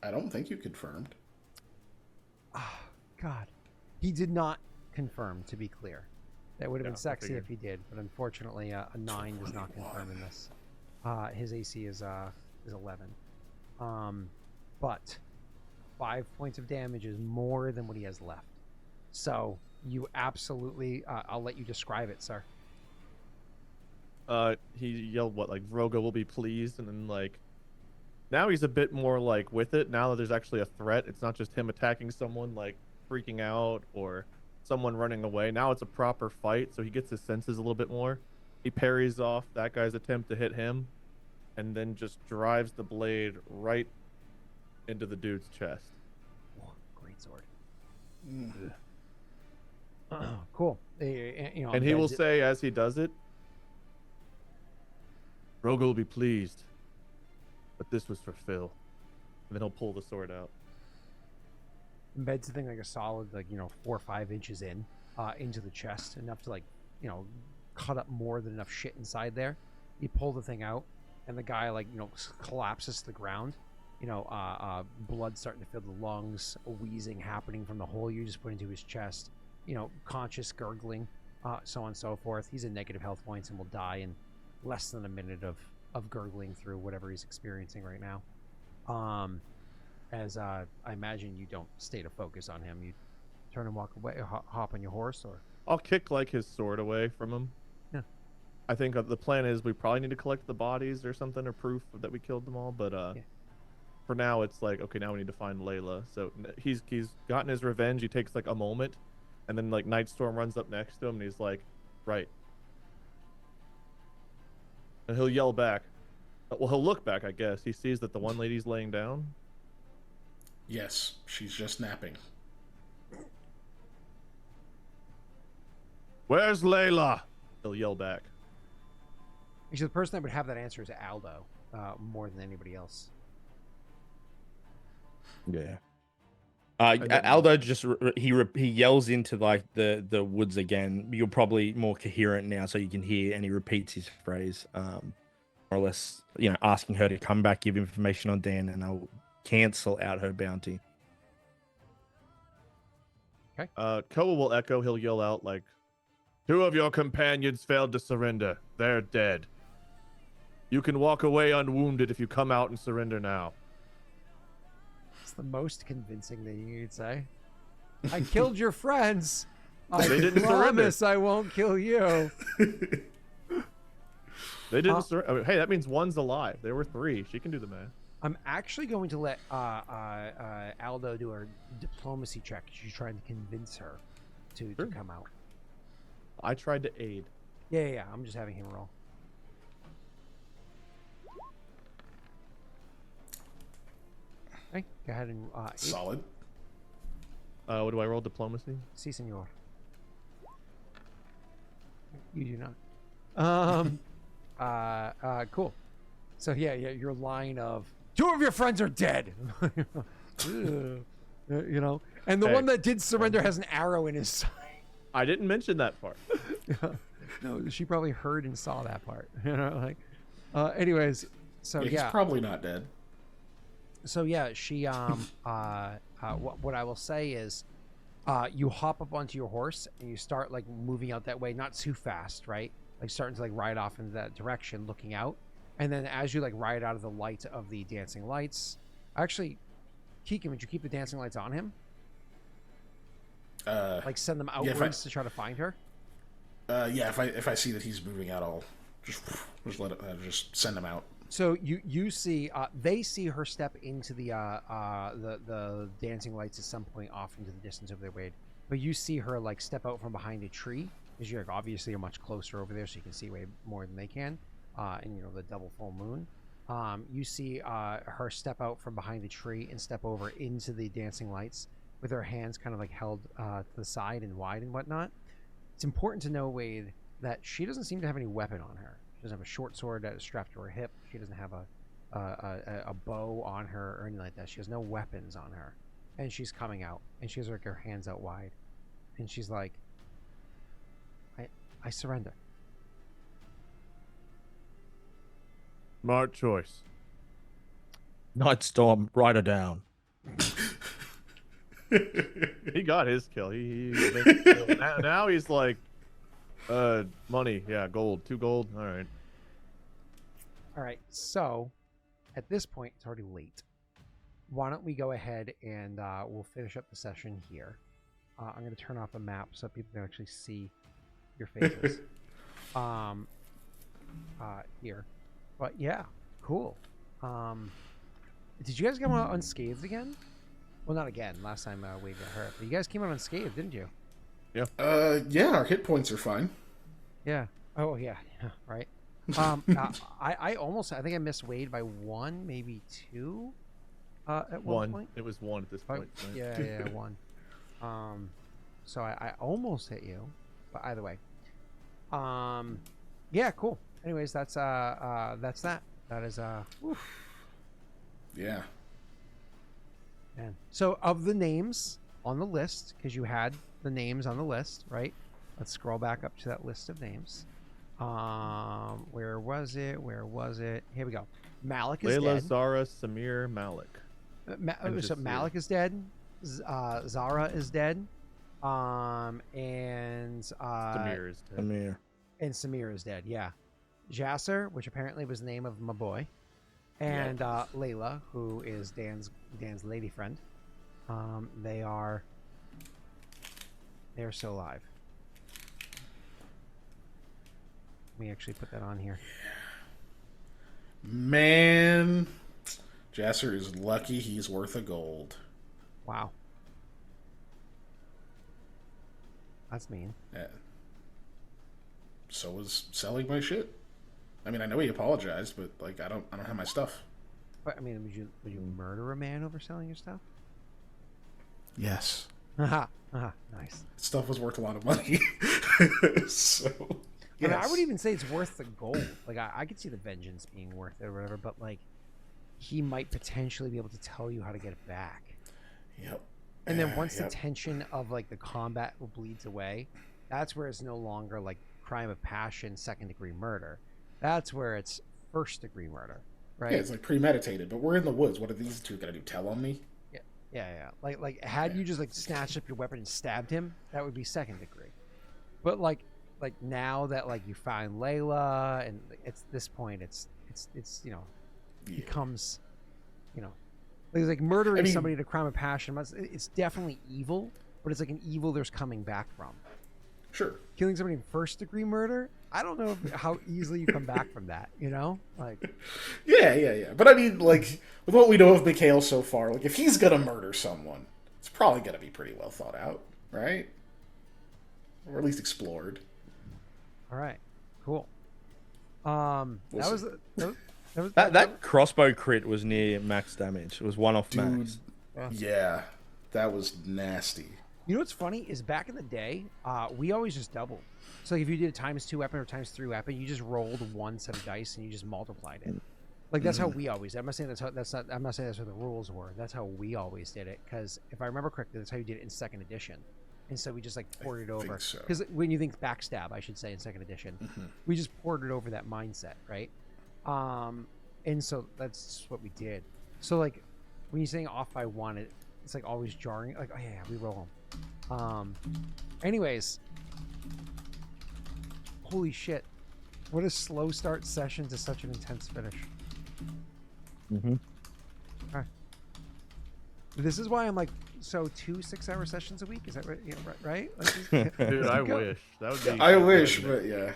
I don't think you confirmed. God, he did not confirm. To be clear, that would have been I sexy figured. if he did, but unfortunately, a 9 does not confirm in this. His AC is 11, but 5 points of damage is more than what he has left. So you absolutely, I'll let you describe it, sir. He yelled what, like, Vroga will be pleased, and then like now he's a bit more like with it. Now that there's actually a threat, it's not just him attacking someone like freaking out or someone running away. Now it's a proper fight, so he gets his senses a little bit more. He parries off that guy's attempt to hit him, and then just drives the blade right into the dude's chest. Oh, great sword. Cool. You know, And he will Bed's- say as he does it, Vroga will be pleased, but this was for Phill. And then he'll pull the sword out. embeds the thing like a solid, like, 4 or 5 inches into the chest, enough to, like, cut up more than enough shit inside there. You pull the thing out, and the guy, like, collapses to the ground. Blood starting to fill the lungs, a wheezing happening from the hole you just put into his chest. Conscious gurgling, so on and so forth. He's in negative health points and will die in less than a minute of gurgling through whatever he's experiencing right now. As I imagine you don't stay to focus on him. You turn and walk away, hop on your horse, or I'll kick like his sword away from him. Yeah. I think the plan is we probably need to collect the bodies or something, or proof that we killed them all. But for now, it's like, okay, now we need to find Layla. So he's gotten his revenge. He takes like a moment, and then like Nightstorm runs up next to him, and he's like, right. And he'll yell back. Well, he'll look back, I guess. He sees that the one lady's laying down. Yes, she's just napping. Where's Layla? He'll yell back. actually the person that would have that answer is Aldo, more than anybody else. Yeah. then- Aldo just he yells into like the woods again. You're probably more coherent now, so you can hear, and he repeats his phrase, more or less, asking her to come back, give information on Dan, and I'll cancel out her bounty. Koa will echo. He'll yell out like, 2 of your companions failed to surrender. They're dead. You can walk away unwounded if you come out and surrender now. It's the most convincing thing you could say. I killed your friends. I They didn't surrender. promise I won't kill you. They didn't surrender. I mean, hey, that means one's alive. There were 3. She can do the math. I'm actually going to let Aldo do a diplomacy check. She's trying to convince her to Sure. come out. I tried to aid. Yeah. I'm just having him roll. Okay, go ahead and aid. Solid. What do I roll? Diplomacy? Si, senor. You do not. Cool. So yeah, your line of 2 of your friends are dead. And the Hey, one that did surrender has an arrow in his side. I didn't mention that part. No, she probably heard and saw that part. You know, like, anyways, so Yeah, he's yeah. probably not dead. So yeah, she what I will say is you hop up onto your horse and you start like moving out that way, not too fast, right? Like starting to like ride off in that direction, looking out. And then as you like ride out of the light of the dancing lights, actually, Keegan, would you keep the dancing lights on him? Like send them outwards to try to find her? Yeah, if I see that he's moving out, I'll just send him out. So you see they see her step into the dancing lights at some point off into the distance over there, Wade. But you see her like step out from behind a tree because you're like, obviously you're much closer over there, so you can see way more than they can. And you know the double full moon. You see her step out from behind a tree and step over into the dancing lights with her hands kind of like held to the side and wide and whatnot. It's important to know, Wade, that she doesn't seem to have any weapon on her. She doesn't have a short sword that is strapped to her hip. She doesn't have a bow on her or anything like that. She has no weapons on her. And she's coming out. And she has like her hands out wide. And she's like, I surrender. Smart choice. Nightstorm, write her down. He got his kill. Now he's like, money. Yeah, gold. 2 gold. All right. All right. So at this point, it's already late. Why don't we go ahead and we'll finish up the session here. I'm going to turn off the map so people can actually see your faces. Here. But yeah, cool. Did you guys come out unscathed again? Well, not again. Last time Wade got hurt. But you guys came out unscathed, didn't you? Yeah, our hit points are fine. Yeah. Oh, yeah. Yeah, right. I think I missed Wade by 1, maybe 2 at one point. It was 1 at this point. Right? Yeah, 1. So I almost hit you, but either way. Yeah, cool. Anyways, that's that. That is oof. Yeah. Man. So of the names on the list, because you had the names on the list, right? Let's scroll back up to that list of names. Where was it? Here we go. Malik is Layla, dead. Zara, Samir, Malik. So Malik is dead. Zara is dead. And Samir is dead. Amir. And Samir is dead. Yeah. Jasser, which apparently was the name of my boy, and Layla, who is Dan's lady friend. They're still alive. Let me actually put that on here. Man, Jasser is lucky he's worth a gold. Wow. That's mean. Yeah. So was selling my shit. I mean, I know he apologized, but like, I don't have my stuff. But I mean, would you murder a man over selling your stuff? Yes. Haha. Nice. Stuff was worth a lot of money. So, I mean, I yes. would even say it's worth the gold. Like, I could see the vengeance being worth it or whatever, but like, he might potentially be able to tell you how to get it back. Yep. And then once the tension of like the combat bleeds away, that's where it's no longer like crime of passion, 2nd-degree murder. That's where it's 1st-degree murder, right? Yeah, it's like premeditated. But we're in the woods. What are these two gonna do? Tell on me? Yeah. Like had you just like snatched up your weapon and stabbed him, that would be 2nd-degree. But like now that like you find Layla and it's this point, it's becomes, like murdering somebody to crime of passion. It's definitely evil, but it's like an evil there's coming back from. Sure. Killing somebody in 1st-degree murder, I don't know how easily you come back from that, Like, Yeah. But I mean, like, with what we know of Mikhail so far, like, if he's gonna murder someone, it's probably gonna be pretty well thought out, right? Or at least explored. all right, cool. That crossbow crit was near max damage. It was 1 off max. Yeah, that was nasty. You know what's funny is back in the day, we always just doubled. So like if you did a ×2 weapon or ×3 weapon, you just rolled 1 set of dice and you just multiplied it. Like that's how we always. I'm not saying I'm not saying that's what the rules were. That's how we always did it. Because if I remember correctly, that's how you did it in second edition. And so we just like poured it over. Because when you think backstab, I should say in second edition, we just poured it over that mindset, right? And so that's what we did. So like when you're saying off by one, it's like always jarring. Like, oh yeah, we roll them. Anyways, holy shit! What a slow start session to such an intense finish. Mm-hmm. Right. This is why I'm like, so 2 6-hour sessions a week? Is that right? Yeah, right? Like, Dude, I wish. That would be. I wish, but yeah.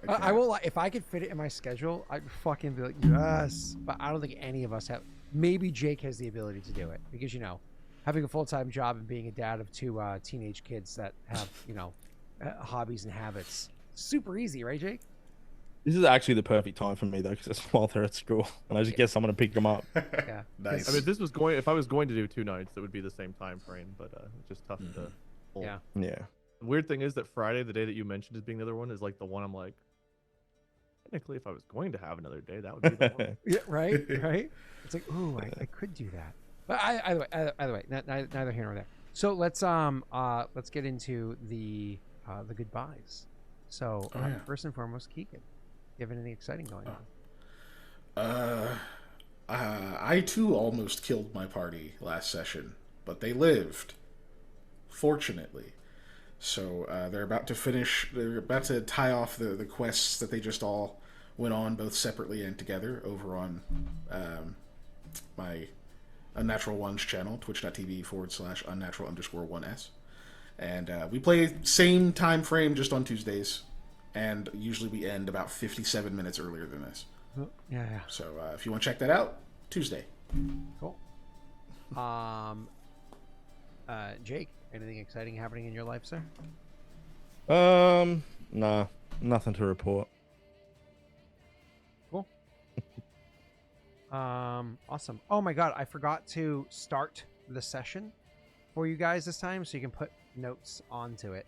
I will. If I could fit it in my schedule, I'd fucking be like, yes. But I don't think any of us have. Maybe Jake has the ability to do it because, you know, having a full-time job and being a dad of 2 teenage kids that have, you know, hobbies and habits. Super easy, right, Jake? This is actually the perfect time for me though, because it's while they're at school, and I just get someone to pick them up. Yeah. Nice. I mean, if I was going to do 2 nights, it would be the same time frame, but it's just tough to pull. Yeah. Yeah. The weird thing is that Friday, the day that you mentioned as being the other one, is like the one I'm like, technically, if I was going to have another day, that would be the one. Yeah, right, right. It's like, ooh, I could do that. But either way, neither here nor there. So let's get into the goodbyes. So first and foremost, Keegan, you have anything exciting going on? I too almost killed my party last session, but they lived, fortunately. So they're about to finish. They're about to tie off the quests that they just all went on, both separately and together, over on my Unnatural Ones channel, twitch.tv/unnatural_1s. And we play same time frame, just on Tuesdays, and usually we end about 57 minutes earlier than this. Yeah. So if you want to check that out, Tuesday. Cool. Jake, anything exciting happening in your life, sir? Nah, nothing to report. Cool. Awesome. Oh my god, I forgot to start the session for you guys this time, so you can put notes onto it.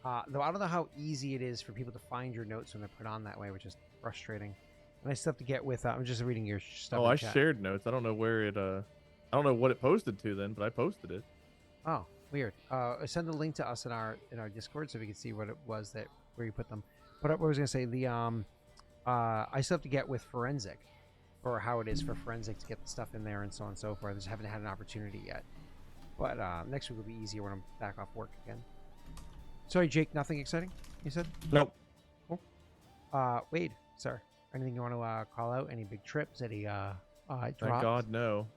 Though I don't know how easy it is for people to find your notes when they're put on that way, which is frustrating. And I still have to get with. I'm just reading your stuff. Oh, I shared notes. I don't know where it. I don't know what it posted to then, but I posted it. Oh, weird. Send the link to us in our Discord so we can see what it was where you put them. But what I was gonna say, I still have to get with Forensic, or how it is for Forensic to get the stuff in there and so on and so forth. I just haven't had an opportunity yet. But next week will be easier when I'm back off work again. Sorry, Jake, nothing exciting, you said? Nope. Cool. Wade, sir, anything you want to call out? Any big trips? Any drops? Thank God, no.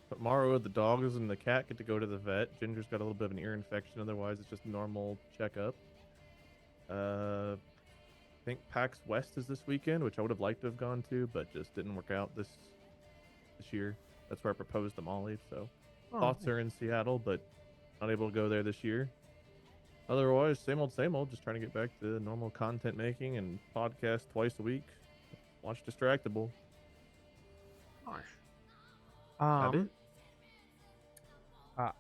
Tomorrow, the dogs and the cat get to go to the vet. Ginger's got a little bit of an ear infection. Otherwise, it's just a normal checkup. I think PAX West is this weekend, which I would have liked to have gone to, but just didn't work out this year. That's where I proposed to Molly, so thoughts are in Seattle, but not able to go there this year. Otherwise, same old, just trying to get back to normal content making and podcast twice a week. Watch Distractable. Gosh.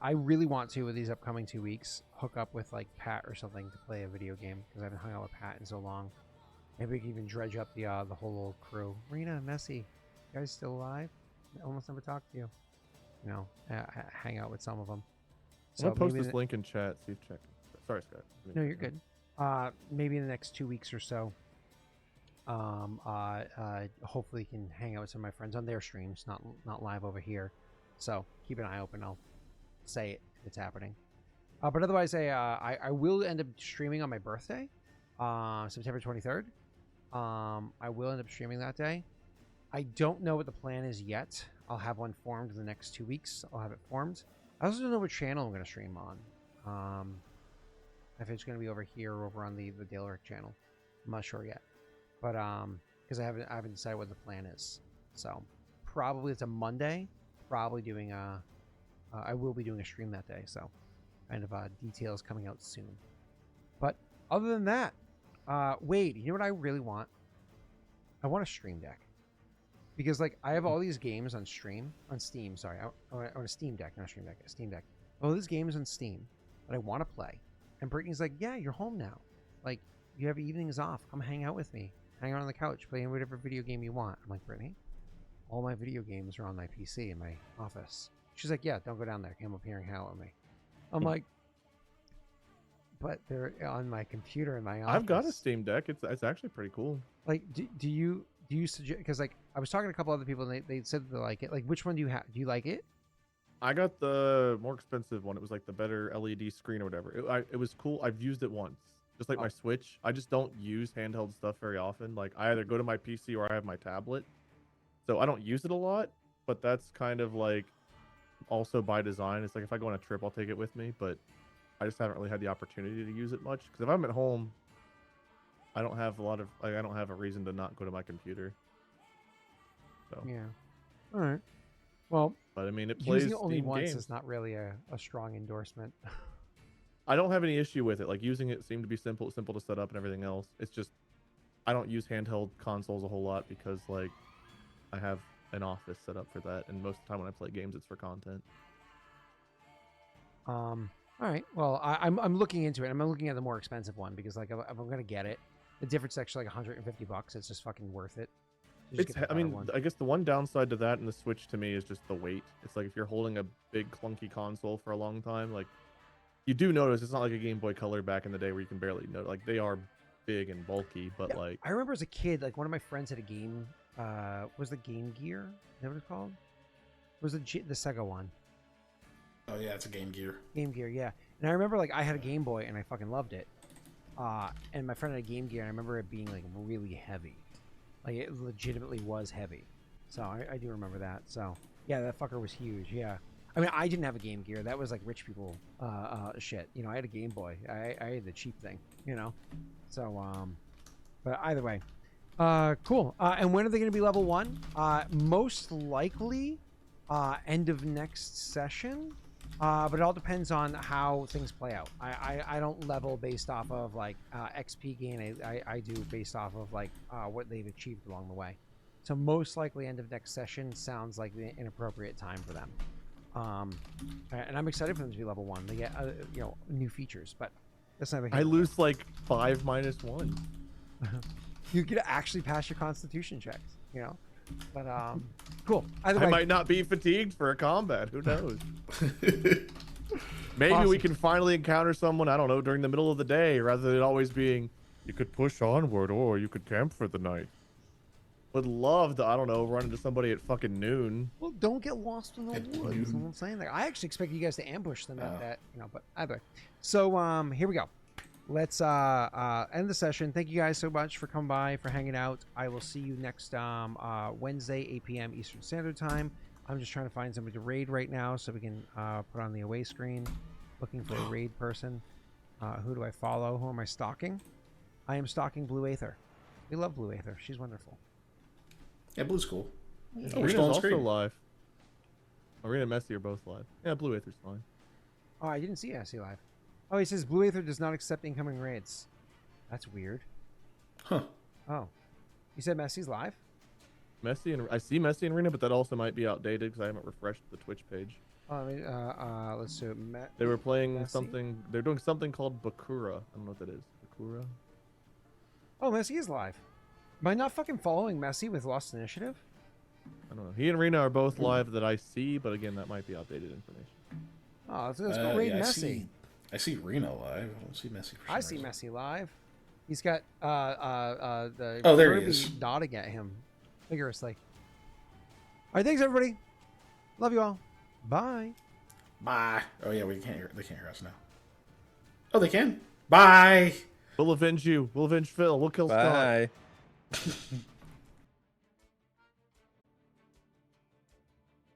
I really want to, with these upcoming 2 weeks, hook up with like Pat or something to play a video game, because I haven't hung out with Pat in so long. Maybe we can even dredge up the whole old crew. Marina, Messi, you guys still alive? I almost never talked to you. You know, hang out with some of them. So I'll post this link in chat. See if check. Sorry, Scott. No, you're good. Maybe in the next 2 weeks or so. Hopefully can hang out with some of my friends on their streams, not live over here. So keep an eye open. I'll say it if it's happening. But otherwise, I will end up streaming on my birthday, September 23rd. I will end up streaming that day. I don't know what the plan is yet. I'll have one formed in the next 2 weeks. I'll have it formed. I also don't know what channel I'm going to stream on. If it's going to be over here or over on the Daleric channel. I'm not sure yet. But because I haven't decided what the plan is. So probably it's a Monday. Probably doing I will be doing a stream that day. So kind of details coming out soon. But other than that, Wade, you know what I really want? I want a Stream Deck. Because like I have all these games on Steam. Sorry, I want a Steam Deck, not a Stream Deck. A Steam Deck. All these games on Steam that I want to play. And Brittany's like, yeah, you're home now. Like, you have evenings off. Come hang out with me. Hang out on the couch, play whatever video game you want. I'm like, Brittany, all my video games are on my PC in my office. She's like, yeah, don't go down there. Come up here and hang out with me. I'm like, but they're on my computer in my office. I've got a Steam Deck. It's actually pretty cool. Like, do you suggest? Because like I was talking to a couple other people and they said they like it. Like, which one do you have? Do you like it? I got the more expensive one. It was like the better LED screen or whatever. It was cool. I've used it once, just like my Switch. I just don't use handheld stuff very often. Like I either go to my PC or I have my tablet, so I don't use it a lot. But that's kind of like also by design. It's like if I go on a trip, I'll take it with me, but I just haven't really had the opportunity to use it much. Because if I'm at home, I don't have I don't have a reason to not go to my computer. So yeah. All right. Well, but I mean, it plays using it only Steam once games. is not really a strong endorsement. I don't have any issue with it. Like using it seemed to be simple to set up and everything else. It's just I don't use handheld consoles a whole lot because like I have an office set up for that, and most of the time when I play games, it's for content. All right. Well, I'm looking into it. I'm looking at the more expensive one because like if I'm gonna get it, the difference is actually like $150. It's just fucking worth it. It's, I mean, I guess the one downside to that and the Switch to me is just the weight. It's like if you're holding a big clunky console for a long time, like you do notice it's not like a Game Boy Color back in the day where you can barely know. Like they are big and bulky, but yeah, like I remember as a kid, like one of my friends had a game. Was the Game Gear? Is that what it's called? Was the Sega one? Oh yeah, it's a Game Gear. Game Gear, yeah. And I remember like I had a Game Boy and I fucking loved it. And my friend had a Game Gear and I remember it being like really heavy. Like it legitimately was heavy. So I do remember that. So yeah, that fucker was huge. Yeah. I mean, I didn't have a Game Gear. That was like rich people shit. You know, I had a Game Boy. I had the cheap thing, you know. So but either way. Cool. And when are they going to be level 1? Most likely end of next session. But it all depends on how things play out. I don't level based off of like XP gain. I do based off of like what they've achieved along the way. So most likely end of next session sounds like the inappropriate time for them. And I'm excited for them to be level 1. They get you know, new features, but that's not. I lose like 5 minus 1. You could actually pass your Constitution checks, you know. But cool. Either I way, might not be fatigued for a combat. Who knows? Maybe Awesome. we can finally encounter someone, I don't know, during the middle of the day, rather than it always being, you could push onward or you could camp for the night. Would love to, I don't know, run into somebody at fucking noon. well, don't get lost in the woods. You know what I'm saying? Like, I actually expect you guys to ambush them at that, you know. But either way, so here we go. Let's end the session. Thank you guys so much for coming by, for hanging out. I will see you next Wednesday, 8 p.m. Eastern Standard Time. I'm just trying to find somebody to raid right now so we can put on the away screen. Looking for a raid person. Who do I follow? Who am I stalking? I am stalking Blue Aether. We love Blue Aether. She's wonderful. Yeah, Blue's cool. Oh, we're Arena's still on also screen. live. Arena and Messi are both live. Yeah, Blue Aether's fine. Oh, I didn't see Essie live. Oh, he says Blue Aether does not accept incoming raids. That's weird. Huh. Oh. You said Messi's live? Messi and I see Messi and Arena, but that also might be outdated because I haven't refreshed the Twitch page. Oh, I mean, let's see. They were playing Messi? something. They're doing something called Bakura. I don't know what that is. Bakura. Oh, Messi is live. Am I not fucking following Messi with Lost Initiative? I don't know. He and Rena are both live that I see, but again, that might be outdated information. Oh, let's go raid yeah, Messi. I see Reno live. I don't see Messi. For I some see reason. Messi live. He's got the Oh, there he Kirby is. nodding at him vigorously. All right, thanks everybody. Love you all. Bye. Bye. Oh yeah, we can't hear. They can't hear us now. Oh, they can. Bye. We'll avenge you. We'll avenge Phil. We'll kill Scott. Bye.